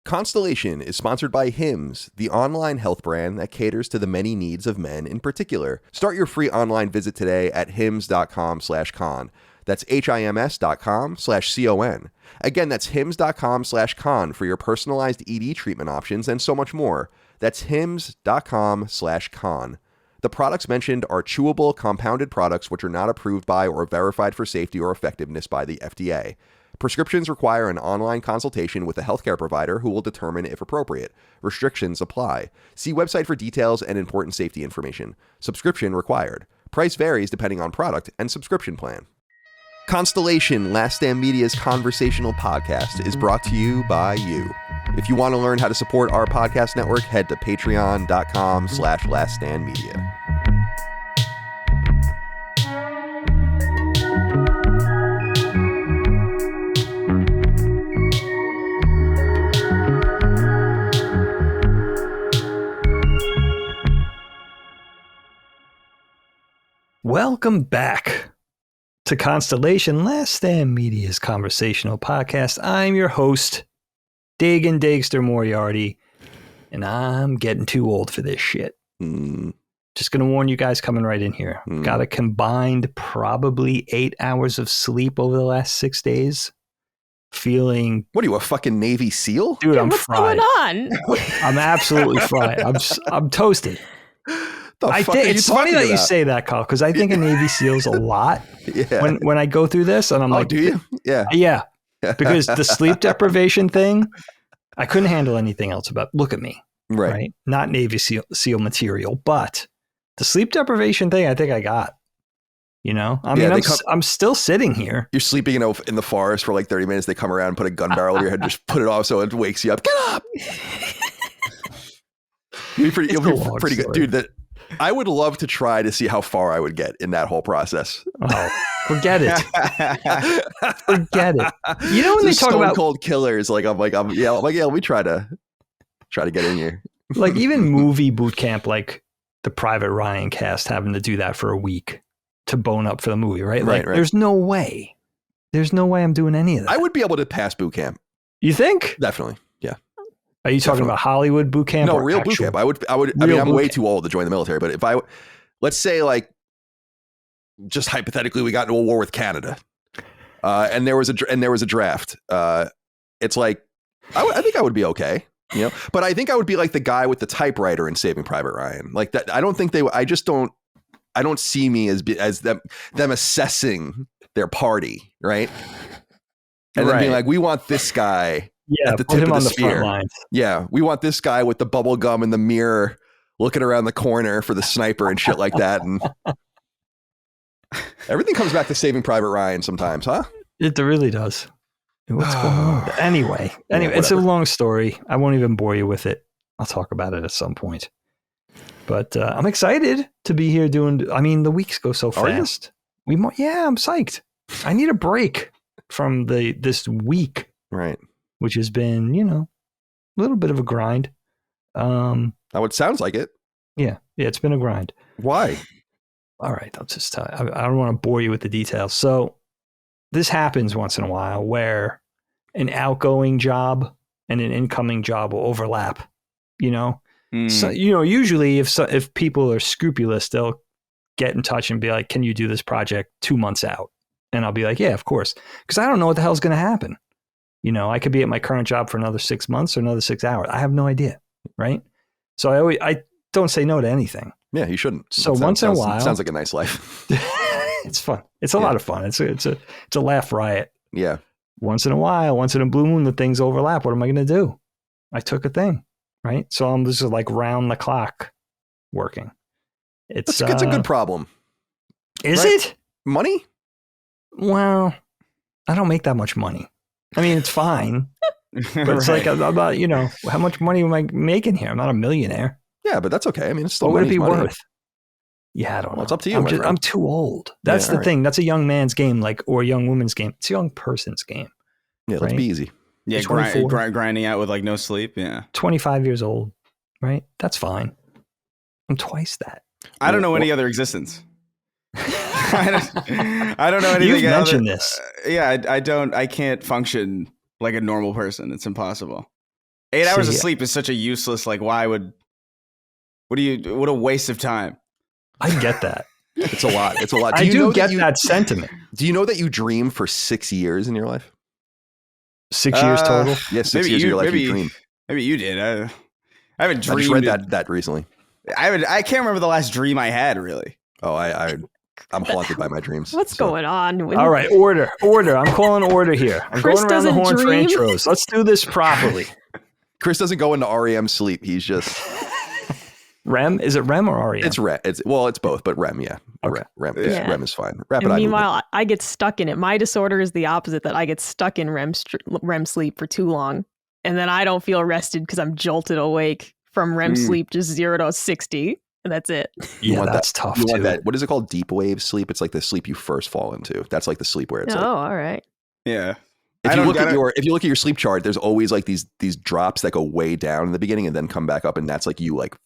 Constellation is sponsored by Hims, the online health brand that caters to the many needs of men in particular. Start your free online visit today at hims.com/con. That's HIMS.com/CON. Again, that's hims.com/con for your personalized ED treatment options and so much more. That's hims.com/con. The products mentioned are chewable, compounded products which are not approved by or verified for safety or effectiveness by the FDA. Prescriptions require an online consultation with a healthcare provider who will determine if appropriate. Restrictions apply. See website for details and important safety information. Subscription required. Price varies depending on product and subscription plan. Constellation, Last Stand Media's conversational podcast, is brought to you by you. If you want to learn how to support our podcast network, head to patreon.com/laststandmedia. Welcome back to Constellation, Last Stand Media's conversational podcast. I'm your host, Micah and Dagster Moriarty, and I'm getting too old for this shit. Just going to warn you guys coming right in here. Got a combined probably 8 hours of sleep over the last 6 days. Feeling... What are you, a fucking Navy SEAL? Dude, I'm What's fried. going on? I'm absolutely fried. I'm toasted. It's funny that you say that, Kyle, because I think of Navy SEALs a lot. Yeah. When I go through this, and I'm like, do you? Yeah. Yeah. Because the sleep deprivation thing, I couldn't handle anything else about. Look at me. Right. Not Navy SEAL material, but the sleep deprivation thing, I think I got. You know, I mean, I'm still sitting here. You're sleeping in the forest for like 30 minutes. They come around, put a gun barrel over your head, just put it off so it wakes you up. Get up. You'll be pretty good, dude. I would love to try to see how far I would get in that whole process. Oh, forget it. Forget it. You know, when they talk about cold killers, yeah, let me try to get in here. Like even movie boot camp, like the Private Ryan cast having to do that for a week to bone up for the movie, right? Like, right. There's no way I'm doing any of that. I would be able to pass boot camp. You think? Definitely. Yeah. Are you talking about Hollywood boot camp? No, real boot camp. I mean, I'm way too old to join the military, but if let's say like, just hypothetically, we got into a war with Canada, and there was a draft. It's like, I think I would be okay, you know, but I think I would be like the guy with the typewriter in Saving Private Ryan. Like that. I don't see me as them assessing their party. Right. And then being like, we want this guy. Yeah, at the tip of the spear. Lines. Yeah, we want this guy with the bubble gum in the mirror looking around the corner for the sniper and shit like that. And everything comes back to Saving Private Ryan sometimes, huh? It really does. What's going on? Anyway, it's a long story. I won't even bore you with it. I'll talk about it at some point. But I'm excited to be here doing... I mean, the weeks go so fast. Yeah, I'm psyched. I need a break from this week. Right. Which has been, you know, a little bit of a grind. Now it sounds like it. Yeah, it's been a grind. Why? All right, I'll just tell you. I don't want to bore you with the details. So this happens once in a while where an outgoing job and an incoming job will overlap, you know? So, you know, usually if people are scrupulous, they'll get in touch and be like, can you do this project 2 months out? And I'll be like, yeah, of course. Because I don't know what the hell's going to happen. You know, I could be at my current job for another 6 months or another 6 hours. I have no idea, right? So I don't say no to anything. Yeah, you shouldn't. So once in a while, sounds like a nice life. It's fun. It's a lot of fun. It's a laugh riot. Yeah. Once in a while, once in a blue moon, the things overlap. What am I going to do? I took a thing, right? So I'm just like round the clock working. It's a good problem. Is it money? Well, I don't make that much money. I mean, it's fine, but it's like about, you know, how much money am I making here? I'm not a millionaire. Yeah, but that's okay. I mean, it's still what would it be money. worth? Yeah, I don't know. It's up to you. I'm too old. That's the thing. That's a young man's game, or a young woman's game. It's a young person's game. Yeah, let's be easy. Yeah, grinding out with like no sleep. Yeah, 25 years old, right? That's fine. I'm twice that. I don't know any other existence. I don't know anything. You've mentioned this. Yeah, I don't. I can't function like a normal person. It's impossible. 8 hours of sleep is such a useless, like, what a waste of time. I get that. It's a lot. It's a lot. I do get that sentiment. Do you know that you dream for 6 years in your life? 6 years total? Yeah, 6 years of your life you dream. Maybe you did. I haven't dreamed. I just read that recently. I can't remember the last dream I had, really. Oh, I'm haunted by my dreams. What's going on? All right, order. I'm calling order here. I'm Chris going around the horn for dream? intros. Let's do this properly. Chris doesn't go into REM sleep. He's just REM. Is it REM or REM? It's REM. It's both, but REM. Yeah. Okay. REM Yeah. is fine. And meanwhile, I get stuck in it. My disorder is the opposite. That I get stuck in REM sleep for too long, and then I don't feel rested because I'm jolted awake from REM sleep, just 0 to 60. And that's it. Yeah, that's tough. You want that? What is it called? Deep wave sleep. It's like the sleep you first fall into. That's like the sleep where it's all right. Yeah. If you look at your sleep chart, there's always like these drops that go way down in the beginning and then come back up, and that's like you like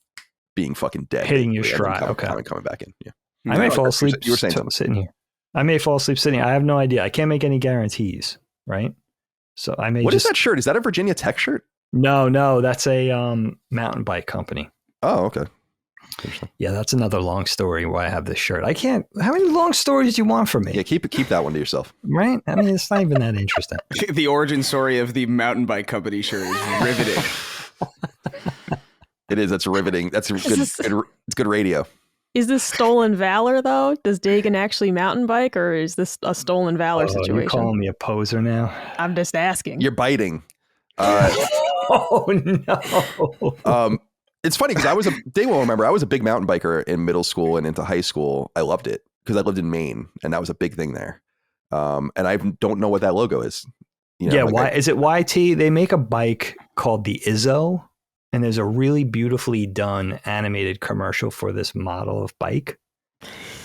being fucking dead, hitting your stride. Coming back in. Yeah. I may fall asleep. You were saying something. Sitting here. I may fall asleep sitting. I have no idea. I can't make any guarantees. Right. So I may. What is that shirt? Is that a Virginia Tech shirt? No, that's a mountain bike company. Oh, okay. Yeah, that's another long story why I have this shirt. I can't. How many long stories do you want from me? Yeah, keep that one to yourself. Right? I mean, it's not even that interesting. The origin story of the mountain bike company shirt is riveting. It is. That's riveting. That's it's good radio. Is this stolen valor though? Does Dagan actually mountain bike, or is this a stolen valor situation? You're calling me a poser now? I'm just asking. You're biting. Oh no. It's funny because they will remember I was a big mountain biker in middle school and into high school. I loved it because I lived in Maine and that was a big thing there. And I don't know what that logo is. You know, yeah, why is it YT? They make a bike called the Izzo, and there's a really beautifully done animated commercial for this model of bike.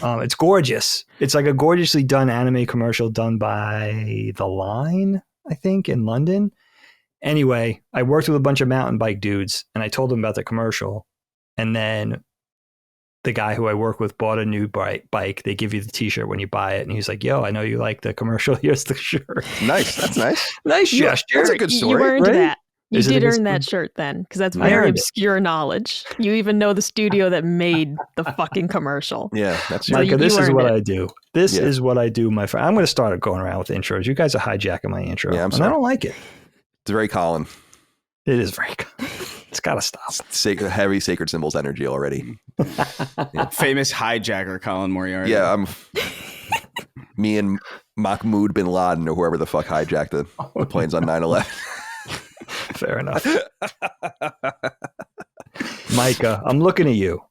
It's gorgeous. It's like a gorgeously done anime commercial done by The Line, I think, in London. Anyway, I worked with a bunch of mountain bike dudes and I told them about the commercial. And then the guy who I work with bought a new bike. They give you the t-shirt when you buy it. And he's like, yo, I know you like the commercial. Here's the shirt. Nice. That's nice. Nice gesture. That's a good story. You earned that. You did earn story? that shirt then, because that's very obscure knowledge. You even know the studio that made the fucking commercial. Yeah, that's Micah, this is what I do. This is what I do, my friend. I'm going to start going around with intros. You guys are hijacking my intro. Yeah, I'm sorry. And I don't like it. It's very Colin. It is very Colin. It's got to stop. Heavy sacred symbols energy already. Yeah. Famous hijacker Colin Moriarty. Yeah, me and Mahmoud bin Laden or whoever the fuck hijacked the planes on 9/11. Fair enough. Micah, I'm looking at you.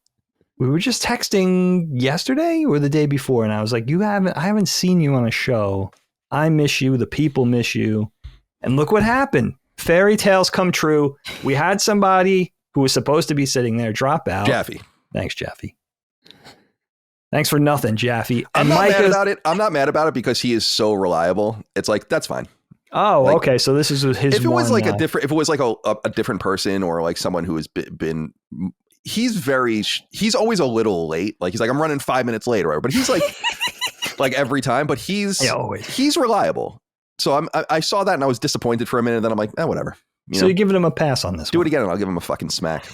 We were just texting yesterday or the day before, and I was like, I haven't seen you on a show. I miss you. The people miss you. And look what happened. Fairy tales come true. We had somebody who was supposed to be sitting there drop out. Jaffe. Thanks, Jaffe. Thanks for nothing, Jaffe. I'm not mad about it. I'm not mad about it because he is so reliable. It's like, that's fine. Oh, like, okay. So this is his. If it was like a different person or like someone who has been, he's always a little late. Like he's like, I'm running 5 minutes late or whatever, but he's like, like every time, but he's reliable. So I saw that and I was disappointed for a minute. And then I'm like, whatever. You're giving him a pass on this. Do it again and I'll give him a fucking smack.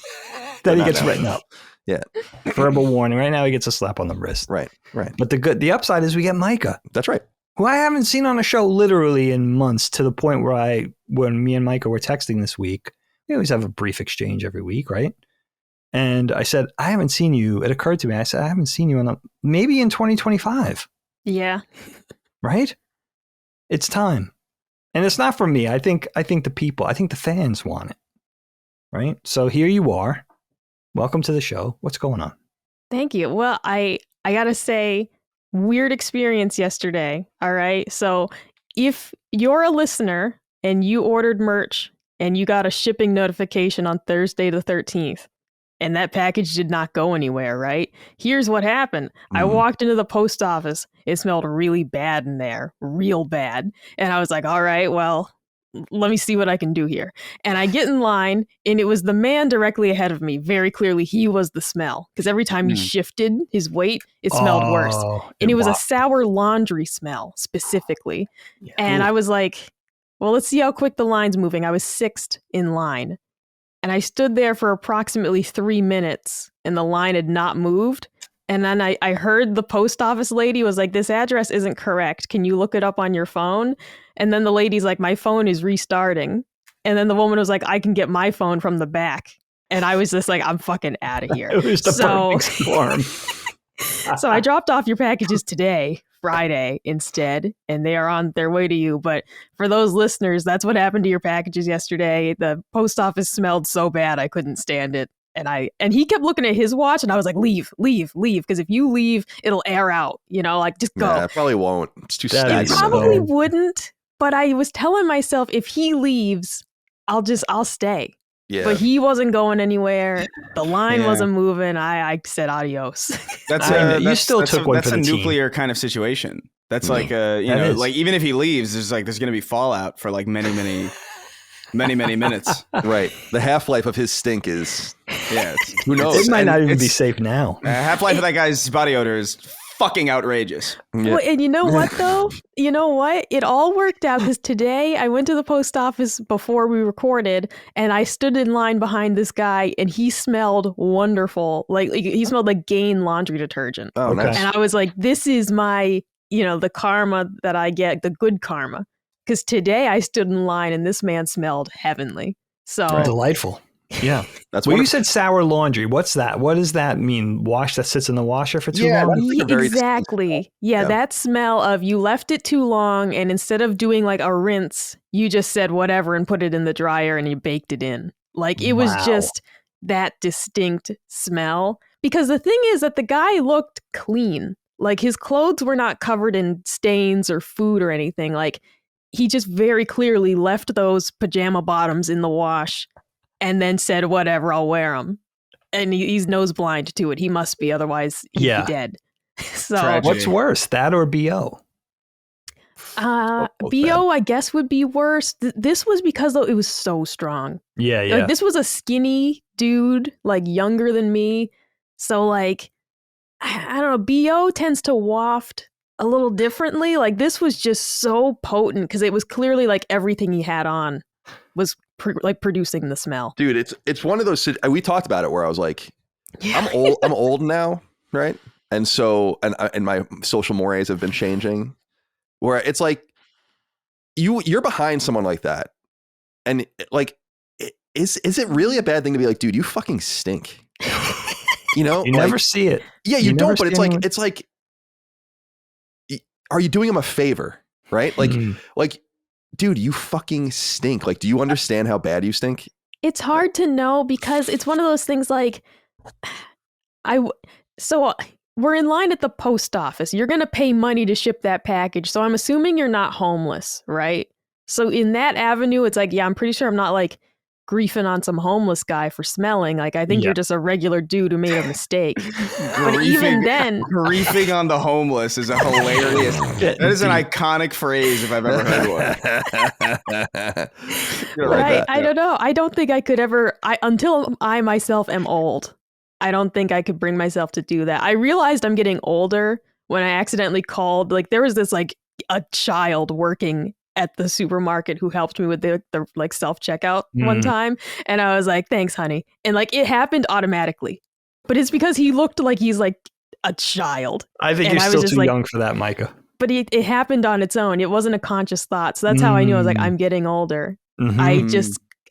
Then he gets written up. Yeah. Verbal warning. Right now he gets a slap on the wrist. Right. But the upside is we get Micah. That's right. Who I haven't seen on a show literally in months, to the point where when me and Micah were texting this week, we always have a brief exchange every week, right? And I said, I haven't seen you. It occurred to me. I said, I haven't seen you maybe in 2025. Yeah. Right? It's time. And it's not for me. I think the fans want it. Right? So here you are. Welcome to the show. What's going on? Thank you. Well, I got to say, weird experience yesterday. All right. So if you're a listener and you ordered merch and you got a shipping notification on Thursday the 13th, and that package did not go anywhere, right? Here's what happened. I walked into the post office. It smelled really bad in there, real bad. And I was like, all right, well, let me see what I can do here. And I get in line, and it was the man directly ahead of me. Very clearly, he was the smell. Because every time he shifted his weight, it smelled worse. And it was a sour laundry smell, specifically. Yeah. And I was like, well, let's see how quick the line's moving. I was 6th in line. And I stood there for approximately 3 minutes and the line had not moved. And then I heard the post office lady was like, this address isn't correct. Can you look it up on your phone? And then the lady's like, my phone is restarting. And then the woman was like, I can get my phone from the back. And I was just like, I'm fucking out of here. It was the perfect storm. So I dropped off your packages today, Friday, instead, and they are on their way to you. But for those listeners, that's what happened to your packages yesterday. The post office smelled so bad I couldn't stand it. And he kept looking at his watch, and I was like, leave. Because if you leave, it'll air out. Like, just go. Nah, probably won't. It's too That stagnant. is Probably wouldn't. But I was telling myself, if he leaves, I'll stay. Yeah. But he wasn't going anywhere. The line wasn't moving. I said adios. That's you still took one that's for a the team. nuclear kind of situation. That's Mhm. like like even if he leaves, there's going to be fallout for like many minutes. Right. The half-life of his stink is, Yeah, who knows? It might not even be it's- safe now. Half-life of that guy's body odor is fucking outrageous. Yeah. Well, and you know what, though? You know what? It all worked out because today I went to the post office before we recorded and I stood in line behind this guy and he smelled wonderful. Like he smelled like Gain laundry detergent. Oh, Okay. nice. And I was like, this is my, the karma that I get, the good karma. Because today I stood in line and this man smelled heavenly. So Delightful. Yeah. That's Well, one you of- said sour laundry. What's that? What does that mean? Wash that sits in the washer for too Yeah, long? that's like a very exactly. Yeah, Yeah. that smell of you left it too long and instead of doing like a rinse, you just said whatever and put it in the dryer and you baked it in. Like it was Wow. just that distinct smell. Because the thing is that the guy looked clean. Like his clothes were not covered in stains or food or anything. Like he just very clearly left those pajama bottoms in the wash and then said, whatever, I'll wear them. And he's nose blind to it. He must be, otherwise he'd Yeah. be dead. So Tragic. What's worse, that or BO? Both BO, I guess, would be worse. This was because though it was so strong. Yeah, yeah. Like this was a skinny dude, like younger than me. So like, I don't know. BO tends to waft a little differently. Like this was just so potent because it was clearly like everything he had on was producing the smell. Dude, it's one of those. We talked about it where I was like, I'm old now, right? And so, and my social mores have been changing. Where it's like, you're behind someone like that, and like, is it really a bad thing to be like, dude, you fucking stink? You You never see it. Yeah, you you don't. never But see it's like, are you doing him a favor, right? Like, Mhm. like, dude, you fucking stink. Like, do you understand how bad you stink? It's hard to know because it's one of those things like we're in line at the post office. You're going to pay money to ship that package. So I'm assuming you're not homeless, right? So in that avenue, it's like, yeah, I'm pretty sure I'm not like griefing on some homeless guy for smelling. Like, I think Yeah. you're just a regular dude who made a mistake. But even then, griefing on the homeless is a hilarious. That is an iconic phrase if I've ever heard one. right? I don't know. I don't think I could ever, until I myself am old, I don't think I could bring myself to do that. I realized I'm getting older when I accidentally called, like there was this like a child working at the supermarket who helped me with the like self-checkout one time. And I was like, thanks, honey. And like it happened automatically. But it's because he looked like he's like a child. I think And you're I was still just too like- young for that, Micah. But it happened on its own. It wasn't a conscious thought. So that's how I knew I was like, I'm getting older. Mhm.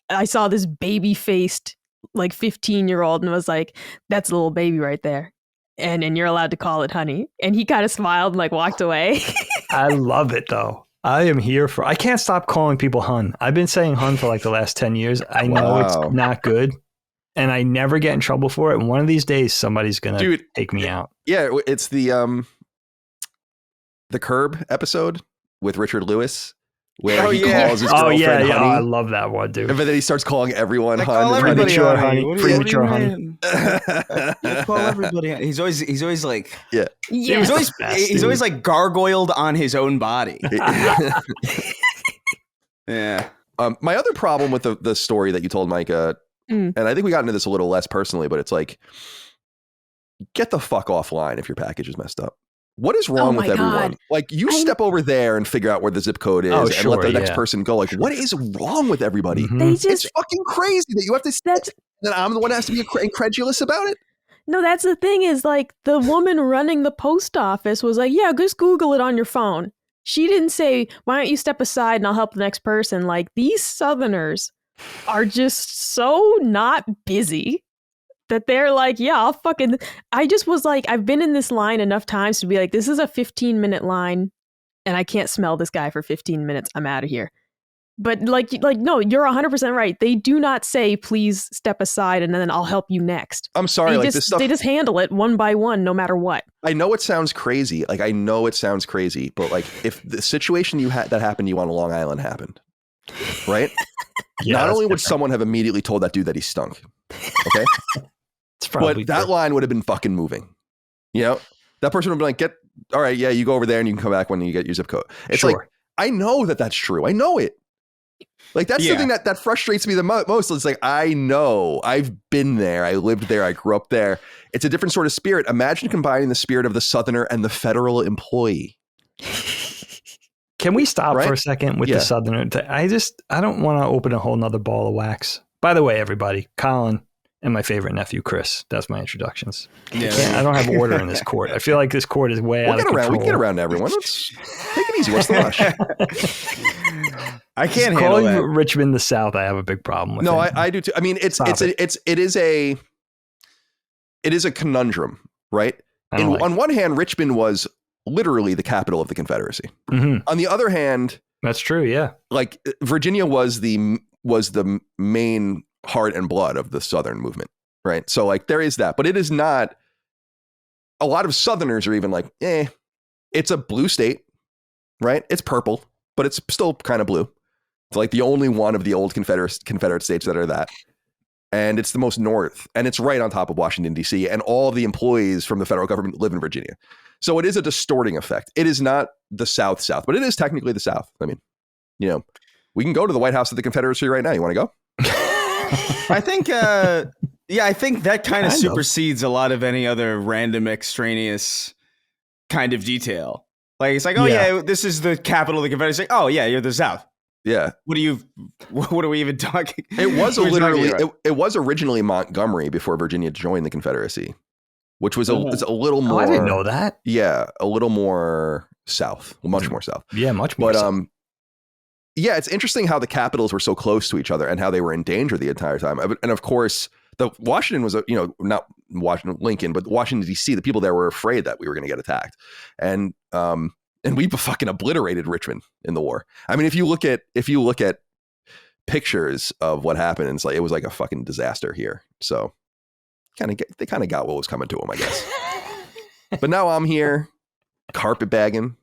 I saw this baby-faced like 15-year-old and was like, that's a little baby right there. And you're allowed to call it honey. And he kind of smiled and like walked away. I love it though. I am here for. I can't stop calling people hun. I've been saying hun for like the last 10 years. I know Wow. it's not good, and I never get in trouble for it. And one of these days, somebody's gonna Dude, take me out. Yeah, it's the Curb episode with Richard Lewis where Oh, he yeah. calls his Oh girlfriend yeah, yeah. honey. Oh, I love that one, dude. And then he starts calling everyone I hun. call and everybody Premature honey. honey. What do you Premature honey. mean? You call everybody honey. He's always like Yes. he's always Best, he's dude. always like gargoyled on his own body. Yeah. My other problem with the story that you told, Micah, Mm. and I think we got into this a little less personally, but it's like, get the fuck offline if your package is messed up. What is wrong with everyone? Like, you step over there and figure out where the zip code is and let the next person go. Like, what is wrong with everybody? It's fucking crazy that you have to sit and I'm the one that has to be incredulous about it. No, that's the thing is, like, the woman running the post office was like, yeah, just Google it on your phone. She didn't say, why don't you step aside and I'll help the next person? Like, these Southerners are just so not busy that they're like, yeah, I'll fucking... I just was like, I've been in this line enough times to be like, this is a 15-minute line and I can't smell this guy for 15 minutes. I'm out of here. But like, no, you're 100% right. They do not say, please step aside and then I'll help you next. I'm sorry. This stuff, they just handle it one by one, no matter what. I know it sounds crazy. Like, I know it sounds crazy, but like, if the situation that happened to you on Long Island happened, right? Not only would someone have immediately told that dude that he stunk, okay? But that line would have been fucking moving. You know, that person would be like, all right, yeah, you go over there and you can come back when you get your zip code. It's like, I know that that's true. I know it. Like, that's the thing that frustrates me the most. It's like, I know, I've been there. I lived there. I grew up there. It's a different sort of spirit. Imagine combining the spirit of the Southerner and the federal employee. Can we stop for a second with the Southerner? I don't want to open a whole nother ball of wax. By the way, everybody, Colin and my favorite nephew, Chris. That's my introductions. Yeah. I don't have order in this court. I feel like this court is way out of control. We can get around to everyone. Let's take it easy. What's the rush? I can't handle that. Richmond the South. I have a big problem with. No, I do too. I mean, it is a conundrum, right? On one hand, Richmond was literally the capital of the Confederacy. Mm-hmm. On the other hand, that's true. Yeah, like Virginia was the main heart and blood of the Southern movement, right? So like there is that, but it is not. A lot of Southerners are even like, it's a blue state, right? It's purple, but it's still kind of blue. It's like the only one of the old Confederate states that are that. And it's the most north, and it's right on top of Washington, D.C., and all of the employees from the federal government live in Virginia. So it is a distorting effect. It is not the South, but it is technically the South. I mean, you know, we can go to the White House of the Confederacy right now. You want to go? I think that kind of supersedes a lot of any other random extraneous kind of detail. Like, it's like, this is the capital of the Confederacy. Like, oh yeah, you're the South. Yeah. What are we even talking? It was originally Montgomery before Virginia joined the Confederacy, which was it's a little more. I didn't know that. Yeah, a little more south, much more south. Yeah, much more. But yeah, it's interesting how the capitals were so close to each other and how they were in danger the entire time. And of course, Washington was, not Washington, Lincoln, but Washington, D.C., the people there were afraid that we were going to get attacked. And we fucking obliterated Richmond in the war. I mean, if you look at pictures of what happened, it's like, it was like a fucking disaster here. So they kind of got what was coming to them, I guess. But now I'm here carpetbagging.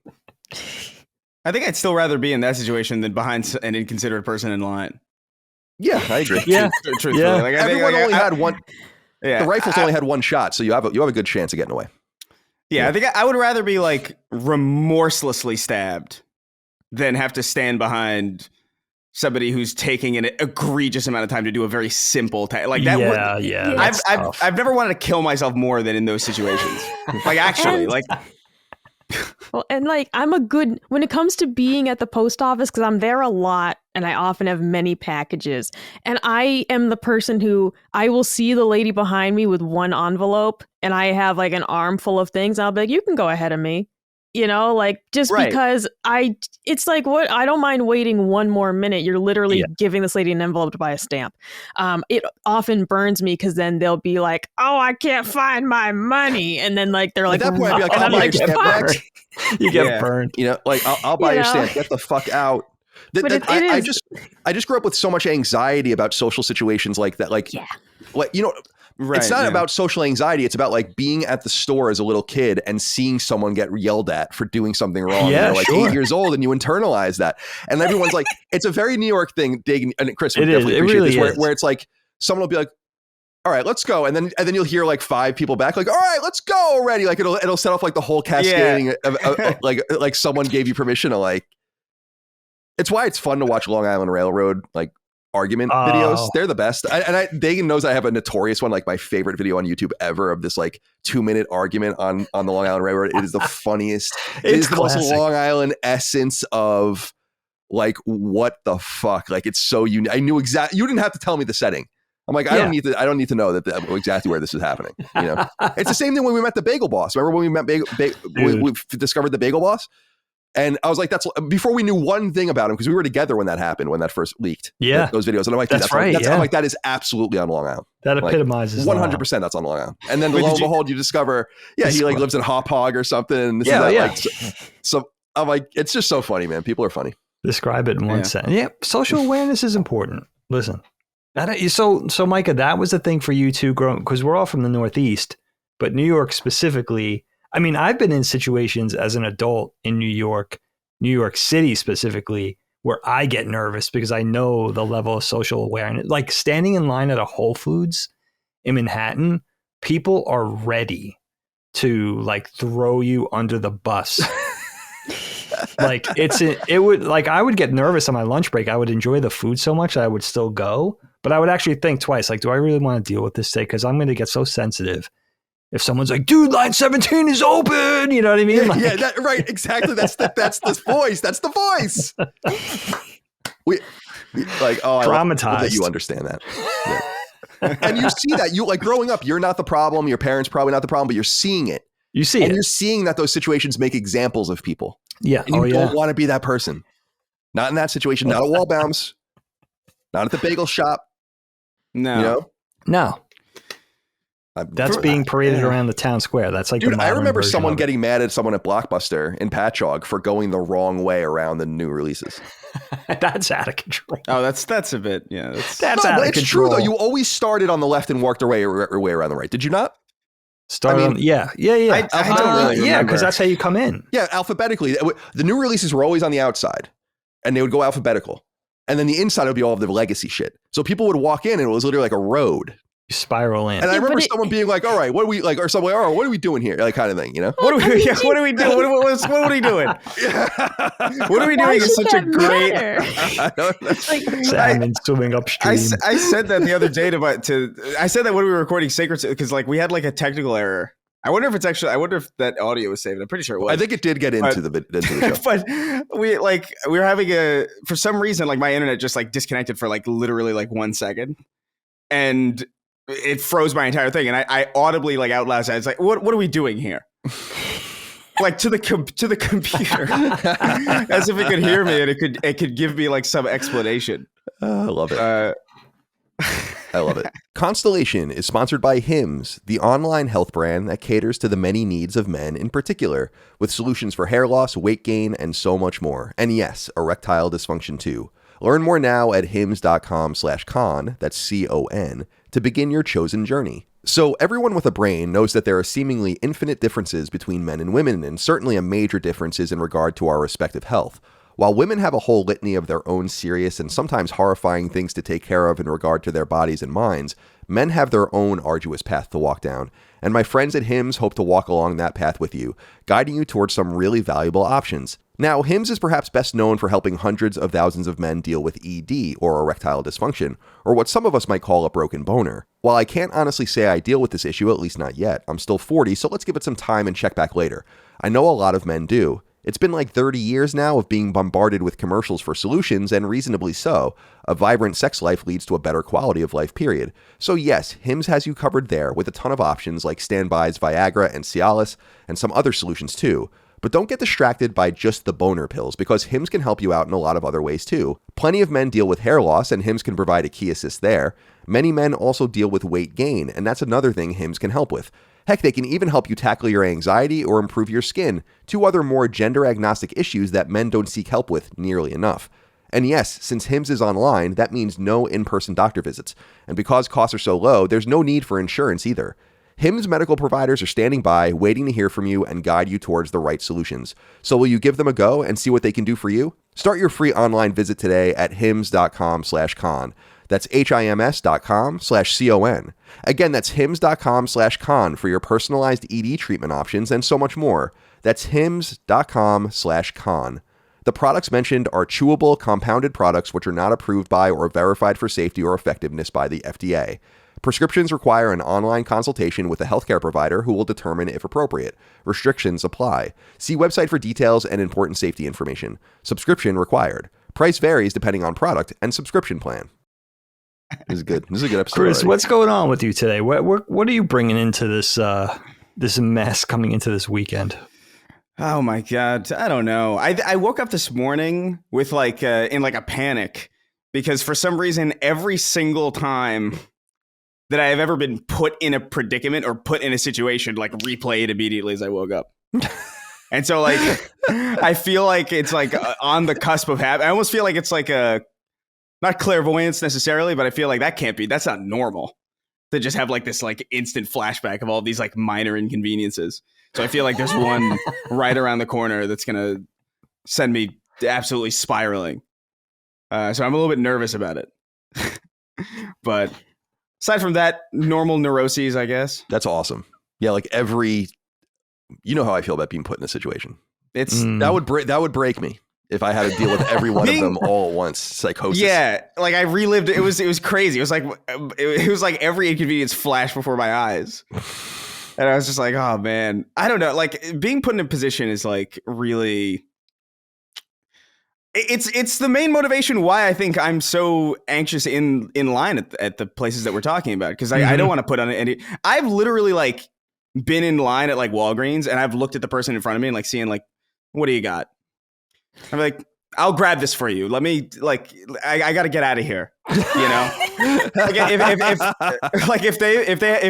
I think I'd still rather be in that situation than behind an inconsiderate person in line. Yeah, I agree. Truthfully. Yeah. Like, everyone only had one. Yeah, the rifles only had one shot, so you have a good chance of getting away. Yeah, I think I would rather be like remorselessly stabbed than have to stand behind somebody who's taking an egregious amount of time to do a very simple task. Like that. I've never wanted to kill myself more than in those situations. Like actually, Well, and like when it comes to being at the post office, because I'm there a lot and I often have many packages, and I am the person who I will see the lady behind me with one envelope and I have like an armful of things. I'll be like, you can go ahead of me, like just because it's like, what? I don't mind waiting one more minute. You're literally giving this lady an envelope to buy a stamp. It often burns me because then they'll be like, oh, I can't find my money. And then like, they're like, at that point, I'd be like, I'll buy your stamp back. You get burned. Like I'll buy your stamp. Get the fuck out. I just grew up with so much anxiety about social situations like that. Like, it's not about social anxiety. It's about like being at the store as a little kid and seeing someone get yelled at for doing something wrong. Yeah, you're like 8 years old and you internalize that. And everyone's like, it's a very New York thing. And Chris would definitely appreciate this, where it's like someone will be like, all right, let's go. And then you'll hear like 5 people back, like, all right, let's go already. Like it'll set off like the whole cascading of like someone gave you permission to like. It's why it's fun to watch Long Island Railroad, like argument videos. They're the best. Dagan knows I have a notorious one, like my favorite video on YouTube ever of this like 2-minute argument on the Long Island Railroad. It is the funniest. It is the most Long Island essence of like, what the fuck? Like, it's so unique. I knew exactly. You didn't have to tell me the setting. I'm like, I don't need to know that exactly where this is happening. You know, it's the same thing when we met the Bagel Boss. Remember when we met we discovered the Bagel Boss? And I was like, that's before we knew one thing about him, because we were together when that happened, when that first leaked. Yeah, those videos. And I'm like, that's right. I'm like, that is absolutely on Long Island. That epitomizes 100%. That's on Long Island. And then lo and behold, you discover, he like lives in Hop Hog or something. So I'm like, it's just so funny, man. People are funny. Describe it in one sentence. Yeah, social awareness is important. Listen, so Micah, that was the thing for you too, growing, because we're all from the Northeast, but New York specifically. I mean, I've been in situations as an adult in New York City specifically, where I get nervous because I know the level of social awareness. Like standing in line at a Whole Foods in Manhattan, people are ready to like throw you under the bus. Like I would get nervous on my lunch break. I would enjoy the food so much that I would still go, but I would actually think twice. Like, do I really want to deal with this today? Because I'm going to get so sensitive. If someone's like, dude, line 17 is open, you know what I mean? Right, exactly. That's the voice. That's the voice. We like, traumatized. I love that you understand that. Yeah. And you see that, you like growing up, you're not the problem. Your parents probably not the problem, but you're seeing it. You see it. You're seeing that those situations make examples of people. Yeah. And you don't want to be that person. Not in that situation. Not at Wallbaum's. Not at the bagel shop. No. You know? No. That's being paraded around the town square. That's like, dude, I remember someone getting mad at someone at Blockbuster in Patchogue for going the wrong way around the new releases. That's out of control. Oh, that's a bit, yeah. That's out of control. It's true though. You always started on the left and worked your way around the right. Did you not? I don't really remember. Because that's how you come in. Yeah, alphabetically. The new releases were always on the outside, and they would go alphabetical, and then the inside would be all of the legacy shit. So people would walk in, and it was literally like a road. You spiral in. And I remember someone being like, all right, what are we like, or someone, all right, what are we doing here? Like, kind of thing, you know? What are we doing? What are we doing? What are we doing is such a great. I don't know. Salmon swimming upstream. I said that the other day I said that when we were recording Sacred, because like we had like a technical error. I wonder if that audio was saved. I'm pretty sure it was. I think it did get into the show. But we were having for some reason, like my internet just like disconnected for like literally like 1 second. And it froze my entire thing, and I audibly like out loud said, "It's like, what are we doing here?" Like to the computer, as if it could hear me and it could give me like some explanation. I love it. I love it. Constellation is sponsored by Hims, the online health brand that caters to the many needs of men in particular, with solutions for hair loss, weight gain, and so much more. And yes, erectile dysfunction too. Learn more now at hims.com/con, that's CON, to begin your chosen journey. So everyone with a brain knows that there are seemingly infinite differences between men and women, and certainly a major differences in regard to our respective health. While women have a whole litany of their own serious and sometimes horrifying things to take care of in regard to their bodies and minds, men have their own arduous path to walk down. And my friends at Hims hope to walk along that path with you, guiding you towards some really valuable options. Now, Hims is perhaps best known for helping hundreds of thousands of men deal with ED, or erectile dysfunction, or what some of us might call a broken boner. While I can't honestly say I deal with this issue, at least not yet, I'm still 40, so let's give it some time and check back later. I know a lot of men do. It's been like 30 years now of being bombarded with commercials for solutions, and reasonably so. A vibrant sex life leads to a better quality of life, period. So yes, Hims has you covered there with a ton of options like Standby's Viagra and Cialis, and some other solutions too. But don't get distracted by just the boner pills, because Hims can help you out in a lot of other ways too. Plenty of men deal with hair loss, and Hims can provide a key assist there. Many men also deal with weight gain, and that's another thing Hims can help with. Heck, they can even help you tackle your anxiety or improve your skin, two other more gender-agnostic issues that men don't seek help with nearly enough. And yes, since Hims is online, that means no in-person doctor visits. And because costs are so low, there's no need for insurance either. Hims medical providers are standing by, waiting to hear from you and guide you towards the right solutions. So will you give them a go and see what they can do for you? Start your free online visit today at hims.com/con. That's HIMS.com/CON. Again, that's HIMS.com/con for your personalized ED treatment options and so much more. That's HIMS.com/con. The products mentioned are chewable, compounded products which are not approved by or verified for safety or effectiveness by the FDA. Prescriptions require an online consultation with a healthcare provider who will determine if appropriate. Restrictions apply. See website for details and important safety information. Subscription required. Price varies depending on product and subscription plan. This is good. This is a good episode. Chris, already. what's going on with you today? What are you bringing into this this mess coming into this weekend? Oh my God. I don't know. I woke up this morning with in a panic because for some reason, every single time that I have ever been put in a predicament or put in a situation, replay it immediately as I woke up. And so I feel like it's on the cusp of happening. I almost feel like it's not clairvoyance necessarily, but I feel like that's not normal to just have this instant flashback of all these minor inconveniences. So I feel like there's one right around the corner that's going to send me absolutely spiraling. So I'm a little bit nervous about it. But aside from that, normal neuroses, I guess. That's awesome. Yeah, you know how I feel about being put in a situation. It's that would break me if I had to deal with every one of them all at once. Psychosis. Yeah, I relived it. It was crazy. It was like every inconvenience flashed before my eyes. And I was just like, oh man, I don't know. Being put in a position is really, it's the main motivation why I think I'm so anxious in line at the places that we're talking about. Cause I don't want to put on any, I've literally been in line at Walgreens and I've looked at the person in front of me and seeing what do you got? I'm like, I'll grab this for you. Let me I got to get out of here. You know, if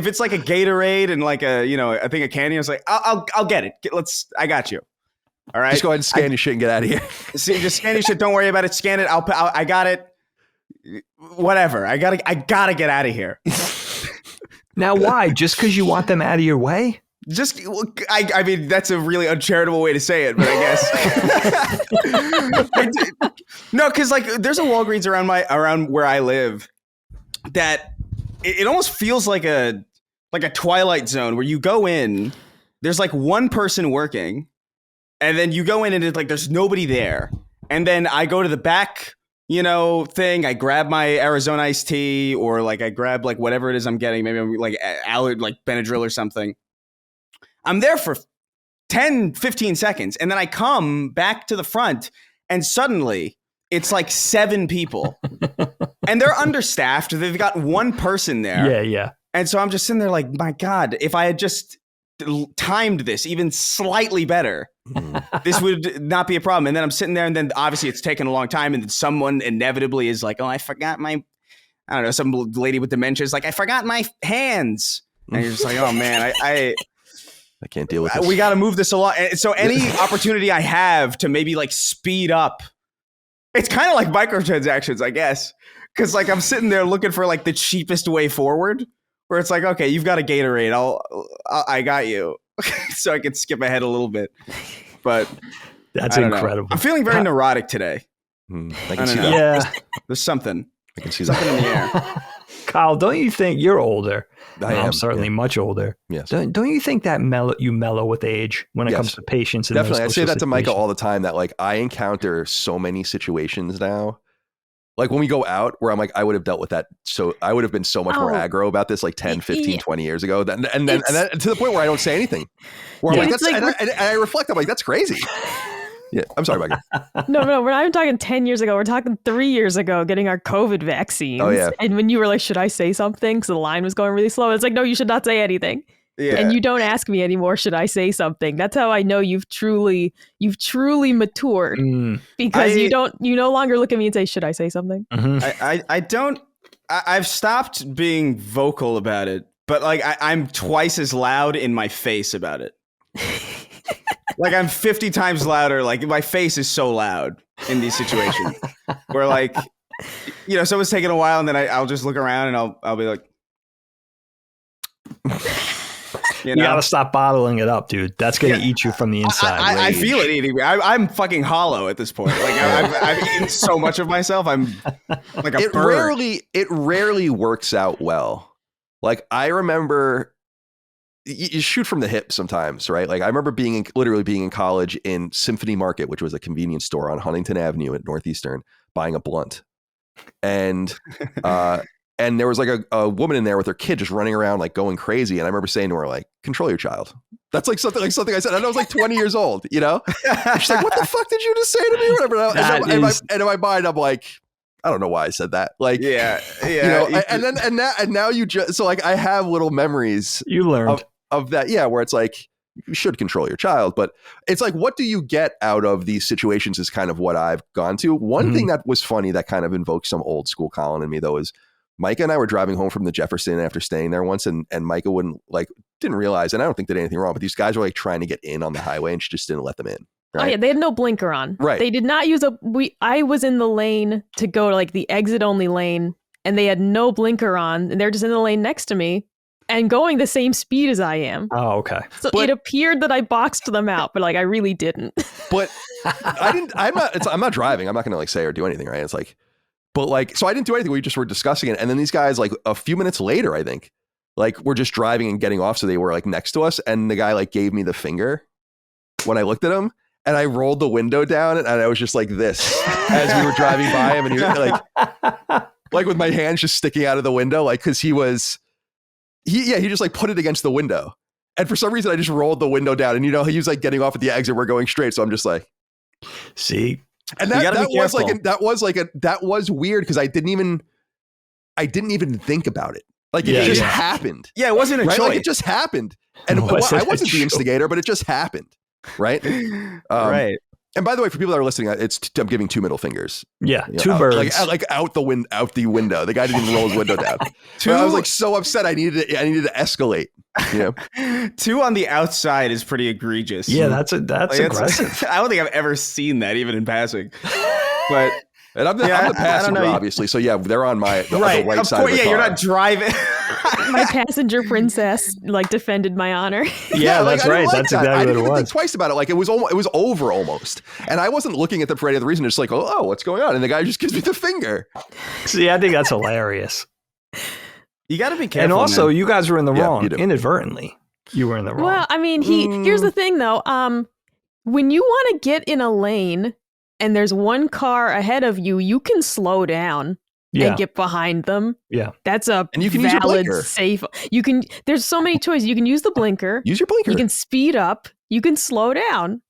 it's a Gatorade and a thing of candy, I was like, I'll get it. I got you. All right. Just go ahead and scan your shit and get out of here. Just scan your shit. Don't worry about it. Scan it. I got it. Whatever. I gotta get out of here. Now, why? Just because you want them out of your way? I mean, that's a really uncharitable way to say it, but I guess. No, because there's a Walgreens around where I live that it almost feels like a Twilight Zone where you go in, there's one person working, and then you go in and it's there's nobody there, and then I go to the back thing. I grab my Arizona iced tea, or I grab whatever it is I'm getting. Maybe I'm Benadryl or something. I'm there for 10, 15 seconds. And then I come back to the front and suddenly it's 7 people and they're understaffed. They've got one person there. Yeah. And so I'm just sitting there my God, if I had just timed this even slightly better, this would not be a problem. And then I'm sitting there and then obviously it's taken a long time. And then someone inevitably is oh, I forgot I don't know, some lady with dementia is I forgot my hands. And you're just oh man, I can't deal with this. We got to move this along. So any opportunity I have to maybe speed up, it's kind of like microtransactions, I guess. Because I'm sitting there looking for the cheapest way forward, where it's okay, you've got a Gatorade, I got you, so I can skip ahead a little bit. But that's incredible. I'm feeling very neurotic today. I can see that. Yeah, there's something. I can see something that in the air. Kyle, don't you think you're older? I'm certainly much older. Yes. Don't you think that you mellow with age when it comes to patience? Definitely. I say that to Micah all the time that I encounter so many situations now. When we go out where I'm I would have dealt with that. So I would have been so much more aggro about this 10, 15, 20 years ago. And then to the point where I don't say anything. Where I'm and I reflect, I'm that's crazy. Yeah, I'm sorry, Micah. No, we're not even talking 10 years ago. We're talking 3 years ago getting our COVID vaccines. Oh, yeah. And when you were should I say something? Because the line was going really slow. It's no, you should not say anything. Yeah. And you don't ask me anymore, should I say something? That's how I know you've truly matured. Because you no longer look at me and say, should I say something? Mm-hmm. I don't, I've stopped being vocal about it, but I'm twice as loud in my face about it. I'm 50 times louder. My face is so loud in these situations where someone's taking a while and then I'll just look around and I'll be like, you gotta stop bottling it up, dude. That's gonna eat you from the inside. I feel it eating me. I'm fucking hollow at this point. I've eaten so much of myself. I'm like a bird. It rarely works out well. I remember you shoot from the hip sometimes, right? Like I remember literally being in college in Symphony Market, which was a convenience store on Huntington Avenue at Northeastern, buying a blunt. And and there was like a woman in there with her kid just running around like going crazy. And I remember saying to her, like, control your child. That's like something I said. And I was like 20 years old, you know? And she's like, what the fuck did you just say to me? Whatever. And in my mind, I'm like, I don't know why I said that. Like, yeah. You know, and now you just, so like I have little memories You learned. of that. Yeah. Where it's like, you should control your child, but it's like, what do you get out of these situations is kind of what I've gone to. One thing that was funny that kind of invoked some old school Colin in me though is Micah and I were driving home from the Jefferson after staying there once, and Micah didn't realize, and I don't think did anything wrong, but these guys were like trying to get in on the highway and she just didn't let them in. Right? Oh yeah, they had no blinker on. Right. They did not use I was in the lane to go to like the exit only lane, and they had no blinker on, and they're just in the lane next to me and going the same speed as I am. Oh, okay. So it appeared that I boxed them out, but like I really didn't. But I'm not driving. I'm not going to like say or do anything, right? It's like, but like, so I didn't do anything. We just were discussing it. And then these guys, like a few minutes later, I think, like we're just driving and getting off. So they were like next to us. And the guy like gave me the finger when I looked at him, and I rolled the window down and I was just like this as we were driving by him. And he was like with my hands just sticking out of the window, like, cause he just like put it against the window. And for some reason I just rolled the window down, and you know, he was like getting off at the exit. We're going straight. So I'm just like, see, and that was weird because I didn't even think about it. Like it just happened. Yeah, it wasn't a choice. Like it just happened, and I wasn't the instigator, but it just happened. Right. Right. And by the way, for people that are listening, I'm giving two middle fingers. Yeah, you know, two birds. Like out the window. The guy didn't even roll his window down. I was like so upset. I needed to escalate. You know, 2 on the outside is pretty egregious. Yeah, that's aggressive. I don't think I've ever seen that, even in passing. But and I'm the passenger, obviously. So yeah, they're on the right side of the car. Yeah, you're not driving. My passenger princess like defended my honor. Yeah, that's right. That's exactly what it was. I didn't even think twice about it. Like it was over almost, and I wasn't looking at them for any other reason. Just like, oh, what's going on? And the guy just gives me the finger. See, I think that's hilarious. You got to be careful. And also, man. You guys were in the wrong inadvertently. You were in the wrong. Well, I mean, here's the thing though. When you want to get in a lane and there's one car ahead of you, you can slow down. And get behind them. Yeah. That's a and you can valid, use your safe. There's so many choices. You can use the blinker. Use your blinker. You can speed up. You can slow down.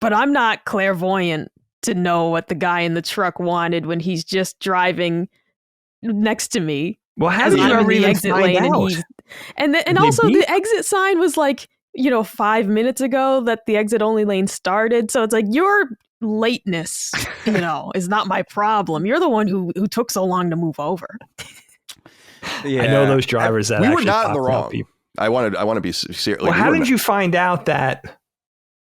But I'm not clairvoyant to know what the guy in the truck wanted when he's just driving next to me. Well, how did you ever even find out? And also the exit sign was like, 5 minutes ago that the exit only lane started. So it's like your lateness, is not my problem. You're the one who took so long to move over. Yeah, I know those drivers that we were not in the wrong. I want to be serious. Well, how did you find out that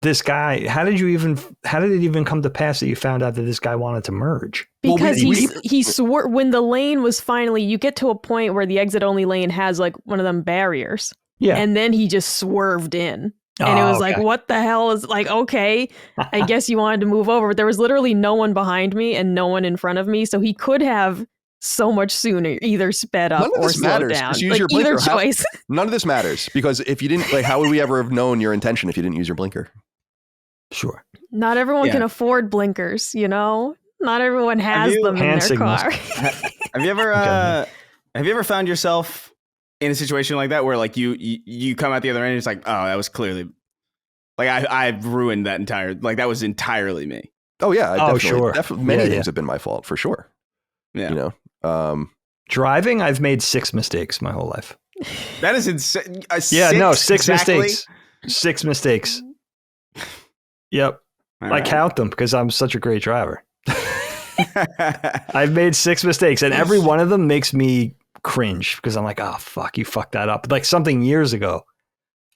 this guy? How did it even come to pass that you found out that this guy wanted to merge? Because he swore when the lane was finally. You get to a point where the exit only lane has like one of them barriers. Yeah, and then he just swerved in. And it was like, what the hell is like, okay, I guess you wanted to move over. But there was literally no one behind me and no one in front of me. So he could have so much sooner either sped up or slowed down. Just use your blinker. Either choice. None of this matters because if you didn't, like, how would we ever have known your intention if you didn't use your blinker? Sure. Not everyone can afford blinkers, Not everyone has them in their car. Have you ever found yourself in a situation like that where like you come out the other end and it's like, oh, that was clearly like I've ruined that that was entirely me. Oh yeah, definitely many things have been my fault for sure. Yeah. Driving, I've made 6 mistakes my whole life. That is insane. 6 mistakes. 6 mistakes. Yep. I count them because I'm such a great driver. I've made 6 mistakes and every one of them makes me cringe because I'm like, oh fuck, you fucked that up. Like something years ago.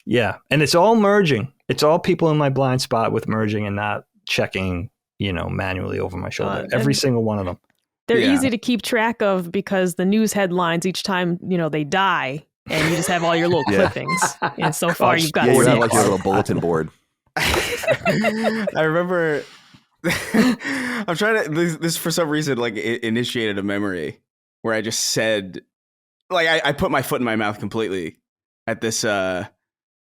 Yeah. And it's all merging. It's all people in my blind spot with merging and not checking, manually over my shoulder. Every single one of them. They're easy to keep track of because the news headlines each time, they die and you just have all your little clippings. And so far you've got you have like your little bulletin board. I remember I'm trying to this for some reason like it initiated a memory where I just said like I put my foot in my mouth completely at this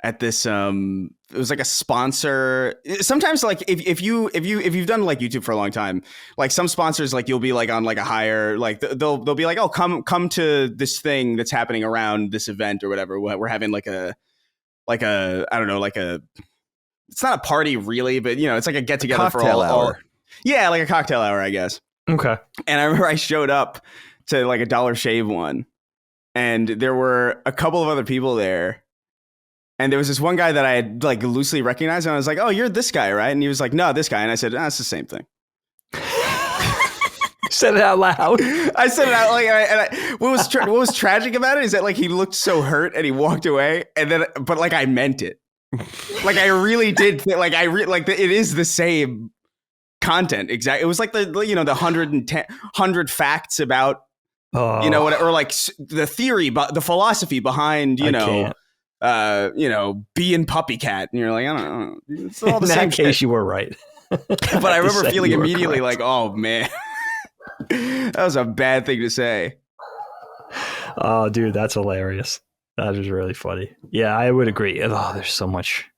at this it was like a sponsor. Sometimes like if you've done like YouTube for a long time, like some sponsors, like you'll be like on like a higher, like they'll be like, oh, come to this thing that's happening around this event or whatever. We're having like a I don't know, like it's not a party really, but you know, it's like a get together for all. Yeah, like a cocktail hour, I guess. Okay. And I remember I showed up to like a Dollar Shave one, and there were a couple of other people there. And there was this one guy that I had like loosely recognized, and I was like, "Oh, you're this guy, right?" And he was like, "No, this guy." And I said, "It's the same thing." Said it out loud. I said it out like, what was tragic about it is that like he looked so hurt and he walked away, and then but like I meant it, like I really did, like it is the same content exactly. It was like the 100 facts about you know what, or like the theory, but the philosophy behind bee and puppy cat, and you're like, I don't know, it's all the same. In that case, you were right. But I remember feeling immediately like, oh man, that was a bad thing to say. Oh, dude, that's hilarious. That is really funny. Yeah, I would agree. Oh, there's so much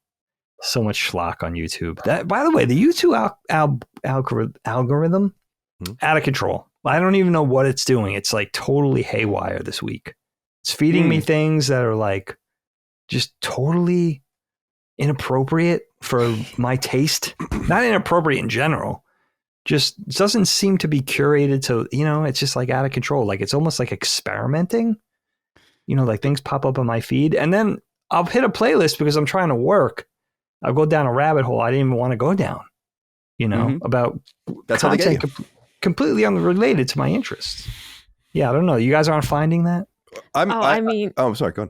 schlock on YouTube. That, by the way, the YouTube algorithm out of control. I don't even know what it's doing. It's like totally haywire this week. It's feeding me things that are like just totally inappropriate for my taste. Not inappropriate in general. Just doesn't seem to be curated to, it's just like out of control. Like it's almost like experimenting. Like things pop up on my feed, and then I'll hit a playlist because I'm trying to work. I'll go down a rabbit hole I didn't even want to go down, about that's how they get you. Completely unrelated to my interests. Yeah, I don't know. You guys aren't finding that? I'm sorry, go on.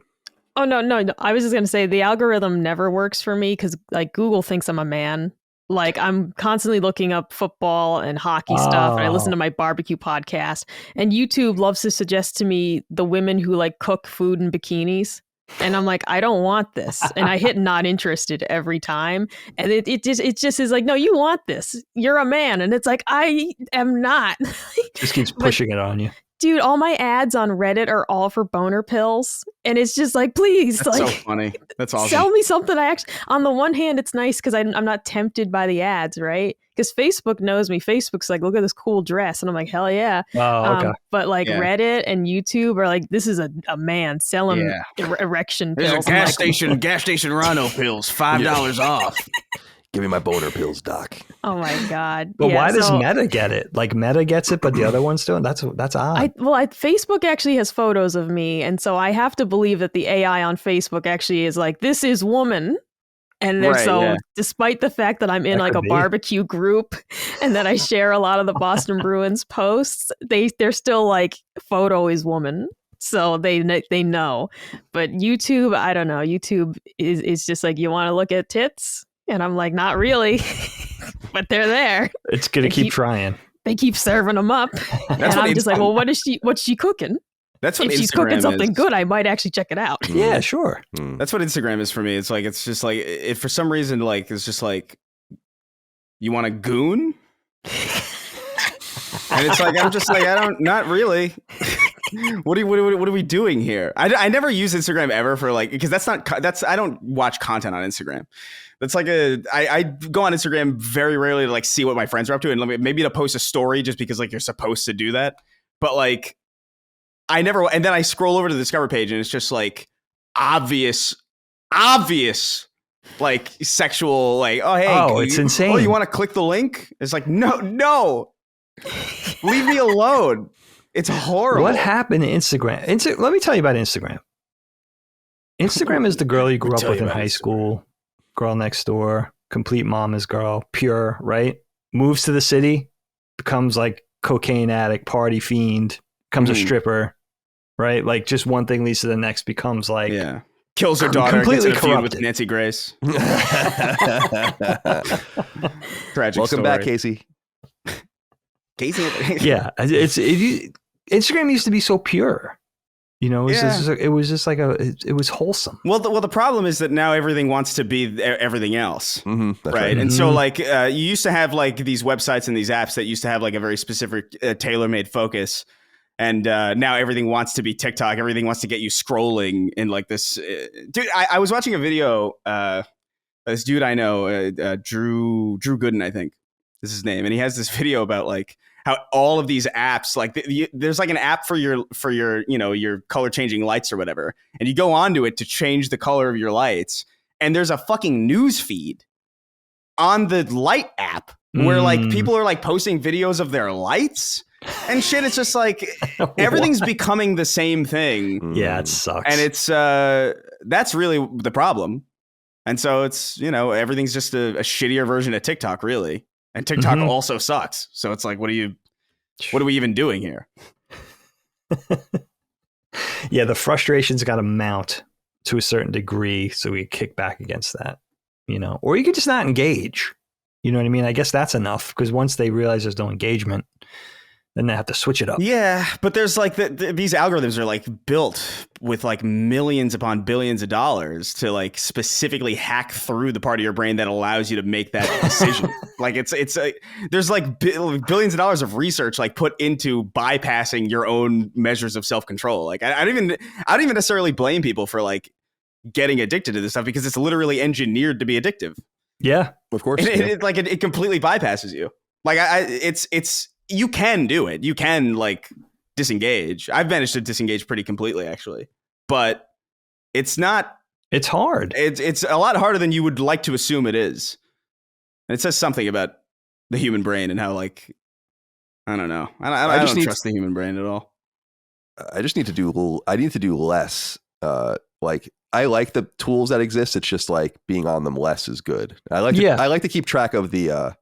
Oh, no. I was just going to say the algorithm never works for me because like Google thinks I'm a man. Like I'm constantly looking up football and hockey stuff, and I listen to my barbecue podcast, and YouTube loves to suggest to me the women who like cook food in bikinis. And I'm like, I don't want this. And I hit not interested every time. And it just is like, no, you want this. You're a man. And it's like, I am not. Just keeps pushing it on you. Dude, all my ads on Reddit are all for boner pills. And it's just like, please. That's like, so funny. That's awesome. Sell me something I actually, on the one hand, it's nice because I'm not tempted by the ads, right? Because Facebook knows me. Facebook's like, look at this cool dress. And I'm like, hell yeah. Oh, okay. But like Reddit and YouTube are like, this is a man selling erection pills. There's a gas station rhino pills, $5 off. Give me my boner pills, doc. Oh my God. But why does Meta get it? Like Meta gets it, but the other ones don't? That's odd. Facebook actually has photos of me. And so I have to believe that the AI on Facebook actually is like, this is woman. And despite the fact that I'm in like a barbecue group and that I share a lot of the Boston Bruins posts, they're still like, photo is woman. So they know. But YouTube, I don't know. YouTube is just like, you want to look at tits? And I'm like, not really, but they're there. It's going to keep trying. They keep serving them up. And I'm just like, well, what's she cooking? That's what if she's cooking something good, I might actually check it out. Yeah, sure. That's what Instagram is for me. It's like, it's just like, if for some reason, like, it's just like, you want a goon? And it's like, I'm just like, not really. What are we doing here? I never use Instagram ever for like, because I don't watch content on Instagram. That's like I go on Instagram very rarely to like see what my friends are up to, and maybe to post a story just because like you're supposed to do that. But like I never, and then I scroll over to the Discover page and it's just like obvious like sexual, like, oh hey, it's insane. Oh, you want to click the link? It's like no, leave me alone. It's horrible. What happened to Instagram? Let me tell you about Instagram. Instagram is the girl you grew up with in high school. Girl next door, complete mama's girl, pure, right? Moves to the city, becomes like cocaine addict, party fiend, becomes a stripper, right? Like just one thing leads to the next, becomes like kills her daughter, completely gets in a feud corrupted with Nancy Grace. Tragic Welcome story. back, Casey. Yeah, Instagram used to be so pure. It was just like it was wholesome. Well, the problem is that now everything wants to be everything else, right? Mm-hmm. And so, like, you used to have like these websites and these apps that used to have like a very specific tailor-made focus, And now everything wants to be TikTok. Everything wants to get you scrolling in like this. Dude, I was watching a video. This dude I know, Drew Gooden, I think is his name, and he has this video about like how all of these apps, like there's like an app for your your color changing lights or whatever, and you go onto it to change the color of your lights, and there's a fucking news feed on the light app where like people are like posting videos of their lights and shit. It's just like everything's becoming the same thing. Yeah, it sucks. And it's that's really the problem. And so it's, everything's just a shittier version of TikTok, really. And TikTok also sucks. So it's like, what are we even doing here? Yeah, the frustration's got to mount to a certain degree so we kick back against that, or you could just not engage. You know what I mean? I guess that's enough, because once they realize there's no engagement, then they have to switch it up. Yeah, but there's like these algorithms are like built with like millions upon billions of dollars to like specifically hack through the part of your brain that allows you to make that decision. Like it's there's like billions of dollars of research like put into bypassing your own measures of self-control. Like I don't even necessarily blame people for like getting addicted to this stuff, because it's literally engineered to be addictive. Yeah, of course. It completely bypasses you. Like it's you can do it. You can like disengage. I've managed to disengage pretty completely, actually, but it's not. It's hard. It's a lot harder than you would like to assume it is. And it says something about the human brain and how like I don't know. I don't trust the human brain at all. I just need to do. I need to do less. Like I like the tools that exist. It's just like being on them less is good. I like to keep track of the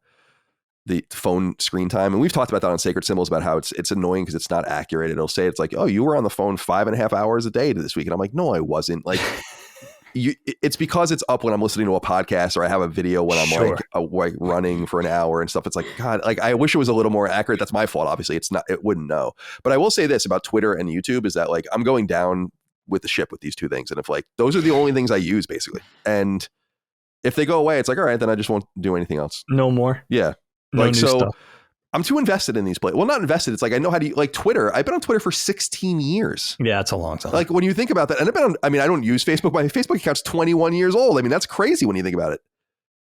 phone screen time. And we've talked about that on Sacred Symbols about how it's annoying because it's not accurate. It'll say it's like, oh, you were on the phone 5.5 hours a day this week. And I'm like, no, I wasn't. Like it's because it's up when I'm listening to a podcast or I have a video when I'm like running for an hour and stuff. It's like, God, like I wish it was a little more accurate. That's my fault. Obviously it's not, it wouldn't know. But I will say this about Twitter and YouTube is that like, I'm going down with the ship with these two things. And if like, those are the only things I use basically. And if they go away, it's like, all right, then I just won't do anything else. No more. Yeah. No like, new so stuff. I'm too invested in these places. Well, not invested. It's like, I know how to like Twitter. I've been on Twitter for 16 years. Yeah. It's a long time. Like when you think about that, and I don't use Facebook. My Facebook account's 21 years old. I mean, that's crazy when you think about it.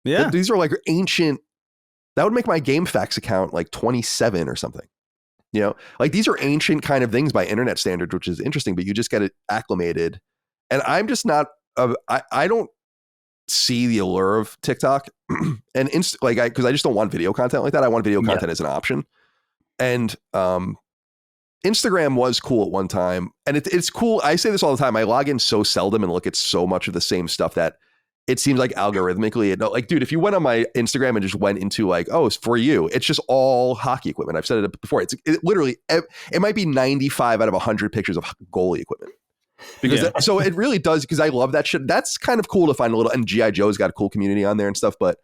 Yeah. These are like ancient, that would make my GameFAQs account like 27 or something. Like these are ancient kind of things by internet standards, which is interesting, but you just get it acclimated. And I'm just not, I don't see the allure of TikTok and because I just don't want video content like that. I want video content as an option. And Instagram was cool at one time, and it's cool. I say this all the time. I log in so seldom and look at so much of the same stuff that it seems like algorithmically, like, dude, if you went on my Instagram and just went into like, oh, it's for you, it's just all hockey equipment. I've said it before. It literally, it might be 95 out of 100 pictures of goalie equipment. Because so it really does, because I love that shit. That's kind of cool to find a little, and G.I. Joe's got a cool community on there and stuff, but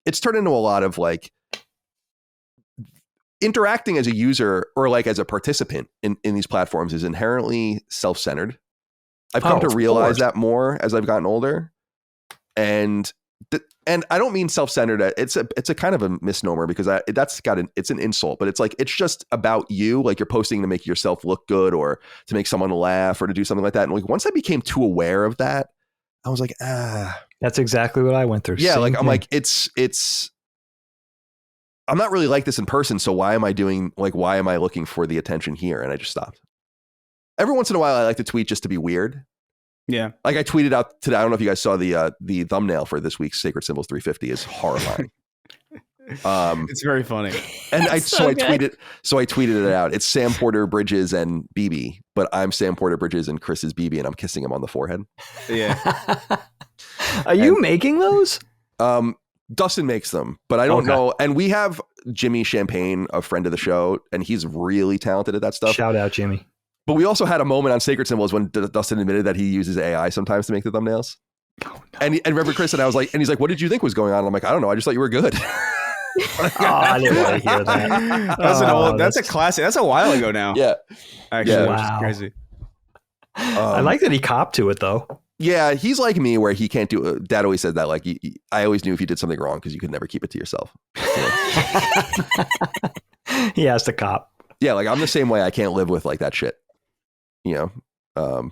it's turned into a lot of like interacting as a user or like as a participant in these platforms is inherently self-centered. I've come to realize that more as I've gotten older. And I don't mean self-centered. It's a kind of a misnomer, because it's an insult, but it's like, it's just about you. Like you're posting to make yourself look good or to make someone laugh or to do something like that. And like, once I became too aware of that, I was like, that's exactly what I went through. Yeah. Same like, thing. I'm like, I'm not really like this in person. So why am I looking for the attention here? And I just stopped. Every once in a while, I like to tweet just to be weird. Yeah. Like I tweeted out today. I don't know if you guys saw the thumbnail for this week's Sacred Symbols 350 is horrifying. It's very funny. And I tweeted it out. It's Sam Porter Bridges and BB, but I'm Sam Porter Bridges and Chris is BB, and I'm kissing him on the forehead. Yeah. Are you making those? Dustin makes them, but I don't know. And we have Jimmy Champagne, a friend of the show, and he's really talented at that stuff. Shout out, Jimmy. But we also had a moment on Sacred Symbols when Dustin admitted that he uses AI sometimes to make the thumbnails. Oh, no. And remember Chris and I was like, and he's like, what did you think was going on? And I'm like, I don't know. I just thought you were good. I didn't want to hear that. That's a classic. That's a while ago now. Yeah. Actually, wow. Which is crazy. I like that he copped to it though. Yeah. He's like me where he can't do it. Dad always said that. Like, I always knew if you did something wrong because you could never keep it to yourself. He has to cop. Yeah, like I'm the same way. I can't live with like that shit. You know,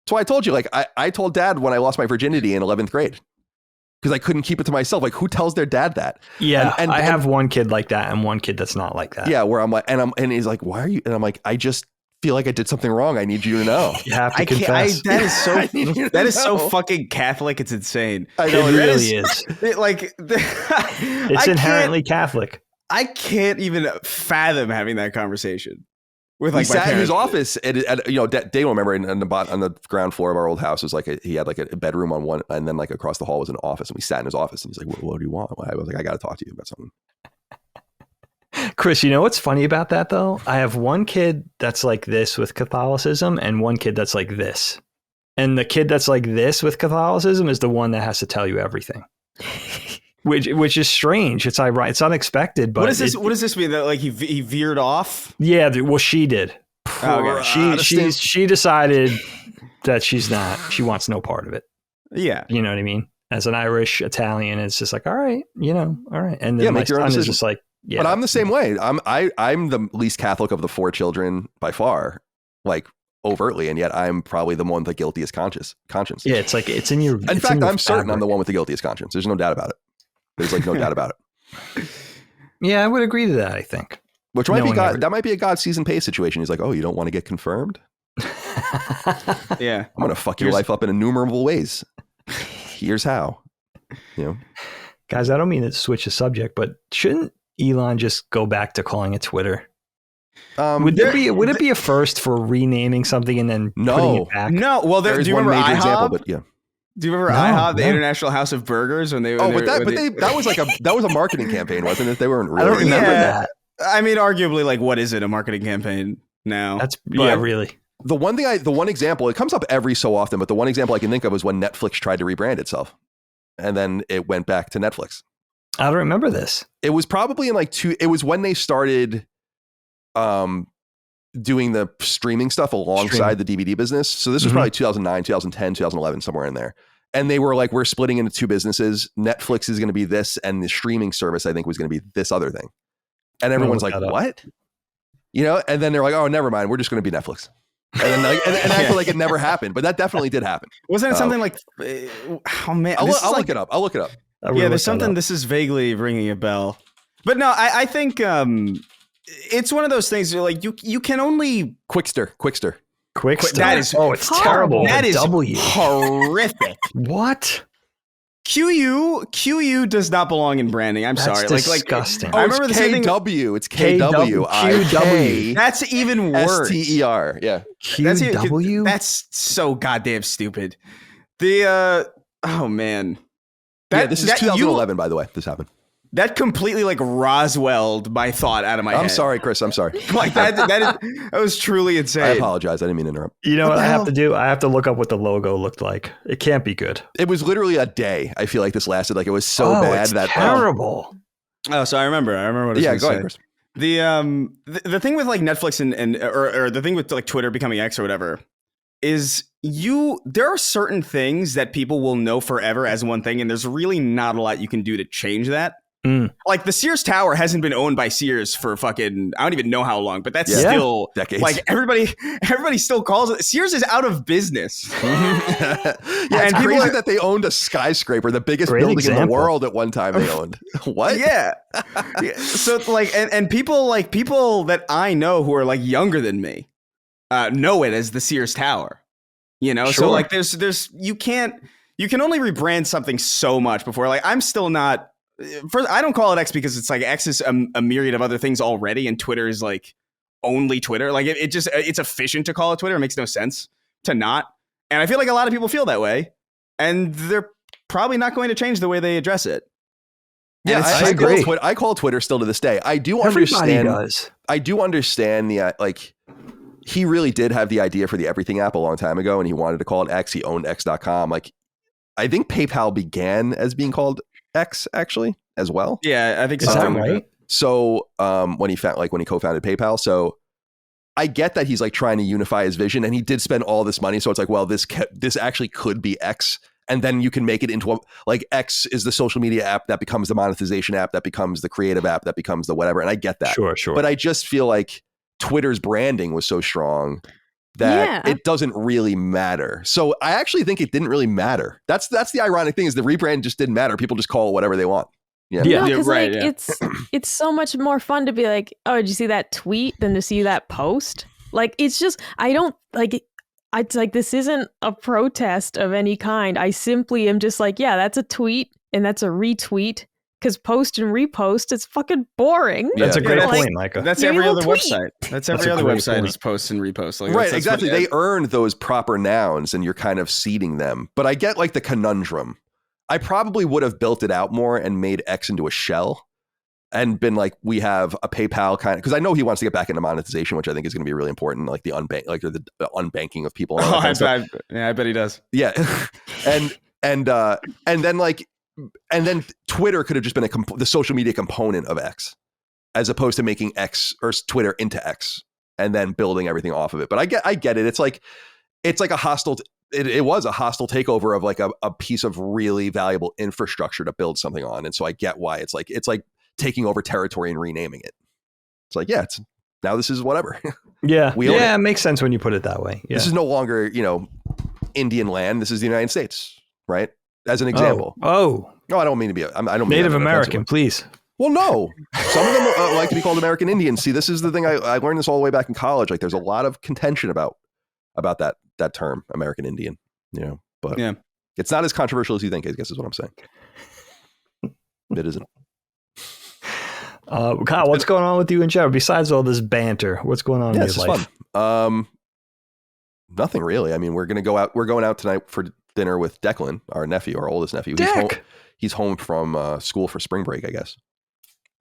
so I told you, like I told Dad when I lost my virginity in 11th grade because I couldn't keep it to myself. Like, who tells their dad that? Yeah, and I have one kid like that and one kid that's not like that. Yeah, where I'm like, and he's like, why are you? And I'm like, I just feel like I did something wrong. I need you to know. You have to confess. That is so that is so fucking Catholic. It's insane. I know it really is. It's inherently Catholic. I can't even fathom having that conversation with We like my sat in his parents. office, and you know, Dave will remember on the ground floor of our old house was like he had like a bedroom on one, and then like across the hall was an office, and we sat in his office, and he's like, "What do you want?" I was like, "I got to talk to you about something." Chris, you know what's funny about that though? I have one kid that's like this with Catholicism and one kid that's like this. And the kid that's like this with Catholicism is the one that has to tell you everything. Which is strange. It's ironic. It's unexpected. But what does this mean? That like he veered off? Yeah, well, she did. Okay. She decided that she wants no part of it. Yeah. You know what I mean? As an Irish Italian, it's just like, all right, all right. And then my son is just like, yeah. But I'm the same way. I'm the least Catholic of the 4 children by far, like overtly, and yet I'm probably the one with the guiltiest conscience. Yeah, it's like it's in your. In fact, I'm certain I'm the one with the guiltiest conscience. There's no doubt about it. There's like no doubt about it. Yeah, I would agree to that. I think. Which might be God. That might be a God season pay situation. He's like, oh, you don't want to get confirmed? Yeah, I'm gonna fuck your life up in innumerable ways. Here's how. You know, guys, I don't mean to switch the subject, but shouldn't Elon just go back to calling it Twitter? Would it be a first for renaming something and then putting it back? No. Well, do you remember IHOP? Example, but yeah. Do you remember IHOP, the International House of Burgers, when they? That was a marketing campaign, wasn't it? They weren't really. I don't remember that. I mean, arguably, like, what is it? A marketing campaign now? Really. The one example, it comes up every so often, but the one example I can think of is when Netflix tried to rebrand itself, and then it went back to Netflix. I don't remember this. It was probably in it was when they started doing the streaming stuff alongside the DVD business. So this was probably 2009, 2010, 2011, somewhere in there. And they were like, we're splitting into 2 businesses. Netflix is going to be this, and the streaming service, I think, was going to be this other thing. And everyone's like, what? You know, and then they're like, oh, never mind. We're just going to be Netflix. And then and acted like it never happened, but that definitely did happen. Wasn't it something like, oh man, I'll look it up. I'll look it up. Yeah, there's something. This is vaguely ringing a bell, but no, I think it's one of those things where, like, you can only Quickster. That is it's terrible. That is W. horrific. What? QU does not belong in branding. I'm sorry. Disgusting. I remember the KW. It's KW. QW. That's even worse. STER. Yeah. QW. That's so goddamn stupid. Oh man. This is 2011, by the way. This happened. That completely like Roswelled my thought out of my head. I'm sorry, Chris. I'm sorry. Like that was truly insane. I apologize. I didn't mean to interrupt. You know what I have to do? I have to look up what the logo looked like. It can't be good. It was literally a day. I feel like this lasted. Like, it was so bad it's that terrible. Oh, so I remember what I was going to say. Go ahead, Chris. The thing with like Netflix or the thing with like Twitter becoming X or whatever is there are certain things that people will know forever as one thing, and there's really not a lot you can do to change that. Like the Sears Tower hasn't been owned by Sears for fucking, I don't even know how long, but that's still decades. Like everybody still calls it. Sears is out of business. It's crazy that they owned a skyscraper, the biggest building in the world at one time they owned. What? Yeah. So like, and people that I know who are like younger than me know it as the Sears Tower, you know? Sure. So like you can only rebrand something so much before, like, I'm still not, first, I don't call it X because it's like X is a myriad of other things already, and Twitter is like only Twitter. Like it's efficient to call it Twitter. It makes no sense to not. And I feel like a lot of people feel that way, and they're probably not going to change the way they address it. Yeah, I agree. I call Twitter still to this day. I do understand. Everybody does. I do understand the like. He really did have the idea for the Everything app a long time ago, and he wanted to call it X. He owned X.com. Like, I think PayPal began as being called X, actually, as well. Yeah, I think so. Is that right? So when he co-founded PayPal, so I get that he's like trying to unify his vision, and he did spend all this money. So it's like, well, this actually could be X, and then you can make it into like X is the social media app that becomes the monetization app, that becomes the creative app, that becomes the whatever. And I get that. Sure. But I just feel like Twitter's branding was so strong that it doesn't really matter. So I actually think it didn't really matter. That's the ironic thing, is the rebrand just didn't matter. People just call it whatever they want. Yeah, no, right. Like, it's so much more fun to be like, oh, did you see that tweet than to see that post? Like, it's just, I don't like. It's like, this isn't a protest of any kind. I simply am just like, yeah, that's a tweet and that's a retweet. Because post and repost, it's fucking boring. That's a great point, Micah. That's every other website. That's every other website is post and repost. Like, right, exactly. They earned those proper nouns and you're kind of seeding them. But I get like the conundrum. I probably would have built it out more and made X into a shell and been like, we have a PayPal kind of, because I know he wants to get back into monetization, which I think is going to be really important, like the unbanking of people. I bet he does. Yeah. and then like, and then Twitter could have just been the social media component of X, as opposed to making X or Twitter into X and then building everything off of it. But I get it. It's like a hostile. It was a hostile takeover of like a piece of really valuable infrastructure to build something on. And so I get why it's like taking over territory and renaming it. It's like, yeah, now this is whatever. Yeah. It makes sense when you put it that way. Yeah. This is no longer, Indian land. This is the United States, right? As an example. No, I don't mean to be. I don't mean Native American, please. Well, no. Some of them like to be called American Indians. See, this is the thing. I learned this all the way back in college. Like, there's a lot of contention about that term, American Indian. But it's not as controversial as you think, I guess is what I'm saying. It isn't. Kyle, what's going on with you and Jeff? Besides all this banter, what's going on in your life? Fun. Nothing really. I mean, we're going out tonight for dinner with Declan, our oldest nephew. He's home from school for spring break, I guess.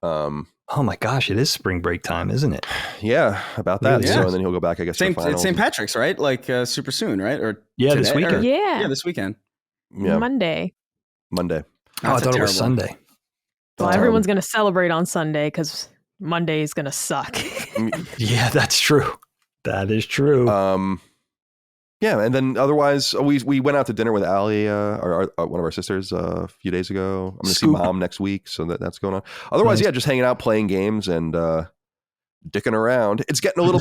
Oh my gosh, it is spring break time, isn't it? Yeah, about that. Really so and then he'll go back, I guess. It's St. Patrick's, right? Like super soon, right? Or this weekend. This weekend. Yeah, Monday. Oh, I thought it was Sunday. Well, everyone's going to celebrate on Sunday because Monday is going to suck. Yeah, that's true. That is true. Yeah, and then otherwise, we went out to dinner with Allie, one of our sisters, a few days ago. I'm going to see Mom next week, so that's going on. Otherwise, just hanging out, playing games, and dicking around. It's getting a little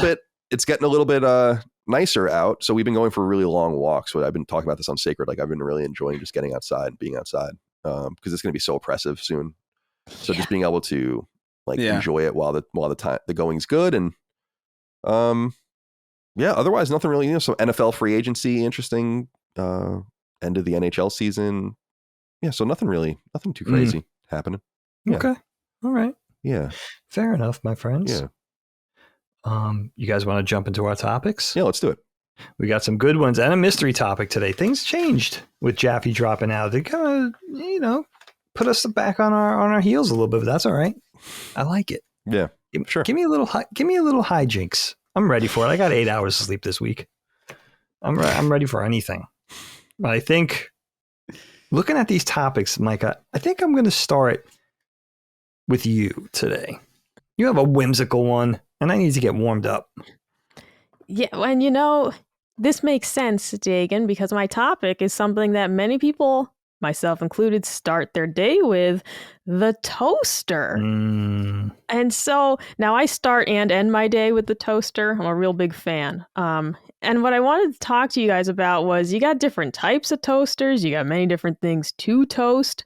bit nicer out. So we've been going for really long walks. I've been talking about this on Sacred. Like, I've been really enjoying just getting outside, being outside, because it's going to be so oppressive soon. So just being able to enjoy it while the going's good, and otherwise nothing really. So NFL free agency, interesting. End of the NHL season. Yeah, so nothing too crazy happening. Yeah. Okay, all right. Yeah, fair enough, my friends. Yeah. You guys want to jump into our topics? Yeah, let's do it. We got some good ones and a mystery topic today. Things changed with Jaffe dropping out. They kind of, put us back on our heels a little bit, but that's all right. I like it. Yeah, sure. Give me a little hijinks. I'm ready for it. I got 8 hours of sleep this week. I'm ready for anything. But I think, looking at these topics, Micah, I think I'm going to start with you today. You have a whimsical one, and I need to get warmed up. Yeah, and this makes sense, Dagan, because my topic is something that many people, myself included, start their day with, the toaster. And so now I start and end my day with the toaster. I'm a real big fan. And what I wanted to talk to you guys about was, you got different types of toasters. You got many different things to toast.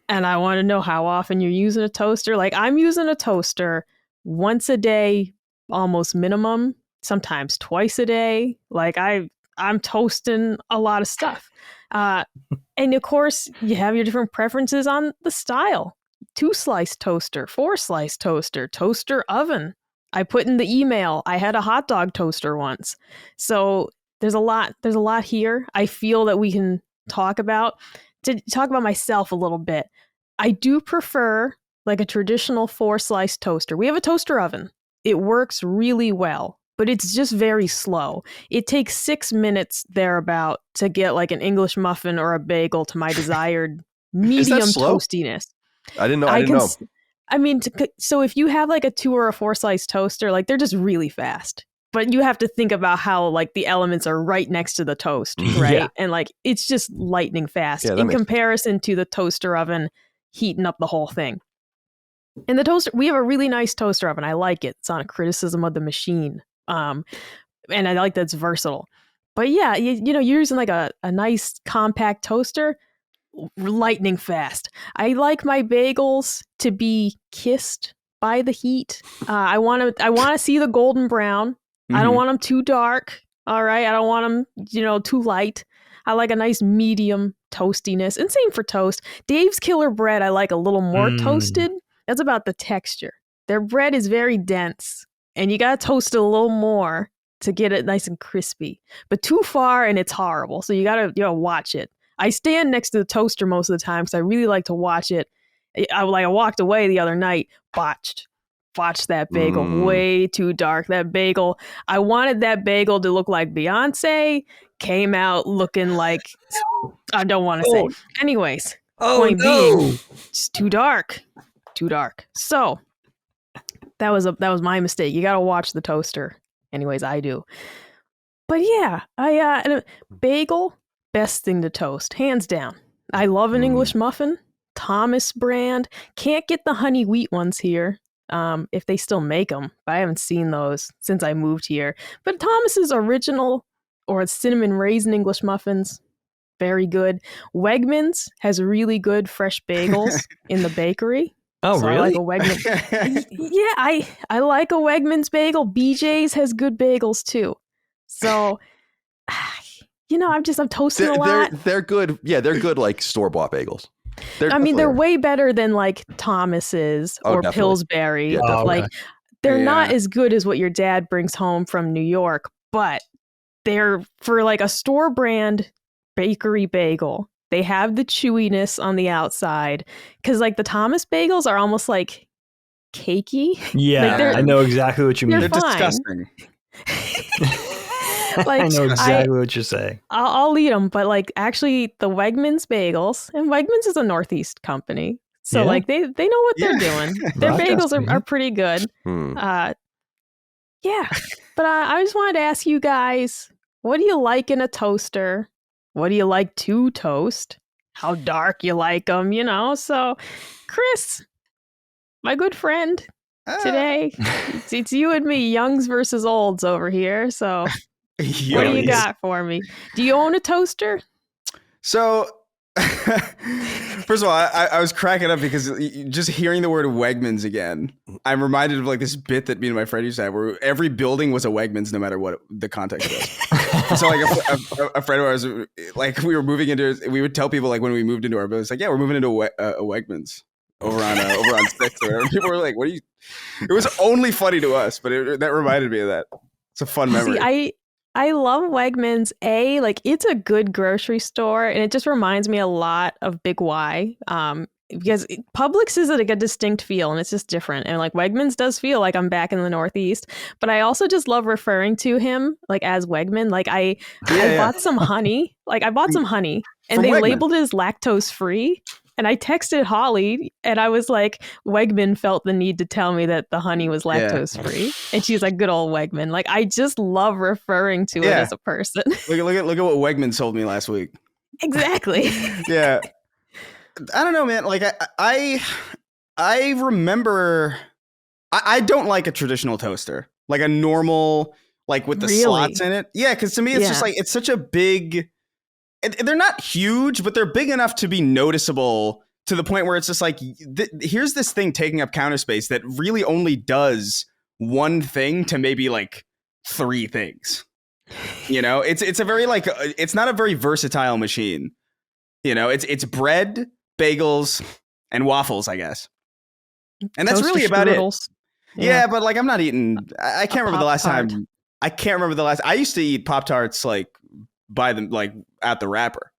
And I want to know how often you're using a toaster. Like, I'm using a toaster once a day, almost minimum, sometimes twice a day. Like, I'm toasting a lot of stuff. And of course, you have your different preferences on the style. 2-slice toaster, 4-slice toaster, toaster oven. I put in the email, I had a hot dog toaster once. So there's a lot here. I feel that we can talk about. To talk about myself a little bit, I do prefer like a traditional 4-slice toaster. We have a toaster oven. It works really well, but it's just very slow. It takes 6 minutes thereabout to get like an English muffin or a bagel to my desired medium toastiness. I didn't know. I mean, so if you have like a 2 or a 4-slice toaster, like, they're just really fast. But you have to think about how like the elements are right next to the toast, right? Yeah. And like, it's just lightning fast in comparison to the toaster oven heating up the whole thing. And the toaster, we have a really nice toaster oven. I like it. It's not a criticism of the machine. And I like that it's versatile. But yeah, you're using like a nice compact toaster, lightning fast. I like my bagels to be kissed by the heat. I want to see the golden brown. Mm-hmm. I don't want them too dark. All right. I don't want them, too light. I like a nice medium toastiness. And same for toast. Dave's Killer Bread, I like a little more toasted. That's about the texture. Their bread is very dense, and you got to toast it a little more to get it nice and crispy. But too far, and it's horrible. So you got to watch it. I stand next to the toaster most of the time because I really like to watch it. I walked away the other night, botched that bagel, way too dark. That bagel, I wanted that bagel to look like Beyonce, came out looking like, I don't want to say. Anyways, point being, it's too dark. So that was my mistake. You got to watch the toaster. Anyways, I do. But yeah, and a bagel, best thing to toast, hands down. I love an English muffin, Thomas brand. Can't get the honey wheat ones here. If they still make them, but I haven't seen those since I moved here. But Thomas's original or cinnamon raisin English muffins, very good. Wegmans has really good fresh bagels in the bakery. Oh, so really? I like a Wegmans. Yeah, I like a Wegmans bagel. BJ's has good bagels too. So, I'm toasting a lot. They're good. Yeah, they're good like store-bought bagels. They're way better than like Thomas's or definitely. Pillsbury. Yeah, definitely. Like they're not as good as what your dad brings home from New York, but they're for like a store brand bakery bagel. They have the chewiness on the outside because like the Thomas bagels are almost like cakey. Yeah, I know exactly what you mean. They're disgusting. Like, I know exactly what you're saying. I'll eat them, but like actually the Wegmans bagels, and Wegmans is a Northeast company. So like they know what they're doing. Their bagels are pretty good. Yeah. But I just wanted to ask you guys, what do you like in a toaster? What do you like to toast? How dark you like them, So, Chris, my good friend, today, it's you and me, youngs versus olds over here. So what do you got for me? Do you own a toaster? So, first of all, I was cracking up because just hearing the word Wegmans again, I'm reminded of like this bit that me and my friend used to have where every building was a Wegmans no matter what the context was. So like a friend of ours, like we would tell people like when we moved into our building, it's like, yeah, we're moving into a Wegmans over on 6th or whatever. People were like, what are you? It was only funny to us, but that reminded me of that. It's a fun memory. See, I love Wegmans. Like it's a good grocery store, and it just reminds me a lot of Big Y. Because Publix is like a distinct feel, and it's just different. And like Wegmans does feel like I'm back in the Northeast, but I also just love referring to him like as Wegman. Like I bought some honey. Like I bought some honey, and they labeled it as lactose free. And I texted Holly, and I was like, Wegman felt the need to tell me that the honey was lactose free, and she's like, "Good old Wegman." Like I just love referring to it as a person. Look at what Wegman sold me last week. Exactly. Yeah. I don't know, man. Like I remember. I don't like a traditional toaster, like a normal, like with the slots in it. Yeah, because to me, it's just like it's such a big. They're not huge, but they're big enough to be noticeable to the point where it's just like, here's this thing taking up counter space that really only does one thing to maybe like 3 things. It's a very like, it's not a very versatile machine. It's bread, bagels, and waffles, I guess. And that's really about it. Yeah, but like I'm not eating. I can't remember the last time. I used to eat Pop-Tarts like by them like at the wrapper.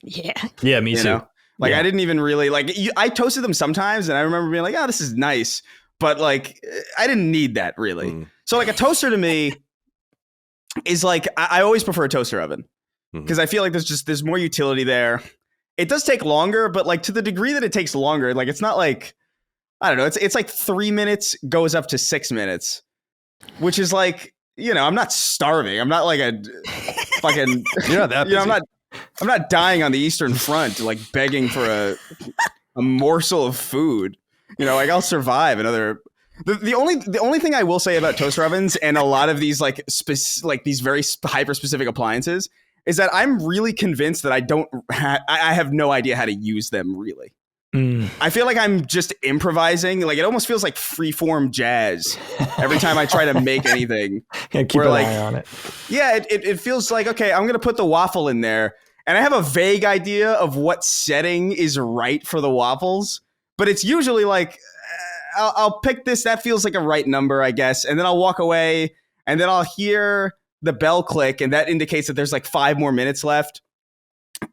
Yeah, me too. Like I didn't even really like. I toasted them sometimes, and I remember being like, "Oh, this is nice," but like I didn't need that really. So like a toaster to me is like I always prefer a toaster oven because I feel like there's more utility there. It does take longer, but like to the degree that it takes longer, like it's not like I don't know. It's like 3 minutes goes up to 6 minutes, which is like I'm not starving. I'm not like a fucking. You're not that busy. I'm not dying on the Eastern Front, like begging for a morsel of food. like I'll survive another. The only thing I will say about toaster ovens and a lot of these like these very hyper specific appliances is that I'm really convinced that I have no idea how to use them really. I feel like I'm just improvising. Like it almost feels like freeform jazz every time I try to make anything. Yeah, keep an eye on it. Yeah, it feels like, okay, I'm gonna put the waffle in there, and I have a vague idea of what setting is right for the waffles, but it's usually like I'll pick this. That feels like a right number, I guess, and then I'll walk away, and then I'll hear the bell click, and that indicates that there's like 5 more minutes left.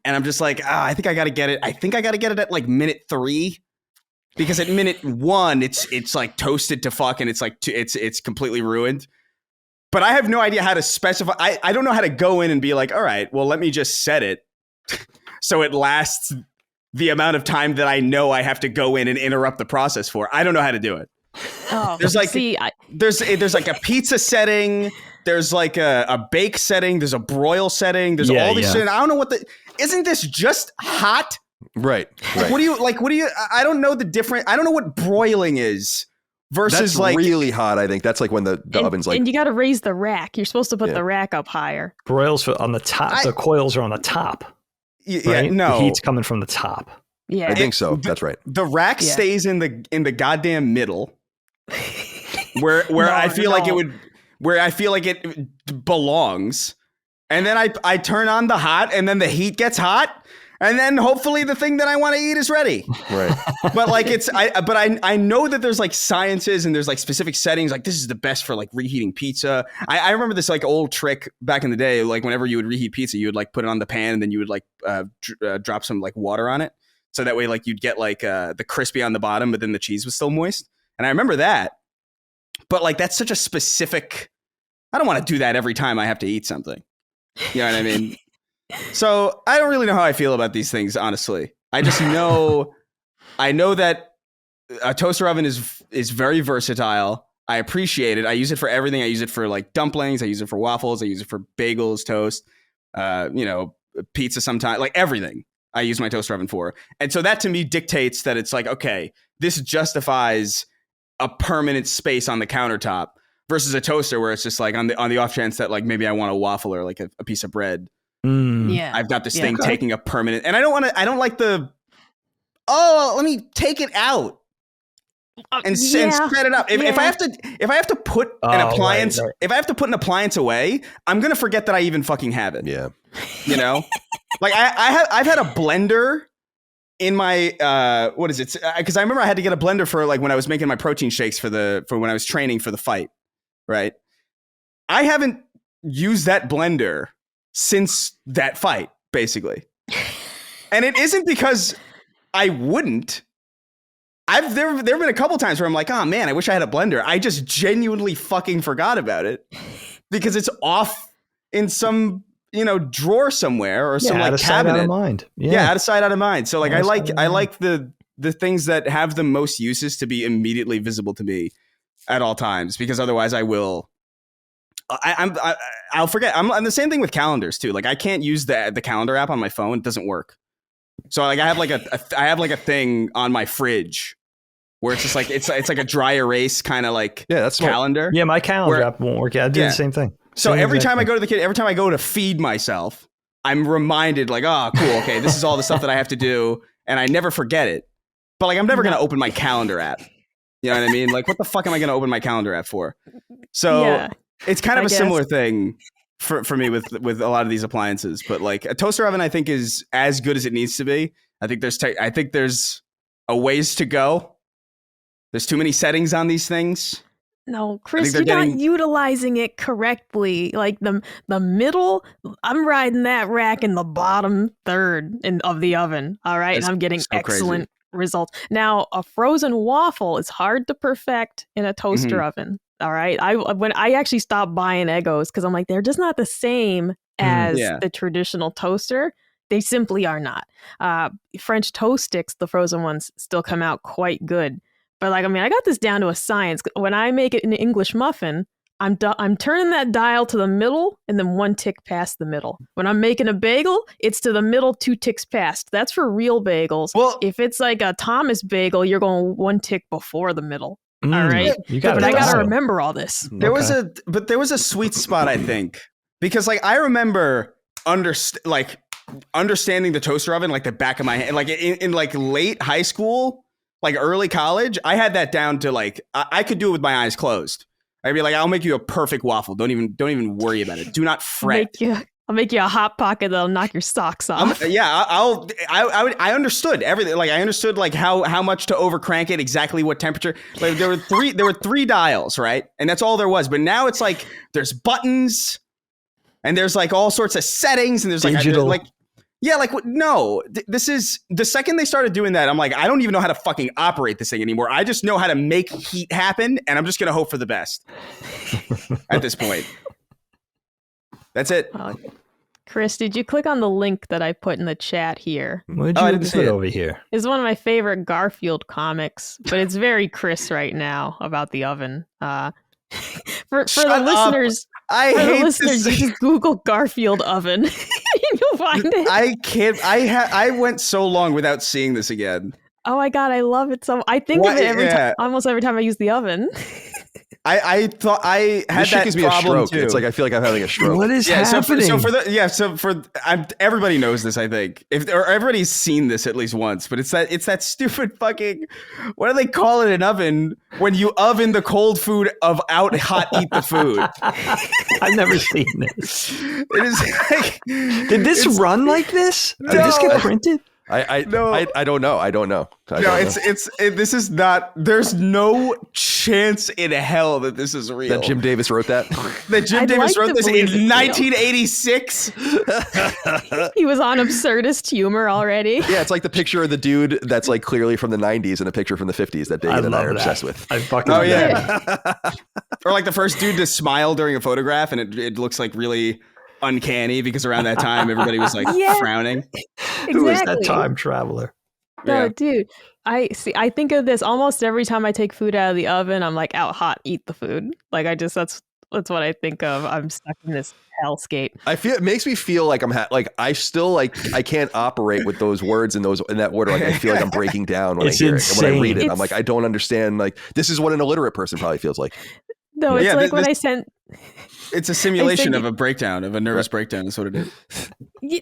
And I'm just like, I think I got to get it. I think I got to get it at like minute 3, because at minute 1, it's like toasted to fuck, and it's like it's completely ruined. But I have no idea how to specify. I don't know how to go in and be like, all right, well, let me just set it so it lasts the amount of time that I know I have to go in and interrupt the process for. I don't know how to do it. Oh, there's like there's like a pizza setting. There's like a bake setting. There's a broil setting. There's all these shit. I don't know what isn't this just hot? Right. What do you, I don't know the difference. I don't know what broiling is versus that's like really hot. I think that's like when the oven's like. And you got to raise the rack. You're supposed to put the rack up higher. Broils on the top. The coils are on the top. Yeah, right? no. The heat's coming from the top. Yeah. I think so. That's right. The rack stays in the goddamn middle. where I feel like it would, where I feel like it belongs. And then I turn on the hot, and then the heat gets hot, and then hopefully the thing that I want to eat is ready. Right. But like I know that there's like sciences and there's like specific settings. Like this is the best for like reheating pizza. I remember this like old trick back in the day. Like whenever you would reheat pizza, you would like put it on the pan, and then you would like drop some like water on it, so that way like you'd get like the crispy on the bottom, but then the cheese was still moist. And I remember that. But like that's such a specific. I don't want to do that every time I have to eat something. You know what I mean? So I don't really know how I feel about these things, honestly. I just know, I know that a toaster oven is very versatile. I appreciate it. I use it for everything. I use it for like dumplings. I use it for waffles. I use it for bagels, toast, pizza sometimes, like everything I use my toaster oven for. And so that to me dictates that it's like, okay, this justifies a permanent space on the countertop. Versus a toaster where it's just like on the off chance that like maybe I want a waffle or like a piece of bread. Yeah. I've got this thing taking a permanent, and I don't like the, let me take it out and spread it up. If I have to put an appliance, if I have to put an appliance away, I'm going to forget that I even fucking have it. Yeah. You know, like I've had a blender in my, what is it? Cause I remember I had to get a blender for like when I was making my protein shakes for when I was training for the fight. Right. I haven't used that blender since that fight, basically. And it isn't because I wouldn't. There have been a couple times where I'm like, oh man, I wish I had a blender. I just genuinely fucking forgot about it because it's off in some, drawer somewhere or some out like of cabinet. Sight, out of mind. Yeah, out of sight, out of mind. So like I like the things that have the most uses to be immediately visible to me at all times, because otherwise I'll forget. I'm the same thing with calendars too. Like I can't use the calendar app on my phone. It doesn't work. So like I have like a thing on my fridge where it's just like it's like a dry erase kind of like that's calendar. Yeah, my calendar app won't work. Yeah, I do the same thing. So every time I go to feed myself, I'm reminded like, oh, cool. Okay, this is all the stuff that I have to do, and I never forget it. But like I'm never gonna open my calendar app. You know what I mean? Like, what the fuck am I going to open my calendar app for? So it's kind of a similar thing for me with a lot of these appliances. But like a toaster oven, I think is as good as it needs to be. I think there's a ways to go. There's too many settings on these things. No, Chris, you're not utilizing it correctly. Like the middle, I'm riding that rack in the bottom third of the oven. All right, and I'm getting excellent results. Now, a frozen waffle is hard to perfect in a toaster oven. All right. When I actually stopped buying Eggos because I'm like, they're just not the same as the traditional toaster. They simply are not. French toast sticks, the frozen ones, still come out quite good. But like, I mean, I got this down to a science. When I make it an English muffin, I'm turning that dial to the middle and then 1 tick past the middle. When I'm making a bagel, it's to the middle, 2 ticks past. That's for real bagels. Well, if it's like a Thomas bagel, you're going 1 tick before the middle. All right. But I got to remember all this. there was a sweet spot, I think, because like I remember understanding the toaster oven like the back of my hand, like in like late high school, like early college, I had that down to like I could do it with my eyes closed. I'd be like, I'll make you a perfect waffle. Don't even worry about it. Do not fret. I'll make you a hot pocket that'll knock your socks off. I understood everything. Like I understood like how much to overcrank it, exactly what temperature. Like there were three dials, right? And that's all there was. But now it's like there's buttons and there's like all sorts of settings and there's like digital. This is the second they started doing that. I'm like, I don't even know how to fucking operate this thing anymore. I just know how to make heat happen, and I'm just gonna hope for the best at this point. That's it. Chris, did you click on the link that I put in the chat here? What did you put over here? It's one of my favorite Garfield comics, but it's very Chris right now about the oven. For the listeners, you just Google Garfield oven and you'll find it. I can't. I went so long without seeing this again. Oh my god, I love it so. I think of it almost every time I use the oven. I thought I had that problem too. It's like I feel like I'm having a stroke. What is happening? Everybody knows this. I think or everybody's seen this at least once. But it's that stupid fucking. What do they call it in oven when you oven the cold food of out hot eat the food? I've never seen this. It is like. Did this run like this? No. Did this get printed? I don't know. This is not. There's no chance in hell that this is real. That Jim Davis wrote that. Jim Davis wrote this in 1986. He was on absurdist humor already. Yeah, it's like the picture of the dude that's like clearly from the 90s and a picture from the 50s that David and I are obsessed with. I fucking Or like the first dude to smile during a photograph and it looks like really uncanny because around that time everybody was like frowning. Exactly. Who is that time traveler? No, dude. I think of this almost every time I take food out of the oven. I'm like, out hot, eat the food. Like that's what I think of. I'm stuck in this hellscape. It makes me feel like I can't operate with those words in that order. Like I feel like I'm breaking down when I hear it. And when I read it, I'm like, I don't understand. Like this is what an illiterate person probably feels like. No, it's like when I sent. It's a simulation of a breakdown, of a nervous breakdown. That's what it is.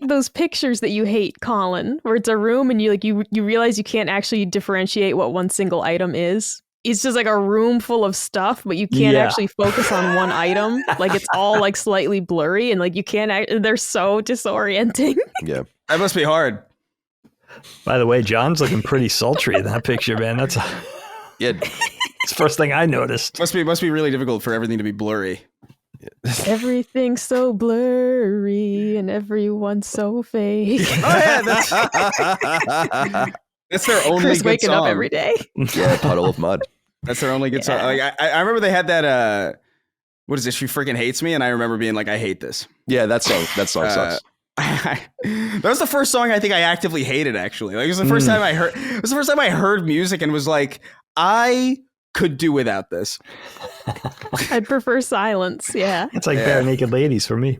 Those pictures that you hate, Colin, where it's a room and you realize you can't actually differentiate what one single item is. It's just like a room full of stuff, but you can't actually focus on one item. Like it's all like slightly blurry and like you can't. They're so disorienting. Yeah, that must be hard. By the way, John's looking pretty sultry in that picture, man. It's the first thing I noticed. Must be really difficult for everything to be blurry. Everything's so blurry and everyone's so fake. That's their only Chris good waking song. up every day. Yeah, puddle of mud. That's their only good song. Like I remember they had that. What is this? She freaking hates me, and I remember being like, I hate this. Yeah, that song sucks. That was the first song I think I actively hated. Actually, like it was the first time I heard. It was the first time I heard music and was like, I could do without this. I'd prefer silence. Yeah. It's like bare naked ladies for me.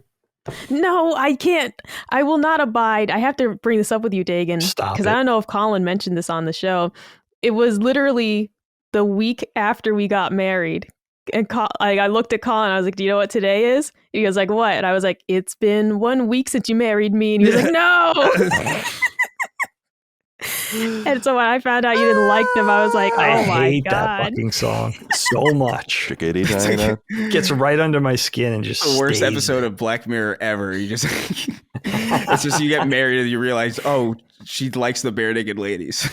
No, I can't. I will not abide. I have to bring this up with you, Dagan. Stop because it. I don't know if Colin mentioned this on the show. It was literally the week after we got married. And I looked at Colin. I was like, do you know what today is? And he was like, what? And I was like, it's been 1 week since you married me. And he was like, no. And so when I found out you didn't like them, I was like, oh my God. I hate that fucking song so much. Gets right under my skin and just the worst stays. episode of Black Mirror ever. You just it's just you get married and you realize, oh, she likes the bare naked ladies.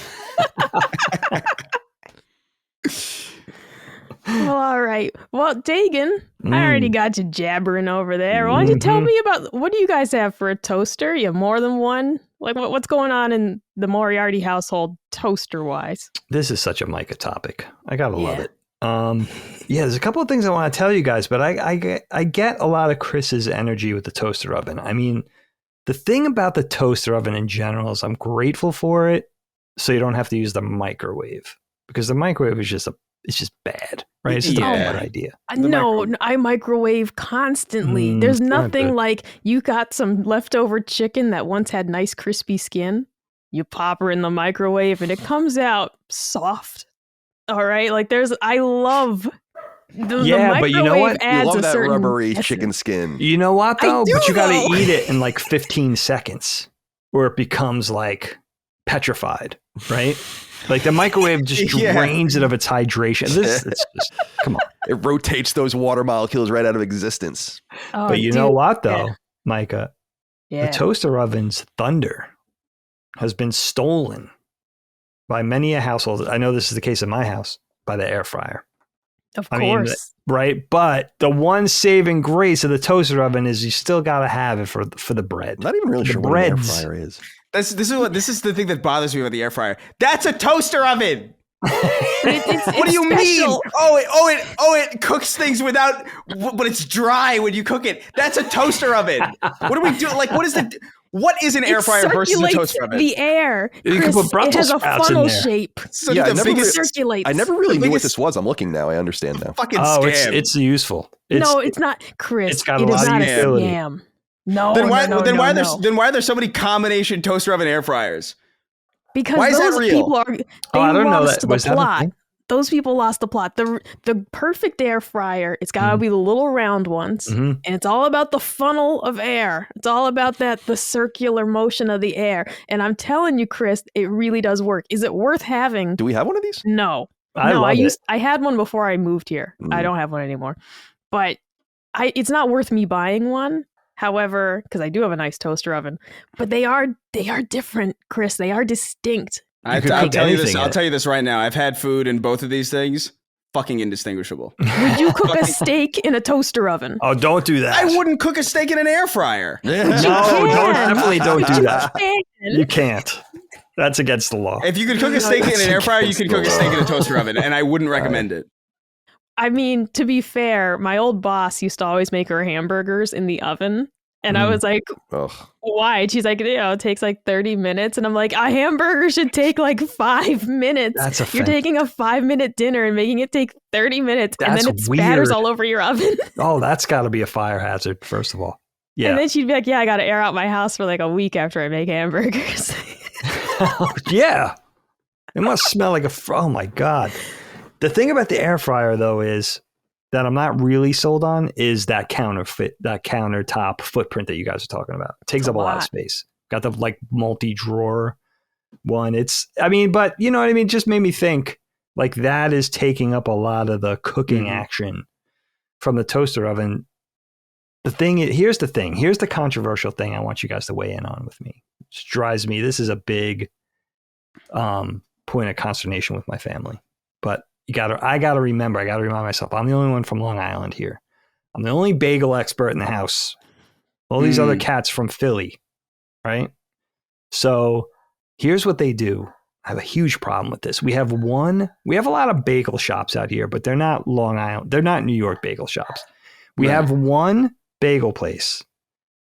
Well, all right. Well, Dagan, I already got you jabbering over there. Why don't you tell me about what do you guys have for a toaster? You have more than one? Like what's going on in the Moriarty household toaster wise? This is such a Micah topic. I gotta love it. There's a couple of things I want to tell you guys, but I get a lot of Chris's energy with the toaster oven. I mean, the thing about the toaster oven in general is I'm grateful for it, so you don't have to use the microwave, because the microwave is just a it's just bad, right? It's just a Yeah. bad idea. No, I microwave constantly. There's it's not nothing good. like you got some leftover chicken that once had nice crispy skin. You pop her in the microwave and it comes out soft. All right, like I love the Yeah, but you know microwave what? You adds love a that certain rubbery essence. chicken skin. You know what I though? do, But you got though. to eat it in like 15 seconds, or it becomes like petrified, right? Like the microwave just Yeah. drains it of its hydration. It's just come on. It rotates those water molecules right out of existence. Oh, But you dude, know what though, yeah. Micah? Yeah. The toaster oven's thunder has been stolen by many a household. I know this is the case in my house by the air fryer, Of I mean, course. right? But the one saving grace of the toaster oven is you still got to have it for the bread. I'm not even really The sure what an air breads. fryer is. This is the thing that bothers me about the air fryer. That's a toaster oven. What do you mean? It cooks things but it's dry when you cook it. That's a toaster oven. What do we do? Like, what is an air fryer versus a toaster oven? The air. You can Chris, put it Brussels has a sprouts in funnel there. shape. So Yeah, the I never biggest Circulates. I never really The knew what biggest- this was. I'm looking now. I understand now. fucking Oh, scam. it's useful. No, it's not, Chris. it's got a it is lot of not a utility. scam. No, then why no, then no, why no. are there so many combination toaster oven air fryers? Because why is that those real? people are I they don't know lost that. the Was that a plot. thing? Those people lost the plot. The perfect air fryer, it's got to be the little round ones, Mhm. and it's all about the funnel of air. It's all about the circular motion of the air. And I'm telling you, Chris, it really does work. Is it worth having? Do we have one of these? No. I love it. I had one before I moved here. I Mm. don't have one anymore. But it's not worth me buying one. However, because I do have a nice toaster oven, but they are different, Chris. They are distinct. You could I'll cook tell you this. anything in I'll it. tell you this right now. I've had food in both of these things. Fucking indistinguishable. Would you cook a steak in a toaster oven? Oh, don't do that. I wouldn't cook a steak in an air fryer. No, can. definitely don't do that. Man. You can't. That's against the law. If you could cook a steak in That's an air fryer, you against could the cook a law. steak in a toaster oven, and I wouldn't recommend it. I mean, to be fair, my old boss used to always make her hamburgers in the oven. And I was like, Ugh. why? And she's like, it takes like 30 minutes. And I'm like, a hamburger should take like 5 minutes. That's You're offensive. taking a 5-minute dinner and making it take 30 minutes. and That's then it spatters weird. all over your oven. Oh, that's got to be a fire hazard, first of all. Yeah. And then she'd be like, yeah, I got to air out my house for like a week after I make hamburgers. Yeah. It must smell like oh my God. The thing about the air fryer, though, is that I'm not really sold on is that countertop footprint that you guys are talking about. It takes up a lot of space. Got the like multi-drawer one. But you know what I mean? It just made me think like that is taking up a lot of the cooking action from the toaster oven. Here's the controversial thing I want you guys to weigh in on with me. It just drives me. This is a big point of consternation with my family. But I gotta remind myself, I'm the only one from Long Island here. I'm the only bagel expert in the house. All these other cats from Philly, right? So here's what they do. I have a huge problem with this. We have a lot of bagel shops out here, but they're not Long Island. They're not New York bagel shops. We have one bagel place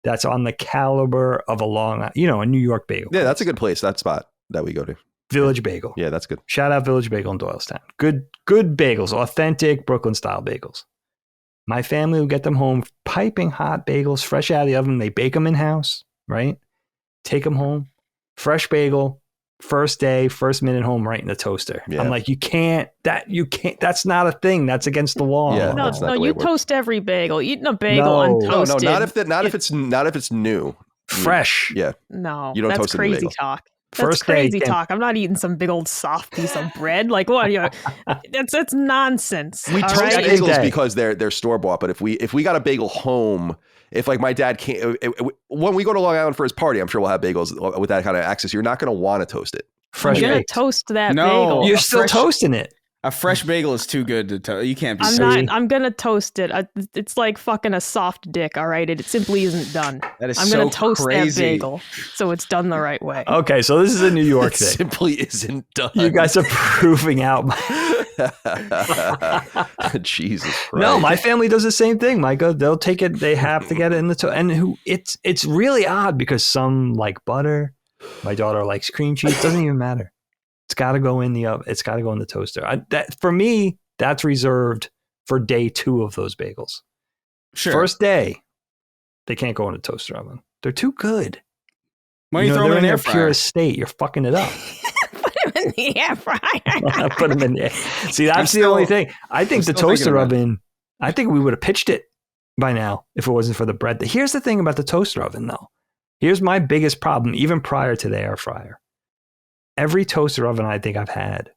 that's on the caliber of a New York bagel. Yeah, that's a good place. That spot that we go to. Village Bagel. Yeah, that's good. Shout out Village Bagel in Doylestown. Good bagels, authentic Brooklyn style bagels. My family will get them home, piping hot bagels, fresh out of the oven. They bake them in house, right? Take them home, fresh bagel, first day, first minute home, right in the toaster. Yeah. I'm like, you can't. That's not a thing. That's against the law. Yeah, no, that's not the way you it works. toast every bagel. Eating a bagel No. untoasted. No, not if it's new. Fresh. Yeah. No, You don't that's toast a new crazy bagel. talk. That's First day, crazy can't- talk. I'm not eating some big old soft piece of bread. Like what? That's nonsense. We all toast right? Every bagels day. because they're store bought. But if we got a bagel home, if like my dad can't, when we go to Long Island for his party, I'm sure we'll have bagels with that kind of access. You're not going to want to toast it. Fresh You're gonna baked. toast that No. bagel. You're A still fresh- toasting it. A fresh bagel is too good to toast. You can't be I'm serious. not. I'm gonna toast it. It's like fucking a soft dick. All right, it simply isn't done. That is I'm so gonna toast crazy. that bagel so it's done the right way. Okay, so this is a New York It thing. simply isn't done. You guys are proving out my. Jesus Christ. No, my family does the same thing, Micah. They'll take it. They have to get it in the it's really odd because some like butter. My daughter likes cream cheese. Doesn't even matter. It's got to go in the oven. It's got to go in the toaster. For me, that's reserved for day 2 of those bagels. Sure. First day, they can't go in a toaster oven. They're too good. Why don't you throw they're them in in air their fryer? purest state. You're fucking it up. Put them in the air fryer. Put them in there. See, that's the only thing. I think the toaster oven, I think we would have pitched it by now if it wasn't for the bread. Here's the thing about the toaster oven, though. Here's my biggest problem, even prior to the air fryer. Every toaster oven I think I've had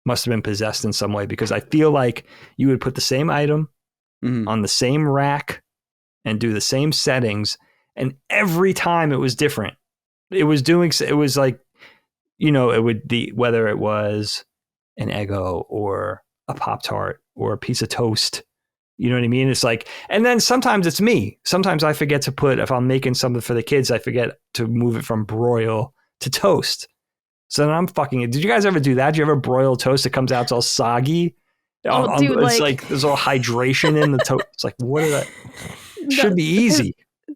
must have been possessed in some way, because I feel like you would put the same item on the same rack and do the same settings, and every time it was different. It was like, it would be, whether it was an Eggo or a Pop-Tart or a piece of toast. You know what I mean? It's like, and then sometimes it's me. Sometimes I forget to put, if I'm making something for the kids, I forget to move it from broil to toast. So then I'm fucking it. Did you guys ever do that? Did you ever broil toast? It comes out, it's all soggy. Dude, it's like there's all hydration in the toast. It's like, what is that? It should be easy.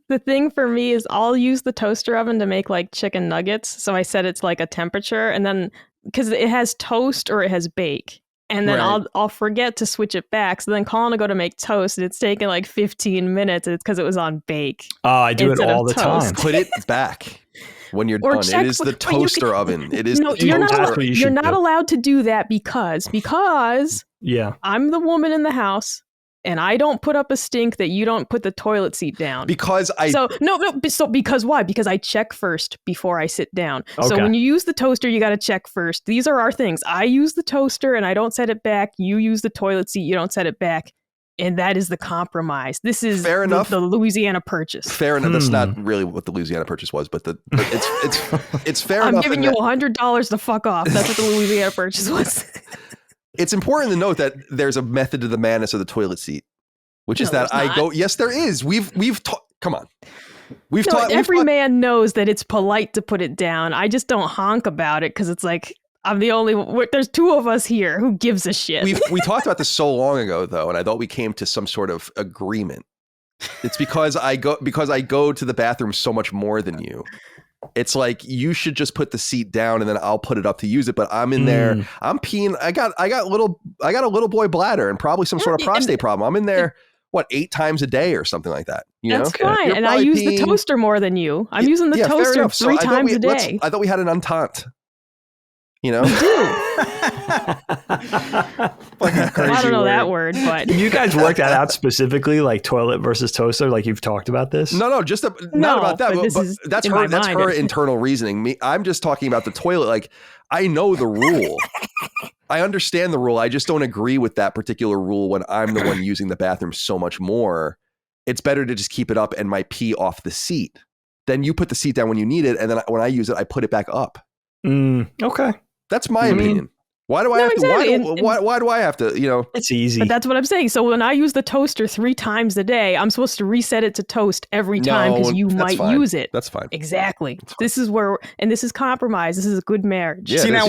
The thing for me is I'll use the toaster oven to make like chicken nuggets. So I set it's like a temperature, and then because it has toast or it has bake. And then I'll forget to switch it back. So then Colin will go to make toast, and it's taking like 15 minutes. It's because it was on bake. Oh, I do it all the time. Put it back when you're done. It is the toaster oven. It is. No, you're not allowed to do that because yeah, I'm the woman in the house, and I don't put up a stink that you don't put the toilet seat down. Because because why? Because I check first before I sit down. Okay. So when you use the toaster, you got to check first. These are our things. I use the toaster and I don't set it back. You use the toilet seat, you don't set it back. And that is the compromise. This is fair enough. The Louisiana Purchase. Fair enough. That's not really what the Louisiana Purchase was, but it's fair enough. I'm giving you $100 to fuck off. That's what the Louisiana Purchase was. It's important to note that there's a method to the madness of the toilet seat, which is that I go. Yes, there is. We've taught. Come on. Every man knows that it's polite to put it down. I just don't honk about it because it's like I'm the only. There's 2 of us here. Who gives a shit? We talked about this so long ago, though, and I thought we came to some sort of agreement. It's because I go to the bathroom so much more than you. It's like you should just put the seat down and then I'll put it up to use it. But I'm in there. I'm peeing. I got a little boy bladder and probably some sort of prostate problem. I'm in there. 8 times a day or something like that? That's fine. And I use the toaster more than you. I'm using the toaster 3 times a day. I thought we had an entente. We do. I don't know that word, but you guys worked that out specifically, like toilet versus toaster, like you've talked about this. No, not about that. But that's her internal reasoning. I'm just talking about the toilet. Like I know the rule. I understand the rule. I just don't agree with that particular rule when I'm the one using the bathroom so much more. It's better to just keep it up and my pee off the seat. Then you put the seat down when you need it, and then when I use it, I put it back up. Okay. That's my opinion. Why do I have to? Why do I have to? It's easy. But that's what I'm saying. So when I use the toaster 3 times a day, I'm supposed to reset it to toast every time because you might use it. That's fine. Exactly. This is where, and this is compromise. This is a good marriage. Yeah, see now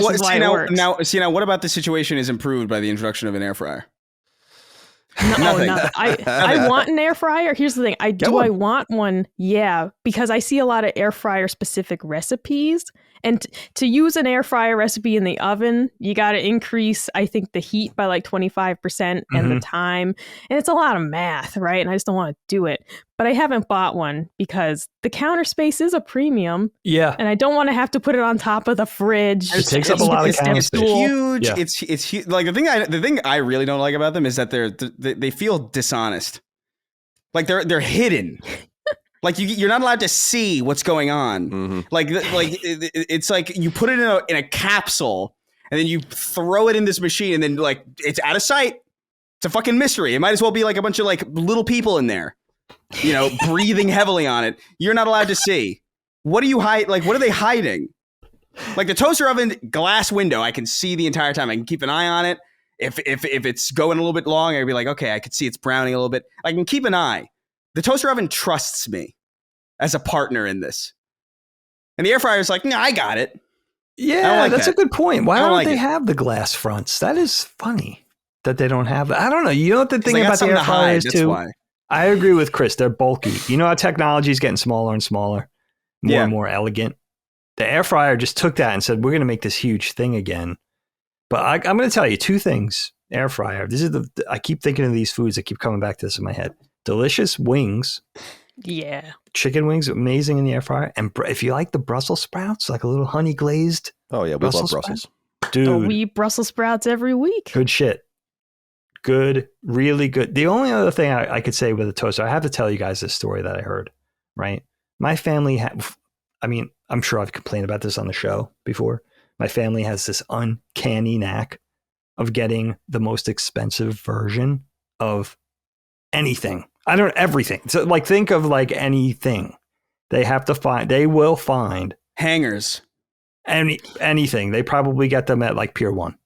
what about the situation is improved by the introduction of an air fryer? No, I want an air fryer. Here's the thing. I want one? Yeah, because I see a lot of air fryer specific recipes. And to use an air fryer recipe in the oven, you got to increase, I think, the heat by like 25% and the time. And it's a lot of math, right? And I just don't want to do it. But I haven't bought one because the counter space is a premium. Yeah. And I don't want to have to put it on top of the fridge. It takes up a lot of counter space. Huge. Yeah. It's huge. Like the thing I really don't like about them is that they feel dishonest. Like they're hidden. Like you're not allowed to see what's going on. Mm-hmm. Like it's like you put it in a capsule and then you throw it in this machine and then like it's out of sight. It's a fucking mystery. It might as well be like a bunch of like little people in there, breathing heavily on it. You're not allowed to see. What do you hide? Like what are they hiding? Like the toaster oven glass window, I can see the entire time. I can keep an eye on it. If it's going a little bit long, I'd be like, okay, I could see it's browning a little bit. I can keep an eye. The toaster oven trusts me as a partner in this. And the air fryer is like, no, I got it. Yeah, that's a good point. Why don't they have the glass fronts? That is funny that they don't have that. I don't know. You know what the thing about the air fryer is too? Why. I agree with Chris. They're bulky. You know how technology is getting smaller and smaller, more and more elegant. The air fryer just took that and said, we're going to make this huge thing again. But I'm going to tell you 2 things air fryer. I keep thinking of these foods that keep coming back to this in my head. Delicious wings. Yeah. Chicken wings, amazing in the air fryer. And if you like the Brussels sprouts, like a little honey glazed. Oh yeah, we love Brussels. Dude, Oh, we eat Brussels sprouts every week. good shit. Good, really good. The only other thing I could say with a toaster, I have to tell you guys this story that I heard, right? My family I'm sure I've complained about this on the show before. My family has this uncanny knack of getting the most expensive version of anything. Everything. So like, think of like anything. They will find Hangers. anything. They probably get them at like Pier 1.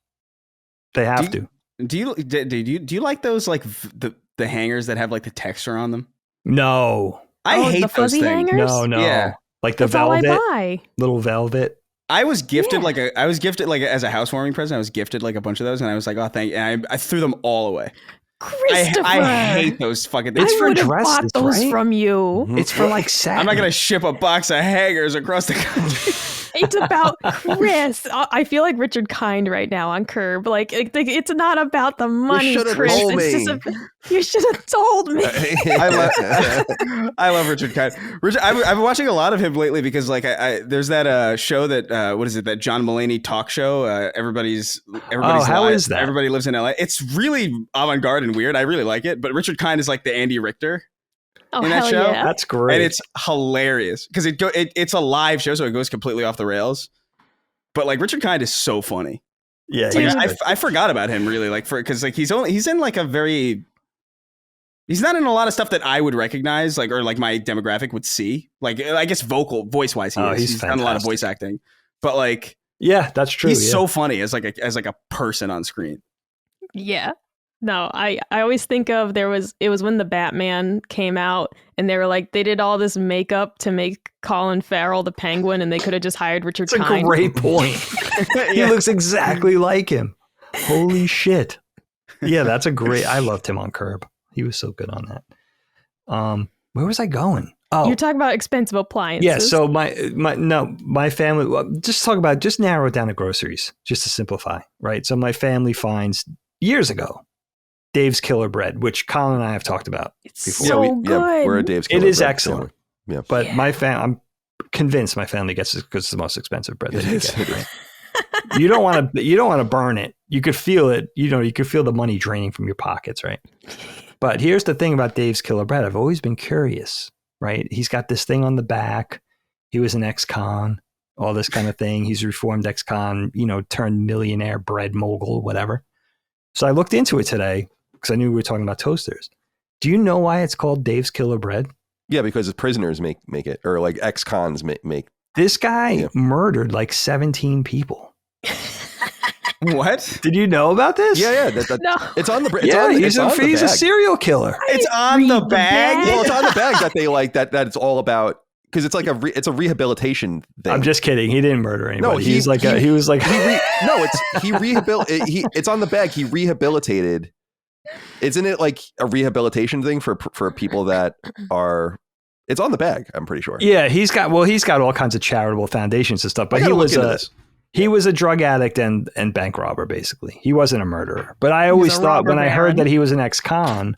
They have to. Do you like those like the hangers that have like the texture on them? No. I hate the those fuzzy things. hangers? No. Yeah. Like the That's all I velvet, buy. little velvet. I was gifted as a housewarming present. I was gifted like a bunch of those, and I was like, oh, thank you. And I threw them all away. Christopher, I hate those fucking things. It's I for would have dresses, bought those right? from you. It's for like satin. I'm not gonna ship a box of hangers across the country. It's about Chris. I feel like Richard Kind right now on Curb. Like it's not about the money, should've Chris. told It's me. just you should have told me. I love Richard Kind. I've been watching a lot of him lately because like there's that show that what is it, that John Mulaney talk show? Everybody's how live. is that? Everybody lives in LA. It's really avant-garde and weird. I really like it. But Richard Kind is like the Andy Richter. Oh, in that hell show? yeah. That's great. And it's hilarious because it's a live show, so it goes completely off the rails. But like Richard Kind is so funny. Yeah, Dude. I forgot about him really, like because like he's in like a very. He's not in a lot of stuff that I would recognize, like or like my demographic would see. Like I guess voice wise, he's done a lot of voice acting. But like, yeah, that's true. he's so funny as like a person on screen. Yeah. No, I always think of it was when the Batman came out and they were like, they did all this makeup to make Colin Farrell the Penguin and they could have just hired Richard It's a Kind. great point. He looks exactly like him. Holy shit. Yeah, that's a great. I loved him on Curb. He was so good on that. Where was I going? Oh, You're talking about expensive appliances. yeah. So my family. Just narrow it down to groceries, just to simplify, right? So my family finds years ago Dave's Killer Bread, which Colin and I have talked about It's before. so good. we're a Dave's It Killer is Bread excellent. family. Yeah. But Yeah. I'm convinced my family gets it because it's the most expensive bread that It you is. get. Right? You don't want to burn it. You could feel it. You could feel the money draining from your pockets, right? But here's the thing about Dave's Killer Bread. I've always been curious, right? He's got this thing on the back. He was an ex-con, all this kind of thing. He's a reformed ex-con, turned millionaire bread mogul, whatever. So I looked into it today because I knew we were talking about toasters. Do you know why it's called Dave's Killer Bread? Yeah, because the prisoners make it, or like ex-cons make. This guy murdered like 17 people. What? Did you know about this? Yeah. No. It's on the. It's Yeah, on, he's it's on the a bag. serial killer. It's on the read the bag. bag. Well, it's on the bag that they like that it's all about because it's like it's a rehabilitation thing. I'm just kidding. He didn't murder anybody. No, he was like it's on the bag. He rehabilitated. Isn't it like a rehabilitation thing for people that are? It's on the bag. I'm pretty sure. Yeah, he's got all kinds of charitable foundations and stuff. But he was a drug addict and bank robber. Basically, he wasn't a murderer. But I always thought when I heard that he was an ex-con,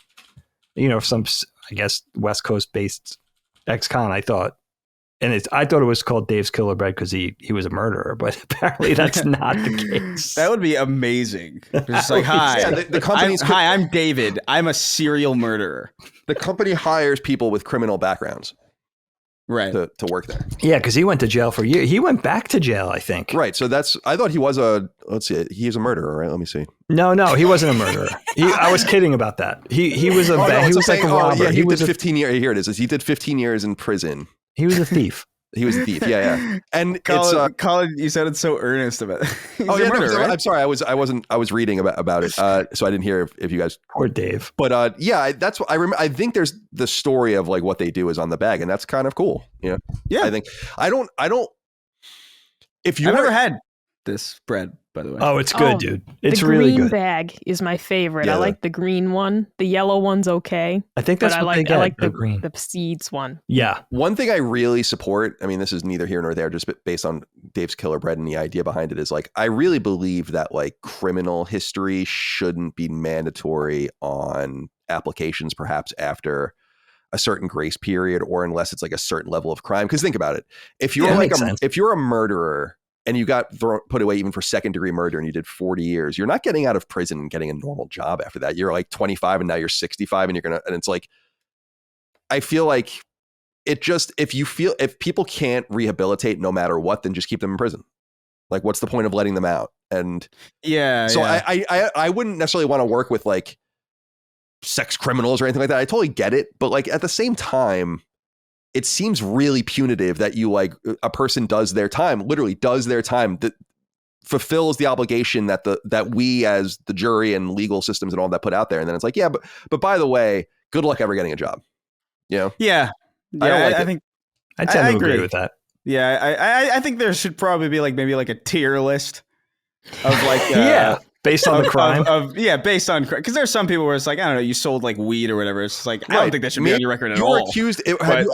some I guess West Coast based ex-con, I thought it was called Dave's Killer Bread because he was a murderer. But apparently that's not the case. That would be amazing. It's like, hi, Yeah, the company's I'm David. I'm a serial murderer. The company hires people with criminal backgrounds Right. to work there. Yeah, because he went to jail for a year. He went back to jail, I think. Right. So I thought he was he's a murderer, right? Let me see. No, he wasn't a murderer. I was kidding about that. He was he was like a robber. Yeah, he was did 15 years. Here it is. He did 15 years in prison. He was a thief. He was a thief. Yeah. And Colin, you sounded so earnest about it. I'm sorry. I was reading about it. So I didn't hear if you guys. Poor Dave. But that's what I remember. I think there's the story of like what they do is on the bag, and that's kind of cool. Yeah. Yeah. I think I don't. If you I've never had this bread, by the way. Oh, it's good, Oh, dude. It's the really green good. bag is my favorite. Yeah, I like the green one. The yellow one's okay. I think But that's I what they like get. I like the the green. the seeds one. Yeah. One thing I really support, I mean, this is neither here nor there, just based on Dave's Killer Bread and the idea behind it, is like, I really believe that like criminal history shouldn't be mandatory on applications, perhaps after a certain grace period, or unless it's like a certain level of crime. Because think about it. If you're Yeah, like makes sense. if you're a murderer and you got put away even for second degree murder and you did 40 years, you're not getting out of prison and getting a normal job after that. You're like 25 and now you're 65 and and it's like, I feel like it just, if people can't rehabilitate no matter what, then just keep them in prison. Like, what's the point of letting them out? And so I wouldn't necessarily want to work with like sex criminals or anything like that. I totally get it. But like at the same time, it seems really punitive that you like a person literally does their time, that fulfills the obligation that we as the jury and legal systems and all that put out there. And then it's like, yeah, but by the way, good luck ever getting a job. You know? Yeah. I don't like I it. think I tend to agree agree with that. Yeah, I think there should probably be like maybe like a tier list of like Yeah. Based on the crime. Based on crime. Because there's some people where it's like, I don't know, you sold like weed or whatever. It's just like, I Right. don't think that should be on your record at You all. were accused. Have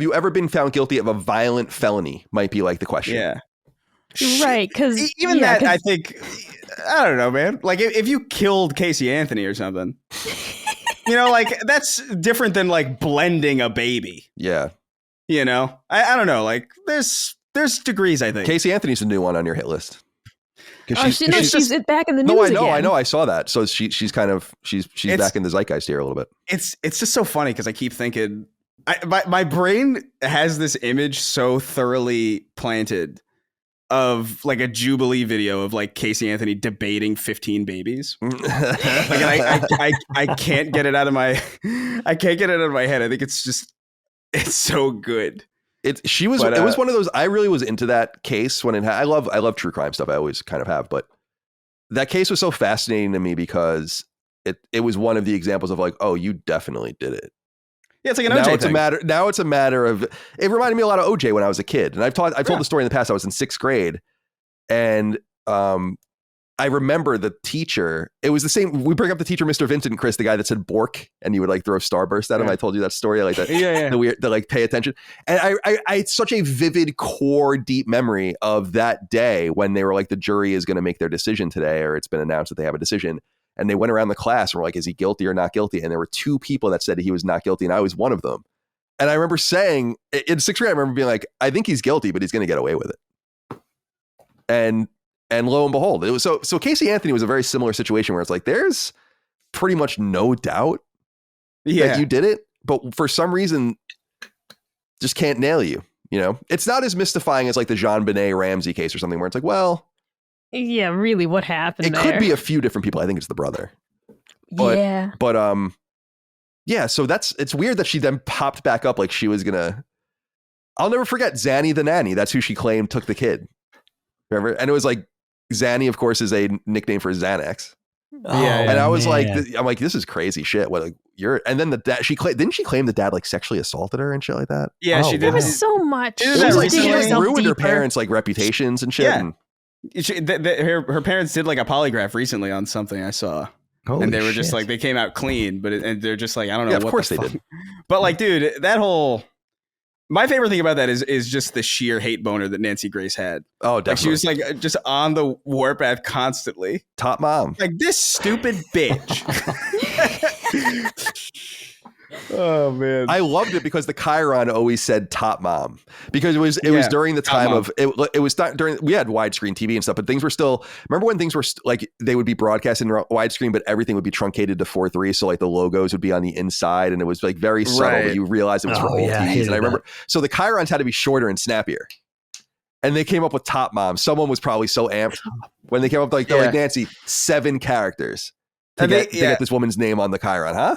you ever been found guilty of a violent felony? Might be like the question. Yeah. Right, because Even that, I think, I don't know, man. Like if you killed Casey Anthony or something, you know, like that's different than like blending a baby. Yeah. You know, I don't know. Like there's degrees, I think. Casey Anthony's the new one on your hit list. she's back in the news No, I again. know. I saw that. So she's back in the zeitgeist here a little bit. It's just so funny because I keep thinking, my brain has this image so thoroughly planted of like a Jubilee video of like Casey Anthony debating 15 babies. Like, I can't get it out of my head. I think it's so good. It was one of those. I really was into that case when I love true crime stuff. I always kind of have, but that case was so fascinating to me because it was one of the examples of like, oh, you definitely did it. Yeah, it's like an OJ thing. Now it's a matter of, it reminded me a lot of OJ when I was a kid. And I've told the story in the past. I was in 6th grade and I remember the teacher. It was the same. We bring up the teacher, Mr. Vincent, Chris, the guy that said Bork, and you would like throw a starburst at him. I told you that story, like that. Yeah. The weird, the like pay attention. And I it's such a vivid, core, deep memory of that day when they were like, the jury is going to make their decision today, or it's been announced that they have a decision. And they went around the class and were like, is he guilty or not guilty? And there were 2 people that said he was not guilty, and I was one of them. And I remember saying in 6th grade, I remember being like, I think he's guilty, but he's going to get away with it. And lo and behold, it was so Casey Anthony was a very similar situation where it's like, there's pretty much no doubt that you did it, but for some reason just can't nail you. You know, it's not as mystifying as like the JonBenet Ramsey case or something where it's like, well, yeah, really, what happened? It could be a few different people. I think it's the brother. But, yeah. But yeah. So it's weird that she then popped back up like she was gonna. I'll never forget Zanny the nanny. That's who she claimed took the kid. Remember? And it was like, Zanny, of course, is a nickname for Xanax. And I was like, I'm like, this is crazy shit. What, like, and then the dad, didn't she claim the dad like sexually assaulted her and shit like that? Yeah, she did. There was so much. It was like she ruined her parents' like reputations and shit. Yeah. Her parents did like a polygraph recently on something I saw. Holy and they were shit. just like, they came out clean, and they're just like, I don't know. Yeah, of course they did. But like, dude, my favorite thing about that is just the sheer hate boner that Nancy Grace had. Oh, definitely. Like she was like just on the warpath constantly. Top mom. Like this stupid bitch. Oh man, I loved it because the Chiron always said top mom because it was during the time of it was during, we had widescreen TV and stuff, but things were still, remember when things were like they would be broadcast in widescreen, but everything would be truncated to 4:3, so like the logos would be on the inside and it was like very subtle, but you realized it was for old TVs. And I remember so the Chirons had to be shorter and snappier. And they came up with top mom. Someone was probably so amped when they came up like they're like, Nancy, 7 characters to get this woman's name on the Chiron, huh?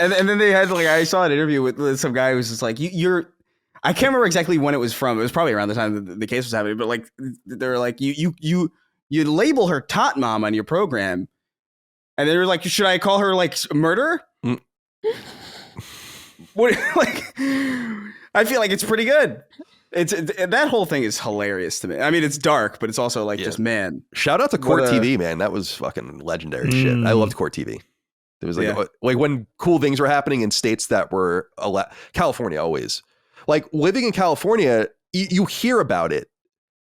And then they had like, I saw an interview with some guy who was just like, I can't remember exactly when it was from. It was probably around the time that the case was happening, but like they're like, you label her tot mom on your program, and they were like, should I call her like murder? What, like, I feel like it's pretty good. That whole thing is hilarious to me. I mean, it's dark, but it's also like just man. Shout out to Court TV, man. That was fucking legendary shit. I loved Court TV. There was like when cool things were happening in states that were California always. Like living in California, you hear about it.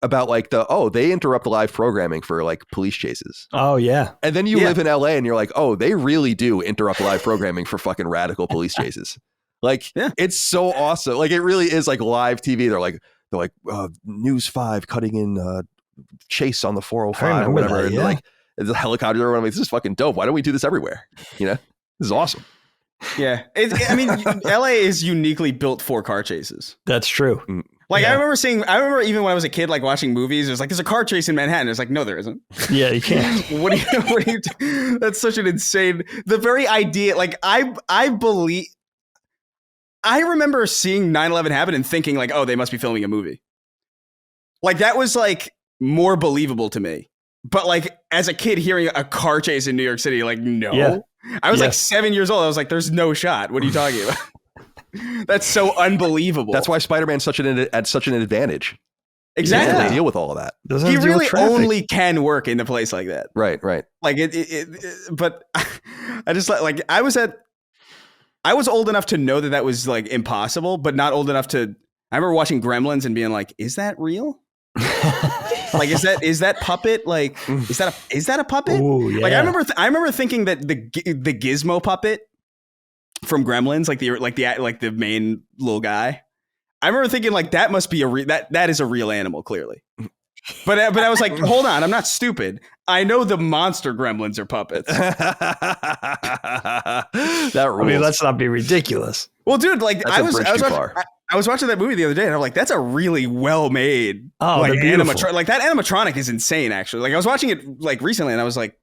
About like they interrupt the live programming for like police chases. Oh yeah. And then you live in LA and you're like, oh, they really do interrupt live programming for fucking radical police chases. Like it's so awesome. Like it really is like live TV. They're like News 5 cutting in chase on the 405 or whatever. That, and like the helicopter. I'm like, this is fucking dope. Why don't we do this everywhere? You know, this is awesome. Yeah. I mean, LA is uniquely built for car chases. That's true. Like I remember even when I was a kid, like watching movies, there's like, there's a car chase in Manhattan. It's like, no, there isn't. Yeah, you can't. What do you do? That's such an insane, the very idea. Like I remember seeing 9/11 happen and thinking like, oh, they must be filming a movie. Like that was like more believable to me. But like as a kid hearing a car chase in New York City, like, no, I was like 7 years old. I was like, there's no shot. What are you talking about? That's so unbelievable. That's why Spider-Man's at such an advantage. Exactly. He doesn't have to deal with all of that. He really only can work in a place like that. Right. Like but I just like I was old enough to know that was like impossible, but not old enough to. I remember watching Gremlins and being like, "Is that real? Like, is that puppet? Like, is that a puppet?" Ooh, yeah. Like, I remember thinking that the Gizmo puppet from Gremlins, like the main little guy. I remember thinking like that must be that is a real animal, clearly. But I was like, hold on, I'm not stupid. I know the monster gremlins are puppets. That rules. I mean, let's not be ridiculous. Well, dude, like I was watching that movie the other day, and I'm like, that's a really well made animatronic. Like that animatronic is insane, actually. Like I was watching it like recently, and I was like,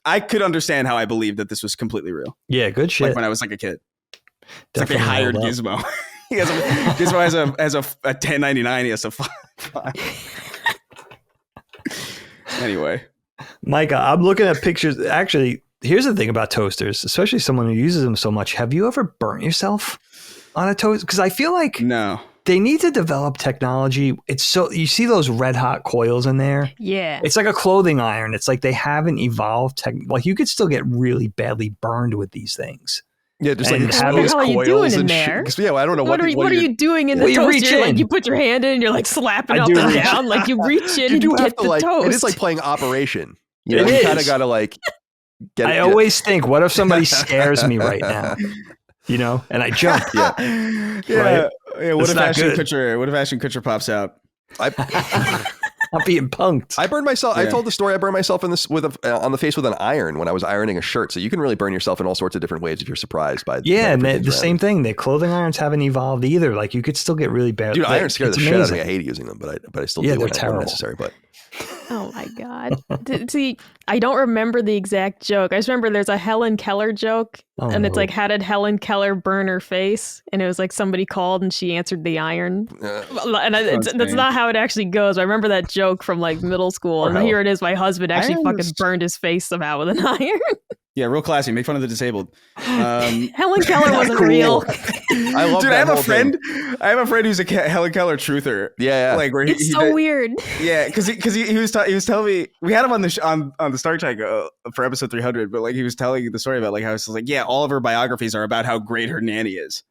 I could understand how I believed that this was completely real. Yeah, good shit. Like when I was like a kid. It's like they hired Gizmo. Gizmo has a 1099 he has to file. Anyway, Micah, I'm looking at pictures. Actually, here's the thing about toasters, especially someone who uses them so much. Have you ever burnt yourself on a toaster? Because I feel like they need to develop technology. It's so you see those red hot coils in there. Yeah, it's like a clothing iron. It's like they haven't evolved. Like you could still get really badly burned with these things. Yeah, just like what the hell are you doing in there? Yeah, I don't know what are you doing in the toaster? Like you put your hand in and you're like slapping up and down. Like you reach in and get the toast. It is like playing Operation. You know, you kind of got to like get it. I always think, what if somebody scares me right now? You know, and I jump. Right? Yeah. What if Ashton Kutcher pops out? I'm being punked. I burned myself. Yeah. I told the story. I burned myself on the face with an iron when I was ironing a shirt. So you can really burn yourself in all sorts of different ways if you're surprised by. Yeah, and the same thing. The clothing irons haven't evolved either. Like you could still get really bad. Dude, irons scare the shit out of me. I hate using them, but I still do when it's necessary. But oh my god! See, I don't remember the exact joke. I just remember there's a Helen Keller joke, and it's like, how did Helen Keller burn her face? And it was like somebody called and she answered the iron. And that's not how it actually goes. I remember that joke from like middle school, and here it is. My husband actually fucking burned his face somehow with an iron. Yeah, real classy. Make fun of the disabled. Helen Keller wasn't real. I love. Dude, I have a friend. I have a friend who's a Helen Keller truther. Yeah. Like where it's so weird. Yeah, because he was telling me, we had him on the Star Trek for episode 300, but like he was telling the story about like how it's like, yeah, all of her biographies are about how great her nanny is.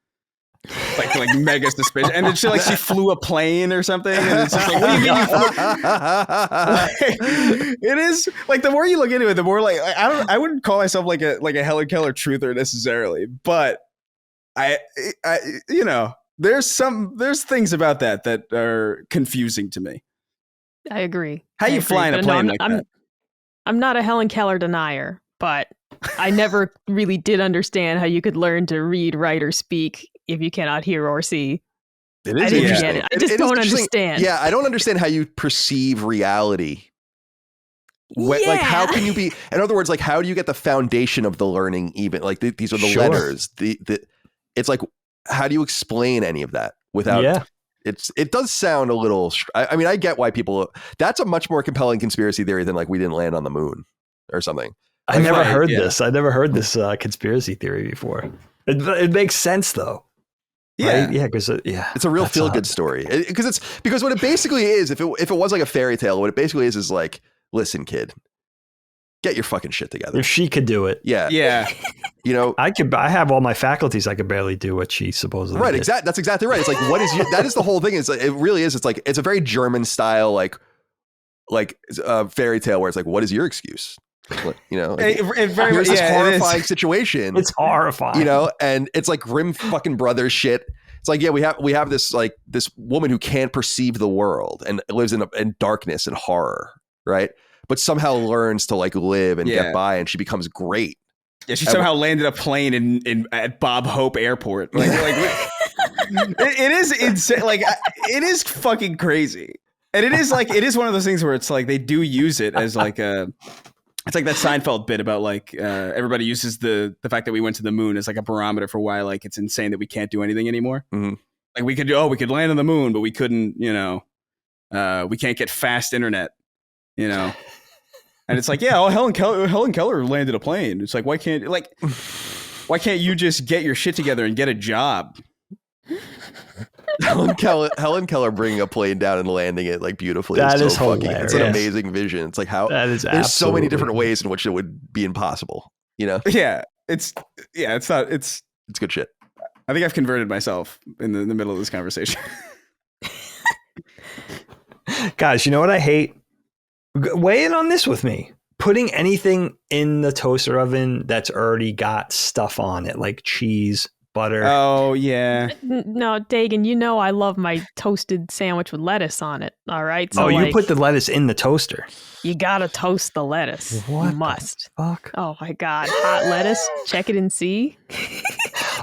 Like mega suspicious, and then she flew a plane or something, and it's just like, what do you mean? It is like the more you look into it, the more like I wouldn't call myself like a Helen Keller truther necessarily, but I you know, there's things about that are confusing to me. I agree. How you flying a plane like that? I'm not a Helen Keller denier, but I never really did understand how you could learn to read, write, or speak if you cannot hear or see. It is I didn't get it. I just don't understand. Yeah, I don't understand how you perceive reality. Like, how can you be? In other words, like, how do you get the foundation of the learning? Even like these are the letters. It's like, how do you explain any of that without? Yeah. It does sound a little. I mean, I get why people. That's a much more compelling conspiracy theory than like we didn't land on the moon or something. I never heard this. I never heard this conspiracy theory before. It makes sense though. Yeah. Right? Yeah, because It's a real that's feel good story. Because what it basically is, if it was like a fairy tale, what it basically is like, listen, kid, get your fucking shit together. If she could do it, Yeah. You know, I have all my faculties. I could barely do what she supposedly right. did. That's exactly right. It's like, that is the whole thing. It's like, it really is. It's like, it's a very German style, like fairy tale where it's like, what is your excuse? You know, like, here's this horrifying situation. It's horrifying. You know, and it's like Grimm fucking Brothers shit. It's like, yeah, we have this like this woman who can't perceive the world and lives in darkness and horror, right? But somehow learns to like live and get by, and she becomes great. Yeah, she somehow landed a plane at Bob Hope Airport. Like it is insane. Like it is fucking crazy, and it is one of those things where it's like they do use it as like it's like that Seinfeld bit about like everybody uses the fact that we went to the moon as like a barometer for why like it's insane that we can't do anything anymore. Mm-hmm. Like we could land on the moon, but we couldn't, you know, we can't get fast internet, you know. And it's like, yeah, Helen Keller landed a plane. It's like, why can't you just get your shit together and get a job? Helen Keller bringing a plane down and landing it like beautifully. That is fucking, hilarious. it's an amazing vision. It's like how there's so many different ways in which it would be impossible. You know? Yeah, it's good shit. I think I've converted myself in the middle of this conversation. Guys, you know what I hate? Weigh in on this with me. Putting anything in the toaster oven that's already got stuff on it, like cheese, butter. Oh, yeah. No, Dagan, you know I love my toasted sandwich with lettuce on it. All right. So you put the lettuce in the toaster. You gotta toast the lettuce. What you must. Fuck. Oh my God. Hot lettuce. Check it and see.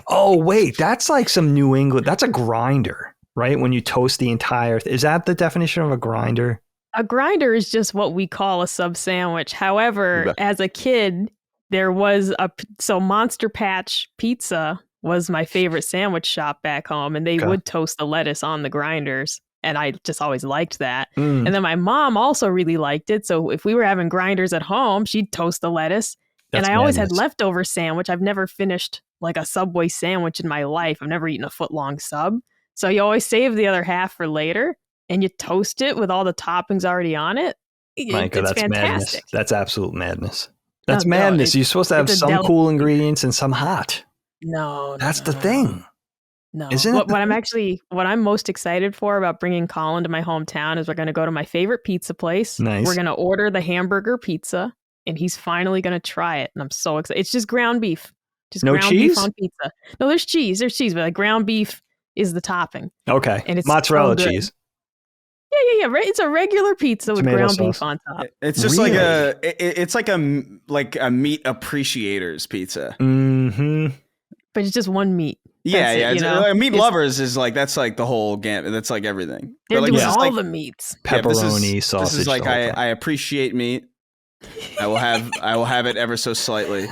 Oh, wait. That's like some New England. That's a grinder, right? When you toast the entire. Is that the definition of a grinder? A grinder is just what we call a sub sandwich. However, as a kid, there was Monster Patch Pizza was my favorite sandwich shop back home, and they would toast the lettuce on the grinders. And I just always liked that. And then my mom also really liked it. So if we were having grinders at home, she'd toast the lettuce. And I always had leftover sandwich. I've never finished like a Subway sandwich in my life. I've never eaten a foot-long sub. So you always save the other half for later. And you toast it with all the toppings already on it. Micah, that's fantastic. Madness. That's absolute madness. That's madness. You're supposed to have some cool ingredients and some hot. That's the thing. No. Isn't it? What I'm most excited for about bringing Colin to my hometown is we're going to go to my favorite pizza place. Nice. We're going to order the hamburger pizza, and he's finally going to try it. And I'm so excited. It's just ground beef. Just no ground cheese? Beef on pizza. No, there's cheese. There's cheese, but like ground beef is the topping. Okay. And it's mozzarella so cheese. Yeah. Right. It's a regular pizza with Tomato ground sauce. beef on top. It's just like a meat appreciators pizza. Mm-hmm. But it's just one meat. Meat lovers is like that's like the whole gamut. That's like everything. They're like, doing all the meats. Pepperoni, sausage. This is like I appreciate meat. I will have it ever so slightly.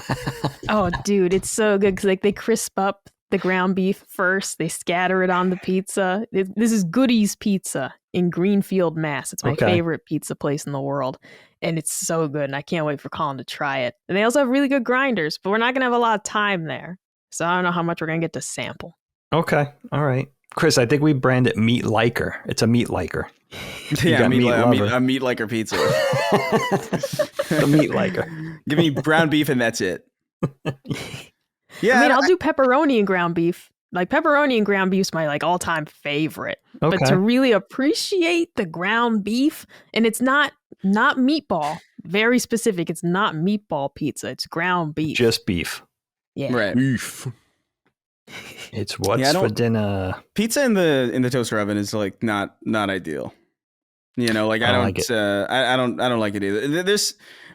Oh, dude, it's so good because like they crisp up the ground beef first. They scatter it on the pizza. This is Goodies Pizza in Greenfield, Mass. It's my favorite pizza place in the world. And it's so good. And I can't wait for Colin to try it. And they also have really good grinders, but we're not going to have a lot of time there. So I don't know how much we're going to get to sample. Okay. All right. Chris, I think we brand it Meat Liker. It's a meat liker. Yeah, a meat liker pizza. A meat liker. Give me ground beef and that's it. Yeah, I mean, I'll do pepperoni and ground beef. Like pepperoni and ground beef is my like all-time favorite. Okay. But to really appreciate the ground beef, and it's not meatball. Very specific. It's not meatball pizza. It's ground beef. Just beef. Yeah. Right. Beef. It's what's for dinner. Pizza in the toaster oven is like not ideal. You know, like I don't like it either.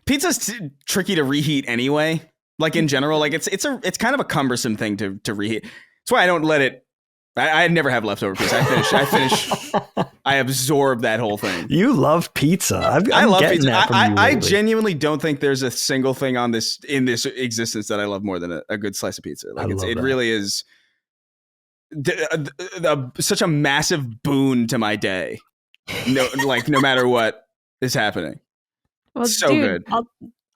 Pizza's tricky to reheat anyway. Like in general, like it's kind of a cumbersome thing to reheat. That's why I don't let it. I never have leftover pizza. I finish. I absorb that whole thing. You love pizza. I love pizza. That from you I genuinely don't think there's a single thing in this existence that I love more than a good slice of pizza. Like it really is such a massive boon to my day. No matter what is happening. Well, so dude, good.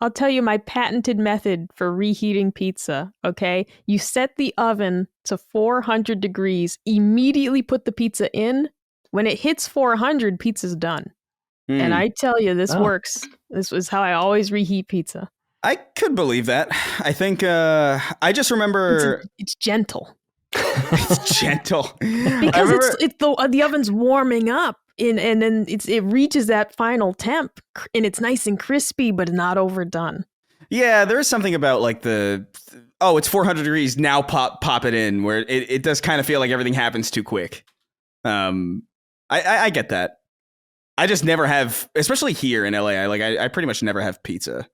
I'll tell you my patented method for reheating pizza, okay? You set the oven to 400 degrees, immediately put the pizza in. When it hits 400, pizza's done. And I tell you, this works. This was how I always reheat pizza. I could believe that. I think I just remember it's gentle. It's gentle because the oven's warming up, and then it reaches that final temp, and it's nice and crispy, but not overdone. Yeah, there is something about like it's 400 degrees now. Pop it in, where it does kind of feel like everything happens too quick. I get that. I just never have, especially here in LA. I pretty much never have pizza.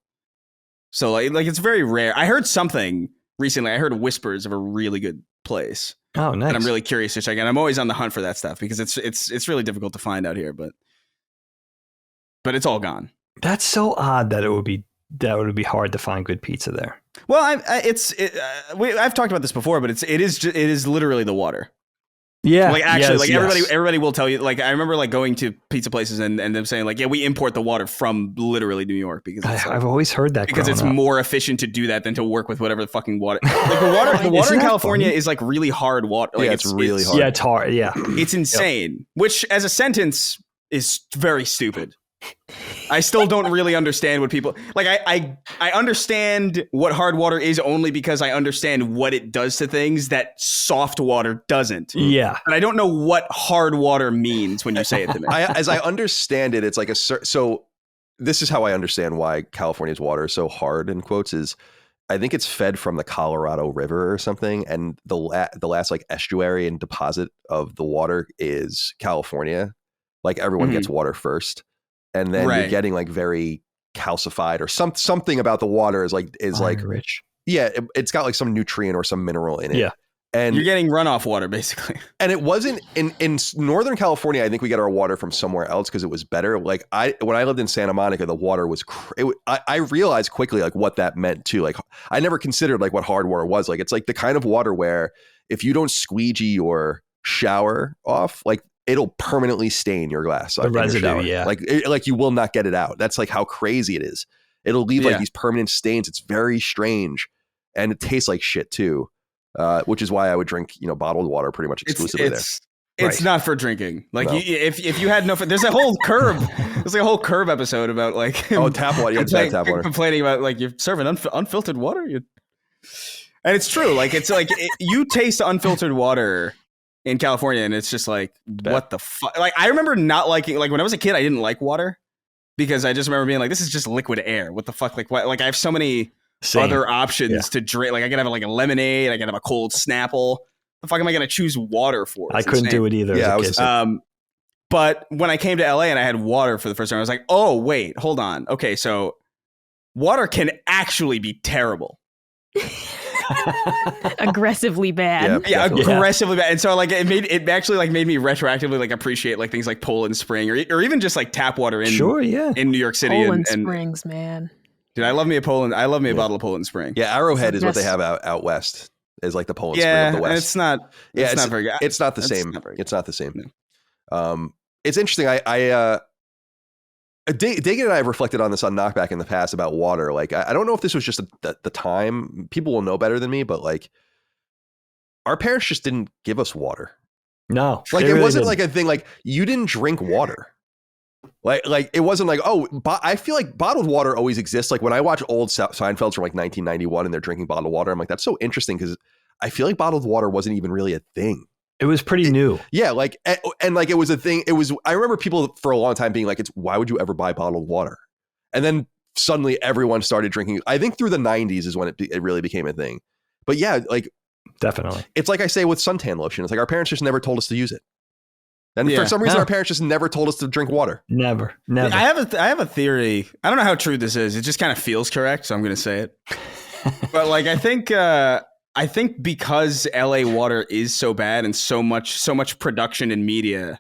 So like it's very rare. I heard something recently. I heard whispers of a really good place. Oh, nice. And I'm really curious to check in. I'm always on the hunt for that stuff because it's really difficult to find out here, but it's all gone. That's so odd that it would be hard to find good pizza there. Well, I've talked about this before, but it is literally the water. Yeah, like actually, yes. everybody will tell you. Like I remember like going to pizza places and them saying like, yeah, we import the water from literally New York because I've always heard that because it's more efficient to do that than to work with whatever the fucking water. Like the water in California is like really hard water. Like it's really hard. Yeah, it's hard. Yeah, it's insane. Which as a sentence is very stupid. I still don't really understand what people like. I understand what hard water is only because I understand what it does to things that soft water doesn't. Yeah, and I don't know what hard water means when you say it to me. As I understand it, it's like so. This is how I understand why California's water is so hard in quotes is. I think it's fed from the Colorado River or something, and the last like estuary and deposit of the water is California. Like everyone gets water first. And then you're getting like very calcified or something about the water is like rich. Yeah, it's got like some nutrient or some mineral in it. Yeah. And you're getting runoff water basically. And it wasn't in Northern California. I think we get our water from somewhere else because it was better. Like when I lived in Santa Monica, the water was I realized quickly like what that meant too. Like I never considered like what hard water was. Like it's like the kind of water where if you don't squeegee your shower off, like it'll permanently stain your glass. The residue, yeah. Like you will not get it out. That's like how crazy it is. It'll leave like these permanent stains. It's very strange, and it tastes like shit too. Which is why I would drink, bottled water pretty much exclusively there. It's not for drinking. Like if you had no, there's a whole curb. There's like a whole curb episode about like tap water. Yeah, tap water. Complaining about like you're serving unfiltered water. And it's true. Like it's like you taste unfiltered water in California, and it's just like, what the fuck? Like, I remember not liking, like, when I was a kid, I didn't like water because I just remember being like, this is just liquid air. What the fuck? Like, what? Like, I have so many other options to drink. Like, I could have like a lemonade. I could have a cold Snapple. The fuck am I going to choose water for? I couldn't do it either. Yeah, but when I came to LA and I had water for the first time, I was like, oh, wait, hold on. Okay, so water can actually be terrible. Aggressively bad. Yeah, aggressively bad. And so like it actually made me retroactively like appreciate like things like Poland Spring or even just like tap water in New York City. Poland Springs, man. Dude, I love me a bottle of Poland Spring. Yeah, Arrowhead is what they have out west. Is like the Poland Spring of the West. It's not very good. It's not the same. It's not the same. No. It's interesting. Dagan and I have reflected on this on Knockback in the past about water. Like, I don't know if this was just the time. People will know better than me, but like, our parents just didn't give us water. No, like it wasn't like a thing. Like you didn't drink water. Like it wasn't like, I feel like bottled water always exists. Like when I watch old Seinfelds from like 1991 and they're drinking bottled water, I'm like, that's so interesting because I feel like bottled water wasn't even really a thing. It was pretty new. Yeah, like and like it was a thing. It was. I remember people for a long time being like, why would you ever buy bottled water? And then suddenly everyone started drinking. I think through the 90s is when it really became a thing. But yeah, like definitely. It's like I say with suntan lotion. It's like our parents just never told us to use it. And for some reason, our parents just never told us to drink water. Never. I have a theory. I don't know how true this is. It just kind of feels correct, so I'm going to say it. But like, I think because LA water is so bad and so much production and media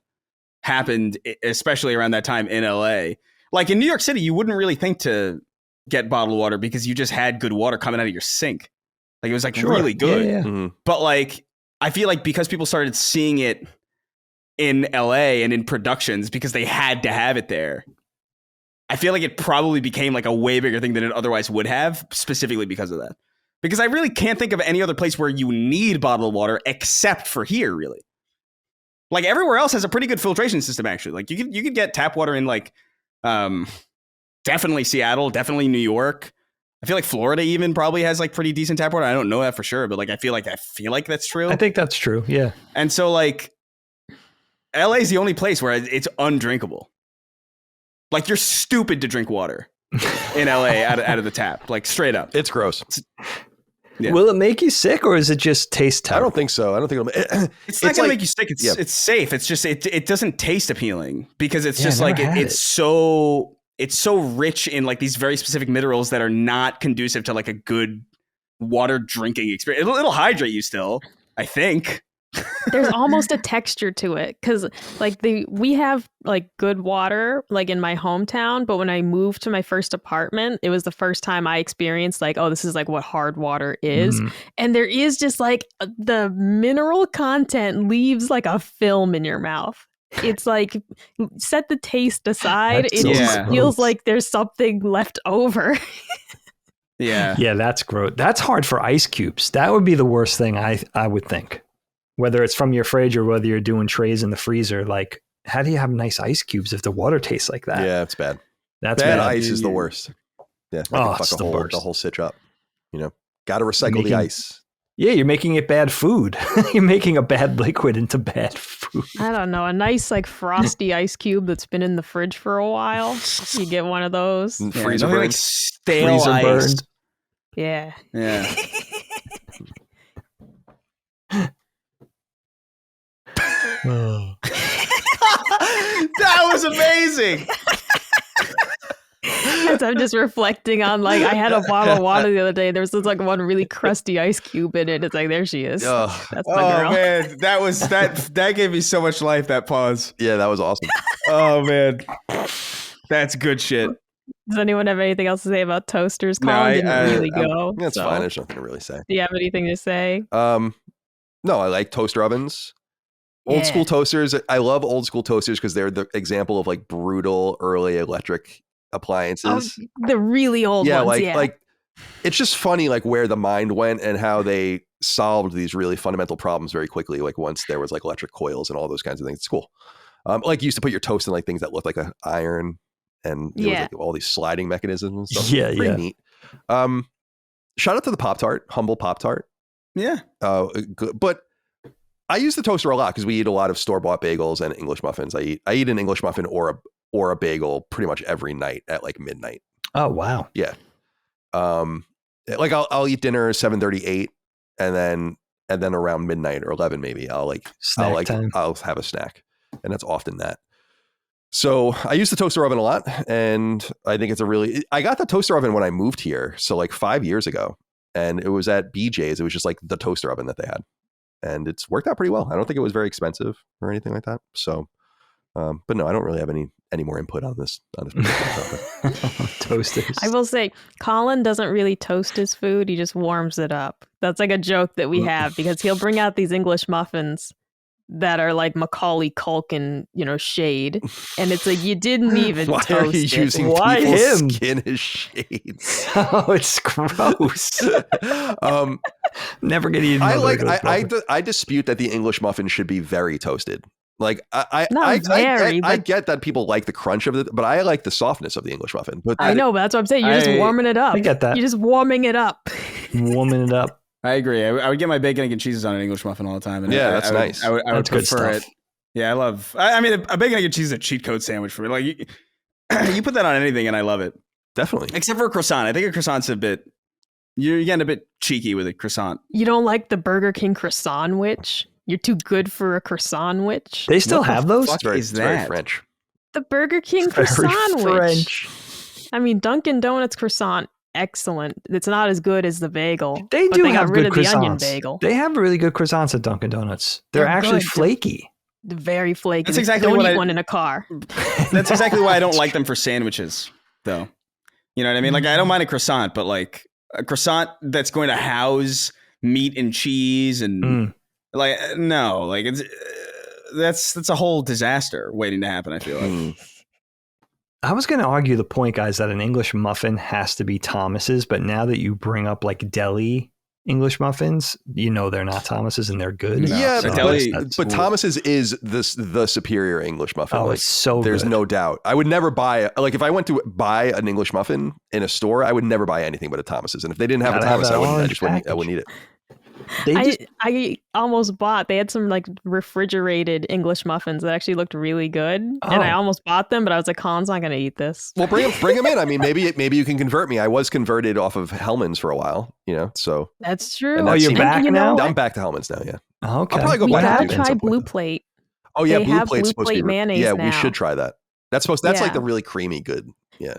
happened, especially around that time in LA. Like in New York City, you wouldn't really think to get bottled water because you just had good water coming out of your sink. Like it was like really good. Yeah. Mm-hmm. But like, I feel like because people started seeing it in LA and in productions because they had to have it there, I feel like it probably became like a way bigger thing than it otherwise would have, specifically because of that. Because I really can't think of any other place where you need bottled water except for here, really. Like everywhere else has a pretty good filtration system, actually. Like you could get tap water in like definitely Seattle, definitely New York. I feel like Florida even probably has like pretty decent tap water. I don't know that for sure, but like I feel like that's true. I think that's true. Yeah. And so like LA is the only place where it's undrinkable. Like you're stupid to drink water in LA out of the tap, like straight up. It's gross. Yeah. Will it make you sick or is it just taste I terrible? don't think so. I don't think it's not gonna make you sick. It's safe. It's just it doesn't taste appealing because it's just like it's so rich in like these very specific minerals that are not conducive to like a good water drinking experience. It'll hydrate you still, I think. There's almost a texture to it because like we have like good water like in my hometown, but when I moved to my first apartment, it was the first time I experienced like, oh, this is like what hard water is. And there is just like the mineral content leaves like a film in your mouth. It's like set the taste aside. It just feels like there's something left over. Yeah, that's gross. That's hard for ice cubes. That would be the worst thing I would think. Whether it's from your fridge or whether you're doing trays in the freezer, like how do you have nice ice cubes if the water tastes like that? Yeah, it's bad. That's bad. bad. Ice is the worst. Yeah, it's fuck the worst. The whole sitch up. You know, got to recycle the ice. Yeah, you're making it bad food. You're making a bad liquid into bad food. I don't know. A nice like frosty ice cube that's been in the fridge for a while. You get one of those. Freezer burned. Like stale Freezer ice. burned. Yeah. Yeah. That was amazing. As I'm just reflecting on like I had a bottle of water the other day. There was this, like one really crusty ice cube in it. It's like there she is. That's my girl. Oh man, that gave me so much life. That pause. Yeah, that was awesome. Oh man, that's good shit. Does anyone have anything else to say about toasters? Colin didn't really go. That's fine. There's nothing to really say. Do you have anything to say? No, I like toaster ovens. Old school toasters. I love old school toasters because they're the example of like brutal early electric appliances. Oh, the really old ones. Like it's just funny like where the mind went and how they solved these really fundamental problems very quickly. Like once there was like electric coils and all those kinds of things. It's cool. Like you used to put your toast in like things that looked like an iron and there was like all these sliding mechanisms and stuff. Yeah, pretty neat. Shout out to the Pop-Tart, humble Pop-Tart. Yeah. Good. But I use the toaster a lot because we eat a lot of store-bought bagels and English muffins. I eat an English muffin or a bagel pretty much every night at like midnight. Oh wow. Yeah. Like I'll eat dinner 7:38 and then around midnight or 11 maybe I'll have a snack, and that's often that. So I use the toaster oven a lot, and I think I got the toaster oven when I moved here, so like 5 years ago, and it was at BJ's. It was just like the toaster oven that they had, and it's worked out pretty well. I don't think it was very expensive or anything like that. So, but no, I don't really have any more input on this toasters. I will say, Colin doesn't really toast his food. He just warms it up. That's like a joke that we have because he'll bring out these English muffins that are like Macaulay Culkin, shade. And it's like, you didn't even Why toast are you it. using Why people's him? skin as shades? Oh, it's gross. Never gonna eat another I dispute that the English muffin should be very toasted. Like I get that people like the crunch of it, but I like the softness of the English muffin. But I know, but that's what I'm saying. You're just warming it up. I get that. You're just warming it up. Warming it up. I agree. I would get my bacon, egg, and cheeses on an English muffin all the time. And that's nice. I would That's good prefer stuff. it. Yeah, I mean, a bacon, egg, and cheese is a cheat code sandwich for me. Like you put that on anything, and I love it. Definitely, except for a croissant. I think a croissant's a bit. You're getting a bit cheeky with a croissant. You don't like the Burger King croissant witch? You're too good for a croissant witch? They still have those? What is that? Very French. The Burger King croissant witch. French. I mean, Dunkin' Donuts croissant, excellent. It's not as good as the bagel. They got have rid good of croissants. the onion bagel. They have really good croissants at Dunkin' Donuts. They're actually good. flaky. Very flaky. That's exactly don't what eat one in a car. That's exactly why I don't like them for sandwiches, though. You know what I mean? Like, I don't mind a croissant, but like a croissant that's going to house meat and cheese and like no, like it's that's a whole disaster waiting to happen. I feel like. I was going to argue the point, guys, that an English muffin has to be Thomas's, but now that you bring up like deli English muffins, they're not Thomas's and they're good. No. Yeah, So but Thomas's is the superior English muffin. Oh, like, it's so there's good. no doubt. I would never buy if I went to buy an English muffin in a store, I would never buy anything but a Thomas's. And if they didn't have Gotta a have Thomas, that I orange wouldn't eat it. I almost bought. They had some like refrigerated English muffins that actually looked really good, and I almost bought them. But I was like, Colin's not going to eat this. Well, bring them in. I mean, maybe you can convert me. I was converted off of Hellman's for a while, so That's true. And that's- you're back now? I'm back to Hellman's now. Yeah. Okay. I'll probably go We back gotta to try some point. Blue Plate. Oh yeah, They Blue have Plate's Blue supposed to Plate be. mayonnaise Yeah, we now. should try that. That's like Yeah. the really creamy good. Yeah.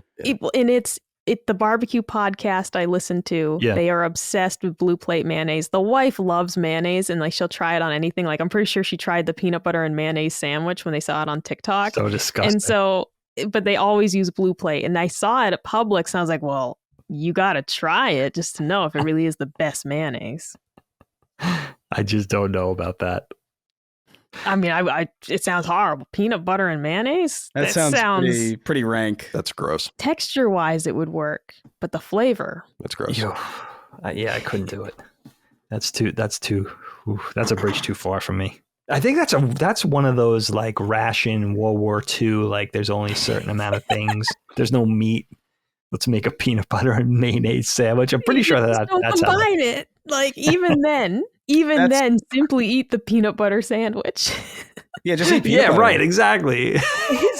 And it's the barbecue podcast I listen to. Yeah. They are obsessed with Blue Plate mayonnaise. The wife loves mayonnaise, and like she'll try it on anything. Like I'm pretty sure she tried the peanut butter and mayonnaise sandwich when they saw it on TikTok. So disgusting. And so, but they always use Blue Plate. And I saw it at Publix, and I was like, well, you got to try it just to know if it really is the best mayonnaise. I just don't know about that. I mean, it sounds horrible. Peanut butter and mayonnaise? That sounds pretty rank. That's gross. Texture-wise, it would work, but the flavor. That's gross. I couldn't do it. That's a bridge too far for me. I think that's one of those like ration World War II, like there's only a certain amount of things. There's no meat. Let's make a peanut butter and mayonnaise sandwich. I'm pretty sure Don't that's combine it. Like even then, simply eat the peanut butter sandwich. Yeah, just eat peanut butter. right, exactly.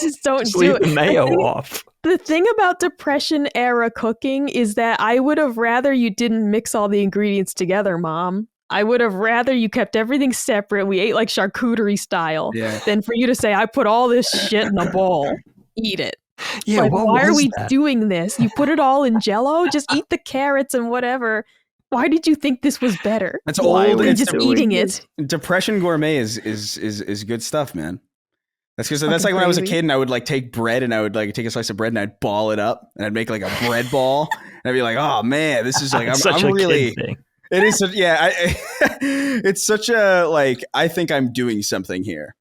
Just don't Just do leave it. the mayo off. The thing about Depression era cooking is that I would have rather you didn't mix all the ingredients together, Mom. I would have rather you kept everything separate. We ate like charcuterie style than for you to say, I put all this shit in a bowl. Eat it. Yeah, like, what why are was we that? doing this? You put it all in Jell-O? Just eat the carrots and whatever. Why did you think this was better? That's Why old. are we It's just eating it? Depression gourmet is good stuff, man. That's because that's Fucking like when I was a crazy. kid and I would like take bread and I would like take a slice of bread and I'd ball it up and I'd make like a bread ball and I'd be like, oh man, this is like Such I'm a really. kid thing. It is, it's such a like. I think I'm doing something here.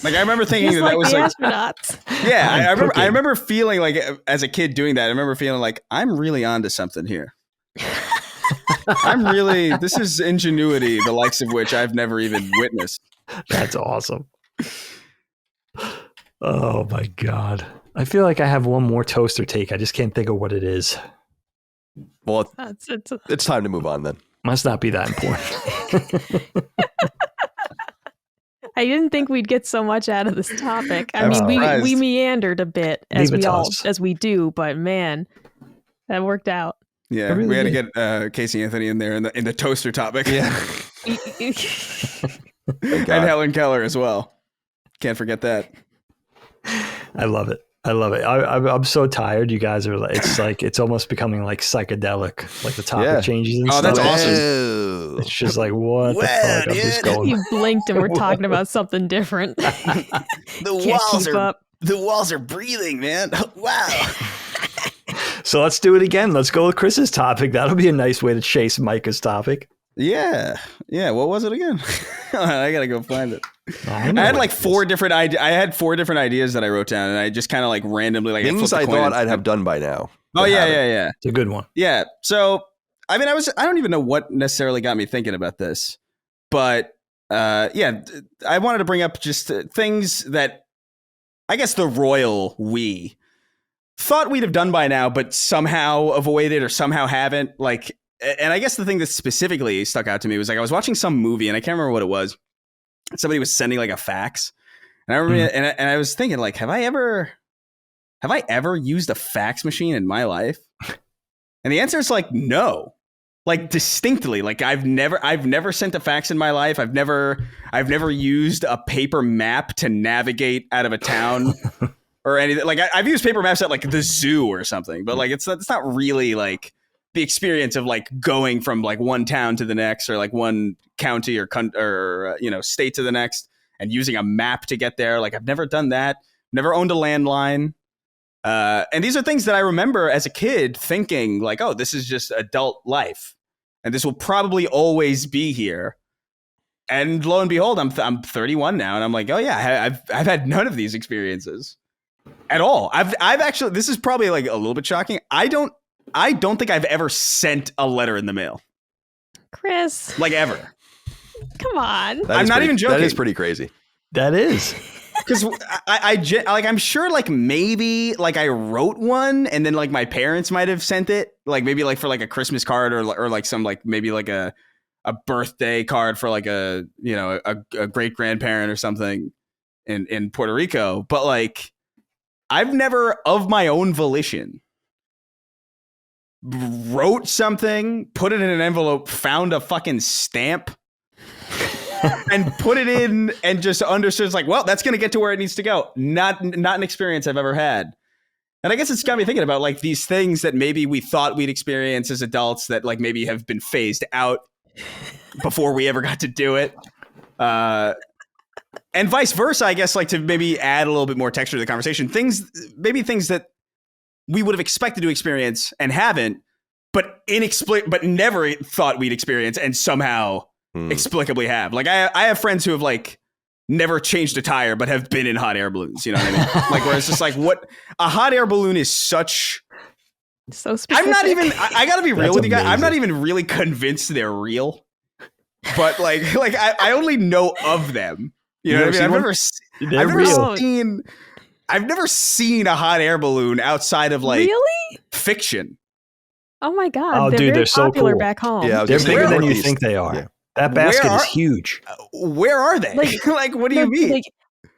Like I remember thinking Just that was the like, astronauts. yeah. I'm I remember feeling like as a kid doing that. I remember feeling like I'm really onto something here. This is ingenuity, the likes of which I've never even witnessed. That's awesome. Oh my God. I feel like I have one more toaster take. I just can't think of what it is. Well, It's it's time to move on then. Must not be that important. I didn't think we'd get so much out of this topic. I I'm mean, surprised. we meandered a bit Leave it to us. as we do, but man, that worked out. Yeah, I really we had did. to get Casey Anthony in there in the toaster topic. Yeah. And Helen Keller as well. Can't forget that. I love it. I'm so tired. You guys are like, it's almost becoming like psychedelic. Like the topic Yeah. changes and Oh, stuff. that's awesome. Ew. It's just like, what the Wow, fuck? I'm just dude. going. You blinked and we're talking about something different. The Can't keep up. the walls are breathing, man. Wow. So let's do it again. Let's go with Chris's topic. That'll be a nice way to chase Micah's topic. Yeah. What was it again? I gotta go find it. I know I had what like it is. four different ideas. I had four different ideas that I wrote down, and I just kind of like randomly like Things I thought I'd have done by now. Oh but yeah, haven't. yeah. It's a good one. Yeah. So, I mean, I don't even know what necessarily got me thinking about this, but yeah, I wanted to bring up just things that I guess the royal we thought we'd have done by now, but somehow avoided or somehow haven't. Like, and I guess the thing that specifically stuck out to me was like I was watching some movie and I can't remember what it was. Somebody was sending like a fax, and I remember, and I was thinking like, have I ever used a fax machine in my life? And the answer is like no, like distinctly. Like I've never sent a fax in my life. I've never used a paper map to navigate out of a town or anything. Like I've used paper maps at like the zoo or something, but like it's not really like the experience of like going from like one town to the next or like one county or state to the next and using a map to get there. Like I've never done that. Never owned a landline. And these are things that I remember as a kid thinking like, oh, this is just adult life and this will probably always be here. And lo and behold, I'm 31 now and I'm like, oh yeah, I've had none of these experiences. at all. I've actually, this is probably like a little bit shocking. I don't think I've ever sent a letter in the mail. Chris. Like ever. Come on. I'm not even joking. That is pretty crazy. That is. Because I'm sure like maybe like I wrote one and then like my parents might have sent it, like maybe like for like a Christmas card or like some like maybe like a birthday card for like a, you know, a great grandparent or something in Puerto Rico. But like I've never of my own volition wrote something, put it in an envelope, found a fucking stamp and put it in and just understood it's like, well, that's going to get to where it needs to go. Not an experience I've ever had. And I guess it's got me thinking about like these things that maybe we thought we'd experience as adults that like maybe have been phased out before we ever got to do it. And vice versa, I guess, like to maybe add a little bit more texture to the conversation. Things that we would have expected to experience and haven't, but never thought we'd experience and somehow explicably have. Like I have friends who have like never changed a tire but have been in hot air balloons, you know what I mean? Like where it's just like what a hot air balloon is such so specific. I'm not even I gotta be real with you guys. amazing. I'm not even really convinced they're real. But like I only know of them. You know what I mean? I've never seen a hot air balloon outside of like really? fiction. Oh my god! Oh, they're dude, very they're so popular cool. back home. Yeah, I was They're gonna say bigger than you Northeast. think they are. Yeah. That basket Where is are- huge. Where are they? Like what do you mean? Like,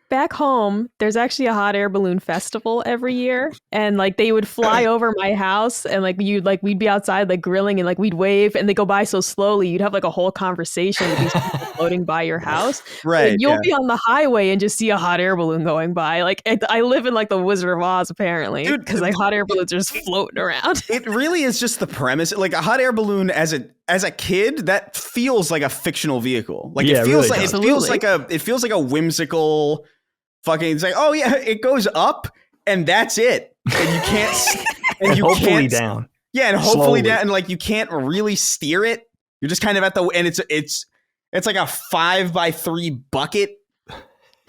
back home, there's actually a hot air balloon festival every year, and like they would fly over my house, and like we'd be outside like grilling, and like we'd wave, and they go by so slowly, you'd have like a whole conversation with these people floating by your house. Right. And you'll be on the highway and just see a hot air balloon going by. Like I live in like the Wizard of Oz apparently, Dude, because like hot air balloons are just floating around. It really is just the premise. Like a hot air balloon as a kid, that feels like a fictional vehicle. Like Yeah, it feels really like does. it feels like a whimsical fucking. It's like, oh yeah, it goes up and that's it, and you can't and you hopefully can't down. Yeah, and hopefully Slowly. down, and like you can't really steer it. You're just kind of at the and it's like a 5x3 bucket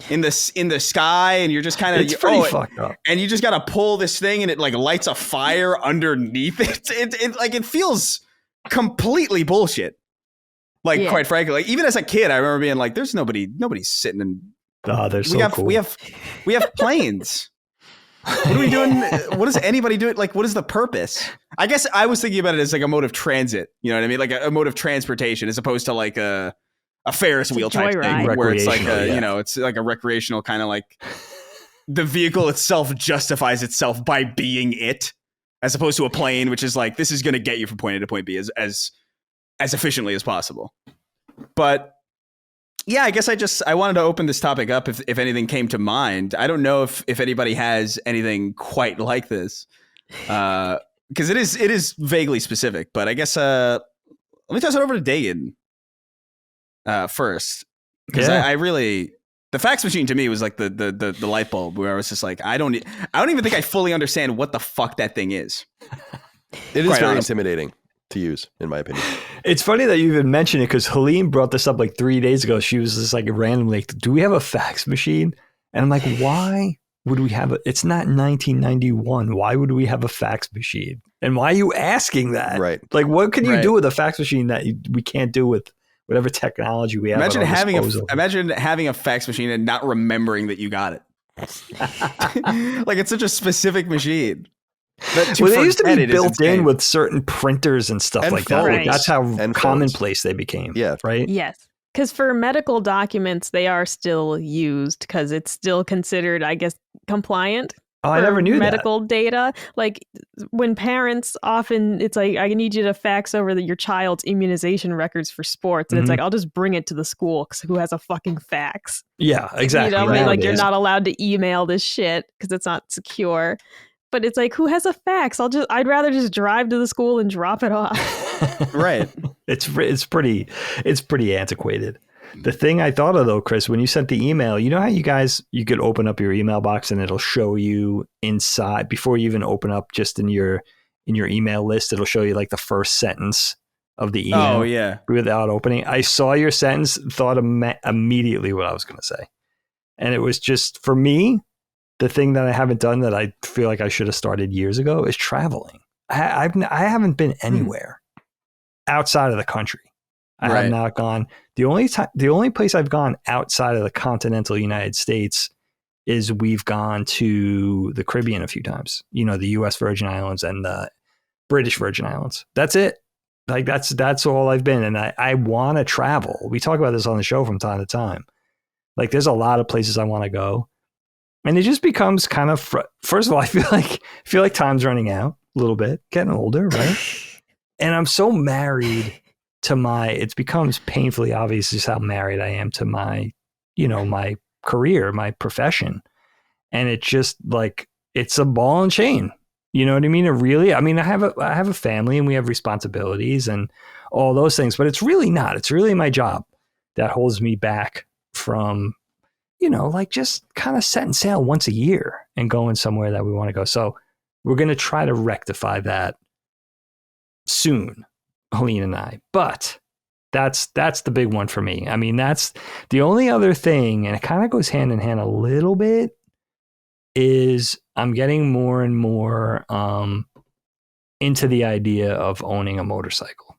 in the sky, and you're just kind of It's pretty fucked up. and you just got to pull this thing and it like lights a fire underneath it. It feels completely bullshit. Like Yeah. quite frankly, like even as a kid, I remember being like, "There's nobody's sitting in." Oh, they're so cool. We have planes. What are we doing? What does anybody do? Like, what is the purpose? I guess I was thinking about it as like a mode of transit. You know what I mean? Like a mode of transportation, as opposed to like a Ferris wheel type joyride. thing, where it's like Recreational, yeah. you know, it's like a recreational kind of like the vehicle itself justifies itself by being it, as opposed to a plane, which is like this is going to get you from point A to point B as efficiently as possible. But yeah, I guess I wanted to open this topic up if anything came to mind. I don't know if anybody has anything quite like this, because it is vaguely specific. But I guess let me toss it over to Dagan first, because Yeah. I really the fax machine to me was like the light bulb where I was just like I don't even think I fully understand what the fuck that thing is. It is Quite very honest. intimidating to use, in my opinion. It's funny that you even mentioned it because Helene brought this up like 3 days ago. She was just like randomly, like, do we have a fax machine? And I'm like, why would we have it? It's not 1991. Why would we have a fax machine? And why are you asking that? Right. Like, what can you Right. do with a fax machine that we can't do with whatever technology we have? Imagine at our having disposal? a fax machine and not remembering that you got it. Like it's such a specific machine. That Well, they used to forget be it is built in insane. with certain printers and stuff And like that. phones. That's how And commonplace they became. Yeah. Right. Yes. Because for medical documents, they are still used because it's still considered, I guess, compliant. Oh, I for never knew medical data. Like when parents often, it's like, I need you to fax over your child's immunization records for sports. And it's Mhm. like, I'll just bring it to the school because who has a fucking fax? that. Yeah, exactly. You know what I mean? Like you're Nowadays. not allowed to email this shit because it's not secure. But it's like, who has a fax? I'd rather just drive to the school and drop it off. Right. It's pretty antiquated. The thing I thought of though, Chris, when you sent the email, you know how you could open up your email box and it'll show you inside before you even open up just in your email list, it'll show you like the first sentence of the email Oh yeah. without opening. I saw your sentence, thought immediately what I was going to say. And it was just, for me, the thing that I haven't done that I feel like I should have started years ago is traveling. I haven't been anywhere outside of the country. I have not gone. The only place I've gone outside of the continental United States is we've gone to the Caribbean a few times. The U.S. Virgin Islands and the British Virgin Islands. That's it. Like that's all I've been. And I want to travel. We talk about this on the show from time to time. Like there's a lot of places I want to go. And it just becomes kind of, first of all, I feel like time's running out a little bit, getting older, right? And I'm so married to it becomes painfully obvious just how married I am to my career, my profession. And it's just like, it's a ball and chain. You know what I mean? I have a family and we have responsibilities and all those things, but it's really not. It's really my job that holds me back from, like just kind of setting sail once a year and going somewhere that we want to go. So we're going to try to rectify that soon, Helene and I. But that's the big one for me. I mean, that's the only other thing, and it kind of goes hand in hand a little bit, is I'm getting more and more into the idea of owning a motorcycle.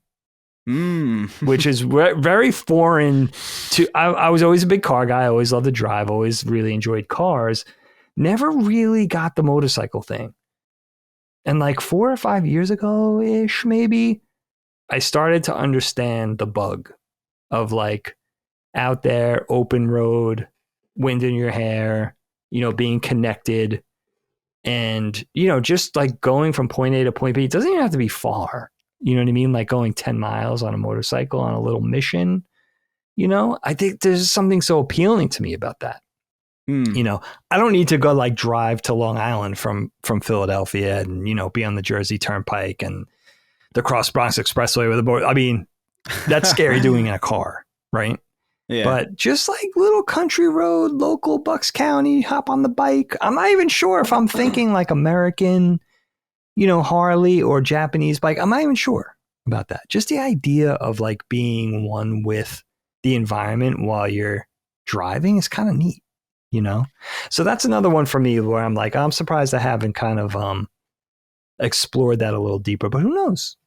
Which is very foreign to, I was always a big car guy. I always loved to drive, always really enjoyed cars. Never really got the motorcycle thing. And like 4 or 5 years ago ish, maybe, I started to understand the bug of like out there, open road, wind in your hair, being connected and, just like going from point A to point B. It doesn't even have to be far. You know what I mean? Like going 10 miles on a motorcycle on a little mission, I think there's something so appealing to me about that. I don't need to go like drive to Long Island from Philadelphia and, be on the Jersey Turnpike and the Cross Bronx Expressway with a board. I mean, that's scary doing in a car, right? Yeah. But just like little country road, local Bucks County, hop on the bike. I'm not even sure if I'm thinking like American, Harley or Japanese bike. I'm not even sure about that. Just the idea of like being one with the environment while you're driving is kind of neat, So that's another one for me where I'm like, I'm surprised I haven't kind of explored that a little deeper, but who knows?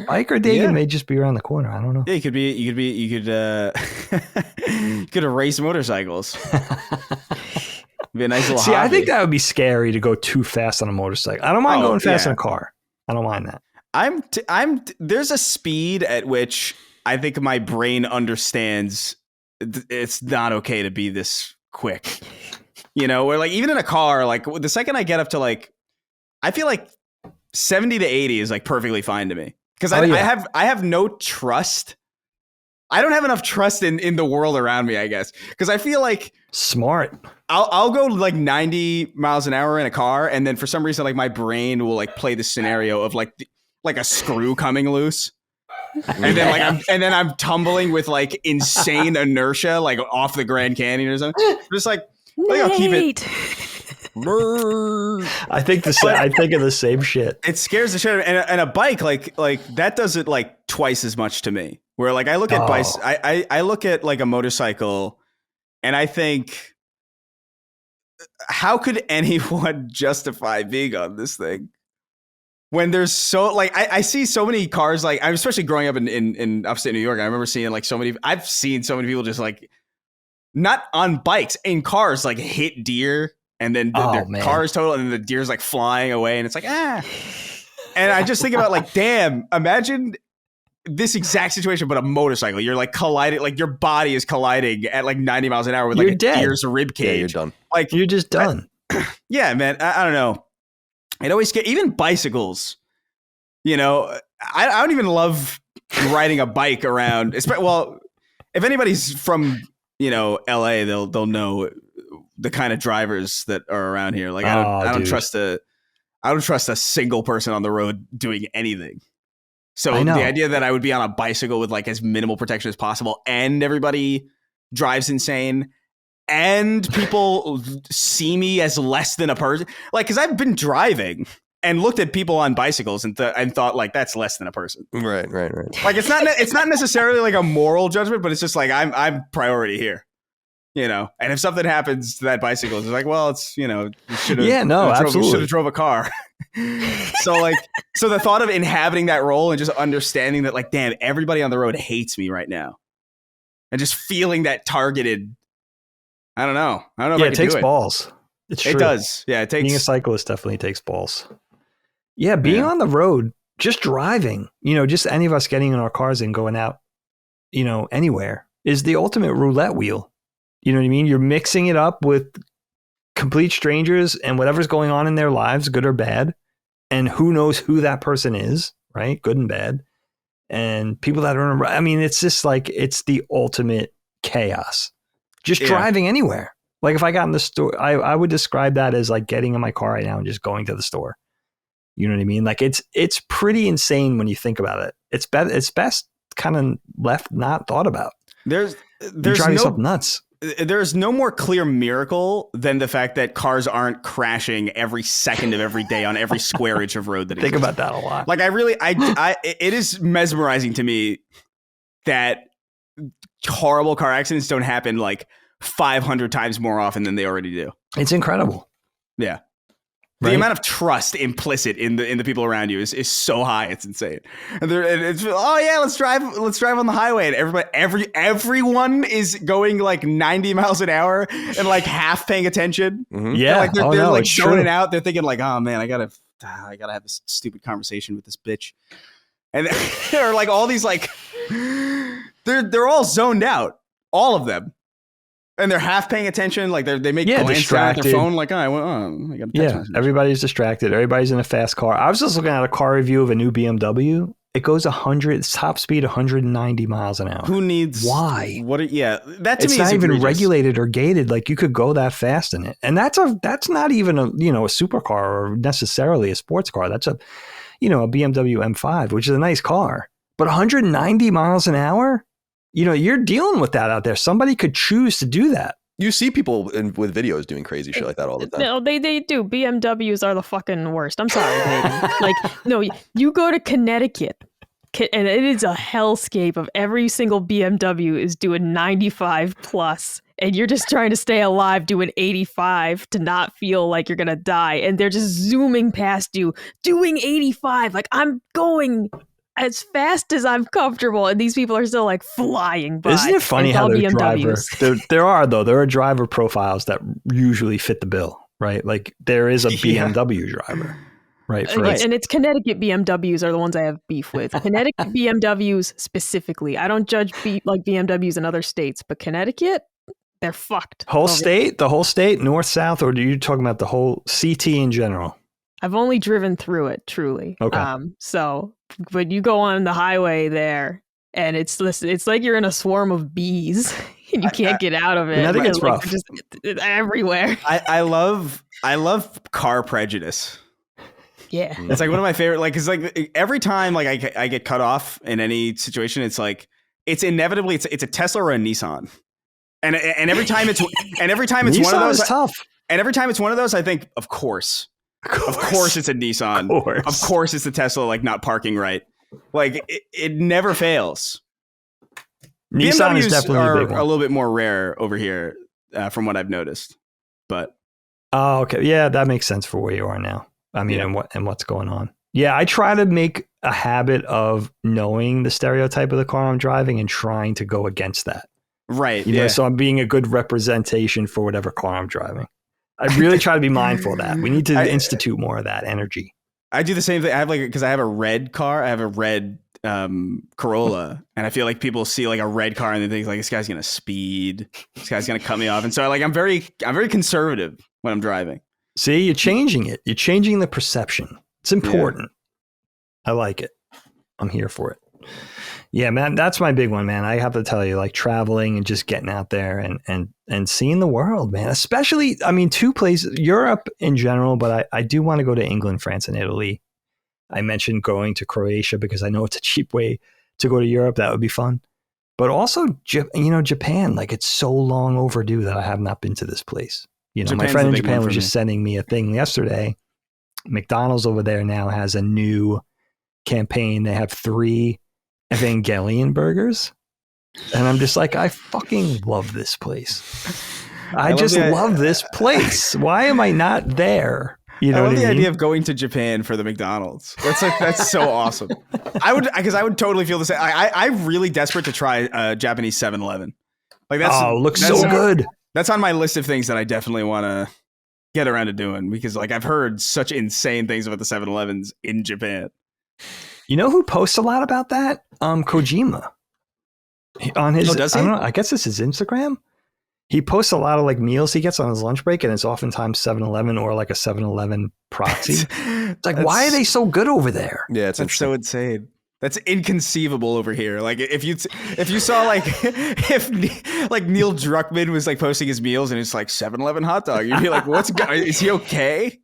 Bike or Dagan may just be around the corner. I don't know. Yeah, you could race motorcycles. Be a nice little hobby. I think that would be scary to go too fast on a motorcycle. I don't mind going fast in a car. I don't mind that. There's a speed at which I think my brain understands it's not okay to be this quick. Where like even in a car, like the second I get up to like, I feel like 70 to 80 is like perfectly fine to me. Because I have no trust. I don't have enough trust in the world around me, I guess. Because I feel like smart. I'll go like 90 miles an hour in a car, and then for some reason, like my brain will like play the scenario of like a screw coming loose, and then I'm tumbling with like insane inertia, like off the Grand Canyon or something. Just like I'll keep it. I think of the same shit. It scares the shit out of me. And a bike like that does it like twice as much to me. Where like I look at bikes, I look at like a motorcycle, and I think, how could anyone justify being on this thing when there's so like I see so many cars, like I'm especially growing up in upstate New York. I remember seeing like I've seen so many people just like not on bikes, in cars, like hit deer. And then their car is total, and then the deer's like flying away, and it's like, And I just think about like, damn, imagine this exact situation, but a motorcycle. You're like colliding, like your body is colliding at like 90 miles an hour with like a deer's rib cage. Yeah, you're done. Like you're just done. Yeah, man. I don't know. It always even bicycles. I don't even love riding a bike around. Well, if anybody's from LA, they'll know the kind of drivers that are around here. Like I don't trust a single person on the road doing anything. So the idea that I would be on a bicycle with like as minimal protection as possible, and everybody drives insane, and people see me as less than a person, like, because I've been driving and looked at people on bicycles and thought like, that's less than a person. Right. Like it's not necessarily like a moral judgment, but it's just like I'm priority here. And if something happens to that bicycle, it's like, well, it's, you should have, absolutely. should have drove a car. So the thought of inhabiting that role and just understanding that, like, damn, everybody on the road hates me right now, and just feeling that targeted, I don't know. If I it takes do balls. It's true. It does. Yeah, it takes. Being a cyclist definitely takes balls. Yeah, being on the road, just driving, just any of us getting in our cars and going out, anywhere is the ultimate roulette wheel. You know what I mean? You're mixing it up with complete strangers and whatever's going on in their lives, good or bad. And who knows who that person is, right? Good and bad. And people that are, it's just like, it's the ultimate chaos. Just driving anywhere. Like if I got in the store, I would describe that as like getting in my car right now and just going to the store. You know what I mean? Like it's pretty insane when you think about it. It's best kind of left not thought about. There's driving yourself nuts. There's no more clear miracle than the fact that cars aren't crashing every second of every day on every square inch of road that think about that a lot. Like it is mesmerizing to me that horrible car accidents don't happen like 500 times more often than they already do. It's incredible. Yeah. The amount of trust implicit in the people around you is so high, it's insane. And it's let's drive on the highway, and everyone is going like 90 miles an hour and like half paying attention. Mm-hmm. Yeah, they're like zoning out. They're thinking like, oh man, I gotta have this stupid conversation with this bitch, and they're like all these like they're all zoned out, all of them. And they're half paying attention, like they make glance down at their phone, like, I got a text message. Everybody's distracted. Everybody's in a fast car. I was just looking at a car review of a new BMW. It goes top speed 190 miles an hour. Who needs? Why? That to me it's is not even egregious. Regulated or gated. Like you could go that fast in it, and that's not even a supercar or necessarily a sports car. That's a BMW M5, which is a nice car, but 190 miles an hour. You're dealing with that out there. Somebody could choose to do that. You see people with videos doing crazy shit like that all the time. No, they do. BMWs are the fucking worst. I'm sorry, baby. Like, no, you go to Connecticut, and it is a hellscape of every single BMW is doing 95 plus, and you're just trying to stay alive doing 85 to not feel like you're going to die. And they're just zooming past you, doing 85. Like, I'm going as fast as I'm comfortable, and these people are still like flying by. Isn't it funny how there are driver profiles that usually fit the bill, right? Like there is a BMW driver, right? And it's Connecticut BMWs are the ones I have beef with. Connecticut BMWs specifically. I don't judge like BMWs in other states, but Connecticut, they're fucked. The whole state, north, south, or are you talking about the whole CT in general? I've only driven through it, truly. Okay. But you go on the highway there, and it's like you're in a swarm of bees, and you can't get out of it. I think it's rough. Just everywhere. I love car prejudice. Yeah, it's like one of my favorite. Like, it's like every time like I get cut off in any situation, it's like it's inevitably it's a Tesla or a Nissan, and every time it's one of those. Is tough. And every time it's one of those, I think, of course it's a Nissan. Of course it's the Tesla, like not parking right. Like it never fails. Nissan BMWs is definitely are a big one. a little bit more rare over here, from what I've noticed. But okay, yeah, that makes sense for where you are now. I mean, and what's going on. Yeah, I try to make a habit of knowing the stereotype of the car I'm driving and trying to go against that. Right. So I'm being a good representation for whatever car I'm driving. I really try to be mindful of that. We need to institute more of that energy. I do the same thing. I have because I have a red car. I have a red Corolla, and I feel like people see like a red car and they think like this guy's gonna speed. This guy's gonna cut me off. And so I'm very conservative when I'm driving. See, you're changing it. You're changing the perception. It's important. Yeah. I like it. I'm here for it. Yeah, man, that's my big one, man. I have to tell you, like traveling and just getting out there and seeing the world, man. Especially, I mean, two places, Europe in general, but I do want to go to England, France, and Italy. I mentioned going to Croatia because I know it's a cheap way to go to Europe. That would be fun. But also, Japan, like it's so long overdue that I have not been to this place. My friend in Japan was just sending me a thing yesterday. McDonald's over there now has a new campaign. They have 3 Evangelion burgers. And I'm just like, I fucking love this place. I just love this place. Why am I not there? You know, I love what the I mean? idea of going to Japan for the McDonald's. That's so awesome. I would totally feel the same. I'm really desperate to try Japanese 7-Eleven. Like looks so good. That's on my list of things that I definitely want to get around to doing, because like I've heard such insane things about the 7-Elevens in Japan. You know who posts a lot about that? Kojima. On his, does he? I don't know, I guess it's his Instagram. He posts a lot of like meals he gets on his lunch break, and it's oftentimes 7-Eleven or like a 7-Eleven proxy. It's like, why are they so good over there? Yeah, it's so insane. That's inconceivable over here. Like if you saw like if like Neil Druckmann was like posting his meals and it's like 7-Eleven hot dog, you'd be like, is he okay?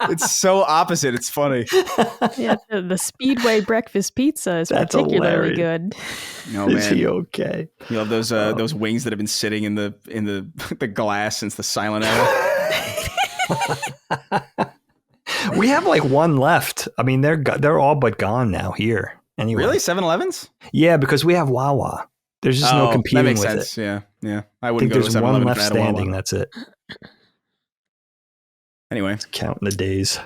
It's so opposite. It's funny. Yeah, the Speedway breakfast pizza is That's particularly hilarious. good. No, Is man. he okay? You love those wings that have been sitting in the glass since the silent era. We have like one left. I mean, they're all but gone now here. Anyway. Really? 7-Elevens? Yeah, because we have Wawa. There's just no competing that makes with sense. it. Yeah. I I wouldn't think go to there's 7-Eleven one if left I had a Wawa. standing. That's it. Anyway, Counting the days.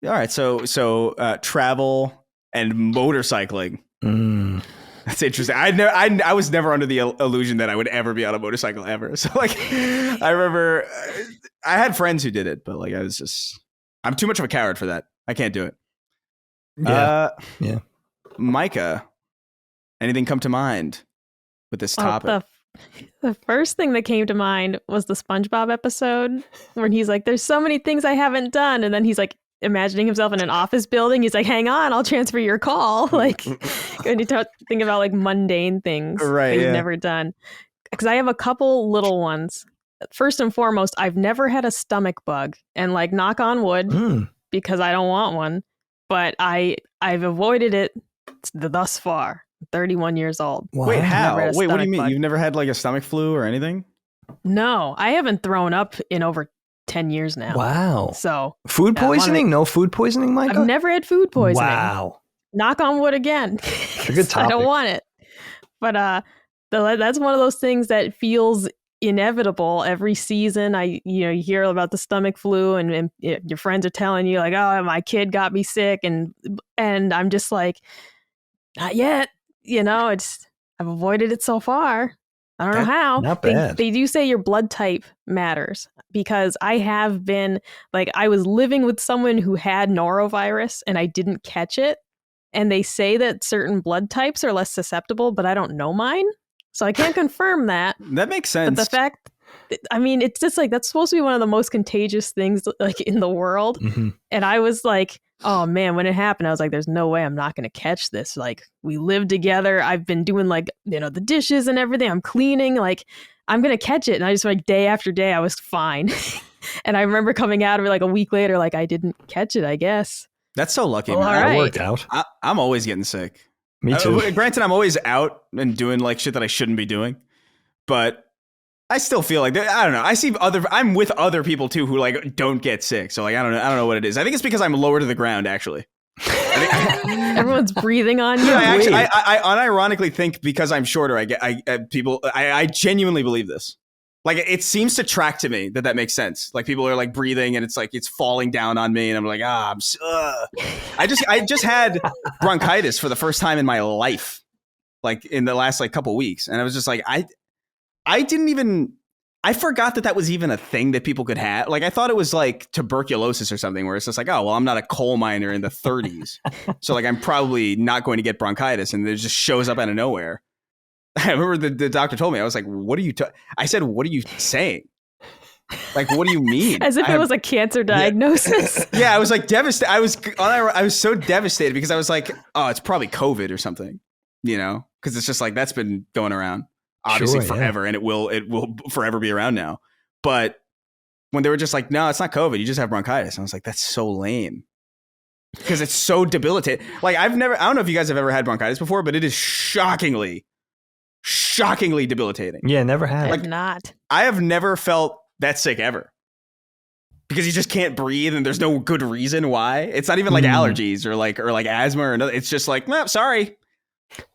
all right. So travel and motorcycling. That's interesting. I was never under the illusion that I would ever be on a motorcycle ever. So like, I remember I had friends who did it, but like I'm too much of a coward for that. I can't do it. Yeah. Micah, anything come to mind with this topic? The first thing that came to mind was the SpongeBob episode when he's like, there's so many things I haven't done. And then he's like imagining himself in an office building. He's like, hang on, I'll transfer your call. Like, when you think about like mundane things that you've never done. Because I have a couple little ones. First and foremost, I've never had a stomach bug. And like, knock on wood, because I don't want one. But I've avoided it thus far. 31 years old. Wow. Wait, how? Wait, what do you mean? Bug. You've never had like a stomach flu or anything? No, I haven't thrown up in over 10 years now. Wow. So food poisoning? No food poisoning, Micah? I've never had food poisoning. Wow. Knock on wood again. A good topic. I don't want it. But that's one of those things that feels inevitable every season. You hear about the stomach flu and your friends are telling you like, oh, my kid got me sick. And I'm just like, not yet. I've avoided it so far. I don't know how. Not bad. They do say your blood type matters, because I have been like, I was living with someone who had norovirus and I didn't catch it. And they say that certain blood types are less susceptible, but I don't know mine. So I can't confirm that. That makes sense. But the fact, it's just like, that's supposed to be one of the most contagious things like in the world. Mm-hmm. And I was like, oh man, when it happened, I was like, there's no way I'm not going to catch this. Like, we live together. I've been doing like, the dishes and everything. I'm cleaning. Like, I'm going to catch it. And I just like day after day, I was fine. And I remember coming out of it like a week later, like I didn't catch it, I guess. That's so lucky, Well, man. all right. It worked out. I'm always getting sick. Me too. Granted, I'm always out and doing like shit that I shouldn't be doing, but I still feel like I don't know. I'm with other people too who like don't get sick. So like I don't know what it is. I think it's because I'm lower to the ground actually. Everyone's breathing on you. I unironically think because I'm shorter, I genuinely believe this. Like it seems to track to me that makes sense. Like people are like breathing and it's like it's falling down on me and I'm like I just had bronchitis for the first time in my life, like in the last like couple weeks, and I was just like I forgot that was even a thing that people could have. Like I thought it was like tuberculosis or something, where it's just like, oh well, I'm not a coal miner in the 30s, so like I'm probably not going to get bronchitis, and it just shows up out of nowhere. I remember the doctor told me, I was like, what are you I said, what are you saying? Like, what do you mean? As if it was a cancer diagnosis. Yeah, I was like devastated. I was so devastated because I was like, oh, it's probably COVID or something, because it's just like that's been going around obviously forever, and it will forever be around now. But when they were just like, no, it's not COVID, you just have bronchitis, I was like, that's so lame. Because it's so debilitating. Like I don't know if you guys have ever had bronchitis before, but it is shockingly debilitating. Yeah, never had. Like not. I have never felt that sick ever. Because you just can't breathe and there's no good reason why. It's not even like allergies or like asthma or nothing. It's just like, sorry.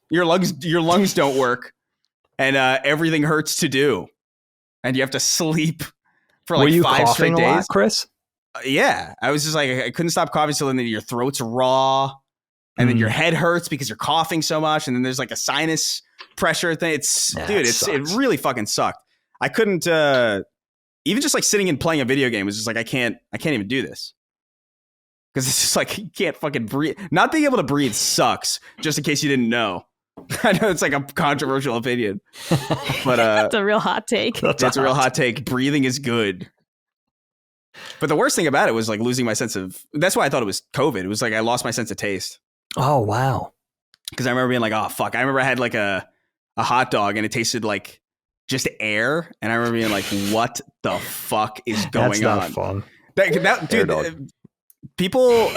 Your lungs don't work, and everything hurts to do, and you have to sleep for like 5 straight days. Were you coughing a lot, Chris? Yeah, I was just like, I couldn't stop coughing. So then your throat's raw, and then your head hurts because you're coughing so much, and then there's like a sinus pressure thing. It really fucking sucked. I couldn't even just like sitting and playing a video game was just like I can't even do this because it's just like you can't fucking breathe. Not being able to breathe sucks. Just in case you didn't know. I know it's like a controversial opinion, but that's a real hot take. That's a real hot take. Breathing is good. But the worst thing about it was like losing my sense of. That's why I thought it was COVID. It was like I lost my sense of taste. Oh wow! Because I remember being like, oh fuck. I remember I had like a hot dog and it tasted like just air, and I remember being like, what the fuck is going on? That's not fun. Dude, people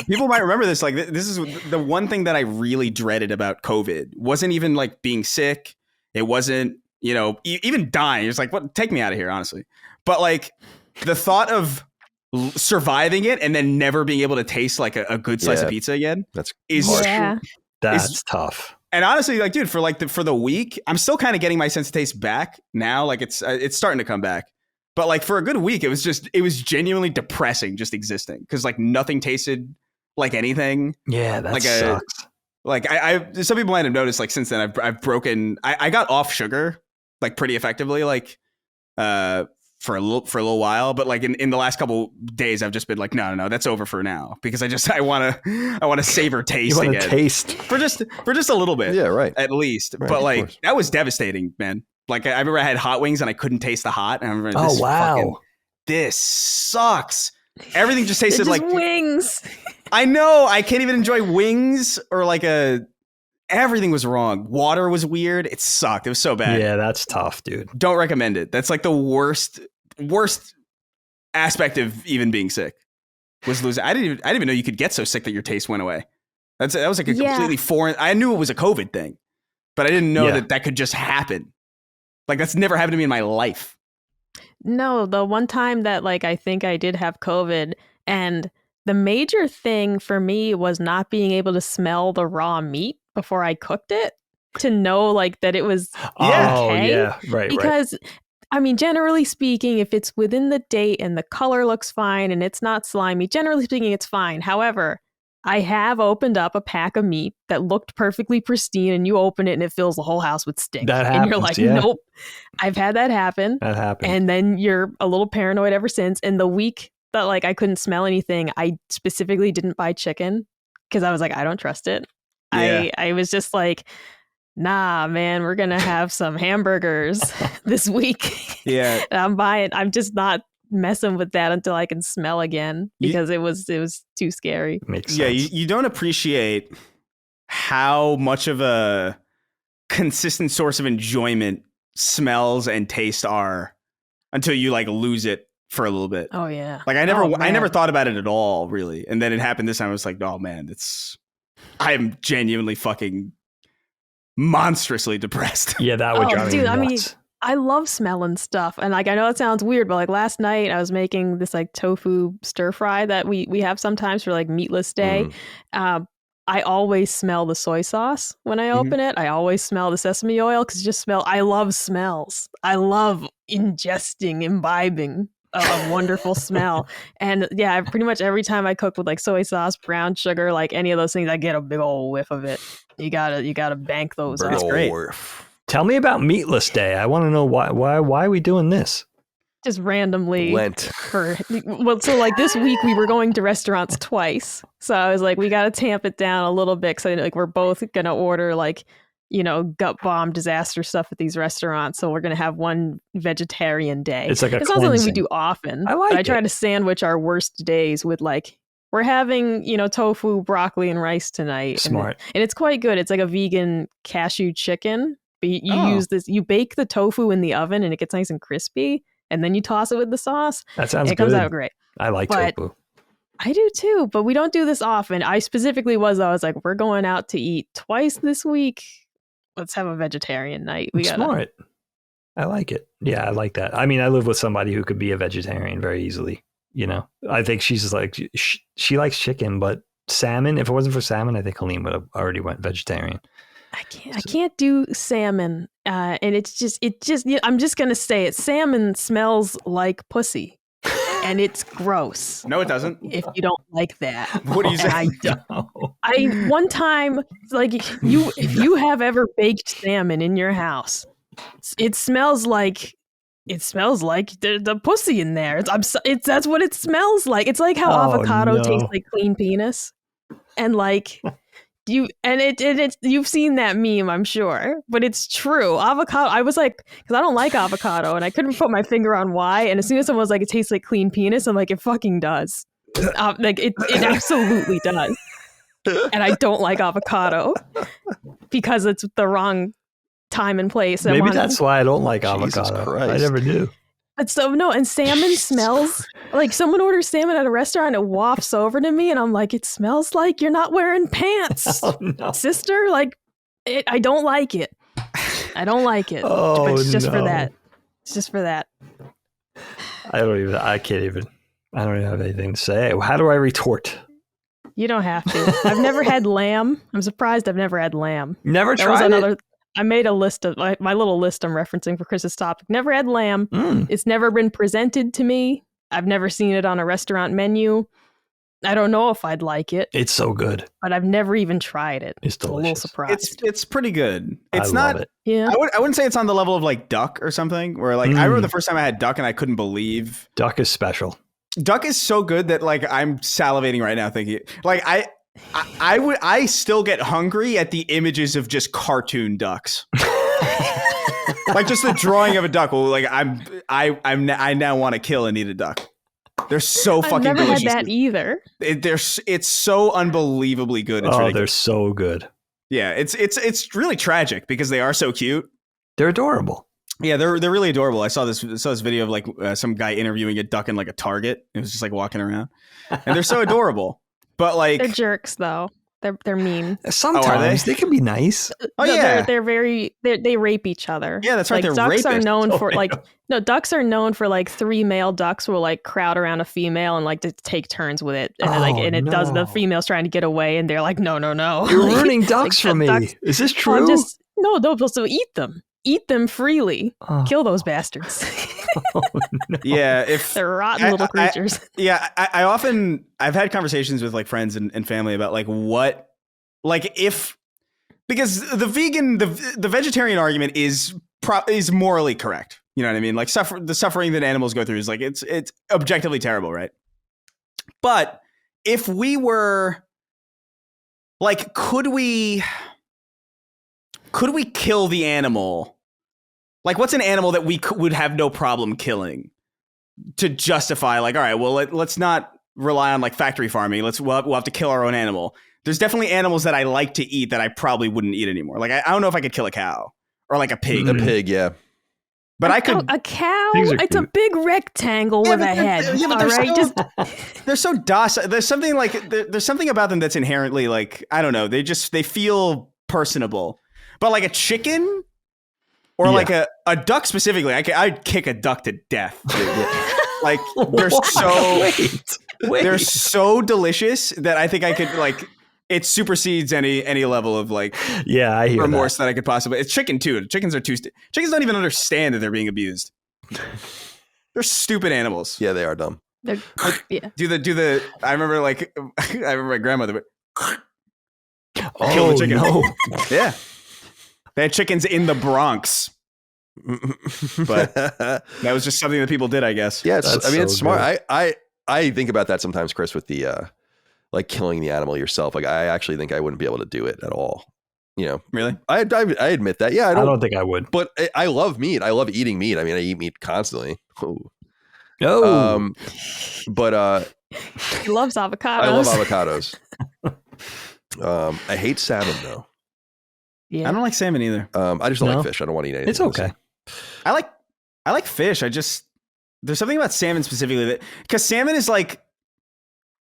might remember this. Like this is the one thing that I really dreaded about COVID. Wasn't even like being sick. It wasn't even dying. It's like, what? Take me out of here, honestly. But like. The thought of surviving it and then never being able to taste like a good slice of pizza again that's tough. And honestly, like, dude, for the week, I'm still kind of getting my sense of taste back now. Like it's starting to come back. But like for a good week, it was genuinely depressing just existing because like nothing tasted like anything. Yeah, that like sucks. I some people might have noticed like since then I've broken. I got off sugar like pretty effectively like for a little while, but like in the last couple days, I've just been like, no, that's over for now because I want to savor taste you again. Taste for just a little bit, yeah, right, at least. Right, but like that was devastating, man. Like I remember I had hot wings and I couldn't taste the hot. And I remember, this sucks. Everything just tasted like wings. I know I can't even enjoy wings or like everything was wrong. Water was weird. It sucked. It was so bad. Yeah, that's tough, dude. Don't recommend it. That's like the worst aspect of even being sick was losing. I didn't even know you could get so sick that your taste went away. That was like a completely foreign. I knew it was a COVID thing, but I didn't know that could just happen. Like that's never happened to me in my life. No, the one time that like I think I did have COVID, and the major thing for me was not being able to smell the raw meat before I cooked it to know like that it was okay. Right. Because I mean, generally speaking, if it's within the date and the color looks fine and it's not slimy, generally speaking, it's fine. However, I have opened up a pack of meat that looked perfectly pristine and you open it and it fills the whole house with stink. That happens, and you're like, nope, I've had that happen. That happened. And then you're a little paranoid ever since. And the week that like I couldn't smell anything, I specifically didn't buy chicken because I was like, I don't trust it. Yeah. I was just like, nah, man, we're going to have some hamburgers this week. Yeah. I'm just not messing with that until I can smell again because it was too scary. Makes sense. Yeah, you don't appreciate how much of a consistent source of enjoyment smells and taste are until you like lose it for a little bit. Oh yeah. Like I never thought about it at all, really. And then it happened this time. I was like, oh man, I'm genuinely fucking monstrously depressed. Yeah, that would drive me nuts. I mean, I love smelling stuff, and like I know it sounds weird, but like last night I was making this like tofu stir fry that we have sometimes for like meatless day. I always smell the soy sauce when I open it. I always smell the sesame oil because I love smells. I love imbibing a wonderful smell. And yeah, pretty much every time I cook with like soy sauce, brown sugar, like any of those things, I get a big old whiff of it. You gotta bank those up. It's great. Tell me about Meatless Day. I want to know why are we doing this? Just randomly Lent. So like this week we were going to restaurants twice. So I was like, we got to tamp it down a little bit. So like we're both going to order like, gut bomb disaster stuff at these restaurants. So we're going to have one vegetarian day. It's like it's not something we do often. I try to sandwich our worst days with like, we're having, tofu, broccoli, and rice tonight. Smart. And it's quite good. It's like a vegan cashew chicken. But you bake the tofu in the oven and it gets nice and crispy. And then you toss it with the sauce. That sounds good. It comes out great. I like tofu. I do too, but we don't do this often. I specifically I was like, we're going out to eat twice this week. Let's have a vegetarian night. Smart. I like it. Yeah, I like that. I mean, I live with somebody who could be a vegetarian very easily. I think she's just like, she likes chicken, but salmon, if it wasn't for salmon, I think Colin would have already went vegetarian. I can't do salmon. And it's just I'm just gonna say it. Salmon smells like pussy. And it's gross. No, it doesn't. If you don't like that. What do you say? I don't. One time, like if you have ever baked salmon in your house, it smells like the pussy in there. That's what it smells like. It's like how avocado tastes like clean penis, and like you've seen that meme, I'm sure, but it's true. Avocado. I was like, because I don't like avocado, and I couldn't put my finger on why. And as soon as someone was like, it tastes like clean penis, I'm like, it fucking does. Like it absolutely does. And I don't like avocado because it's the wrong time and place. Maybe that's why I don't like avocado. I never knew. But and salmon smells like someone orders salmon at a restaurant, it wafts over to me, and I'm like, it smells like you're not wearing pants, sister. Like, I don't like it. I don't like it. But it's just for that. It's just for that. I don't even have anything to say. How do I retort? You don't have to. I've never had lamb. I'm surprised I've never had lamb. Never tried it? I made a list of my little list I'm referencing for Chris's topic. Never had lamb. It's never been presented to me. I've never seen it on a restaurant menu. I don't know if I'd like it. It's so good. But I've never even tried it. It's delicious. A little surprised. It's pretty good. It's love it. Yeah. I wouldn't say it's on the level of like duck or something, where like I remember the first time I had duck and I couldn't believe. Duck is special. Duck is so good that like I'm salivating right now thinking like I still get hungry at the images of just cartoon ducks. Like just the drawing of a duck. Well, like I now want to kill and eat a duck. They're so fucking delicious. I've never had that either. It's so unbelievably good. It's ridiculous. They're so good. Yeah, it's really tragic because they are so cute. They're adorable. Yeah, they're really adorable. I saw this video of like some guy interviewing a duck in like a Target. It was just like walking around, and they're so adorable. But like they're jerks though. They're mean. Sometimes they can be nice. Oh yeah, they rape each other. Yeah, that's right. Like they're ducks rapists. are known for ducks are known for like 3 male ducks will like crowd around a female and like to take turns with it, and it does. The female's trying to get away, and they're like, no. You're ruining ducks for me. Ducks. Is this true? Don't supposed to eat them. Eat them freely. Kill those bastards. No. Yeah, if they're rotten little creatures. I've had conversations with like friends and family about like what, like if, because the vegetarian argument is morally correct. You know what I mean? Like the suffering that animals go through is like it's objectively terrible, right? But if we were like, could we kill the animal? Like, what's an animal that we would have no problem killing to justify, like, all right, well, let's not rely on, like, factory farming. We'll have to kill our own animal. There's definitely animals that I like to eat that I probably wouldn't eat anymore. Like, I don't know if I could kill a cow or, like, a pig. A pig, yeah. But I could... A cow? It's a big rectangle with a head. Yeah, but they're so docile. There's something, like, there's something about them that's inherently, like, I don't know. They feel personable. But, like, a chicken... Or like a duck specifically, I'd kick a duck to death. Like they're they're so delicious that I think I could like it supersedes any level of like I hear remorse that I could possibly. It's chicken too. Chickens don't even understand that they're being abused. They're stupid animals. Yeah, they are dumb. Do the I remember my grandmother. Kill the chicken. No. Yeah. They had chickens in the Bronx. But that was just something that people did, I guess. Yeah, it's smart. I think about that sometimes, Chris, with the like killing the animal yourself. Like I actually think I wouldn't be able to do it at all. You know, really? I admit that. Yeah, I don't think I would. But I love meat. I love eating meat. I mean, I eat meat constantly. Oh. But he loves avocados. I love avocados. I hate salmon though. Yeah. I don't like salmon either. I just don't like fish. I don't want to eat anything. It's okay. I like fish. There's something about salmon specifically that, because salmon is like,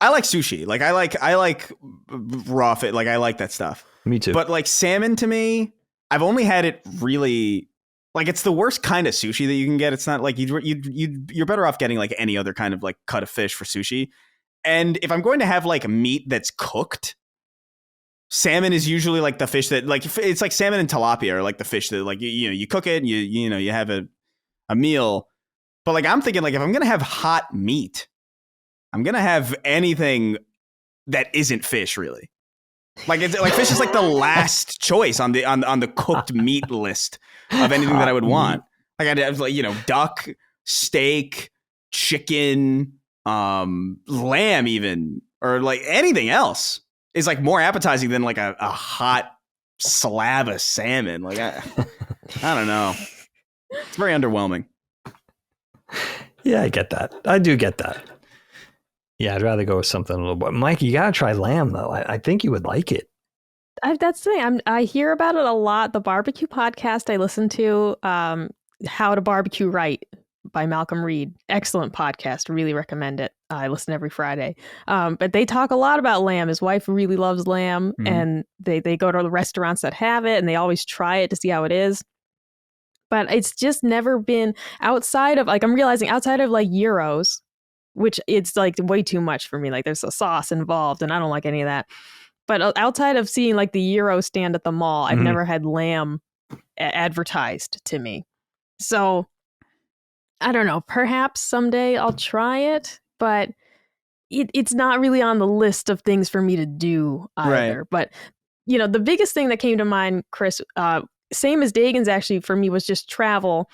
I like sushi. Like I like raw fish. Like I like that stuff. Me too. But like salmon to me, I've only had it really, like it's the worst kind of sushi that you can get. It's not like you're better off getting like any other kind of like cut of fish for sushi. And if I'm going to have like meat that's cooked, salmon is usually like the fish that like it's like salmon and tilapia are like the fish that like you cook it and you have a meal. But like I'm thinking like if I'm gonna have hot meat, I'm gonna have anything that isn't fish really. Like it's like fish is like the last choice on the cooked meat list of anything that I would want. Like I'd have like duck, steak, chicken, lamb even, or like anything else is like more appetizing than like a hot slab of salmon. Like I don't know. It's very underwhelming. Yeah, I get that. I do get that. Yeah, I'd rather go with something a little bit. Mike, you gotta try lamb though. I think you would like it. That's the thing. I hear about it a lot. The barbecue podcast I listen to, How to Barbecue Right by Malcolm Reed. Excellent podcast. Really recommend it. I listen every Friday. But they talk a lot about lamb. His wife really loves lamb, and they go to the restaurants that have it, and they always try it to see how it is. But it's just never been outside of like, I'm realizing outside of like gyros, which it's like way too much for me. Like there's a sauce involved and I don't like any of that. But outside of seeing like the gyro stand at the mall, I've never had lamb advertised to me. So I don't know, perhaps someday I'll try it, but it's not really on the list of things for me to do either. Right. But, the biggest thing that came to mind, Chris, same as Dagan's actually for me was just travel.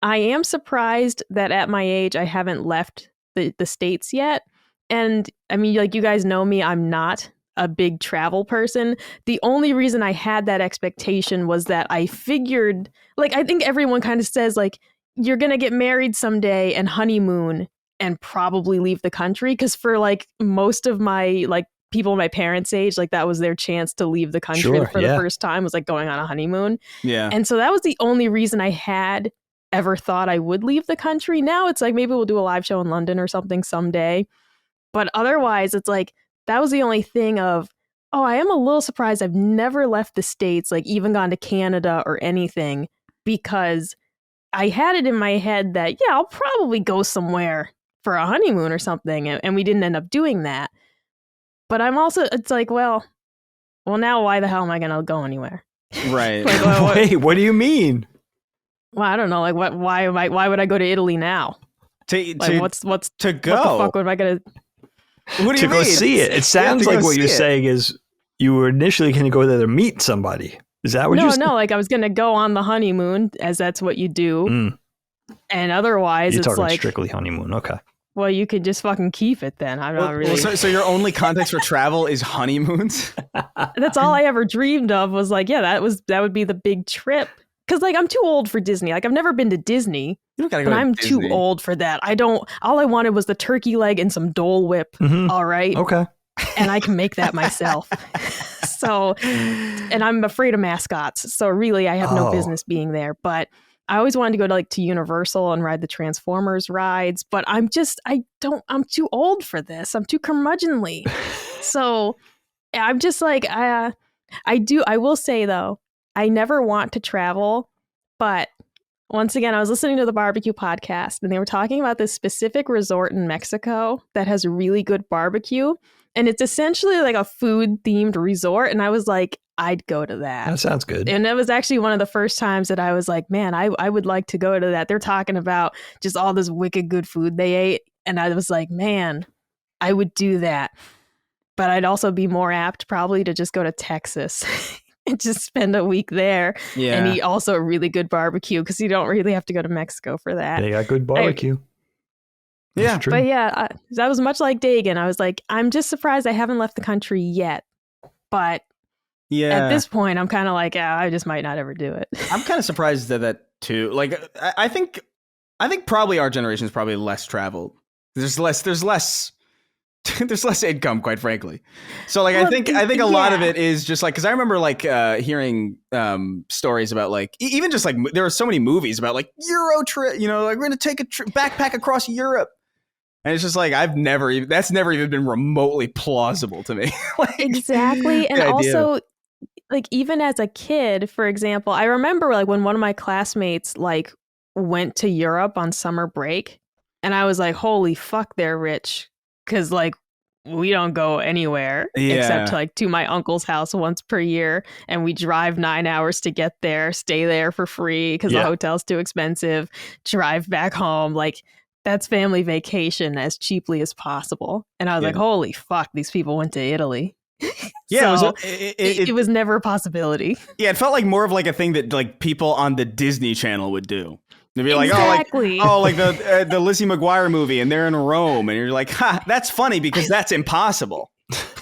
I am surprised that at my age, I haven't left the States yet. And I mean, like you guys know me, I'm not a big travel person. The only reason I had that expectation was that I figured, like, I think everyone kind of says like, you're going to get married someday and honeymoon and probably leave the country. Cause for like most of my like people my parents' age, like that was their chance to leave the country for the first time, was like going on a honeymoon. Yeah. And so that was the only reason I had ever thought I would leave the country. Now it's like, maybe we'll do a live show in London or something someday. But otherwise it's like, that was the only thing of, oh, I am a little surprised I've never left the States, like even gone to Canada or anything, because I had it in my head that, yeah, I'll probably go somewhere for a honeymoon or something. And we didn't end up doing that. But I'm also, it's like, well, now why the hell am I going to go anywhere? Right. Like, wait, what do you mean? Well, I don't know. Like, why would I go to Italy now? What's to go? What the fuck am I going to? What do you mean? Go see it. It sounds like what you're saying is you were initially going to go there to meet somebody. Is that what you're saying? No, like I was going to go on the honeymoon, as that's what you do. And otherwise, it's like strictly honeymoon. Okay. Well, you could just fucking keep it then. I'm not really. So your only context for travel is honeymoons? That's all I ever dreamed of was like, yeah, that would be the big trip. Because like I'm too old for Disney. Like I've never been to Disney. You don't gotta go to I'm Disney. Too old for that. All I wanted was the turkey leg and some Dole Whip. All right. Okay. And I can make that myself. So, and I'm afraid of mascots. So really I have no business being there. But I always wanted to go to Universal and ride the Transformers rides, but I'm too old for this. I'm too curmudgeonly. So I'm just like, I will say though, I never want to travel, but once again, I was listening to the barbecue podcast and they were talking about this specific resort in Mexico that has really good barbecue. And it's essentially like a food themed resort. And I was like, I'd go to that. That sounds good. And it was actually one of the first times that I was like, man, I would like to go to that. They're talking about just all this wicked good food they ate. And I was like, man, I would do that. But I'd also be more apt probably to just go to Texas and just spend a week there and eat also a really good barbecue because you don't really have to go to Mexico for that. They got good barbecue. Yeah. But yeah, that was much like Dagan. I was like, I'm just surprised I haven't left the country yet. But at this point, I'm kind of like, I just might not ever do it. I'm kind of surprised at that too. Like, I think probably our generation is probably less traveled. There's less income, quite frankly. So like, I think a lot of it is just like, cause I remember like, hearing, stories about like, even just like, there were so many movies about like Euro trip, like we're going to take a backpack across Europe. And it's just like, that's never even been remotely plausible to me. Like, exactly. And also like, even as a kid, for example, I remember like when one of my classmates like went to Europe on summer break and I was like, holy fuck, they're rich. Cause like we don't go anywhere except to my uncle's house once per year, and we drive 9 hours to get there, stay there for free because the hotel's too expensive, drive back home. Like, that's family vacation as cheaply as possible. And I was like, holy fuck, these people went to Italy. Yeah, so it was never a possibility. Yeah, it felt like more of like a thing that like people on the Disney Channel would do. They'd be like, exactly. like the Lizzie McGuire movie, and they're in Rome, and you're like, that's funny because that's impossible.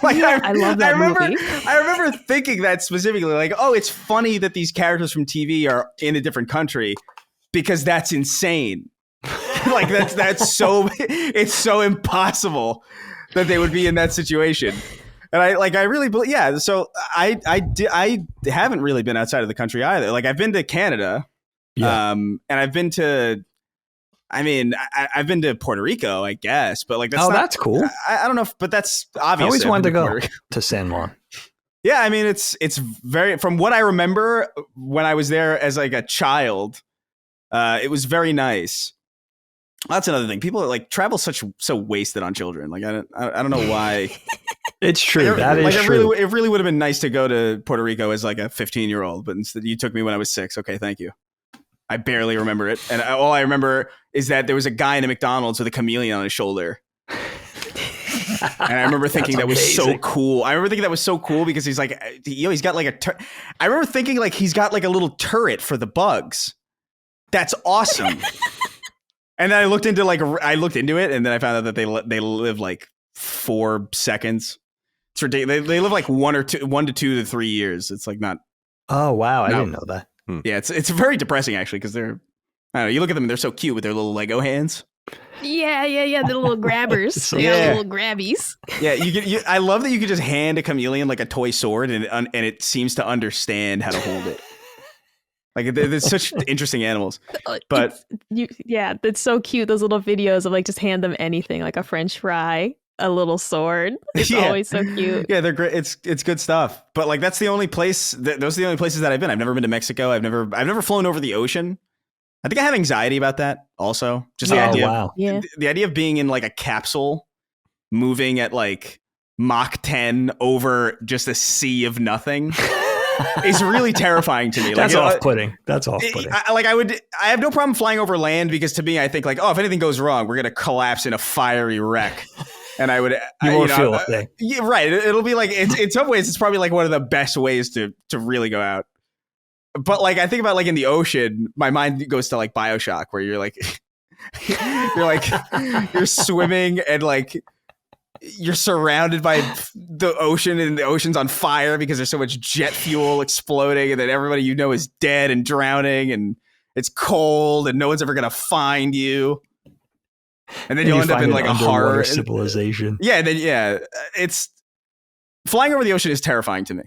Like, I love that movie. I remember thinking that specifically, like, oh, it's funny that these characters from TV are in a different country because that's insane. Like that's so it's so impossible that they would be in that situation. And I really believe, yeah. So I haven't really been outside of the country either. Like, I've been to Canada, and I've been to, I've been to Puerto Rico, I guess, but like that's cool. I don't know, but that's obvious. I always wanted to go to San Juan. Yeah, I mean, it's very, from what I remember when I was there as like a child, it was very nice. That's another thing. People are like travel so wasted on children. Like, I don't know why. It's true. That is true. It really would have been nice to go to Puerto Rico as like a 15-year-old, but instead you took me when I was 6. Okay, thank you. I barely remember it, and all I remember is that there was a guy in a McDonald's with a chameleon on his shoulder. And I remember thinking that was so cool. I remember thinking that was so cool because he's like, he's got like I remember thinking like he's got like a little turret for the bugs. That's awesome. And then I looked into it, and then I found out that they live like 4 seconds. It's ridiculous. They live like 1 to 2 to 3 years. It's like not. Oh wow, I didn't know that. Yeah, it's very depressing actually because they're. I don't know. You look at them, and they're so cute with their little Lego hands. Yeah. The little grabbers. Little grabbies. Yeah, I love that you could just hand a chameleon like a toy sword, and it seems to understand how to hold it. Like, they're such interesting animals. But it's so cute. Those little videos of like just hand them anything, like a French fry, a little sword. It's always so cute. Yeah, they're great. It's good stuff. But like, that's the only place. Those are the only places that I've been. I've never been to Mexico. I've never flown over the ocean. I think I have anxiety about that also. Just the idea. The idea of being in like a capsule, moving at like Mach 10 over just a sea of nothing. Is really terrifying to me. That's off-putting. That's off-putting. I have no problem flying over land because to me, I think like, oh, if anything goes wrong, we're going to collapse in a fiery wreck. And I would, you won't feel a thing. Yeah, right. It'll be like, in some ways, it's probably like one of the best ways to really go out. But like, I think about like in the ocean, my mind goes to like BioShock, where you're like, you're swimming and like, you're surrounded by the ocean, and the ocean's on fire because there's so much jet fuel exploding, and then everybody you know is dead and drowning, and it's cold, and no one's ever gonna find you. And then you'll end up in like a horror civilization. It's flying over the ocean is terrifying to me.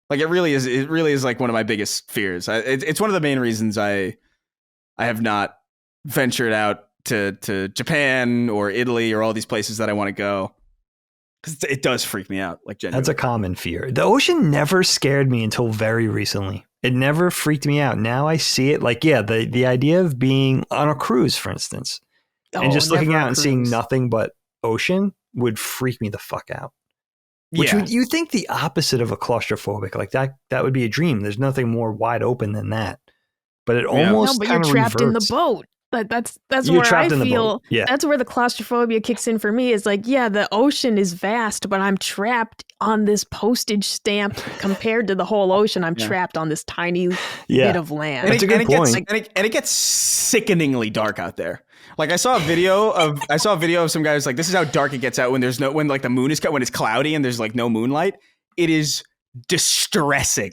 Like, it really is. It really is like one of my biggest fears. It's one of the main reasons I have not ventured out to Japan or Italy or all these places that I want to go, because it does freak me out. Like, genuinely. That's a common fear. The ocean never scared me until very recently. It never freaked me out. Now I see it like, the idea of being on a cruise, for instance, and just looking out and seeing nothing but ocean would freak me the fuck out. Which you think the opposite of a claustrophobic, like that would be a dream. There's nothing more wide open than that. But it almost but you're trapped in the boat. That's where I feel. That's where the claustrophobia kicks in for me. Is like, the ocean is vast, but I'm trapped on this postage stamp compared to the whole ocean. I'm trapped on this tiny bit of land. That's a good point. And it gets sickeningly dark out there. Like, I saw a video of some guys like, this is how dark it gets out when like the moon is when it's cloudy and there's like no moonlight. It is distressing.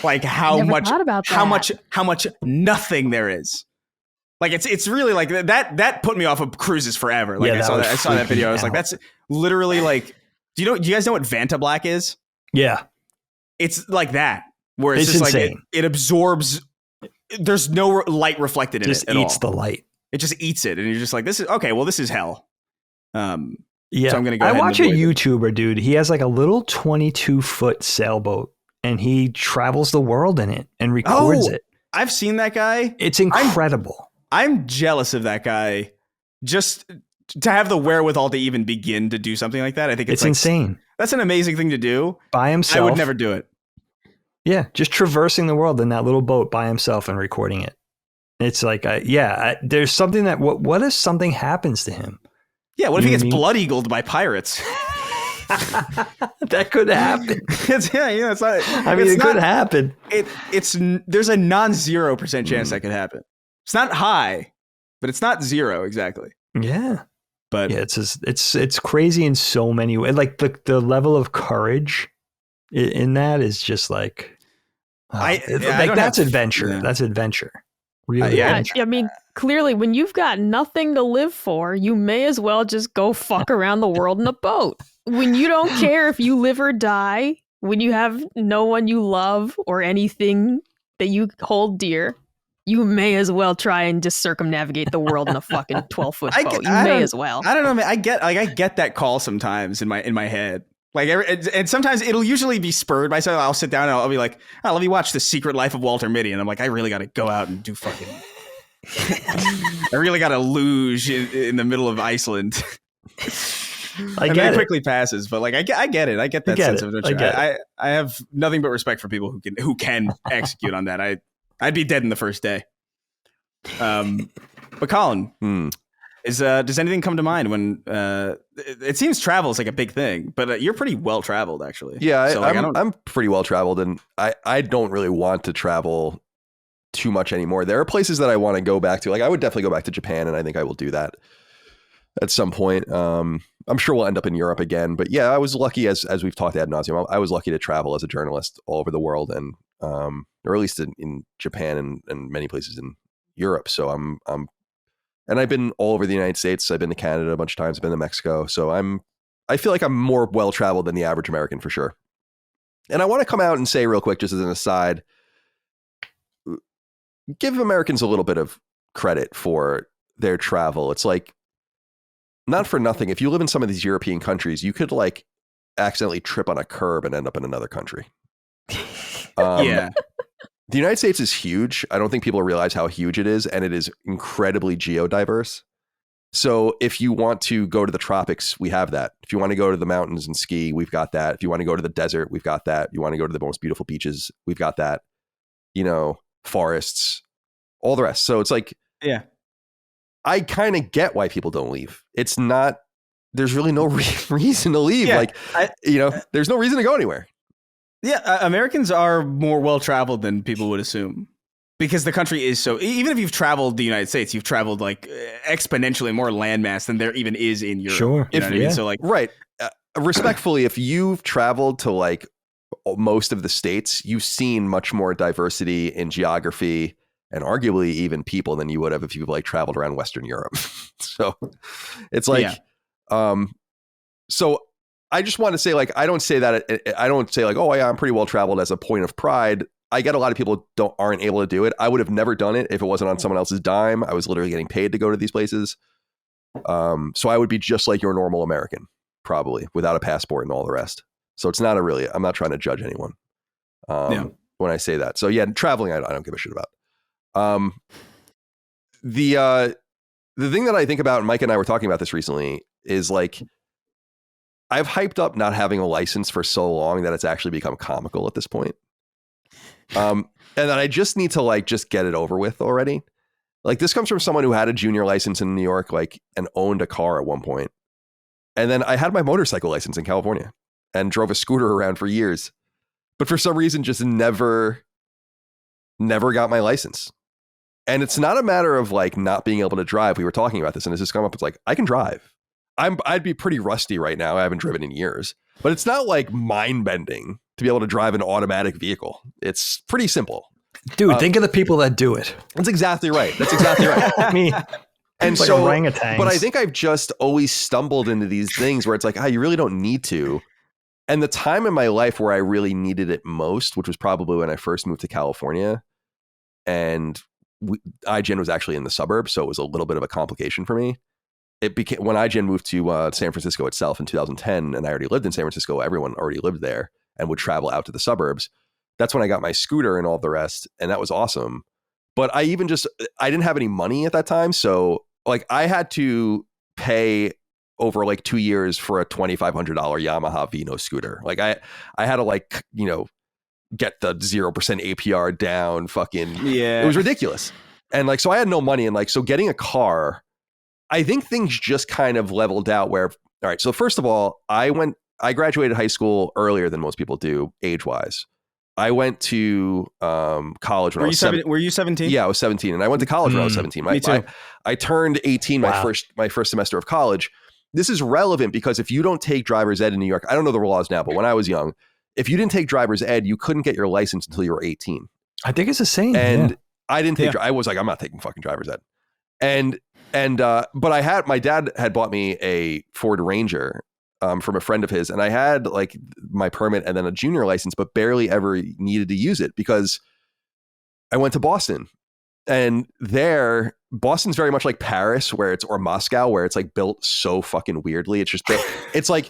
Like how much nothing there is. Like, it's really like that put me off of cruises forever. Like, I saw that video. I was like, that's literally like, do you guys know what Vanta Black is? Yeah. It's like that, where it's just insane. Like it absorbs. There's no light reflected in it at all. Just eats the light. It just eats it. And you're just like, this is okay. Well, this is hell. So I'm going to go I ahead watch a YouTuber, dude. He has like a little 22-foot sailboat, and he travels the world in it and records it. I've seen that guy. It's incredible. I'm jealous of that guy. Just to have the wherewithal to even begin to do something like that, I think it's like, insane. That's an amazing thing to do. By himself. I would never do it. Yeah, just traversing the world in that little boat by himself and recording it. It's like, there's something that, what if something happens to him? Yeah, what if he gets blood eagled by pirates? That could happen. It's not. It could happen. There's a non-0% chance that could happen. It's not high, but it's not 0 exactly. Yeah. But yeah, it's crazy in so many ways. Like the level of courage in that is just like, that's adventure. Yeah. That's adventure. Really adventure. I mean, clearly when you've got nothing to live for, you may as well just go fuck around the world in a boat. When you don't care if you live or die, when you have no one you love or anything that you hold dear, you may as well try and just circumnavigate the world in a fucking 12-foot boat. You may as well. I don't know, man. I get that call sometimes in my head. Like, and sometimes it'll usually be spurred by something. I'll sit down and I'll be like, let me watch The Secret Life of Walter Mitty. And I'm like, I really got to go out and do fucking... I really got to luge in the middle of Iceland. And it quickly passes, but like I get it. I get that sense of adventure. I have nothing but respect for people who can execute on that. I'd be dead in the first day. But Colin, does anything come to mind when it seems travel is like a big thing, but you're pretty well traveled actually. Yeah, I'm pretty well traveled, and I don't really want to travel too much anymore. There are places that I want to go back to. Like I would definitely go back to Japan, and I think I will do that at some point. I'm sure we'll end up in Europe again, but yeah, I was lucky as we've talked ad nauseum. I was lucky to travel as a journalist all over the world, and or at least in Japan and many places in Europe. So and I've been all over the United States. I've been to Canada a bunch of times. I've been to Mexico. So I feel like I'm more well traveled than the average American for sure. And I want to come out and say real quick, just as an aside, give Americans a little bit of credit for their travel. It's like, not for nothing, if you live in some of these European countries, you could like accidentally trip on a curb and end up in another country. Yeah. The United States is huge. I don't think people realize how huge it is, and it is incredibly geodiverse. So if you want to go to the tropics, we have that. If you want to go to the mountains and ski, we've got that. If you want to go to the desert, we've got that. If you want to go to the most beautiful beaches, we've got that. Forests, all the rest. So it's like, yeah. I kind of get why people don't leave. It's not, there's really no reason to leave. Yeah, there's no reason to go anywhere. Yeah. Americans are more well-traveled than people would assume, because the country is so, even if you've traveled the United States, you've traveled like exponentially more landmass than there even is in Europe. Sure. You know what I mean? So like, right. Respectfully, if you've traveled to like most of the states, you've seen much more diversity in geography and arguably even people than you would have if you've like traveled around Western Europe. So it's like, so I just want to say, like, I don't say like, oh yeah, I'm pretty well traveled as a point of pride. I get a lot of people aren't able to do it. I would have never done it if it wasn't on someone else's dime. I was literally getting paid to go to these places. So I would be just like your normal American, probably without a passport and all the rest. So it's not I'm not trying to judge anyone when I say that. So yeah, traveling, I don't give a shit about. The thing that I think about, and Mike and I were talking about this recently, is like, I've hyped up not having a license for so long that it's actually become comical at this point. And that I just need to like, just get it over with already. Like this comes from someone who had a junior license in New York, like, and owned a car at one point. And then I had my motorcycle license in California and drove a scooter around for years, but for some reason just never got my license. And it's not a matter of like not being able to drive. We were talking about this and it's just come up. It's like, I can drive. I'd be pretty rusty right now. I haven't driven in years, but it's not like mind bending to be able to drive an automatic vehicle. It's pretty simple. Dude, think of the people that do it. That's exactly right. I mean, and like so, orangutans. But I think I've just always stumbled into these things where it's like, you really don't need to. And the time in my life where I really needed it most, which was probably when I first moved to California, and IGN was actually in the suburbs, so it was a little bit of a complication for me. It became, when IGN moved to San Francisco itself in 2010, and I already lived in San Francisco, everyone already lived there and would travel out to the suburbs. That's when I got my scooter and all the rest, and that was awesome. But I didn't have any money at that time, so like I had to pay over like 2 years for a $2,500 Yamaha Vino scooter. Like I had to like, get the 0% APR down, fucking, Yeah. it was ridiculous. And like, so I had no money, and like, so getting a car, I think things just kind of leveled out where, all right, so first of all, I graduated high school earlier than most people do, age-wise. I went to college when I was 17. Were you 17? Yeah, I was 17, and I went to college when I was 17. Me too. I turned 18 my first semester of college. This is relevant because if you don't take driver's ed in New York, I don't know the laws now, but when I was young, if you didn't take driver's ed, you couldn't get your license until you were 18. I think it's the same. And I didn't take. I was like, I'm not taking fucking driver's ed. But my dad had bought me a Ford Ranger from a friend of his, and I had like my permit and then a junior license, but barely ever needed to use it because I went to Boston, and there, Boston's very much like Paris, or Moscow, where it's like built so fucking weirdly. It's just built, it's like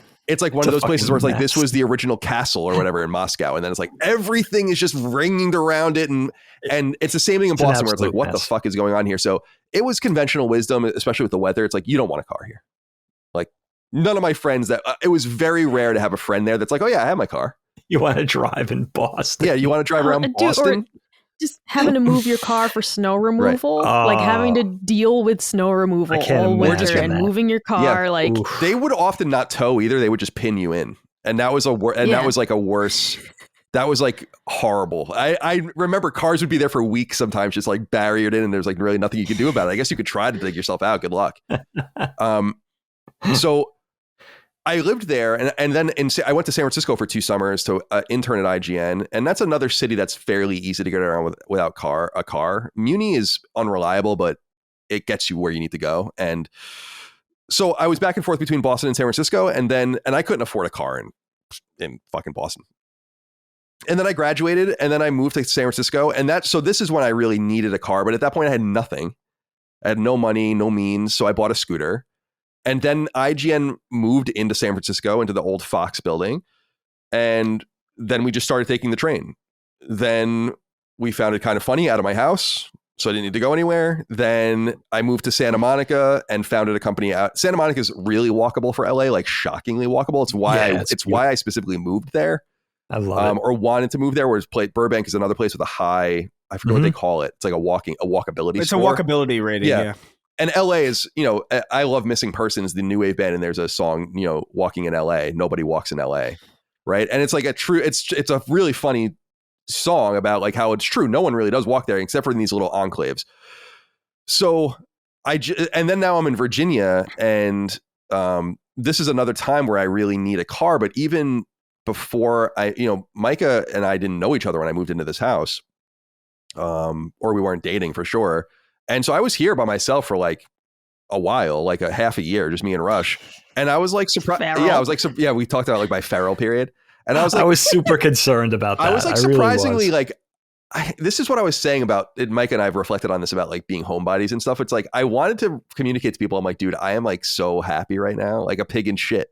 one of those places where it's like, this was the original castle or whatever in Moscow, and then it's like everything is just ringed around it, and it's the same thing in Boston where it's like, what the fuck is going on here? So it was conventional wisdom, especially with the weather. It's like, you don't want a car here. Like, none of my friends it was very rare to have a friend there that's like, oh yeah, I have my car. You want to drive in Boston? Yeah, you want to drive around Boston? Just having to move your car for snow removal, like having to deal with snow removal all winter and moving your car. Like, they would often not tow either. They would just pin you in, and that was that was like a worse. That was like horrible. I remember cars would be there for weeks sometimes, just like barriered in, and there's like really nothing you could do about it. I guess you could try to dig yourself out. Good luck. So I lived there, and then I went to San Francisco for 2 summers to intern at IGN, and that's another city that's fairly easy to get around without a car. Muni is unreliable, but it gets you where you need to go. And so I was back and forth between Boston and San Francisco, and I couldn't afford a car in fucking Boston. And then I graduated, and then I moved to San Francisco, so this is when I really needed a car. But at that point, I had nothing. I had no money, no means, so I bought a scooter. And then IGN moved into San Francisco, into the old Fox building. And then we just started taking the train. Then we found it kind of funny out of my house, so I didn't need to go anywhere. Then I moved to Santa Monica and founded a company out. Santa Monica is really walkable for LA, like shockingly walkable. It's why I specifically moved there. I love it. Or wanted to move there, whereas Burbank is another place with a high, I forget what they call it. It's like a walkability It's score. a walkability rating, yeah. And LA is, I love Missing Persons, the new wave band, and there's a song, Walking in LA. Nobody walks in LA, right? And it's like it's a really funny song about like how it's true. No one really does walk there except for in these little enclaves. So and then now I'm in Virginia, and this is another time where I really need a car. But even before Micah and I didn't know each other when I moved into this house, or we weren't dating for sure. And so I was here by myself for like a while, like a half a year, just me and Rush. And I was like surprised. Yeah, I was like, we talked about like my feral period. And I was like, I was super concerned about that. I was like surprisingly like, this is what I was saying about it. Micah and I have reflected on this about like being homebodies and stuff. It's like, I wanted to communicate to people. I'm like, dude, I am like so happy right now, like a pig in shit.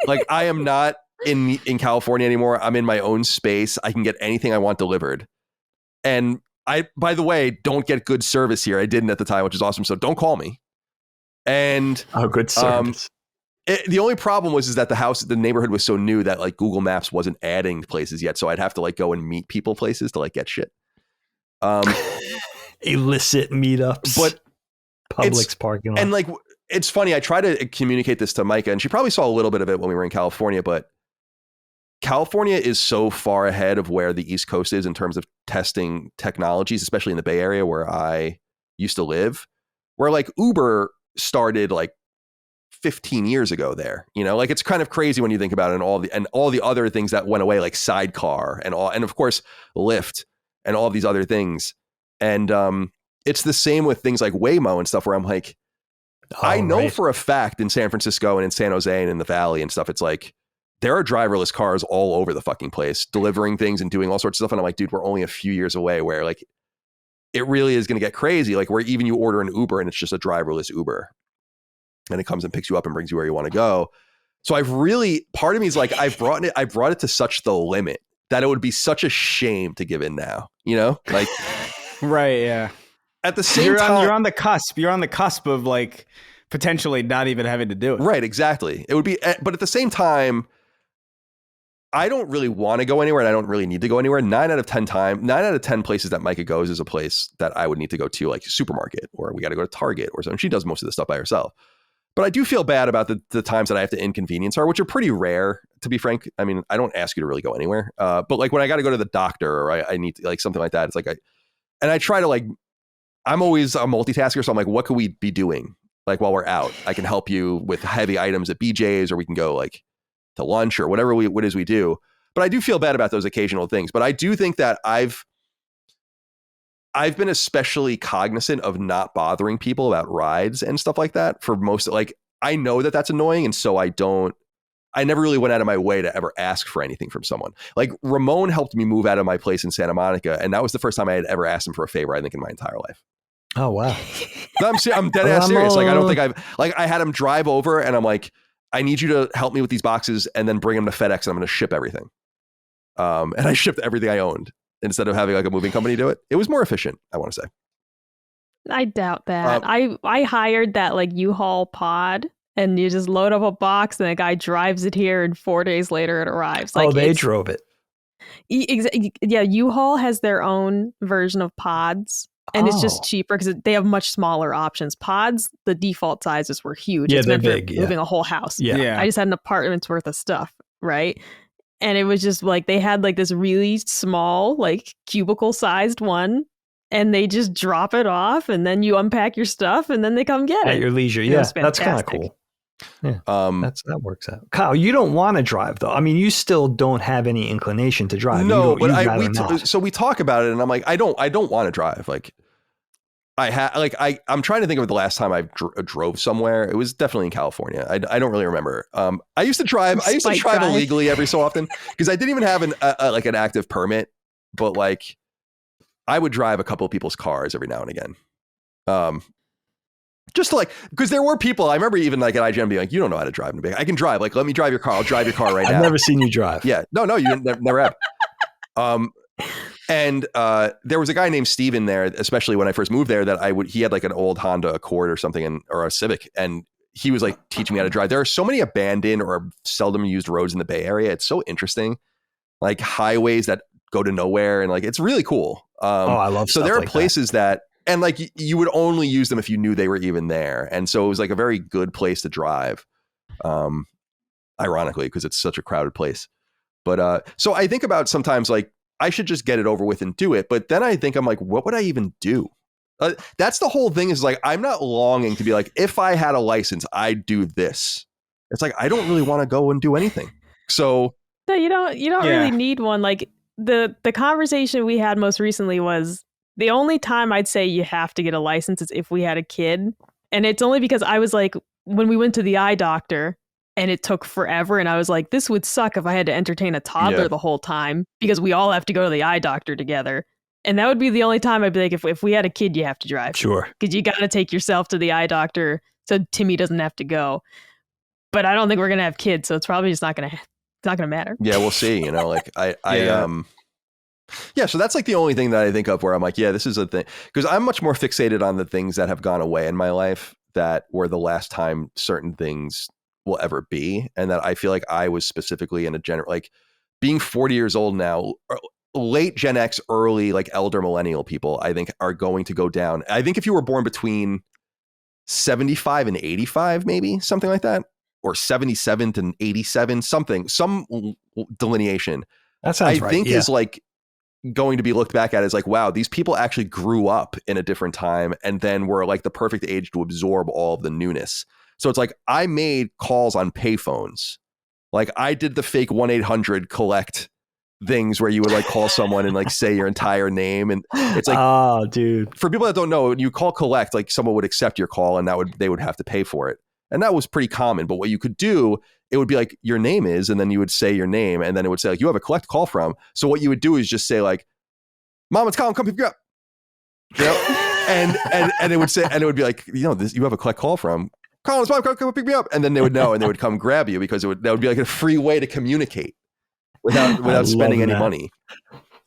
Like I am not in California anymore. I'm in my own space. I can get anything I want delivered. And I, by the way, don't get good service here. I didn't at the time, which is awesome. So don't call me. And good service. The only problem was that the neighborhood was so new that like Google Maps wasn't adding places yet. So I'd have to like go and meet people places to like get shit. Illicit meetups, but Publix parking lot. And like, it's funny. I tried to communicate this to Micah, and she probably saw a little bit of it when we were in California, but California is so far ahead of where the East Coast is in terms of testing technologies, especially in the Bay Area where I used to live, where like Uber started like 15 years ago there, like it's kind of crazy when you think about it, and all the other things that went away, like Sidecar and of course Lyft and all these other things. And it's the same with things like Waymo and stuff where I'm like, I know for a fact in San Francisco and in San Jose and in the Valley and stuff, it's like, there are driverless cars all over the fucking place delivering things and doing all sorts of stuff. And I'm like, dude, we're only a few years away where like, it really is going to get crazy. Like where even you order an Uber and it's just a driverless Uber and it comes and picks you up and brings you where you want to go. So part of me is like, I brought it to such the limit that it would be such a shame to give in now, like, right. Yeah. At the same time, you're on the cusp. You're on the cusp of like potentially not even having to do it. Right, exactly. It would be, but at the same time, I don't really want to go anywhere and I don't really need to go anywhere. 9 out of 10 places that Micah goes is a place that I would need to go to, like a supermarket, or we got to go to Target or something. She does most of the stuff by herself. But I do feel bad about the times that I have to inconvenience her, which are pretty rare, to be frank. I mean, I don't ask you to really go anywhere. But like when I got to go to the doctor or I need to, like something like that, it's like I try to like, I'm always a multitasker. So I'm like, what could we be doing? Like while we're out, I can help you with heavy items at BJ's, or we can go like to lunch or whatever what is we do. But I do feel bad about those occasional things. But I do think that I've been especially cognizant of not bothering people about rides and stuff like that for most, like, I know that that's annoying. And so I never really went out of my way to ever ask for anything from someone. Like Ramon helped me move out of my place in Santa Monica. And that was the first time I had ever asked him for a favor, I think, in my entire life. Oh, wow. No, I'm dead ass serious. Like, I don't think I had him drive over and I'm like, I need you to help me with these boxes and then bring them to FedEx and I'm going to ship everything. And I shipped everything I owned instead of having like a moving company do it. It was more efficient, I want to say. I doubt that. I hired that like U-Haul pod, and you just load up a box and the guy drives it here and 4 days later it arrives. Like, they drove it. Yeah, U-Haul has their own version of pods. And it's just cheaper because they have much smaller options. Pods, the default sizes were huge. Yeah, it's they're meant big. For moving a whole house. Yeah. I just had an apartment's worth of stuff, right? And it was just like they had like this really small, like cubicle sized one, and they just drop it off, and then you unpack your stuff, and then they come get it at your leisure. Yeah, that's kind of cool. Yeah, that works out. Kyle, you don't want to drive though. I mean, you still don't have any inclination to drive. No, but so we talk about it, and I'm like, I don't want to drive. Like, I'm trying to think of the last time I drove somewhere. It was definitely in California. I don't really remember. I used to drive illegally every so often because I didn't even have an active permit, but like I would drive a couple of people's cars every now and again. Just to like, because there were people, I remember even like at IGN being like, you don't know how to drive. I can drive. Like, let me drive your car. I'll drive your car right now. I've never seen you drive. Yeah. No, you never have. And there was a guy named Steven there, especially when I first moved there, that he had like an old Honda Accord or something, or a Civic. And he was like teaching me how to drive. There are so many abandoned or seldom used roads in the Bay Area. It's so interesting. Like highways that go to nowhere. And like, it's really cool. I love so stuff there are like places that, and like you would only use them if you knew they were even there. And so it was like a very good place to drive. Ironically, because it's such a crowded place. But so I think about sometimes like I should just get it over with and do it. But then I think I'm like, what would I even do? That's the whole thing, is like, I'm not longing to be like, if I had a license, I'd do this. It's like, I don't really want to go and do anything. So no, you don't really need one. Like the conversation we had most recently was the only time I'd say you have to get a license is if we had a kid. And it's only because I was like, when we went to the eye doctor and it took forever, and I was like, this would suck if I had to entertain a toddler the whole time, because we all have to go to the eye doctor together. And that would be the only time I'd be like, if we had a kid, you have to drive. Sure. Because you got to take yourself to the eye doctor so Timmy doesn't have to go. But I don't think we're going to have kids, so it's probably just not going to matter. Yeah, we'll see. You know, like yeah, so that's like the only thing that I think of where I'm like, yeah, this is a thing. Because I'm much more fixated on the things that have gone away in my life that were the last time certain things will ever be. And that I feel like I was specifically in a like being 40 years old now, late Gen X, early like elder millennial people, I think are going to go down. I think if you were born between 75 and 85, maybe something like that, or 77 to 87, some delineation. That sounds right. I think is like going to be looked back at as like, wow, these people actually grew up in a different time and then were like the perfect age to absorb all of the newness. So it's like, I made calls on payphones. Like I did the fake 1-800 collect things where you would like call someone and like say your entire name. And it's like, oh, dude, for people that don't know, when you call collect, like someone would accept your call and they would have to pay for it. And that was pretty common. But what you could do, it would be like, your name is, and then you would say your name, and then it would say like, you have a collect call from. So what you would do is just say like, Mom, it's Colin, come pick you up. You know? and it would say, and it would be like, you know, this, you have a collect call from Colin's mom, come pick me up. And then they would know, and they would come grab you, because that would be like a free way to communicate without spending any money.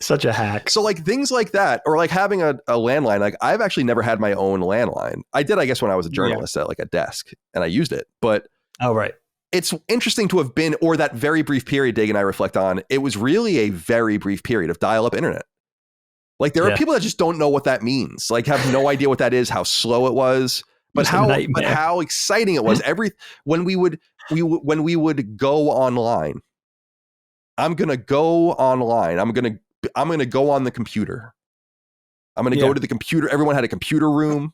Such a hack. So like things like that, or like having a landline. Like I've actually never had my own landline. I did, I guess, when I was a journalist at like a desk, and I used it. But oh, right. It's interesting to have been, or that very brief period, Dig and I reflect on, it was really a very brief period of dial-up internet. Like there are people that just don't know what that means, like have no idea what that is, how slow it was, but how exciting it was. When we would go online, I'm going to go online. I'm going to go on the computer. I'm going to go to the computer. Everyone had a computer room.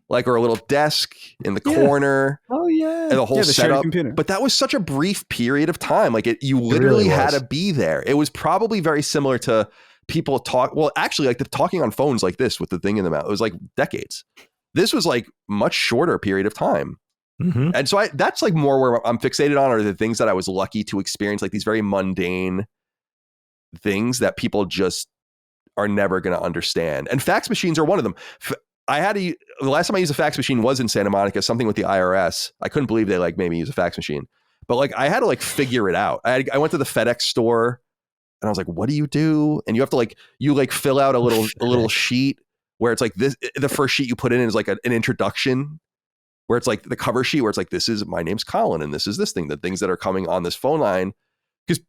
Like, or a little desk in the corner. Oh yeah. And the whole setup. But that was such a brief period of time. Like you literally had to be there. It was probably very similar to people actually like talking on phones like this with the thing in the mouth. It was like decades. This was like much shorter period of time. Mm-hmm. And so that's like more where I'm fixated on, are the things that I was lucky to experience, like these very mundane things that people just are never going to understand. And fax machines are one of them. The last time I used a fax machine was in Santa Monica, something with the IRS. I couldn't believe they like made me use a fax machine, but like I had to like figure it out. I went to the FedEx store and I was like, what do you do? And you have to like, fill out a little sheet where it's like this, the first sheet you put in is like an introduction, where it's like the cover sheet where it's like, this is, my name's Colin and this is this thing, the things that are coming on this phone line. Because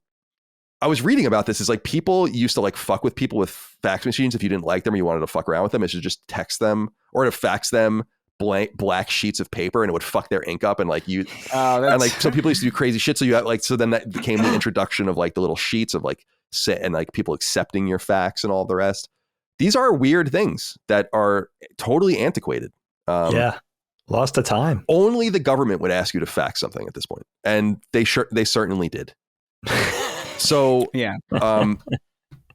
I was reading about this, is like people used to like fuck with people with fax machines. If you didn't like them or you wanted to fuck around with them, it should just text them or to fax them black sheets of paper, and it would fuck their ink up. And like and like some people used to do crazy shit. So you had like, so then that became the introduction of like the little sheets of like and like people accepting your fax and all the rest. These are weird things that are totally antiquated. Lost to time. Only the government would ask you to fax something at this point, and they certainly did. So yeah.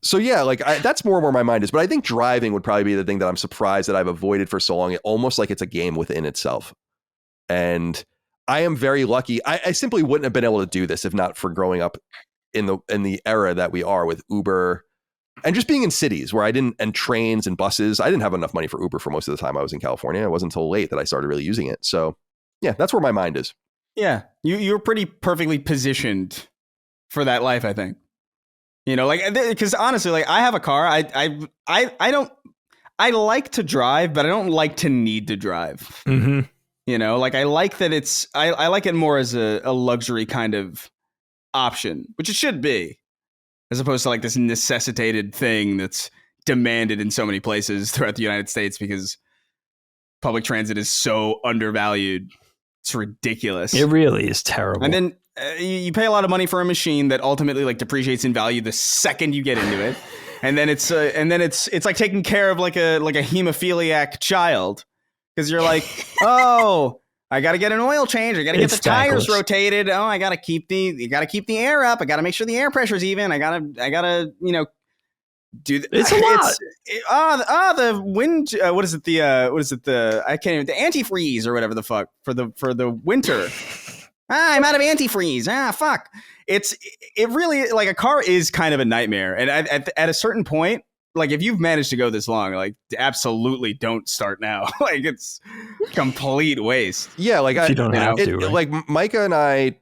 So yeah, like that's more where my mind is. But I think driving would probably be the thing that I'm surprised that I've avoided for so long. It almost like it's a game within itself. And I am very lucky. I simply wouldn't have been able to do this if not for growing up in the era that we are with Uber and just being in cities where and trains and buses. I didn't have enough money for Uber for most of the time I was in California. It wasn't until late that I started really using it. So yeah, that's where my mind is. Yeah, you're pretty perfectly positioned for that life, I think. You know, like, because honestly, like I have a car. I like to drive, but I don't like to need to drive. Mm-hmm. You know, like I like that I like it more as a luxury kind of option, which it should be, as opposed to like this necessitated thing that's demanded in so many places throughout the United States because public transit is so undervalued. It's ridiculous. It really is terrible. And then you pay a lot of money for a machine that ultimately like depreciates in value the second you get into it. And then it's like taking care of like a hemophiliac child, because you're like, oh, I got to get an oil change. I got to get the tires rotated. Oh, you got to keep the air up. I got to make sure the air pressure's even. I gotta, do it's a lot. The wind. What is it? I can't even, the antifreeze or whatever the fuck for the winter. I'm out of antifreeze. Fuck. It really, like, a car is kind of a nightmare. And at a certain point, like, if you've managed to go this long, like, absolutely don't start now. Like, it's complete waste. Yeah, like, you don't have to, right? Like, Micah and I,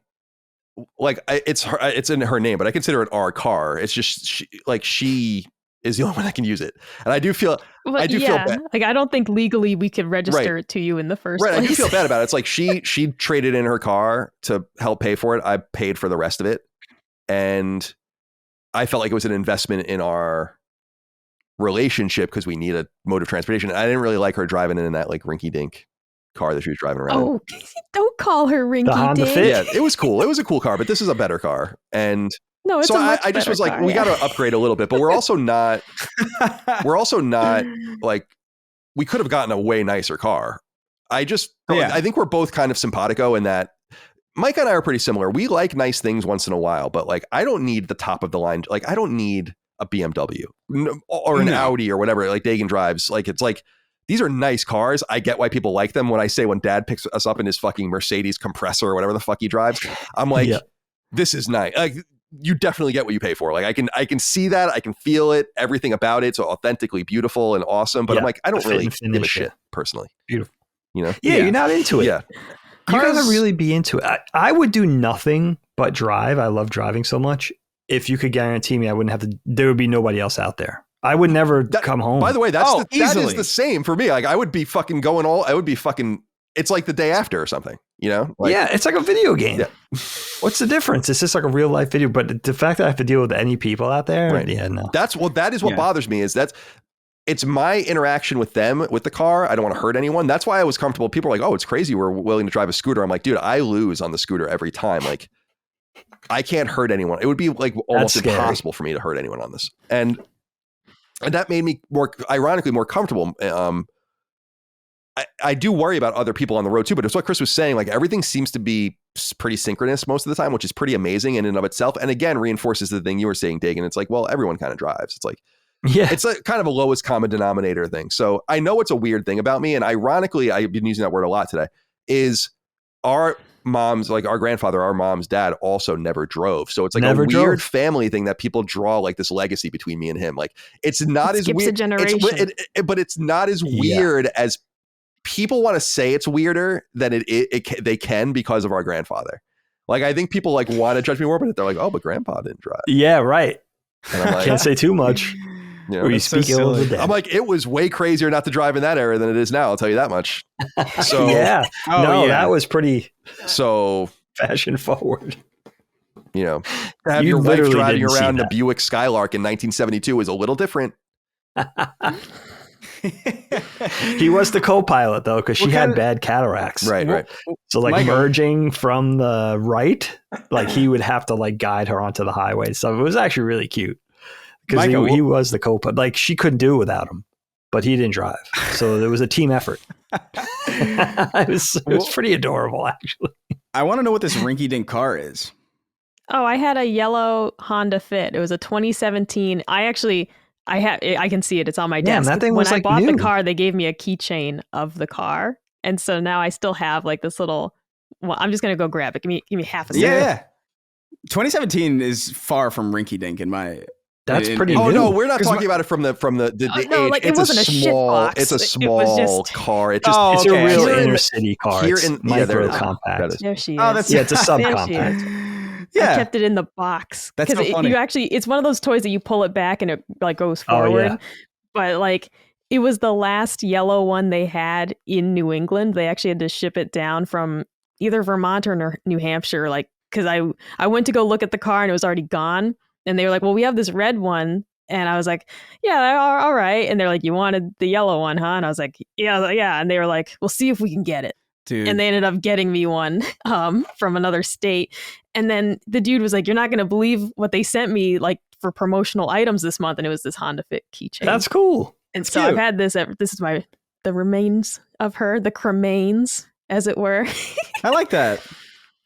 like, it's in her name, but I consider it our car. It's just she is the only one that can use it, and I do feel feel bad. Like, I don't think legally we could register it to you in the first place. I do feel bad about it. It's like she traded in her car to help pay for it. I paid for the rest of it, and I felt like it was an investment in our relationship because we need a mode of transportation. I didn't really like her driving in that like rinky dink car that she was driving around. Oh, don't call her rinky dink. Yeah, it was cool. It was a cool car, but this is a better car. And no, it's so I just was like, we got to upgrade a little bit, but we're also not like, we could have gotten a way nicer car. I think we're both kind of simpatico in that Micah and I are pretty similar. We like nice things once in a while, but like, I don't need the top of the line. Like, I don't need a BMW or an Audi or whatever, like Dagan drives. Like, it's like, these are nice cars. I get why people like them. When I say, when dad picks us up in his fucking Mercedes compressor or whatever the fuck he drives, I'm like, this is nice. Like, you definitely get what you pay for. Like, I can see that. I can feel it. Everything about it. So authentically beautiful and awesome. But I'm like, I don't really give a shit personally. Beautiful. You know? Yeah, you're not into it. Yeah. You gotta really be into it. I would do nothing but drive. I love driving so much. if you could guarantee me I wouldn't have to, there would be nobody else out there. I would never come home. By the way, that is easily. the same for me. Like I would be fucking it's like the day after or something, you know? Like, yeah, it's like a video game. Yeah. What's the difference? It's just like a real life video. But the fact that I have to deal with any people out there, right. Yeah, no. That is what bothers me. It's my interaction with them, with the car. I don't want to hurt anyone. That's why I was comfortable. People are like, oh, it's crazy we're willing to drive a scooter. I'm like, dude, I lose on the scooter every time. Like, I can't hurt anyone. It would be like almost impossible for me to hurt anyone on this. And that made me ironically more comfortable. I do worry about other people on the road too, but it's what Chris was saying. Like everything seems to be pretty synchronous most of the time, which is pretty amazing in and of itself. And again, reinforces the thing you were saying, Dagan. It's like, well, everyone kind of drives. It's like, yeah, it's like kind of a lowest common denominator thing. So I know it's a weird thing about me. And ironically, I've been using that word a lot today, is our moms, like our grandfather, our mom's dad also never drove. So it's like a weird family thing that people draw like this legacy between me and him. Like it's not as weird, a generation. But it's not as weird as people want to say it's weirder than they can because of our grandfather. Like, I think people like want to judge me more, but they're like, oh, but grandpa didn't drive. Yeah, right. And I'm like, can't say too much. You know, I'm like, it was way crazier not to drive in that era than it is now. I'll tell you that much. So that was pretty fashion forward. You know, to have your wife driving around the Buick Skylark in 1972 is a little different. He was the co-pilot though, because she had bad cataracts. Right. So like merging from the right, like he would have to like guide her onto the highway. So it was actually really cute because he was the co-pilot. Like she couldn't do it without him, but he didn't drive. So there was a team effort. It was pretty adorable, actually. I want to know what this rinky-dink car is. Oh, I had a yellow Honda Fit. It was a 2017. I can see it. It's on my desk. That thing was when I bought new. the car, they gave me a keychain of the car. And so now I still have like this little, well, I'm just going to go grab it. Give me half a second. Yeah. 2017 is far from rinky dink in my. That's pretty new. Oh no, we're not talking my, about it from the age. No, like it wasn't a shit box. It's a small car. It's just it's a real inner city car. Here it's in micro compact. There she is. Oh, that's it's a subcompact. Yeah. I kept it in the box. That's so funny. It's one of those toys that you pull it back and it like goes forward. Oh, yeah. But like it was the last yellow one they had in New England. They actually had to ship it down from either Vermont or New Hampshire. Like, cause I went to go look at the car and it was already gone. And they were like, well, we have this red one. And I was like, yeah, all right. And they're like, you wanted the yellow one, huh? And I was like, yeah. And they were like, we'll see if we can get it. Dude. And they ended up getting me one from another state. And then the dude was like, you're not going to believe what they sent me like for promotional items this month. And it was this Honda Fit keychain. That's cool. And so cute. I've had this. This is the remains of her, the cremains, as it were. I like that.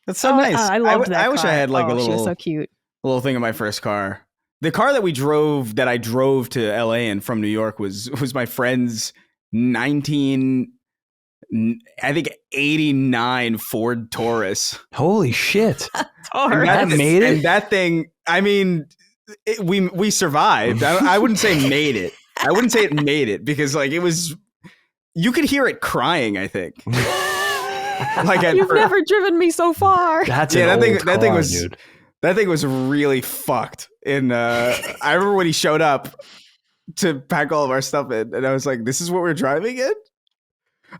That's so nice. I loved that I car. wish I had like a little. She was so cute. A little thing in my first car. The car that I drove to LA and from New York was my friend's 89 Ford Taurus. Holy shit. And that thing, I mean, we survived. I wouldn't say made it. I wouldn't say it made it because like it was, you could hear it crying, I think. Like You've never driven me so far. That's that thing was, dude. That thing was really fucked. And I remember when he showed up to pack all of our stuff in, and I was like, this is what we're driving in?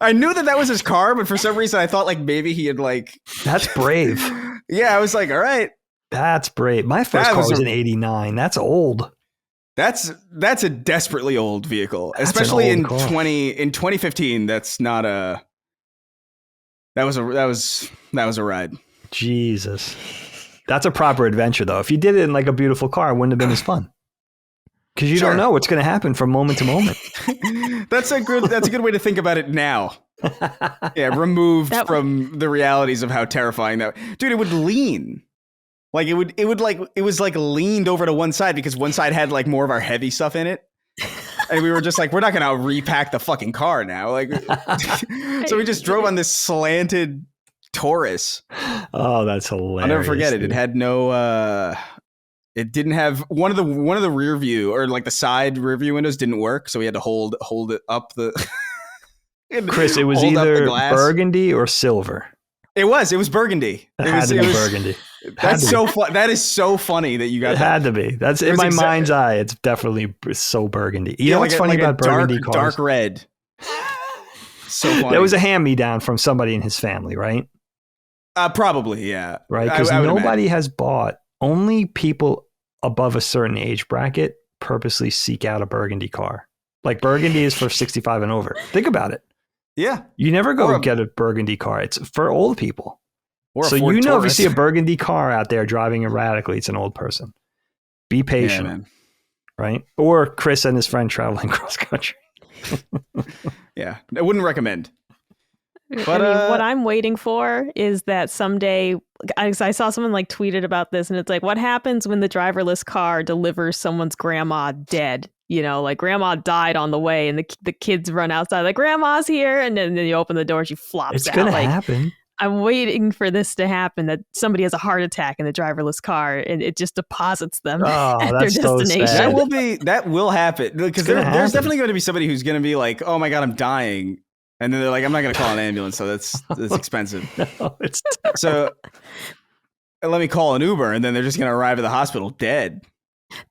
I knew that was his car, but for some reason I thought like maybe he had like... That's brave. Yeah, I was like, all right. That's brave. My first car was an 89. That's old. That's a desperately old vehicle, especially in 2015. That's not a... That was a ride. Jesus. That's a proper adventure, though. If you did it in like a beautiful car, it wouldn't have been as fun. Because you don't know what's going to happen from moment to moment. That's a good way to think about it now. Yeah, removed from the realities of how terrifying that. Dude, it would lean. Like it was like leaned over to one side because one side had like more of our heavy stuff in it. And we were just like, we're not going to repack the fucking car now. Like, so we just drove on this slanted Taurus. Oh, that's hilarious. I'll never forget it. It had no it didn't have one of the rear view or like the side rear view windows didn't work, so we had to hold it up the Chris, it was either burgundy or silver. It was burgundy. It had to be burgundy. That's so fun. That is so funny that you got It that. had to be. That's in my mind's eye. It's definitely so burgundy. You know what's funny about burgundy cars? Dark red. So funny. There was a hand-me-down from somebody in his family, right? Probably, yeah. Right, because nobody has bought. Only people above a certain age bracket purposely seek out a burgundy car. Like burgundy is for 65 and over. Think about it. Yeah. You never go get a burgundy car. It's for old people. So Ford you know, Taurus. if you see a burgundy car out there driving erratically, it's an old person. Be patient, right? Or Chris and his friend traveling cross country. Yeah, I wouldn't recommend. But I mean, what I'm waiting for is that someday, I saw someone like tweeted about this, and it's like, what happens when the driverless car delivers someone's grandma dead? You know, like grandma died on the way, and the kids run outside like, grandma's here, and then you open the door, she flops out. It's gonna happen. I'm waiting for this to happen, that somebody has a heart attack in the driverless car and it just deposits them at their destination. So that will happen, because there's definitely going to be somebody who's going to be like, oh my God, I'm dying. And then they're like, I'm not going to call an ambulance, so that's expensive. No, it's so let me call an Uber, and then they're just going to arrive at the hospital dead.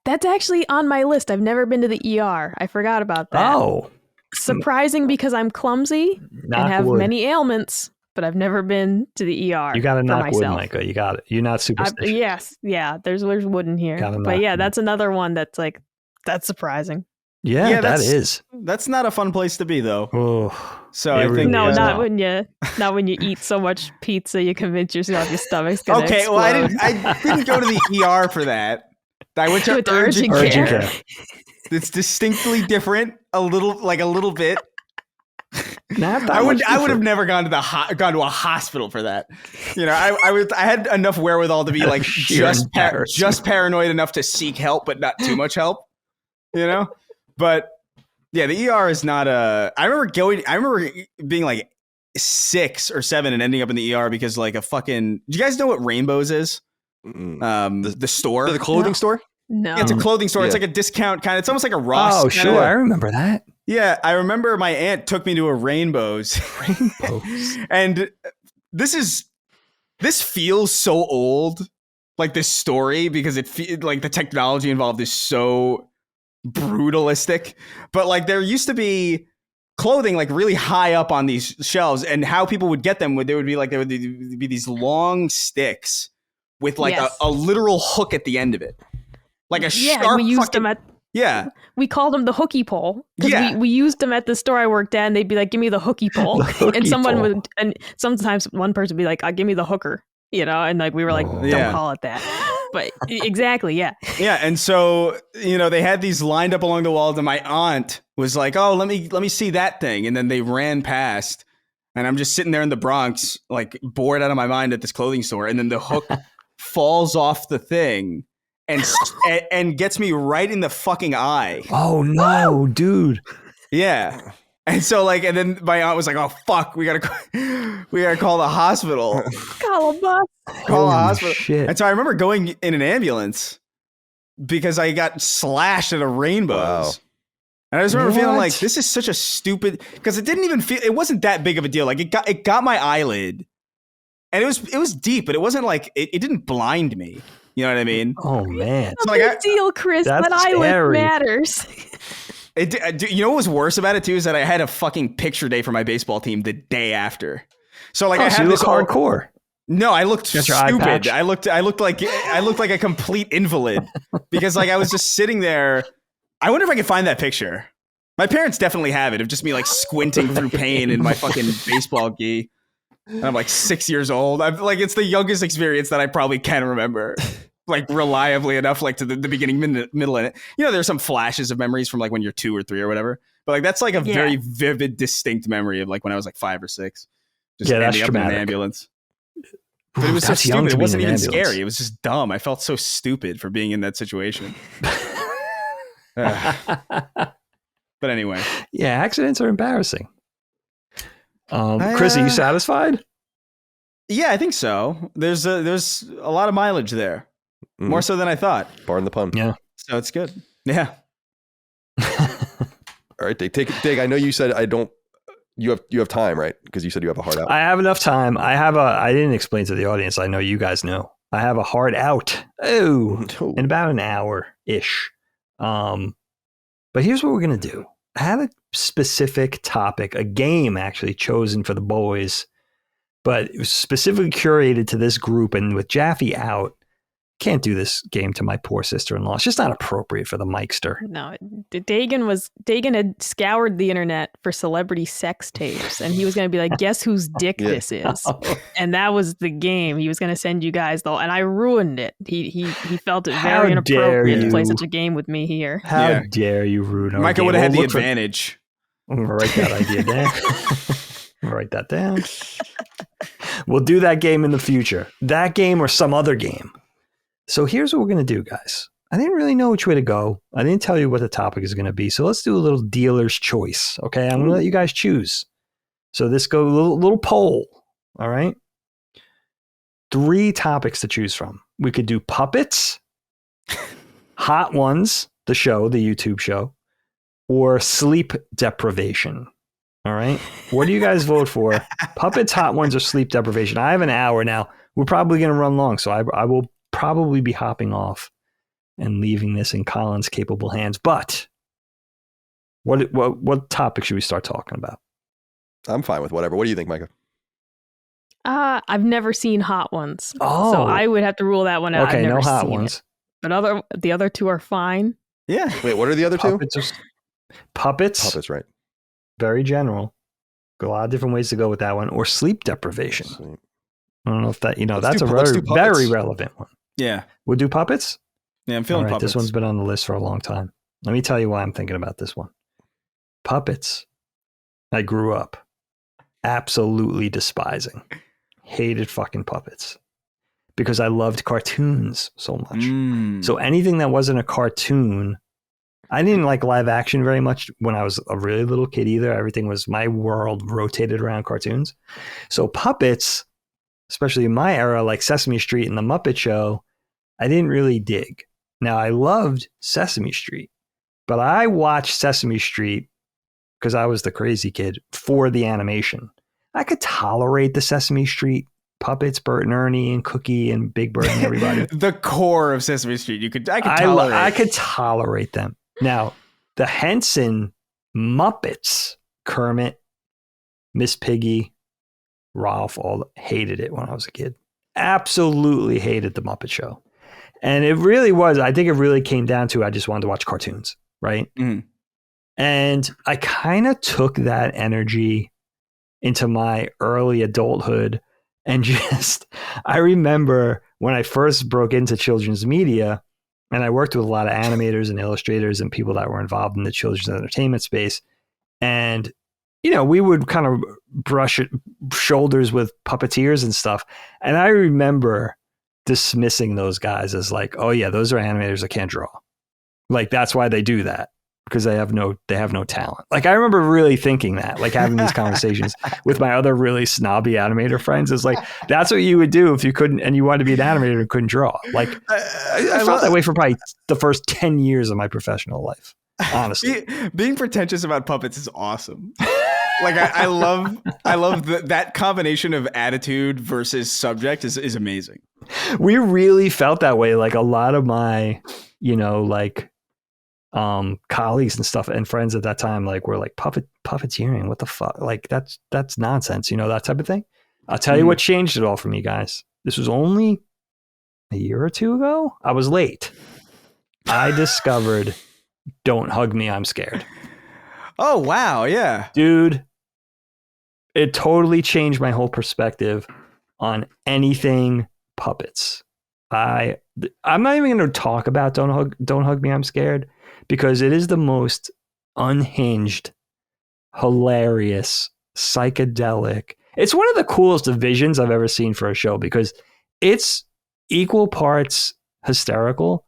That's actually on my list. I've never been to the ER. I forgot about that. Oh. Surprising, because I'm clumsy and have many ailments, but I've never been to the ER. You got to knock wood, myself. Micah. You got it. You're not superstitious. Yes. Yeah. There's wood in here. But yeah, that's another one that's like, that's surprising. Yeah, that is. That's not a fun place to be, though. Oh, so I think not when you eat so much pizza you convince yourself your stomach's gonna explode. Well, I didn't go to the ER for that. I went to urgent care. It's distinctly different, a little bit. I would have never gone to a hospital for that. You know, I had enough wherewithal to be like just paranoid enough to seek help, but not too much help. You know, but yeah, the ER is not a. I remember being like 6 or 7 and ending up in the ER because like a fucking. Do you guys know what Rainbows is? The store, the clothing store. No, yeah, it's a clothing store. It's like a discount kind of. It's almost like a Ross. Oh, sure, I remember that. Yeah, I remember my aunt took me to a Rainbows. And this feels so old, like this story, because like the technology involved is so brutalistic. But like there used to be clothing like really high up on these shelves, and how people would get them there would be these long sticks with like a literal hook at the end of it. Like a sharp we used them at we called them the hooky pole, because we used them at the store I worked at, and they'd be like, give me the hooky pole. And sometimes one person would be like, give me the hooker, you know, and like we were like, don't call it that. But exactly, yeah. And so, you know, they had these lined up along the walls, and my aunt was like, oh, let me see that thing. And then they ran past, and I'm just sitting there in the Bronx, like bored out of my mind at this clothing store, and then the hook falls off the thing and gets me right in the fucking eye. Oh no, dude. Yeah. And so like, and then my aunt was like, oh fuck, we gotta call the hospital. Call a bus. Call a hospital. Shit. And so I remember going in an ambulance because I got slashed at a Rainbows. Wow. And I just remember feeling like, this is such a stupid, because it wasn't that big of a deal. Like it got my eyelid, and it was deep, but it wasn't like, it didn't blind me. You know what I mean? Oh man, it's a big deal, Chris. That eyelid matters. You know what was worse about it too is that I had a fucking picture day for my baseball team the day after. So like I had this hardcore. No, I looked stupid. I looked like a complete invalid because like I was just sitting there. I wonder if I can find that picture. My parents definitely have it of just me like squinting through pain in my fucking baseball gi. And I'm like 6 years old. I'm like, it's the youngest experience that I probably can remember, like reliably enough, like to the beginning, middle, and it. You know, there's some flashes of memories from like when you're 2 or 3 or whatever. But like that's like a very vivid, distinct memory of like when I was like 5 or 6, just ending up in an ambulance. But it was so stupid. It wasn't even scary. It was just dumb. I felt so stupid for being in that situation. But anyway, yeah, accidents are embarrassing. Chris, are you satisfied? Yeah, I think so. There's a lot of mileage there, more so than I thought. Pardon the pun. Yeah, so it's good. Yeah. All right, Dig. I know you said I don't You have time, right? Because you said you have a hard out. I have enough time. I didn't explain to the audience. I know you guys know. I have a hard out. In about an hour-ish. But here's what we're going to do. I have a specific topic, a game actually chosen for the boys, but it was specifically curated to this group. And with Jaffe out, can't do this game to my poor sister-in-law. It's just not appropriate for the Mikester. No, Dagan had scoured the internet for celebrity sex tapes, and he was going to be like, guess whose dick this is? And that was the game. He was going to send you guys, though, and I ruined it. He felt it very inappropriate to play such a game with me here. How dare you ruin our Micah game? would have had the advantage. I'm going to write that idea down. I'm going to write that down. We'll do that game in the future. That game or some other game. So here's what we're going to do, guys. I didn't really know which way to go. I didn't tell you what the topic is going to be. So let's do a little dealer's choice. Okay. I'm going to let you guys choose. So this goes a little poll. All right. 3 topics to choose from. We could do puppets, Hot Ones, the show, the YouTube show, or sleep deprivation. All right. What do you guys vote for? Puppets, Hot Ones, or sleep deprivation? I have an hour now. We're probably going to run long. So I will probably be hopping off and leaving this in Colin's capable hands. But what topic should we start talking about? I'm fine with whatever. What do you think, Micah? I've never seen Hot Ones. Oh. So I would have to rule that one out. Okay, I've never no Hot seen Ones. it. But the other 2 are fine. Yeah. Wait, what are the other 2? Puppets. Puppets, right. Very general. A lot of different ways to go with that one. Or sleep deprivation. Sleep. I don't know if that, Let's that's do a very, puppets. very relevant one. Yeah. We'll do puppets? Yeah, I'm feeling All right, puppets. this one's been on the list for a long time. Let me tell you why I'm thinking about this one. Puppets. I grew up absolutely despising. Hated fucking puppets. Because I loved cartoons so much. So anything that wasn't a cartoon, I didn't like live action very much when I was a really little kid either. Everything was, my world rotated around cartoons. So puppets, especially in my era, like Sesame Street and the Muppet Show, I didn't really dig. Now, I loved Sesame Street, but I watched Sesame Street because I was the crazy kid for the animation. I could tolerate the Sesame Street puppets, Bert and Ernie and Cookie and Big Bird and everybody. The core of Sesame Street. I could tolerate. I could tolerate them. Now, the Henson Muppets, Kermit, Miss Piggy, Ralph, all hated it when I was a kid. Absolutely hated the Muppet Show. And it really was, I think it really came down to, I just wanted to watch cartoons, right? Mhm. And I kind of took that energy into my early adulthood. And just, I remember when I first broke into children's media, and I worked with a lot of animators and illustrators and people that were involved in the children's entertainment space. And, we would kind of brush shoulders with puppeteers and stuff. And I remember dismissing those guys as like, oh yeah, those are animators that can't draw. Like, that's why they do that, because they have no talent. Like, I remember really thinking that, like having these conversations with my other really snobby animator friends. Is like, that's what you would do if you couldn't, and you wanted to be an animator and couldn't draw. Like, I felt that way for probably the first 10 years of my professional life, honestly. Being pretentious about puppets is awesome. Like, I love that combination of attitude versus subject is amazing. We really felt that way. Like, a lot of my, colleagues and stuff and friends at that time, like, were like, puppeteering, what the fuck? Like, that's nonsense, that type of thing. I'll tell you what changed it all for me, guys. This was only a year or 2 ago. I was late. I discovered Don't Hug Me, I'm Scared. Oh, wow. Yeah. Dude, it totally changed my whole perspective on anything puppets. I'm not even going to talk about Don't Hug Me, I'm Scared, because it is the most unhinged, hilarious, psychedelic. It's one of the coolest divisions I've ever seen for a show, because it's equal parts hysterical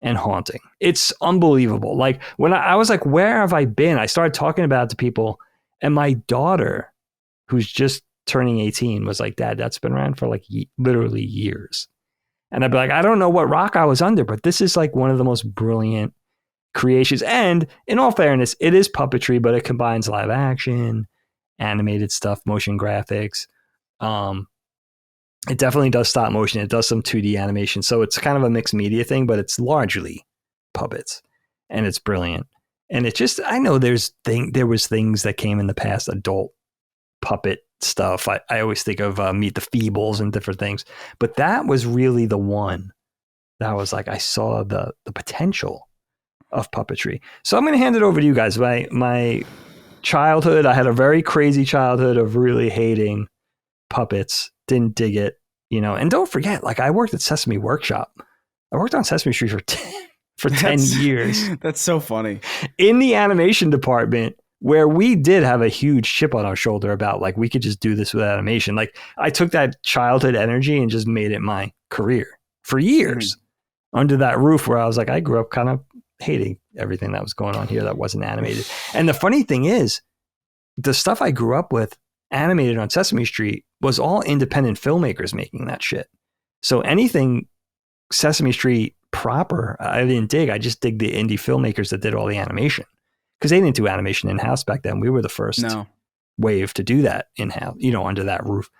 and haunting. It's unbelievable. Like, when I was like, where have I been? I started talking about it to people, and my daughter, who's just turning 18, was like, Dad, that's been around for like literally years. And I'd be like, I don't know what rock I was under, but this is like one of the most brilliant creations. And in all fairness, it is puppetry, but it combines live action animated stuff, motion graphics. It definitely does stop motion. It does some 2D animation. So it's kind of a mixed media thing, but it's largely puppets, and it's brilliant. And it just, I know there was things that came in the past, adult puppet stuff. I always think of Meet the Feebles and different things, but that was really the one that was like, I saw the potential of puppetry. So I'm going to hand it over to you guys. My childhood, I had a very crazy childhood of really hating puppets, didn't dig it, and don't forget, like, I worked at Sesame Workshop. I worked on Sesame Street for 10 years. That's so funny. In the animation department, where we did have a huge chip on our shoulder about, like, we could just do this with animation. Like, I took that childhood energy and just made it my career for years under that roof, where I was like, I grew up kind of hating everything that was going on here that wasn't animated. And the funny thing is, the stuff I grew up with animated on Sesame Street was all independent filmmakers making that shit. So anything Sesame Street proper, I didn't dig. I just dig the indie filmmakers that did all the animation, because they didn't do animation in-house back then. We were the first wave to do that in-house, under that roof.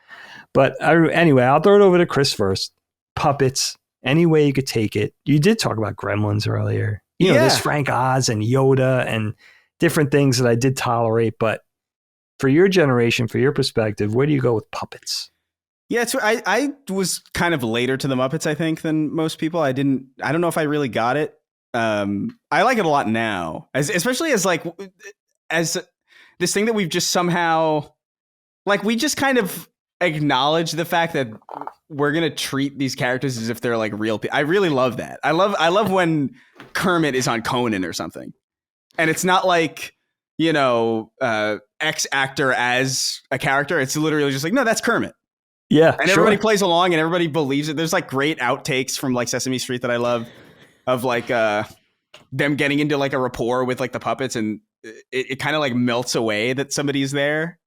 But anyway, I'll throw it over to Chris first. Puppets, any way you could take it. You did talk about Gremlins earlier. There's Frank Oz and Yoda and different things that I did tolerate. But for your generation, for your perspective, where do you go with puppets? Yeah, so I was kind of later to the Muppets, I think, than most people. I don't know if I really got it. I like it a lot now, especially as this thing that we've just somehow, like, we just kind of acknowledge the fact that we're gonna treat these characters as if they're like real people. I really love that. I love when Kermit is on Conan or something, and it's not like, X actor as a character. It's literally just like, no, that's Kermit. Yeah, and everybody plays along and everybody believes it. There's like great outtakes from like Sesame Street that I love, of like them getting into like a rapport with like the puppets, and it kind of like melts away that somebody's there.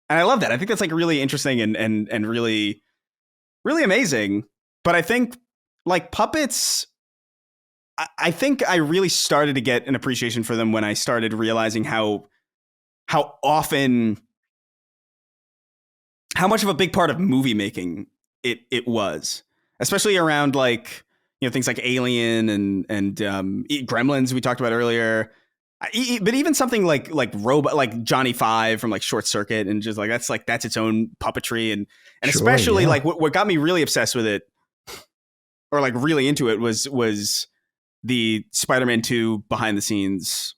And I love that. I think that's like really interesting and really, really amazing. But I think like puppets, I think I really started to get an appreciation for them when I started realizing how much of a big part of movie making it was, especially around like, things like Alien and Gremlins we talked about earlier. But even something like Robot, like Johnny Five from like Short Circuit, and just like that's its own puppetry, and especially like what got me really obsessed with it, or like really into it, was the Spider-Man 2 behind the scenes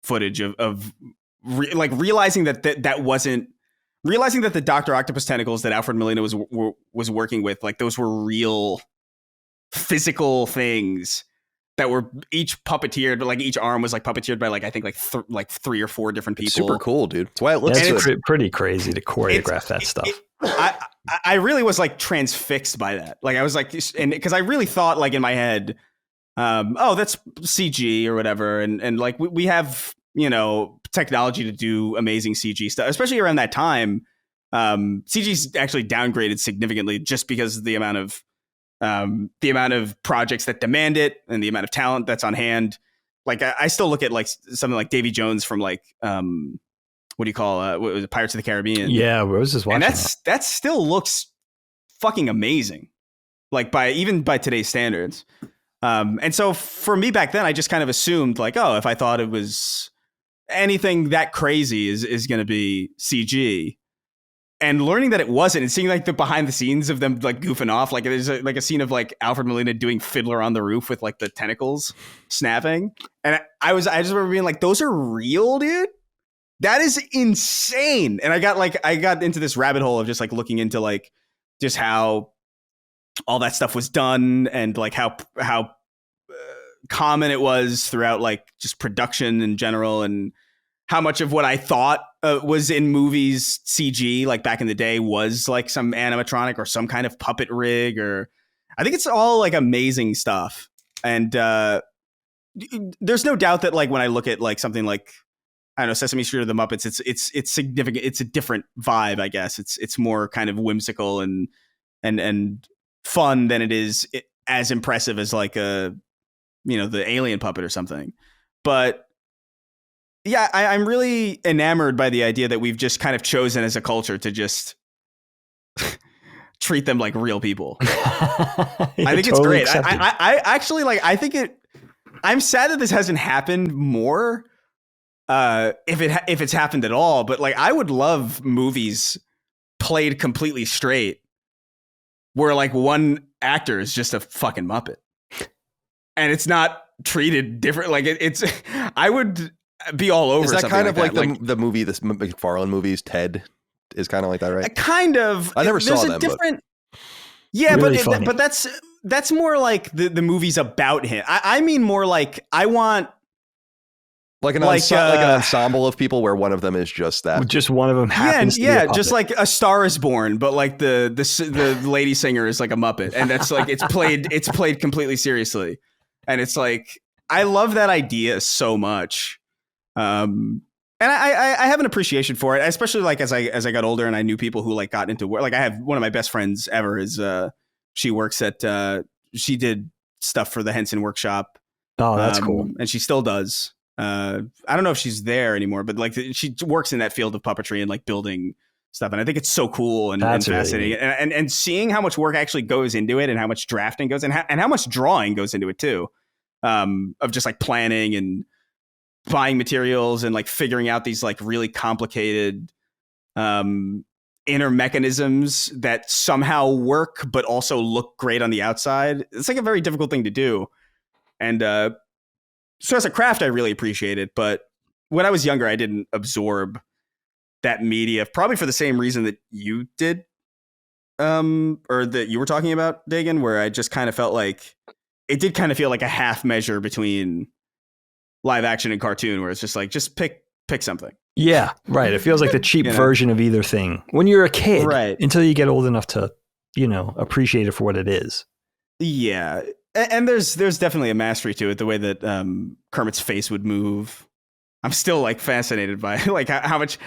footage of realizing that the Dr. Octopus tentacles that Alfred Molina was working with, like, those were real physical things that were each puppeteered, but like each arm was like puppeteered by like, I think like 3 or 4 different people. Super cool, dude. That's why it looks pretty crazy to choreograph that stuff. I really was like transfixed by that. Like, I was like, and because I really thought like in my head, that's CG or whatever. And like we have, technology to do amazing CG stuff, especially around that time. CG's actually downgraded significantly just because of the amount of projects that demand it and the amount of talent that's on hand. Like, I still look at like something like Davy Jones from like, what do you call what was it, Pirates of the Caribbean? Yeah, I was just watching. And that still looks fucking amazing, like by today's standards. And so for me back then, I just kind of assumed like, oh, if I thought it was anything that crazy is going to be CG. And learning that it wasn't, and seeing like the behind the scenes of them like goofing off, like there's like a scene of like Alfred Molina doing Fiddler on the Roof with like the tentacles snapping, and I just remember being like, those are real, dude. That is insane. And I got into this rabbit hole of just like looking into like just how all that stuff was done, and like how common it was throughout like just production in general, and how much of what I thought was in movies CG, like back in the day, was like some animatronic or some kind of puppet rig, or I think it's all like amazing stuff. And there's no doubt that like when I look at like something like, I don't know, Sesame Street or the Muppets, it's significant. It's a different vibe, I guess. It's more kind of whimsical and fun than it is as impressive as like the Alien puppet or something. But Yeah, I'm really enamored by the idea that we've just kind of chosen as a culture to just treat them like real people. I think it's great. I actually like. I think it. I'm sad that this hasn't happened more. If it's happened at all, but like I would love movies played completely straight, where like one actor is just a fucking Muppet, and it's not treated different. Like it's. I would be all over. Is that kind of like the movie, this McFarlane movies, Ted? Is kind of like that, right? Kind of. I never saw them. Yeah, really but that's more like the movies about him. I mean more like I want like an ensemble of people where one of them is just that. Just one of them happens. Yeah, just like A Star Is Born, but like the lady singer is like a Muppet, and that's like it's played completely seriously, and it's like I love that idea so much. And I have an appreciation for it, especially like as I got older and I knew people who like got into work. Like I have one of my best friends ever is she works at she did stuff for the Henson Workshop. Oh, that's cool. And she still does. I don't know if she's there anymore, but like she works in that field of puppetry and like building stuff. And I think it's so cool and fascinating. Really and seeing how much work actually goes into it and how much drafting goes and how much drawing goes into it too. Of just like planning and buying materials and like figuring out these like really complicated inner mechanisms that somehow work but also look great on the outside. It's like a very difficult thing to do. And so as a craft, I really appreciate it. But when I was younger, I didn't absorb that media, probably for the same reason that you did, or that you were talking about, Dagan, where I just kind of felt like it did kind of feel like a half measure between live action and cartoon, where it's just like, just pick something. Yeah, right. It feels like the cheap version of either thing when you're a kid, right? Until you get old enough to, appreciate it for what it is. Yeah. And there's definitely a mastery to it. The way that Kermit's face would move. I'm still like fascinated by like how much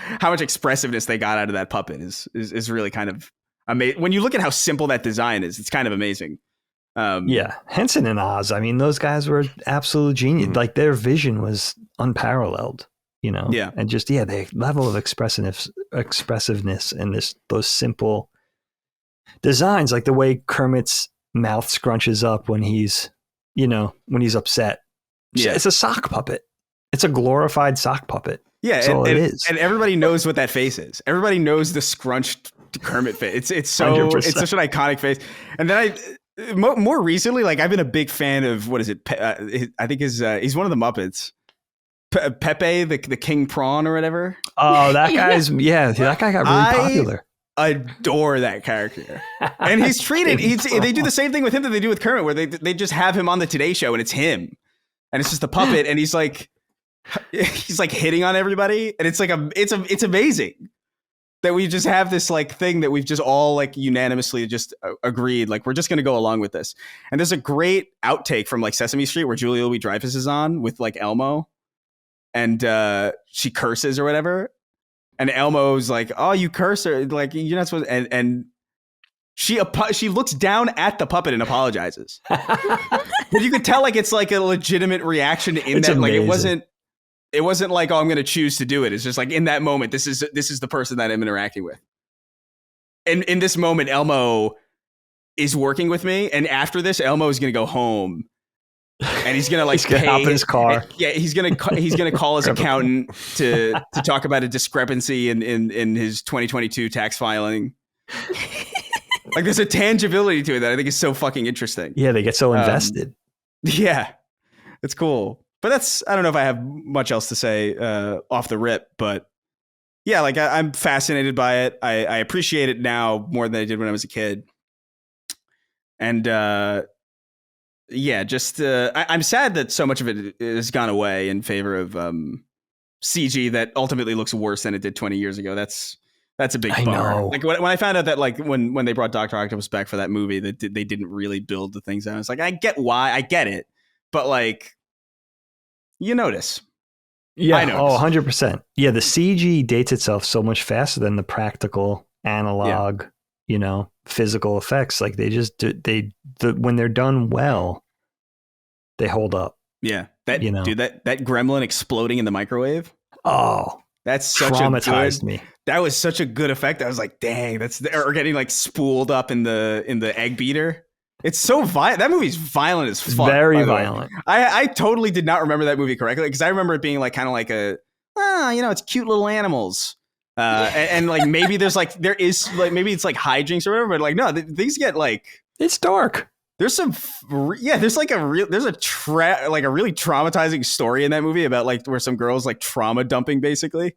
expressiveness they got out of that puppet is really kind of amazing. When you look at how simple that design is, it's kind of amazing. Yeah, Henson and Oz. I mean, those guys were absolute genius. Mm-hmm. Like their vision was unparalleled. Yeah, and just the level of expressiveness and those simple designs, like the way Kermit's mouth scrunches up when he's upset. Yeah, it's a sock puppet. It's a glorified sock puppet. Yeah, that's all it is. And everybody knows what that face is. Everybody knows the scrunched Kermit face. It's such an iconic face. And then more recently, like I've been a big fan of what is it? I think he's one of the Muppets. Pepe, the King Prawn or whatever. Oh, that guy's that guy got really popular. Adore that character, and he's treated. They do the same thing with him that they do with Kermit, where they just have him on the Today Show and it's him, and it's just a puppet, and he's like hitting on everybody, and it's like it's amazing that we just have this like thing that we've just all like unanimously just agreed like we're just gonna go along with this. And there's a great outtake from like Sesame Street where Julia Louis-Dreyfus is on with like Elmo, and she curses or whatever. And Elmo's like, "Oh, you curse," or like you're not supposed. And she looks down at the puppet and apologizes. But you could tell like it's like a legitimate reaction in that. Amazing. Like it wasn't like, "Oh, I'm going to choose to do it." It's just like in that moment, this is the person that I'm interacting with. And in this moment, Elmo is working with me, and after this, Elmo is going to go home. And he's gonna hop in his car. Yeah, he's gonna call his accountant to talk about a discrepancy in his 2022 tax filing. Like there's a tangibility to it that I think is so fucking interesting. Yeah, they get so invested. Yeah, it's cool. But I don't know if I have much else to say off the rip. But yeah, like I'm fascinated by it. I appreciate it now more than I did when I was a kid. And yeah, just I'm sad that so much of it has gone away in favor of CG that ultimately looks worse than it did 20 years ago. That's a big bummer. Like when I found out that like when they brought Dr. Octopus back for that movie, that they didn't really build the things out. It's like I get why, I get it, but like you notice. Yeah, I notice. 100%. Yeah, the CG dates itself so much faster than the practical analog. Yeah. Physical effects, like they just when they're done well, they hold up. Yeah, that gremlin exploding in the microwave. Oh, That's such traumatized me. That was such a good effect. I was like, dang, or getting like spooled up in the egg beater. It's so violent. That movie's violent as fuck. Very violent. I totally did not remember that movie correctly because I remember it being like kind of like it's cute little animals. And like maybe there is maybe it's like hijinks or whatever, but like no, things get like it's dark. There's a really traumatizing story in that movie about like where some girl's like trauma dumping basically,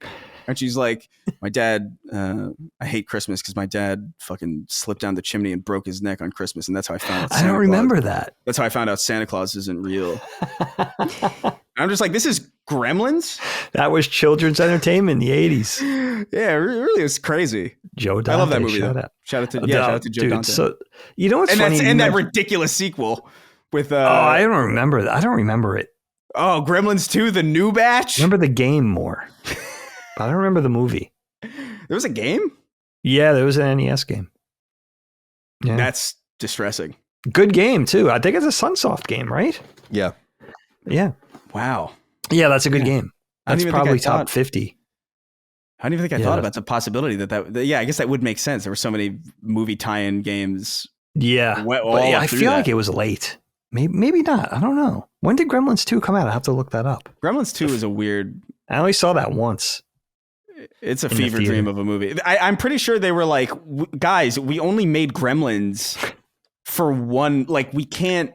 and she's like, my dad, I hate Christmas because my dad fucking slipped down the chimney and broke his neck on Christmas, and that's how I found out. I don't remember that. That's how I found out Santa Claus isn't real. I'm just like, this is Gremlins. That was children's entertainment in the 80s. Yeah, it really is crazy. Joe Dante. I love that movie. Shout out to Joe dude, Dante. So you know what's funny? And that ridiculous sequel with. I don't remember that. I don't remember it. Oh, Gremlins 2, the new batch. I remember the game more. But I don't remember the movie. There was a game? Yeah, there was an NES game. Yeah. That's distressing. Good game too. I think it's a Sunsoft game, right? Yeah. Yeah. Wow. Yeah, that's a good game. That's probably top 50. I don't even think I thought about the possibility that yeah, I guess that would make sense. There were so many movie tie-in games. Yeah. But I feel like it was late. Maybe not. I don't know. When did Gremlins 2 come out? I have to look that up. Gremlins 2 is a weird. I only saw that once. It's a fever dream of a movie. I'm pretty sure they were like, guys, we only made Gremlins for one. Like, we can't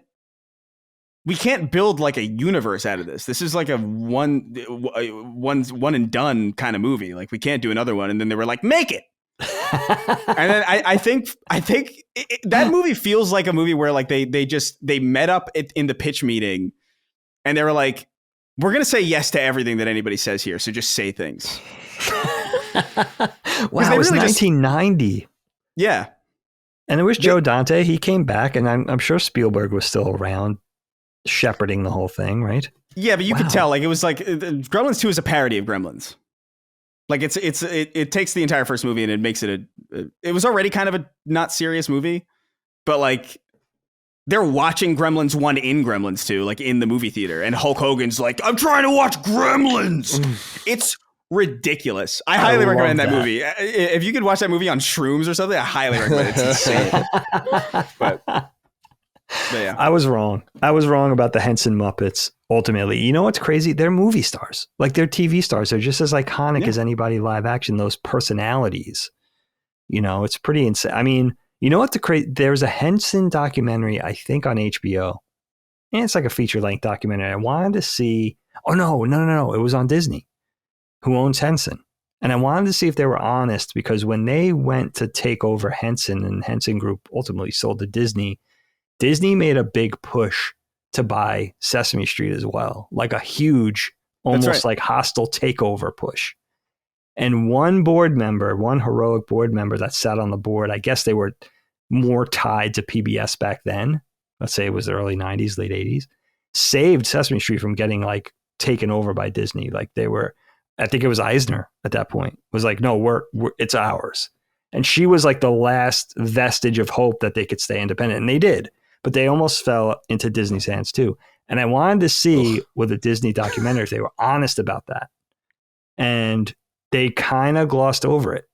build like a universe out of this. This is like a one and done kind of movie. Like, we can't do another one. And then they were like, make it. And then I think that movie feels like a movie where like they met up in the pitch meeting and they were like, we're going to say yes to everything that anybody says here. So just say things. Wow, it was 1990. Yeah. And it was Joe Dante. He came back, and I'm sure Spielberg was still around shepherding the whole thing, right? Yeah, but you could tell, like, it was like Gremlins 2 is a parody of Gremlins. Like it takes the entire first movie and it makes it it was already kind of a not serious movie, but like they're watching Gremlins 1 in Gremlins 2, like in the movie theater, and Hulk Hogan's like, I'm trying to watch Gremlins. It's ridiculous. I highly recommend that movie. If you could watch that movie on shrooms or something, I highly recommend it. It's insane. But yeah. I was wrong about the Henson Muppets. Ultimately, you know what's crazy? They're movie stars. Like, they're TV stars. They're just as iconic as anybody live action. Those personalities, you know, it's pretty insane. I mean, you know what? There's a Henson documentary, I think, on HBO, and it's like a feature-length documentary. I wanted to see. Oh no! It was on Disney, who owns Henson, and I wanted to see if they were honest, because when they went to take over Henson and Henson Group ultimately sold to Disney, Disney made a big push to buy Sesame Street as well, like a huge, almost like hostile takeover push. And one heroic board member that sat on the board, I guess they were more tied to PBS back then. Let's say it was the early 90s, late 80s, saved Sesame Street from getting like taken over by Disney. Like they were, I think it was Eisner at that point, was like, no, it's ours. And she was like the last vestige of hope that they could stay independent. And they did, but they almost fell into Disney's hands too. And I wanted to see with a Disney documentary if they were honest about that. And they kind of glossed over it.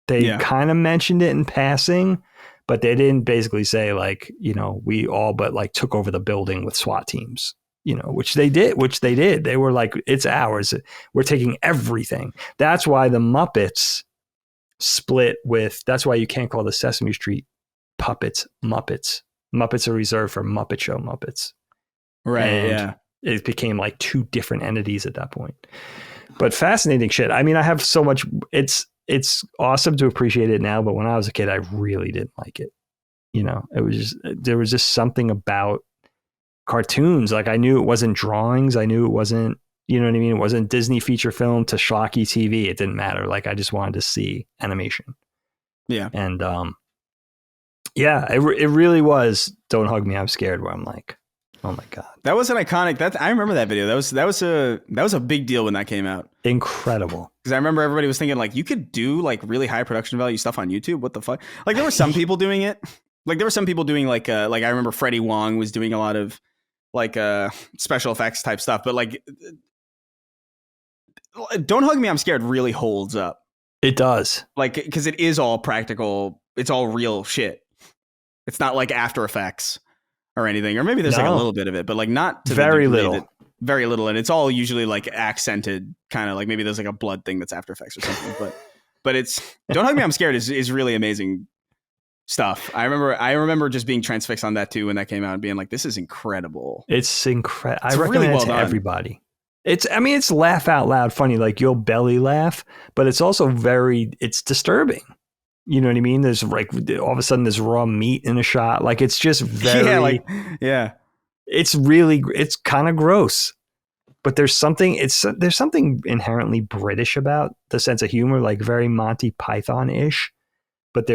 They kind of mentioned it in passing, but they didn't basically say like, you know, we all but like took over the building with SWAT teams, you know, which they did. They were like, it's ours. We're taking everything. That's why the Muppets split with, that's why you can't call the Sesame Street puppets Muppets. Muppets are reserved for Muppet Show Muppets. Right. And it became like two different entities at that point. But fascinating shit. I mean, I have so much. It's awesome to appreciate it now, but when I was a kid, I really didn't like it. You know, there was just something about cartoons. Like, I knew it wasn't drawings. I knew it wasn't, you know what I mean? It wasn't Disney feature film to schlocky TV. It didn't matter. Like, I just wanted to see animation. Yeah. And it really was. Don't hug me, I'm scared. Where I'm like, oh my God. That was an iconic. I remember that video. That was a big deal when that came out. Incredible. Because I remember everybody was thinking like, you could do like really high production value stuff on YouTube. What the fuck? Like, there were some people doing it. Like, there were some people doing like I remember Freddie Wong was doing a lot of like special effects type stuff. But like Don't Hug Me, I'm Scared really holds up. It does. Like, because it is all practical. It's all real shit. It's not like After Effects or anything. Or maybe there's like a little bit of it, but like not to very the little. Very little. And it's all usually like accented, kind of like maybe there's like a blood thing that's After Effects or something. But it's Don't Hug Me, I'm Scared is really amazing stuff. I remember just being transfixed on that too when that came out and being like, this is incredible. It's incredible. I recommend really it well to done. everybody. It's laugh out loud funny, like you'll belly laugh, but it's also it's disturbing. You know what I mean? There's like all of a sudden there's raw meat in a shot. Like it's just very it's kind of gross. But there's something inherently British about the sense of humor, like very Monty Python-ish. But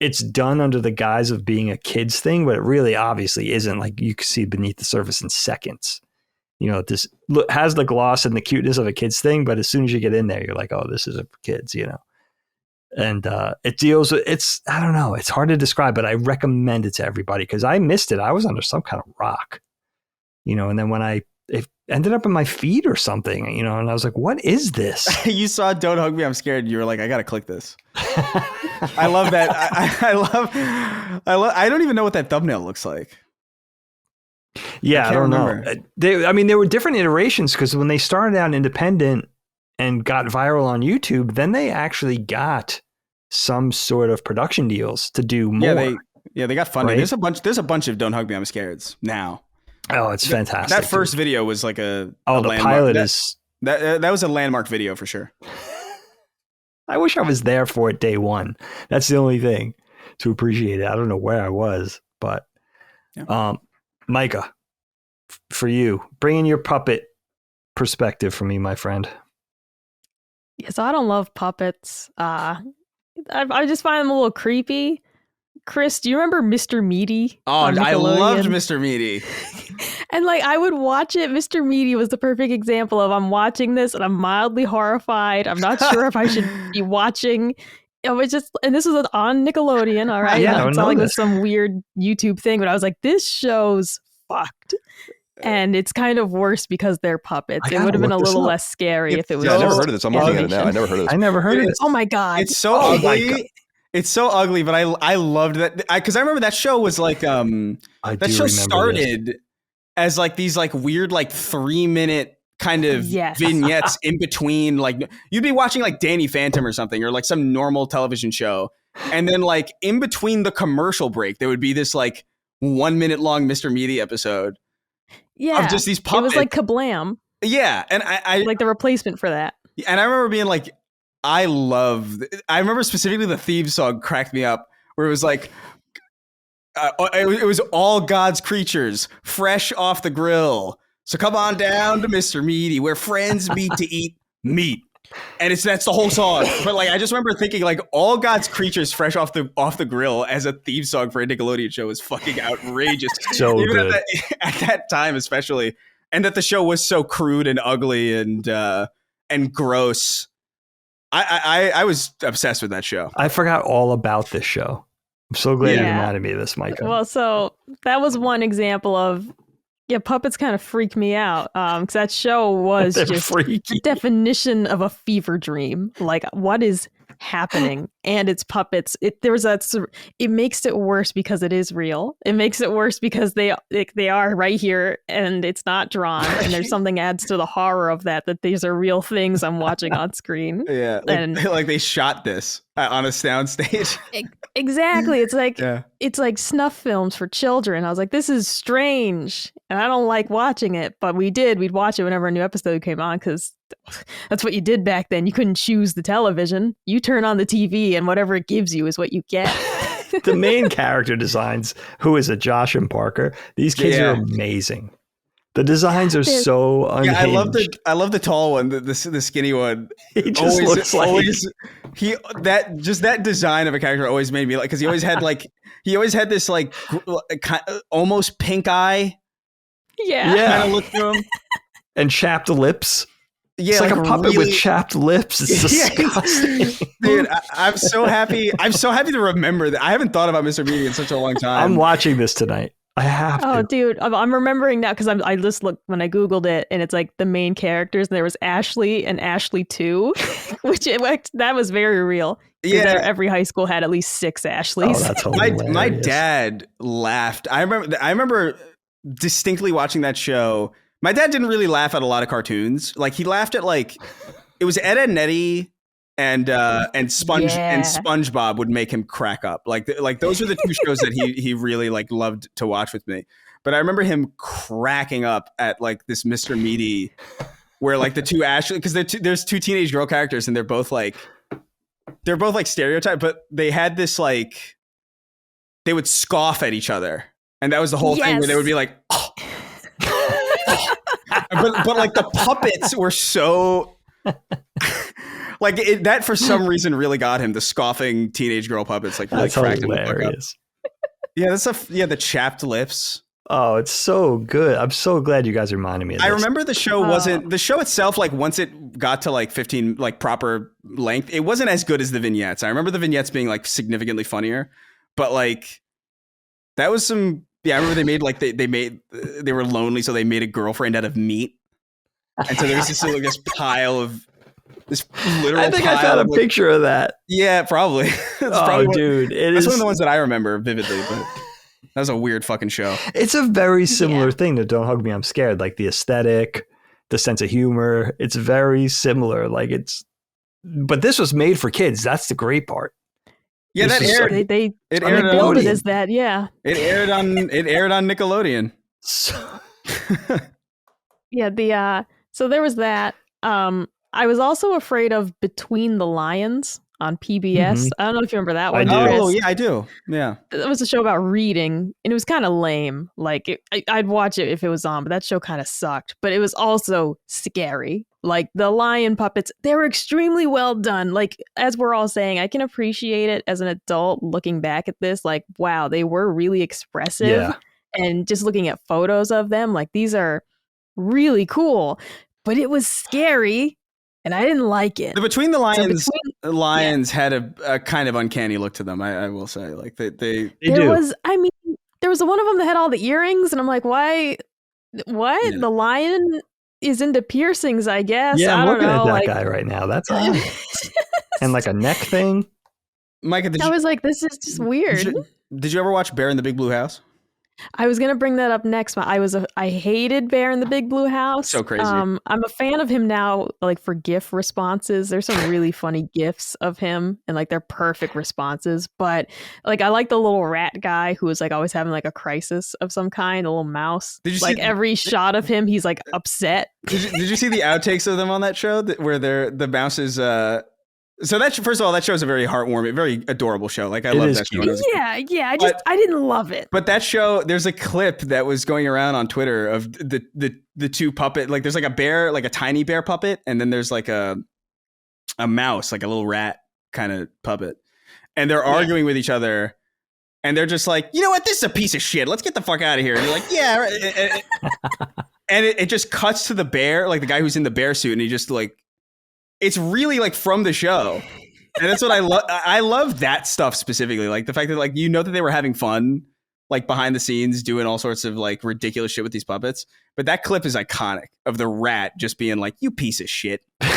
it's done under the guise of being a kid's thing, but it really obviously isn't. Like you can see beneath the surface in seconds. You know, this has the gloss and the cuteness of a kid's thing, but as soon as you get in there, you're like, oh, this isn't for kids, you know. And it deals with I don't know, it's hard to describe, but I recommend it to everybody because I missed it. I was under some kind of rock, you know, and then when it ended up in my feed or something, you know, and I was like, what is this? You saw Don't Hug Me, I'm Scared. You were like, I got to click this. I love that. I don't even know what that thumbnail looks like. Yeah, I don't know. There were different iterations because when they started out independent and got viral on YouTube, then they actually got some sort of production deals to do more. Yeah, they got funding. Right? There's a bunch of Don't Hug Me, I'm Scared now. Oh, it's fantastic. That first video was like the pilot is that was a landmark video for sure. I wish I was there for it day one. That's the only thing to appreciate it. I don't know where I was, but Micah, for you, bring in your puppet perspective for me, my friend. Yeah, so I don't love puppets. I just find them a little creepy. Chris, do you remember Mr. Meaty? Oh, I loved Mr. Meaty. And like I would watch it. Mr. Meaty was the perfect example of I'm watching this and I'm mildly horrified. I'm not sure if I should be watching. It was just, and this was on Nickelodeon, all right? Yeah, it's not like it was some weird YouTube thing, but I was like, this show's fucked. And it's kind of worse because they're puppets. It would have been a little less scary if it was. Yeah, I never heard of this. I'm looking at it now. I never heard of this. I never heard of it. Oh my God. It's so ugly. It's so ugly, but I loved that because I remember that show was like that show started as like these like weird like 3-minute kind of vignettes in between, like you'd be watching like Danny Phantom or something or like some normal television show, and then like in between the commercial break there would be this like 1 minute long Mr. Meaty episode. Yeah, of just these puppets. It was like Kablam. Yeah, and I like the replacement for that. And I remember being like, I remember specifically the theme song cracked me up, where it was like, it was all God's creatures, fresh off the grill. So come on down to Mr. Meaty, where friends meet to eat meat. And that's the whole song. But like, I just remember thinking like all God's creatures fresh off the grill as a theme song for a Nickelodeon show is fucking outrageous. So even good. At that time, especially. And that the show was so crude and ugly and gross. I was obsessed with that show. I forgot all about this show. I'm so glad you reminded me of this, Micah. Well, so that was one example of puppets kind of freak me out because that show was just freaky. The definition of a fever dream. Like, what is happening? And it's puppets. It makes it worse because it is real. It makes it worse because they are right here and it's not drawn. And there's something adds to the horror of that these are real things I'm watching on screen. Yeah, like they shot this on a soundstage. Exactly. It's like snuff films for children. I was like, this is strange. And I don't like watching it, but we'd watch it whenever a new episode came on because that's what you did back then. You couldn't choose the television. You turn on the TV and whatever it gives you is what you get. The main character designs, who is it, Josh and Parker? These kids are amazing. The designs are so unhinged. I love the tall one, the skinny one. He just looks like that design of a character always made me like, because he always had this like almost pink eye. Yeah. Kind of look to him. And chapped lips. Yeah, it's like a puppet with chapped lips. It's disgusting. Dude, I'm so happy. I'm so happy to remember that. I haven't thought about Mr. Meaty in such a long time. I'm watching this tonight. I have Oh, to. dude, I'm remembering now because I just looked when I Googled it, and it's like the main characters, and there was Ashley and Ashley 2, that was very real. Because Yeah, every high school had at least 6 Ashleys. Oh, that's hilarious. my dad laughed. I remember distinctly watching that show. My dad didn't really laugh at a lot of cartoons. Like he laughed at like it was Ed, Ed and Eddie and SpongeBob would make him crack up. Like those are the two shows that he really like loved to watch with me. But I remember him cracking up at like this Mr. Meaty, where like the two Ashley, because there's two teenage girl characters and they're both like stereotyped, but they had this like they would scoff at each other, and that was the whole thing where they would be like, oh. but like the puppets were so. Like that for some reason really got him, the scoffing teenage girl puppets like really That's cracked hilarious. him the fuck up. Yeah, the chapped lips. Oh, it's so good. I'm so glad you guys reminded me of this. I remember the show wasn't the show itself, like once it got to like 15 like proper length, it wasn't as good as the vignettes. I remember the vignettes being like significantly funnier, but like that was some I remember they made like they were lonely, so they made a girlfriend out of meat. And so there was this pile of this literal. I think I found a picture of that. Yeah, probably. Dude, that's one of the ones that I remember vividly. But that was a weird fucking show. It's a very similar thing to Don't Hug Me, I'm Scared. Like the aesthetic, the sense of humor. It's very similar. But this was made for kids. That's the great part. Yeah, that aired. They aired billed on it as that. Yeah, it aired on Nickelodeon. So, yeah. So there was that. I was also afraid of Between the Lions on PBS. Mhm. I don't know if you remember that one. Oh, yeah, I do. Yeah. It was a show about reading, and it was kind of lame. Like, I'd watch it if it was on, but that show kind of sucked. But it was also scary. Like, the lion puppets, they were extremely well done. Like, as we're all saying, I can appreciate it as an adult looking back at this. Like, wow, they were really expressive. Yeah. And just looking at photos of them, like, these are really cool. But it was scary. And I didn't like it. The Between the Lions had a kind of uncanny look to them. I will say, like they there was one of them that had all the earrings, and I'm like, why? What? Yeah. The lion is into piercings, I guess. Yeah, I'm looking at that like, guy right now. That's odd. And like a neck thing. Micah, I was like, this is just weird. Did you ever watch Bear in the Big Blue House? I was gonna bring that up next. I hated Bear in the Big Blue House. So crazy. I'm a fan of him now, like for GIF responses. There's some really funny GIFs of him, and like they're perfect responses. But like I like the little rat guy who was like always having like a crisis of some kind, a little mouse. Did you like every shot of him, he's like upset. Did you see the outtakes of them on that show where the mouse is So that first of all, that show is a very heartwarming, very adorable show. Like I love that show. Yeah. I didn't love it. But that show, there's a clip that was going around on Twitter of the two puppet. Like there's like a bear, like a tiny bear puppet, and then there's like a mouse, like a little rat kind of puppet, and they're arguing with each other, and they're just like, you know what, this is a piece of shit. Let's get the fuck out of here. And you're like, yeah. Right. And it just cuts to the bear, like the guy who's in the bear suit, and he just like. It's really like from the show. And that's what I love. I love that stuff specifically. Like the fact that like, you know, that they were having fun, like behind the scenes doing all sorts of like ridiculous shit with these puppets. But that clip is iconic of the rat just being like, you piece of shit. And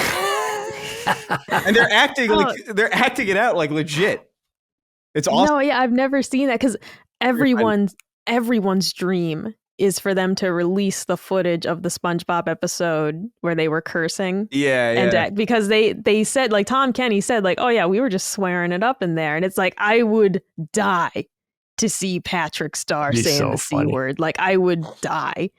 they're acting it out like legit. It's awesome. No, yeah, I've never seen that because everyone's dream is for them to release the footage of the SpongeBob episode where they were cursing. Yeah. And because they said, like Tom Kenny said, like, oh yeah, we were just swearing it up in there. And it's like, I would die to see Patrick Star saying the C word. Like I would die.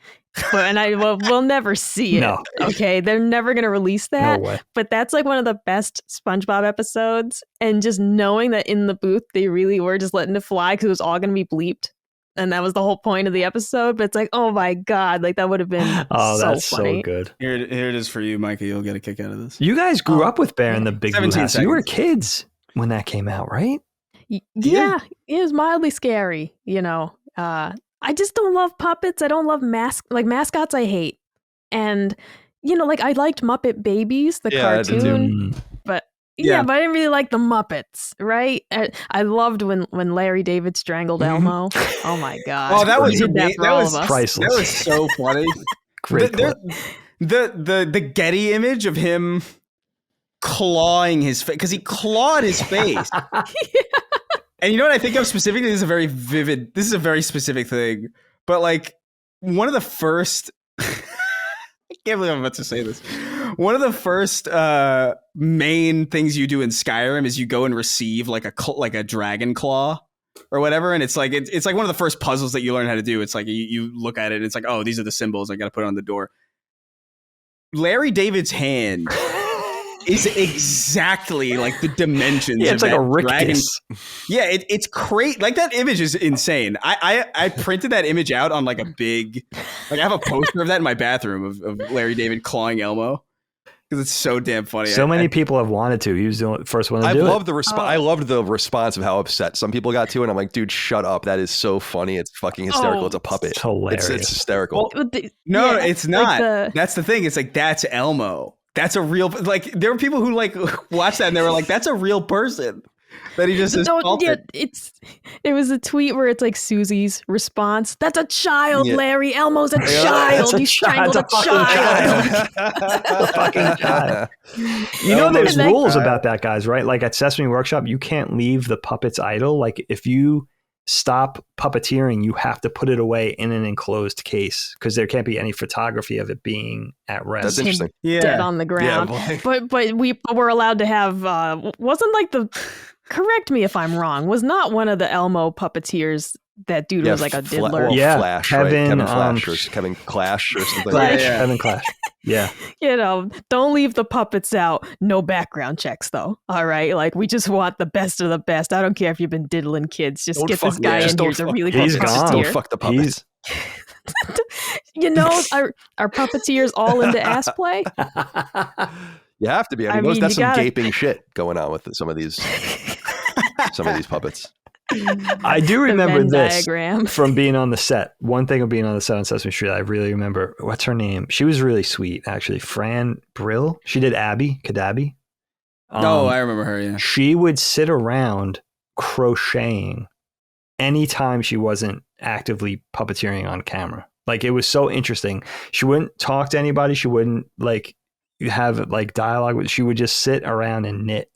But we'll never see it. No. Okay. They're never going to release that. No way. But that's like one of the best SpongeBob episodes. And just knowing that in the booth, they really were just letting it fly because it was all going to be bleeped. And that was the whole point of the episode. But it's like, oh my God, like that would have been that's funny. So good. Here it is for you, Micah. You'll get a kick out of this. You guys grew up with Bear in the Big Blue House. Seconds. You were kids when that came out, right? Yeah, it was mildly scary, you know. I just don't love puppets. I don't love mascots I hate. And, you know, like I liked Muppet Babies, the cartoon. But Yeah, but I didn't really like the Muppets, right? I loved when Larry David strangled Elmo. Oh my god! Oh, that was He did that for all of us. priceless. That was so funny. Great clip. The Getty image of him clawing his face, because he clawed his face. And you know what I think of specifically? This is a very specific thing. But like one of the first I can't believe I'm about to say this. One of the first main things you do in Skyrim is you go and receive like a dragon claw or whatever, and it's like one of the first puzzles that you learn how to do. It's like you look at it, and it's like, oh, these are the symbols I got to put on the door. Larry David's hand is exactly like the dimensions. Yeah, it's of like that a rictus. Yeah, it's crazy. Like that image is insane. I printed that image out on like a big, like I have a poster of that in my bathroom of Larry David clawing Elmo because it's so damn funny. So many people have wanted to. He was the first one to do it. I loved the response of how upset some people got to it. And I'm like, dude, shut up. That is so funny. It's fucking hysterical. It's a puppet. It's hilarious. It's hysterical. Well, No, it's not. Like That's the thing. It's like, that's Elmo. That's a real, like, there were people who like watched that and they were like, that's a real person that he just assaulted. It was a tweet where it's like Susie's response. That's a child, Larry. Elmo's a child. He strangled a child. A fucking child. You know, there's rules about that, guys, right? Like at Sesame Workshop, you can't leave the puppets idle. Like if you stop puppeteering, you have to put it away in an enclosed case because there can't be any photography of it being at rest. That's interesting. Dead on the ground. But we were allowed to have wasn't like the correct me if I'm wrong, was not one of the Elmo puppeteers that dude was like a diddler. Flash, Kevin, right? Kevin Flash or Kevin Clash or something Clash. like that. Kevin Clash. Yeah. You know, don't leave the puppets out. No background checks, though. All right? Like, we just want the best of the best. I don't care if you've been diddling kids. Just get this guy in here to really He's gone. Don't fuck the puppets. You know, are puppeteers all into ass play? You have to be. I mean, that's some gaping shit going on with some of these puppets. I do remember this diagram. From being on the set. One thing of being on the set on Sesame Street, I really remember. What's her name? She was really sweet, actually. Fran Brill. She did Abby Kadabi. I remember her. Yeah, she would sit around crocheting anytime she wasn't actively puppeteering on camera. Like it was so interesting. She wouldn't talk to anybody. She wouldn't like have like dialogue with. She would just sit around and knit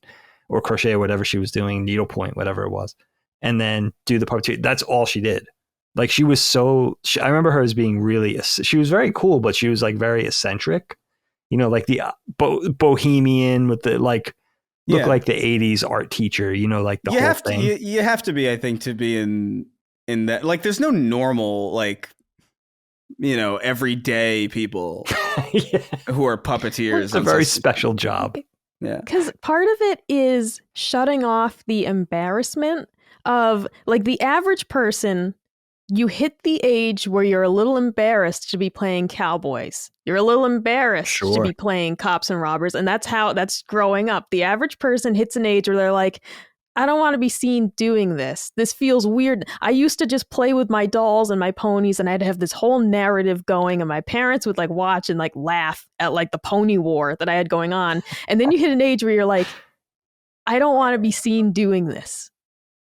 or crochet or whatever she was doing, needlepoint, whatever it was. And then do the puppeteer. That's all she did. Like she was I remember her as being really, she was very cool, but she was like very eccentric, you know, like the bohemian with the like, look like the 80s art teacher, you know, like the whole thing. You have to be, I think, to be in that, like there's no normal, like, you know, everyday people who are puppeteers. It's a very special job. Yeah. Because part of it is shutting off the embarrassment of like the average person. You hit the age where you're a little embarrassed to be playing cowboys. You're a little embarrassed to be playing cops and robbers. And that's growing up. The average person hits an age where they're like, I don't want to be seen doing this. This feels weird. I used to just play with my dolls and my ponies and I'd have this whole narrative going and my parents would like watch and like laugh at like the pony war that I had going on. And then you hit an age where you're like, I don't want to be seen doing this.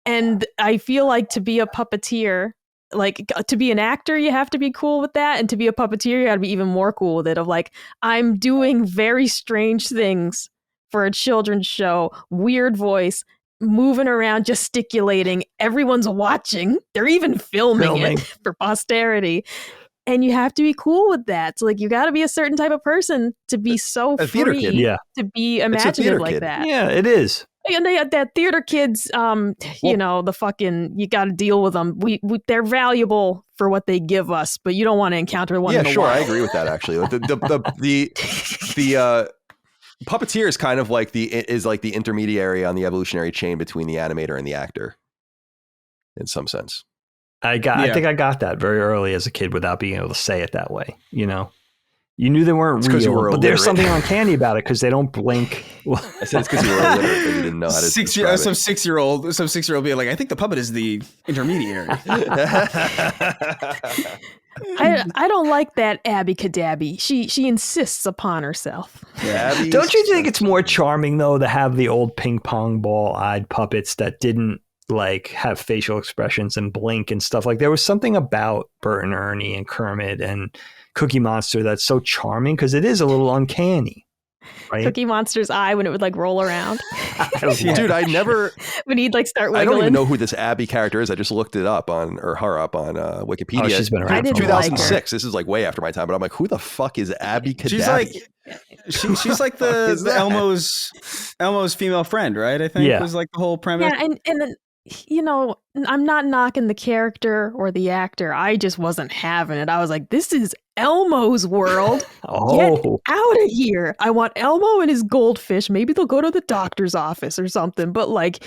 And I feel like to be a puppeteer, like to be an actor, you have to be cool with that. And to be a puppeteer, you got to be even more cool with it of like, I'm doing very strange things for a children's show, weird voice, moving around, gesticulating. Everyone's watching. They're even filming it for posterity. And you have to be cool with that. So like you got to be a certain type of person to be so free to be imaginative like that. Yeah, it is. And they had that theater kids, you know, the fucking, you got to deal with them. They're valuable for what they give us, but you don't want to encounter one. Yeah, in the sure. wild. I agree with that. Actually, the puppeteer is kind of like the intermediary on the evolutionary chain between the animator and the actor, in some sense. I think I got that very early as a kid without being able to say it that way. You know, you knew they weren't real, but there's something uncanny about it because they don't blink. I said it's because you were illiterate, but you didn't know how to describe it. Some six-year-old being like, I think the puppet is the intermediary. I don't like that Abby Cadabby. She insists upon herself. Abby's Don't you think it's more charming though to have the old ping pong ball eyed puppets that didn't like have facial expressions and blink and stuff? Like there was something about Bert and Ernie and Kermit and Cookie Monster that's so charming because it is a little uncanny. Right? Cookie Monster's eye when it would like roll around. Dude, I never. When he'd like start wiggling. I don't even know who this Abby character is. I just looked it up on Wikipedia. Oh, she's been around. I didn't 2006. like her. This is like way after my time, but I'm like, who the fuck is Abby Cadabby? She's like she's like the Is that? Elmo's female friend, right? I think Yeah. was like the whole premise. Yeah, and then, you know, I'm not knocking the character or the actor. I just wasn't having it. I was like, this is Elmo's world. Get out of here. I want Elmo and his goldfish. Maybe they'll go to the doctor's office or something. But like,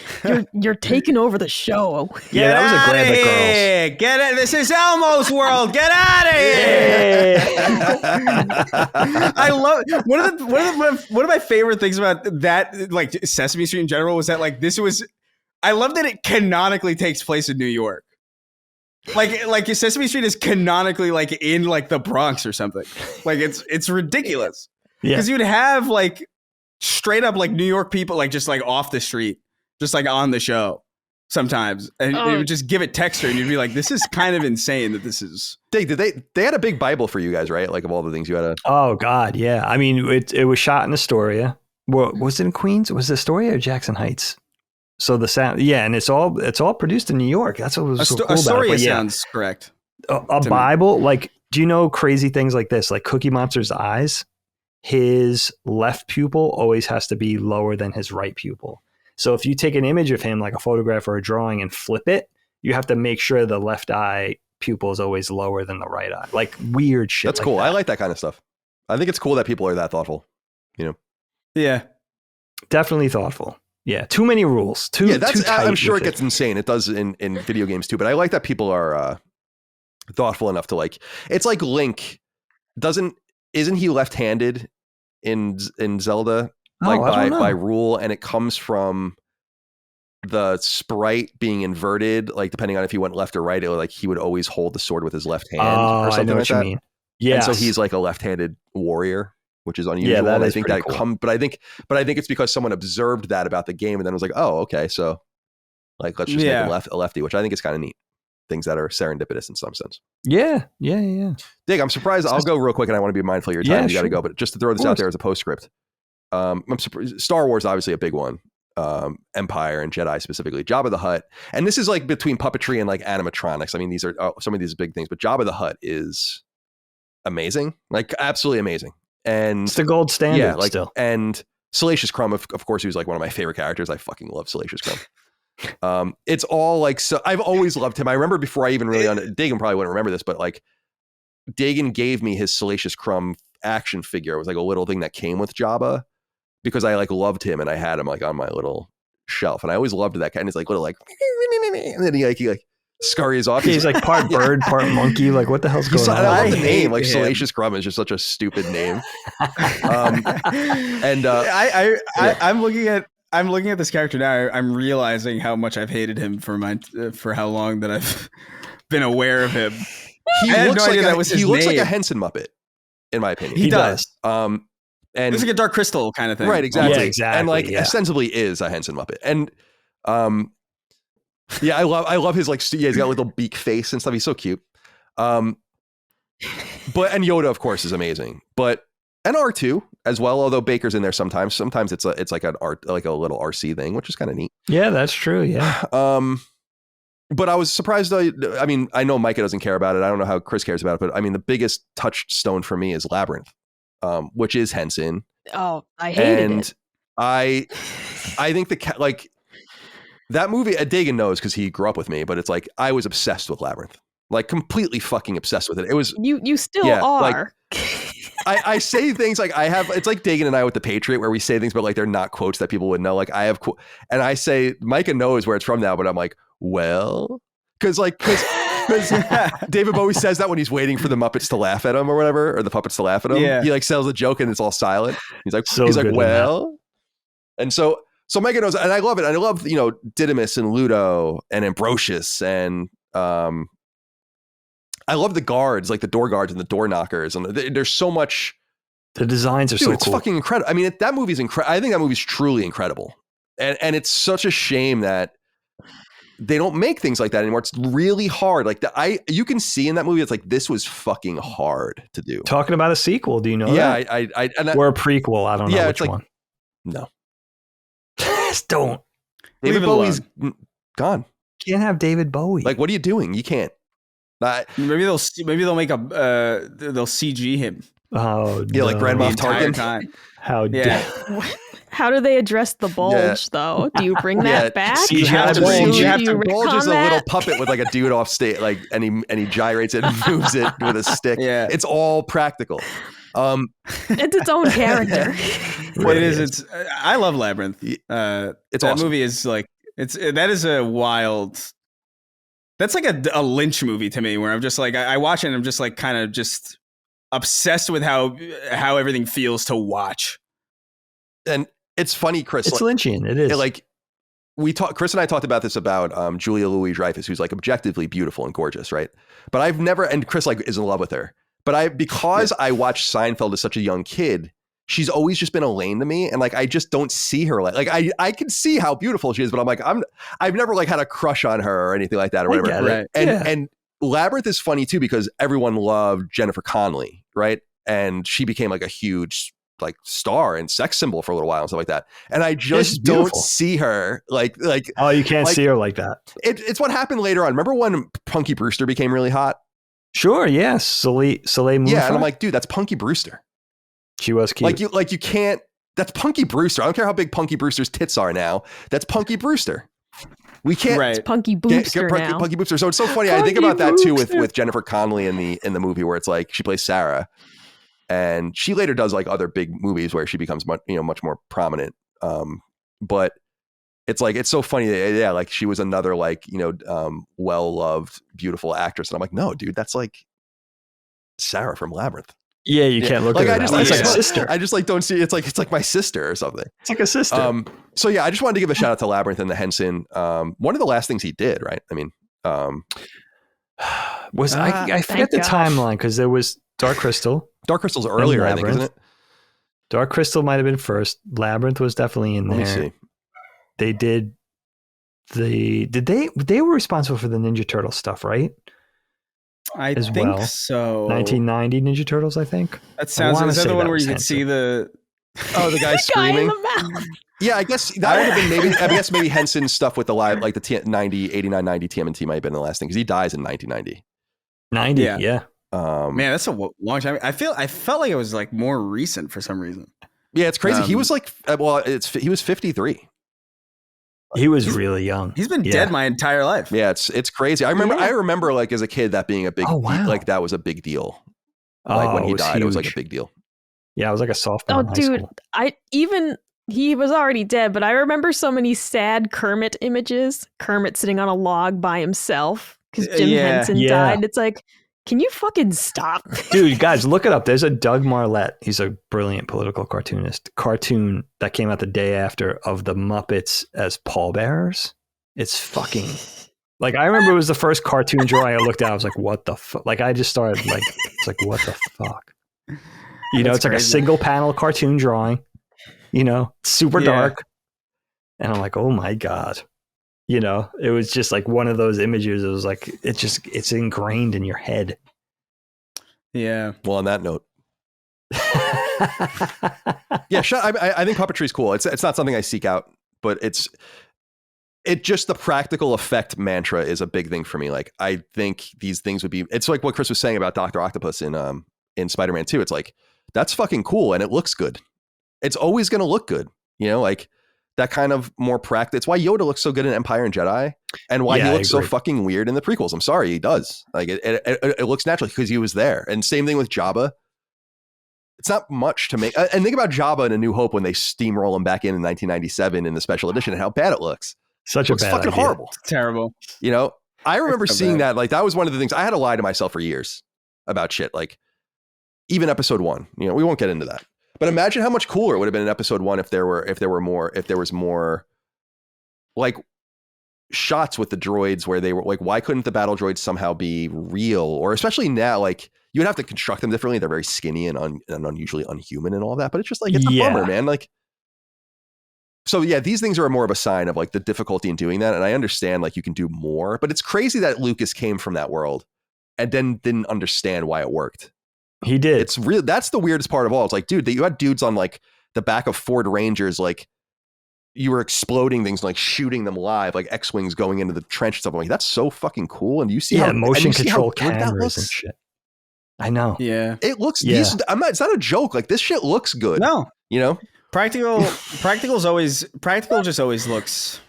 you're taking over the show. Yeah, that was a grab at girls. Get it! This is Elmo's world. Get out of here! I love one of my favorite things about that, like Sesame Street in general, was that like this was. I love that it canonically takes place in New York. Like Sesame Street is canonically like in like the Bronx or something. Like it's ridiculous. Because you'd have like straight up like New York people like just like off the street, just like on the show sometimes, and they would just give it texture, and you'd be like, "This is kind of insane that this is." They had a big Bible for you guys, right? Like of all the things you had to. Oh God, yeah. I mean, it was shot in Astoria. Well, was it in Queens? Was it Astoria or Jackson Heights? So the sound, yeah, and it's all produced in New York. That's what was so cool Astoria about it. sounds correct. A Bible, like, do you know crazy things like this? Like Cookie Monster's eyes, his left pupil always has to be lower than his right pupil. So if you take an image of him, like a photograph or a drawing, and flip it, you have to make sure the left eye pupil is always lower than the right eye. Like weird shit. That's like cool. that. I like that kind of stuff. I think it's cool that people are that thoughtful. You know. Yeah, definitely thoughtful. Yeah, too many rules. Too tight I'm sure with it gets insane. It does in video games too. But I like that people are thoughtful enough to like. It's like Link. Isn't he left-handed in Zelda? Like by rule, and it comes from the sprite being inverted. Like depending on if he went left or right, he would always hold the sword with his left hand or something like that. Yeah, and so he's like a left-handed warrior, which is unusual. Yeah, that I is think pretty that cool. but I think it's because someone observed that about the game and then was like, oh, okay, so like let's just make him a lefty, which I think is kind of neat. Things that are serendipitous in some sense. Yeah. Dig, I'm surprised. I'll go real quick, and I want to be mindful of your time. You got to go, but just to throw this out there as a postscript, I'm surprised. Star Wars, obviously a big one. Empire and Jedi specifically. Jabba the Hutt, and this is like between puppetry and like animatronics. I mean, these are some of these big things, but Jabba the Hutt is amazing, like absolutely amazing. And it's the gold standard. Yeah, like still. And Salacious Crumb, of course, he was like one of my favorite characters. I fucking love Salacious Crumb. It's all like, so I've always loved him. I remember before I even really Dagan probably wouldn't remember this, but like Dagan gave me his Salacious Crumb action figure. It was like a little thing that came with Jabba because I like loved him and I had him like on my little shelf, and I always loved that guy. And he's like little like, and then he like scurries off. He's like part bird, part monkey. Like, what the hell's going on? I love the name. Like Salacious Crumb is just such a stupid name. I'm looking at this character now. I'm realizing how much I've hated him for how long that I've been aware of him. He looks like a Henson Muppet, in my opinion. He does. And it's like a Dark Crystal kind of thing, right? Exactly. Yeah, exactly. And like ostensibly is a Henson Muppet, and yeah, I love his like he's got a little beak face and stuff. He's so cute. And Yoda, of course, is amazing. And R2 as well, although Baker's in there sometimes. Sometimes it's like a little RC thing, which is kind of neat. Yeah, that's true. Yeah. But I was surprised. I mean, I know Micah doesn't care about it. I don't know how Chris cares about it, but I mean, the biggest touchstone for me is Labyrinth, which is Henson. Oh, I hated it. I think that movie, Dagan knows because he grew up with me, but it's like I was obsessed with Labyrinth, like completely fucking obsessed with it. It was you still are. Like, I say things like it's like Dagan and I with The Patriot, where we say things, but like they're not quotes that people would know. Like I have, and I say Micah knows where it's from now, but I'm like, well, because David Bowie says that when he's waiting for the Muppets to laugh at him or whatever, or the puppets to laugh at him. Yeah. He like sells a joke and it's all silent. He's like, well, and so Micah knows, and I love it. And I love, Didymus and Ludo and Ambrosius, and I I love the guards, like the door guards and the door knockers, and there's so much. The designs are Dude, so it's cool. fucking incredible. I mean, that movie's incredible. I think that movie's truly incredible, and it's such a shame that they don't make things like that anymore. It's really hard. Like you can see in that movie, it's like this was fucking hard to do. Talking about a sequel, do you know Yeah, that? Or a prequel, I don't know which it's like, one. No. Just don't. David Bowie's gone. Can't have David Bowie. Like, what are you doing? You can't. Maybe they'll make they'll CG him. Oh, yeah, like Grand Moff Tarkin. Time. How dare. How do they address the bulge, though? Do you bring that back? You have to the bulge is a that? little puppet with like a dude off stage, like, and he gyrates it and moves it with a stick. Yeah. It's all practical. It's its own character. It is. It's. I love Labyrinth. It's that awesome. movie is like that is a wild. That's like a Lynch movie to me, where I'm just like I watch it and I'm just like kind of just obsessed with how everything feels to watch. And it's funny, Chris. It's Lynchian. It is. Like Chris and I talked about this about Julia Louis-Dreyfus, who's like objectively beautiful and gorgeous, right? But I've never, and Chris like is in love with her. But because I watched Seinfeld as such a young kid, she's always just been Elaine to me, and like I just don't see her like I can see how beautiful she is, but I'm like I've never like had a crush on her or anything like that or whatever. Right. And Labyrinth is funny too because everyone loved Jennifer Connelly, right? And she became like a huge like star and sex symbol for a little while and stuff like that. And I just don't see her like oh, you can't see her like that. It's what happened later on. Remember when Punky Brewster became really hot? Sure, yes. Soleil Moon. Yeah, and I'm like, dude, that's Punky Brewster. She was cute. Like you can't. That's Punky Brewster. I don't care how big Punky Brewster's tits are now. That's Punky Brewster. We can't. Right. It's Punky Boopster now. Punky Boopster. So it's so funny. I think about that too with Jennifer Connelly in the movie where it's like she plays Sarah, and she later does like other big movies where she becomes much more prominent. But it's like it's so funny. Yeah, like she was another like well loved beautiful actress, and I'm like, no, dude, that's like Sarah from Labyrinth. Yeah, you can't look like at her. It's like sister. I just like don't see it's like my sister or something. It's like a sister. So yeah, I just wanted to give a shout out to Labyrinth and the Henson. One of the last things he did, right? I mean, was I forget the timeline because there was Dark Crystal. Dark Crystal's earlier, I think, isn't it? Dark Crystal might have been first. Labyrinth was definitely in there. Let me see. They did they were responsible for the Ninja Turtle stuff, right? I think so. 1990 Ninja Turtles, I think. That sounds. Is that the one where you could see the guy screaming? Yeah, I guess that would have been maybe. I guess maybe Henson's stuff with the live, like the 89, 90 TMNT might have been the last thing because he dies in 1990. 90, yeah. Man, that's a long time. I felt like it was like more recent for some reason. Yeah, it's crazy. He was like, he was 53. He was really young. He's been dead my entire life. Yeah, it's crazy. I remember like as a kid that being a big like that was a big deal. Like when he died, huge. it was like a big deal. Yeah, I was like a sophomore. Oh, dude, he was already dead, but I remember so many sad Kermit images. Kermit sitting on a log by himself because Jim Henson died. It's like, can you fucking stop? Dude, guys, look it up. There's a Doug Marlette. He's a brilliant political cartoonist. Cartoon that came out the day after of the Muppets as pallbearers. It's fucking... Like, I remember it was the first cartoon drawing I looked at. I was like, what the fuck? Like, I just started like, it's like, what the fuck? It's like a single panel cartoon drawing, super dark. And I'm like, oh my God. It was just like one of those images. It was like, it's ingrained in your head. Yeah. Well, on that note. Yeah, I think puppetry is cool. It's not something I seek out, but it just the practical effect mantra is a big thing for me. Like, I think these things would be, it's like what Chris was saying about Dr. Octopus in Spider-Man 2. It's like, that's fucking cool. And it looks good. It's always going to look good. Like that kind of more practice. It's why Yoda looks so good in Empire and Jedi and why he looks so fucking weird in the prequels. I'm sorry, he does. Like it looks natural because he was there. And same thing with Jabba. It's not much to make. And think about Jabba in A New Hope when they steamroll him back in 1997 in the special edition and how bad it looks. Such a bad fucking idea. horrible. It's terrible. I remember seeing that. Like that was one of the things I had to lie to myself for years about shit. Like even episode 1, we won't get into that. But imagine how much cooler it would have been in episode 1 if there was more like shots with the droids where they were like, why couldn't the battle droids somehow be real? Or especially now, like you'd have to construct them differently. They're very skinny and unusually unhuman and all that. But it's just like, it's a bummer, man. Like, so yeah, these things are more of a sign of like the difficulty in doing that. And I understand like you can do more, but it's crazy that Lucas came from that world and then didn't understand why it worked. He did. It's real. That's the weirdest part of all. It's like, dude, you had dudes on like the back of Ford Rangers, like you were exploding things, like shooting them live, like X-Wings going into the trench and stuff. I'm like, that's so fucking cool. And you see how motion control cameras and shit. I know. Yeah. It looks, it's not a joke. Like this shit looks good. No. You know? Practical just always looks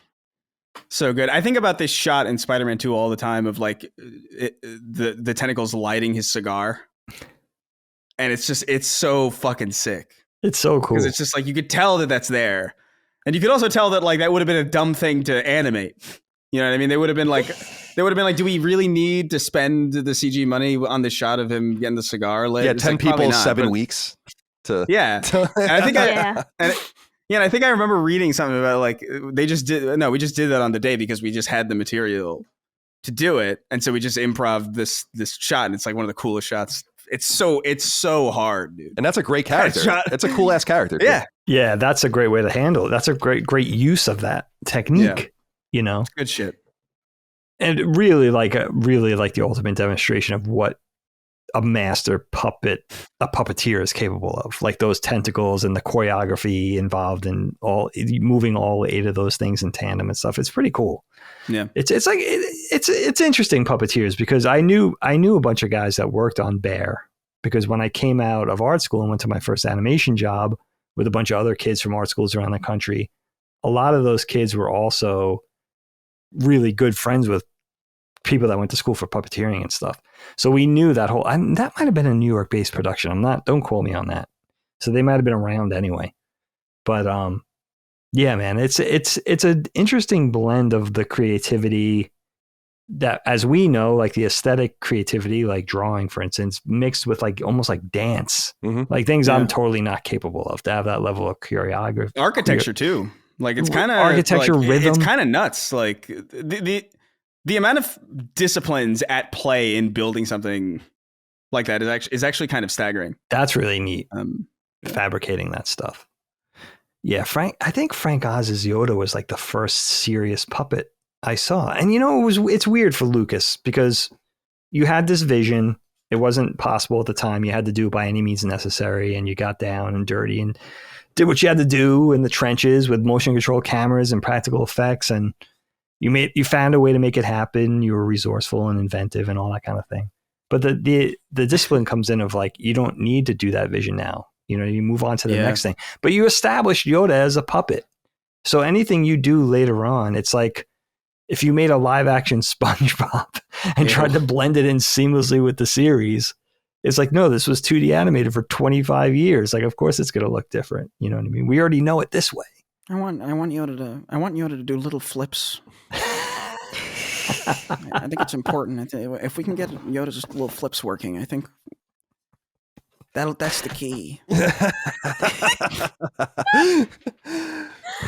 so good. I think about this shot in Spider-Man 2 all the time of like the tentacles lighting his cigar. And it's so fucking sick. It's so cool. Because it's just like, you could tell that that's there. And you could also tell that like that would have been a dumb thing to animate. You know what I mean? They would have been like, do we really need to spend the CG money on this shot of him getting the cigar lit? Yeah, 10 people, 7 weeks. And I think I think I remember reading something about like we just did that on the day because we just had the material to do it, and so we just improv this shot, and it's like one of the coolest shots. It's so hard, dude. And that's a great character. It's a cool ass character. Yeah, that's a great way to handle it. That's a great use of that technique. You know, it's good shit. And really like the ultimate demonstration of what a master puppeteer is capable of, like those tentacles and the choreography involved in moving all 8 of those things in tandem and stuff. It's pretty cool. Yeah. It's interesting puppeteers because I knew a bunch of guys that worked on Bear because when I came out of art school and went to my first animation job with a bunch of other kids from art schools around the country, a lot of those kids were also really good friends with people that went to school for puppeteering and stuff. So we knew that that might have been a New York based production. Don't quote me on that. So they might have been around anyway. But yeah, man, it's an interesting blend of the creativity that, as we know, like the aesthetic creativity, like drawing, for instance, mixed with like almost like dance, like things I'm totally not capable of to have that level of choreography. Architecture too. Like it's kind of architecture, like, rhythm. It's kind of nuts. Like the amount of disciplines at play in building something like that is actually kind of staggering. That's really neat. Fabricating that stuff. Yeah, I think Frank Oz's Yoda was like the first serious puppet I saw. And you know, it's weird for Lucas because you had this vision. It wasn't possible at the time. You had to do it by any means necessary, and you got down and dirty and did what you had to do in the trenches with motion control cameras and practical effects, and you found a way to make it happen. You were resourceful and inventive and all that kind of thing. But the discipline comes in of like, you don't need to do that vision now. You know, you move on to the next thing. But you established Yoda as a puppet. So anything you do later on, it's like if you made a live action SpongeBob and tried to blend it in seamlessly with the series, it's like, no, this was 2D animated for 25 years. Like, of course it's going to look different. You know what I mean? We already know it this way. I want Yoda to do little flips. I think it's important. If we can get Yoda's little flips working, I think that's the key.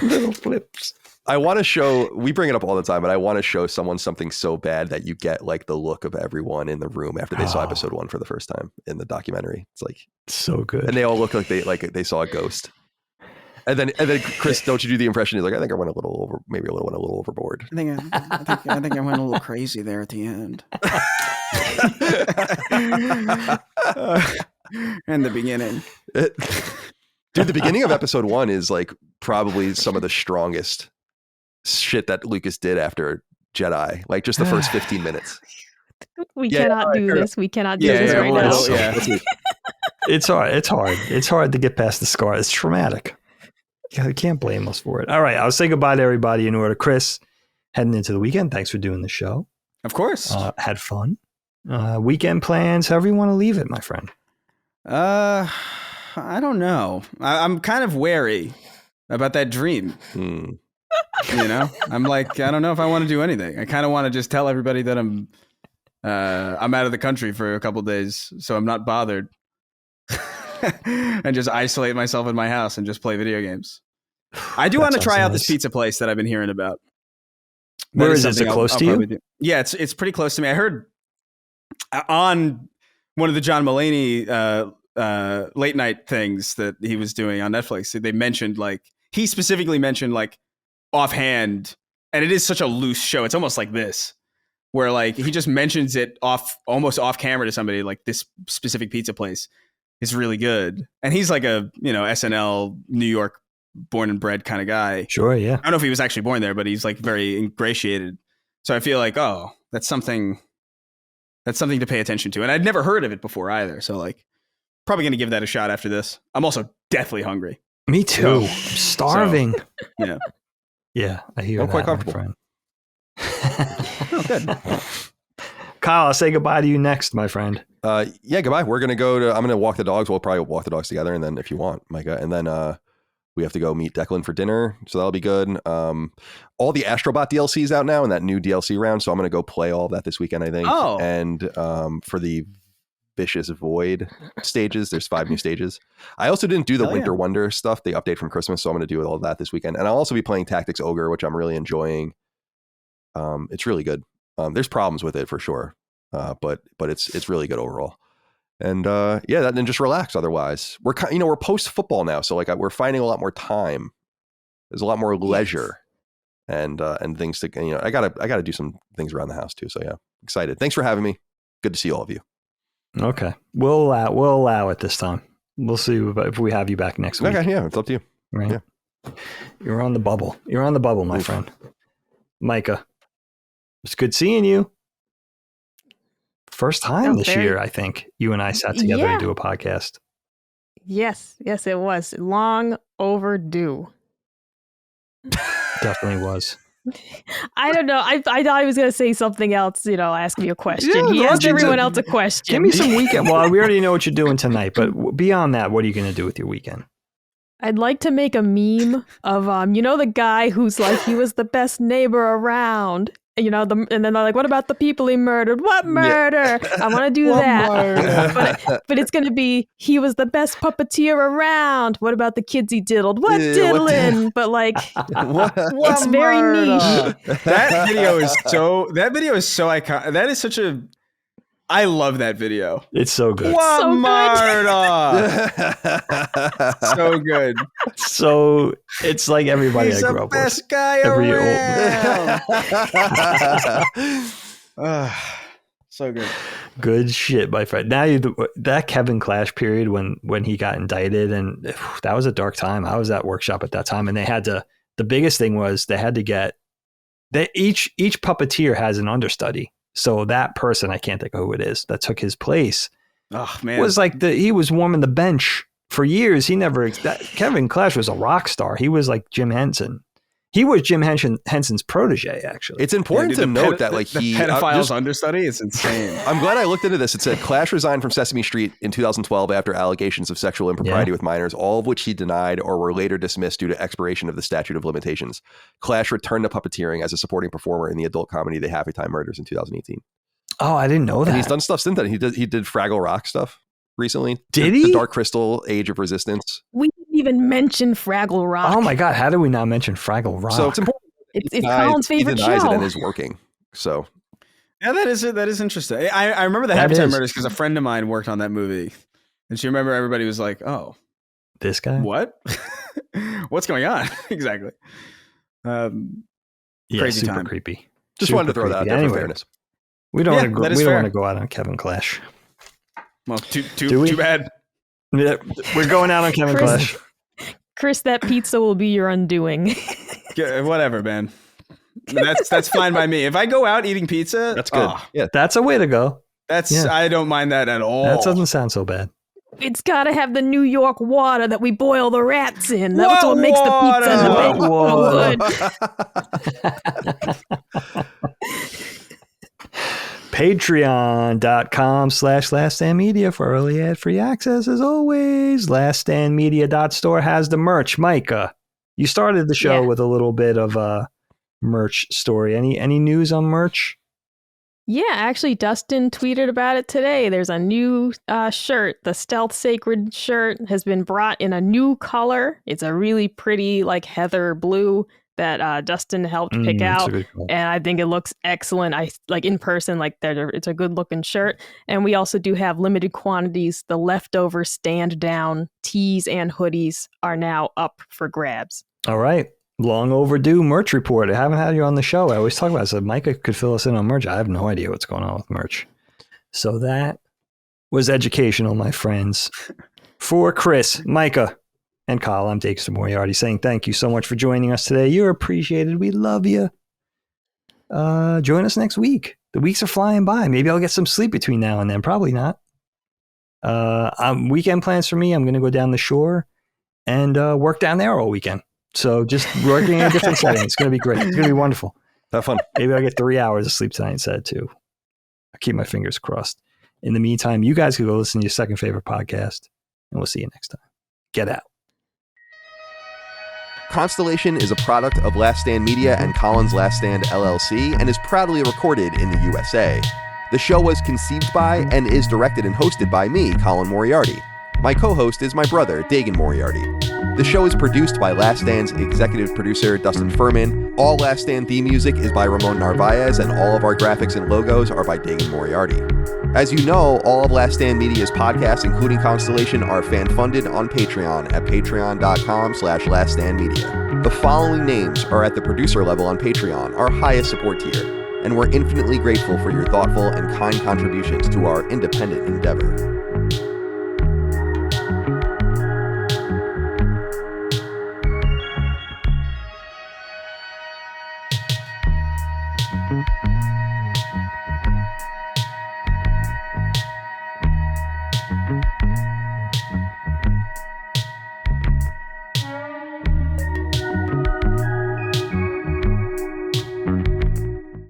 Little flips. I want to show, we bring it up all the time, but I want to show someone something so bad that you get like the look of everyone in the room after they saw episode 1 for the first time in the documentary. It's like so good. And they all look like they saw a ghost. And then Chris, don't you do the impression? He's like, I think I went a little overboard. I think I went a little crazy there at the end. In the beginning. Dude, the beginning of episode 1 is like probably some of the strongest shit that Lucas did after Jedi. Like just the first 15 minutes. We cannot do this. We cannot do this right now. It's hard. It's hard to get past the scar. It's traumatic. You can't blame us for it. All right, I'll say goodbye to everybody in order. Chris, heading into the weekend, thanks for doing the show. Of course. Had fun. Weekend plans, however you want to leave it, my friend. I don't know. I'm kind of wary about that dream. You know, I'm like, I don't know if I want to do anything. I kind of want to just tell everybody that I'm out of the country for a couple of days, so I'm not bothered, and just isolate myself in my house and just play video games. I do want to try out this pizza place that I've been hearing about. Where is it? Close to you? Yeah, it's pretty close to me. I heard on one of the John Mulaney late night things that he was doing on Netflix, they mentioned he specifically mentioned offhand, and it is such a loose show. It's almost like this, where he just mentions it almost off camera to somebody, this specific pizza place is really good. And he's a, SNL New York born and bred kind of guy. Sure. Yeah. I don't know if he was actually born there, but he's very ingratiated. So I feel that's something to pay attention to. And I'd never heard of it before either. So probably going to give that a shot after this. I'm also deathly hungry. Me too. I'm starving. Yeah. Yeah. I hear I'm that, quite comfortable. my friend. Oh, good. Kyle, I'll say goodbye to you next, my friend. Yeah, goodbye. I'm going to walk the dogs. We'll probably walk the dogs together. And then if you want, Micah, and then we have to go meet Declan for dinner. So that'll be good. All the Astrobot DLC is out now in that new DLC round. So I'm going to go play all of that this weekend, I think. Oh. And for the Vicious Void stages, there's 5 new stages. I also didn't do the Winter Wonder stuff, the update from Christmas. So I'm going to do all of that this weekend. And I'll also be playing Tactics Ogre, which I'm really enjoying. It's really good. There's problems with it for sure. But it's really good overall. And then just relax. Otherwise, we're post football now, so we're finding a lot more time. There's a lot more leisure, and things to I gotta do some things around the house too. So yeah, excited. Thanks for having me. Good to see all of you. Okay, we'll allow it this time. We'll see if we have you back next week. Okay, yeah, it's up to you. Right? Yeah. You're on the bubble. My friend. Micah, it's good seeing you. First time this year, I think, you and I sat together to do a podcast. Yes, it was. Long overdue. Definitely was. I don't know. I thought he was going to say something else, ask me a question. Yeah, he asked everyone else a question. Give me some weekend. Well, we already know what you're doing tonight, but beyond that, what are you going to do with your weekend? I'd like to make a meme of, the guy who's he was the best neighbor around. And then they're like, what about the people he murdered? What murder? Yeah. I want to do that. But it's going to be, he was the best puppeteer around. What about the kids he diddled? What diddling? But it's very niche. That video is so iconic. That is such a, I love that video. It's so good. What so murder? So good. So it's like everybody He's I grew up with. He's the best guy around. So good. Good shit, my friend. Now that Kevin Clash period when he got indicted, and that was a dark time. I was at workshop at that time, and they had to. The biggest thing was they had to get. Each puppeteer has an understudy. So that person, I can't think of who it is, that took his place. Oh man, was he was warming the bench for years. Kevin Clash was a rock star. He was like Jim Henson. He was Jim Henson's protege, actually. It's important to note that the pedophile's understudy is insane. I'm glad I looked into this. It said Clash resigned from Sesame Street in 2012 after allegations of sexual impropriety with minors, all of which he denied or were later dismissed due to expiration of the statute of limitations. Clash returned to puppeteering as a supporting performer in the adult comedy The Happy Time Murders in 2018. Oh, I didn't know that. And he's done stuff since then. He did Fraggle Rock stuff recently. Did he? The Dark Crystal, Age of Resistance. We didn't even mention Fraggle Rock. Oh my God, how did we not mention Fraggle Rock? So it's important. It's Colin's favorite show. He denies it and is working. So yeah, that is interesting. I remember the Happy Time Murders because a friend of mine worked on that movie, and she remember everybody was like, "Oh, this guy? What? What's going on?" Exactly. Crazy super time. Creepy. Just wanted to throw that out there for fairness. We don't want to go out on Kevin Clash. Well, too bad. Yeah, we're going out on Kevin Clash. Chris, that pizza will be your undoing. Yeah, whatever, man. That's fine by me. If I go out eating pizza, that's good. Yeah, that's a way to go. I don't mind that at all. That doesn't sound so bad. It's got to have the New York water that we boil the rats in. That's what makes the pizza in the bag. Patreon.com/laststandmedia for early ad-free access. As always, laststandmedia.store has the merch. Micah, you started the show with a little bit of a merch story. Any news on merch? Yeah, actually, Dustin tweeted about it today. There's a new shirt. The Stealth Sacred shirt has been brought in a new color. It's a really pretty, heather blue. that Dustin helped pick That's a out. good call. And I think it looks excellent. I like in person, like it's a good looking shirt. And we also do have limited quantities. The leftover stand down tees and hoodies are now up for grabs. All right. Long overdue merch report. I haven't had you on the show. I always talk about it. So Micah could fill us in on merch. I have no idea what's going on with merch. So that was educational, my friends. For Chris, Micah, and Kyle, I'm Dagster Moriarty saying thank you so much for joining us today. You're appreciated. We love you. Join us next week. The weeks are flying by. Maybe I'll get some sleep between now and then. Probably not. Weekend plans for me. I'm going to go down the shore and work down there all weekend. So just working in a different setting. It's going to be great. It's going to be wonderful. Have fun. Maybe I'll get 3 hours of sleep tonight instead too. I'll keep my fingers crossed. In the meantime, you guys can go listen to your second favorite podcast, and we'll see you next time. Get out. Constellation is a product of Last Stand Media and Colin's Last Stand LLC and is proudly recorded in the USA. The show was conceived by and is directed and hosted by me, Colin Moriarty. My co-host is my brother, Dagan Moriarty. The show is produced by Last Stand's executive producer, Dustin Furman. All Last Stand theme music is by Ramon Narvaez, and all of our graphics and logos are by Dagan Moriarty. As you know, all of Last Stand Media's podcasts, including Constellation, are fan-funded on Patreon at patreon.com/laststandmedia. The following names are at the producer level on Patreon, our highest support tier, and we're infinitely grateful for your thoughtful and kind contributions to our independent endeavor.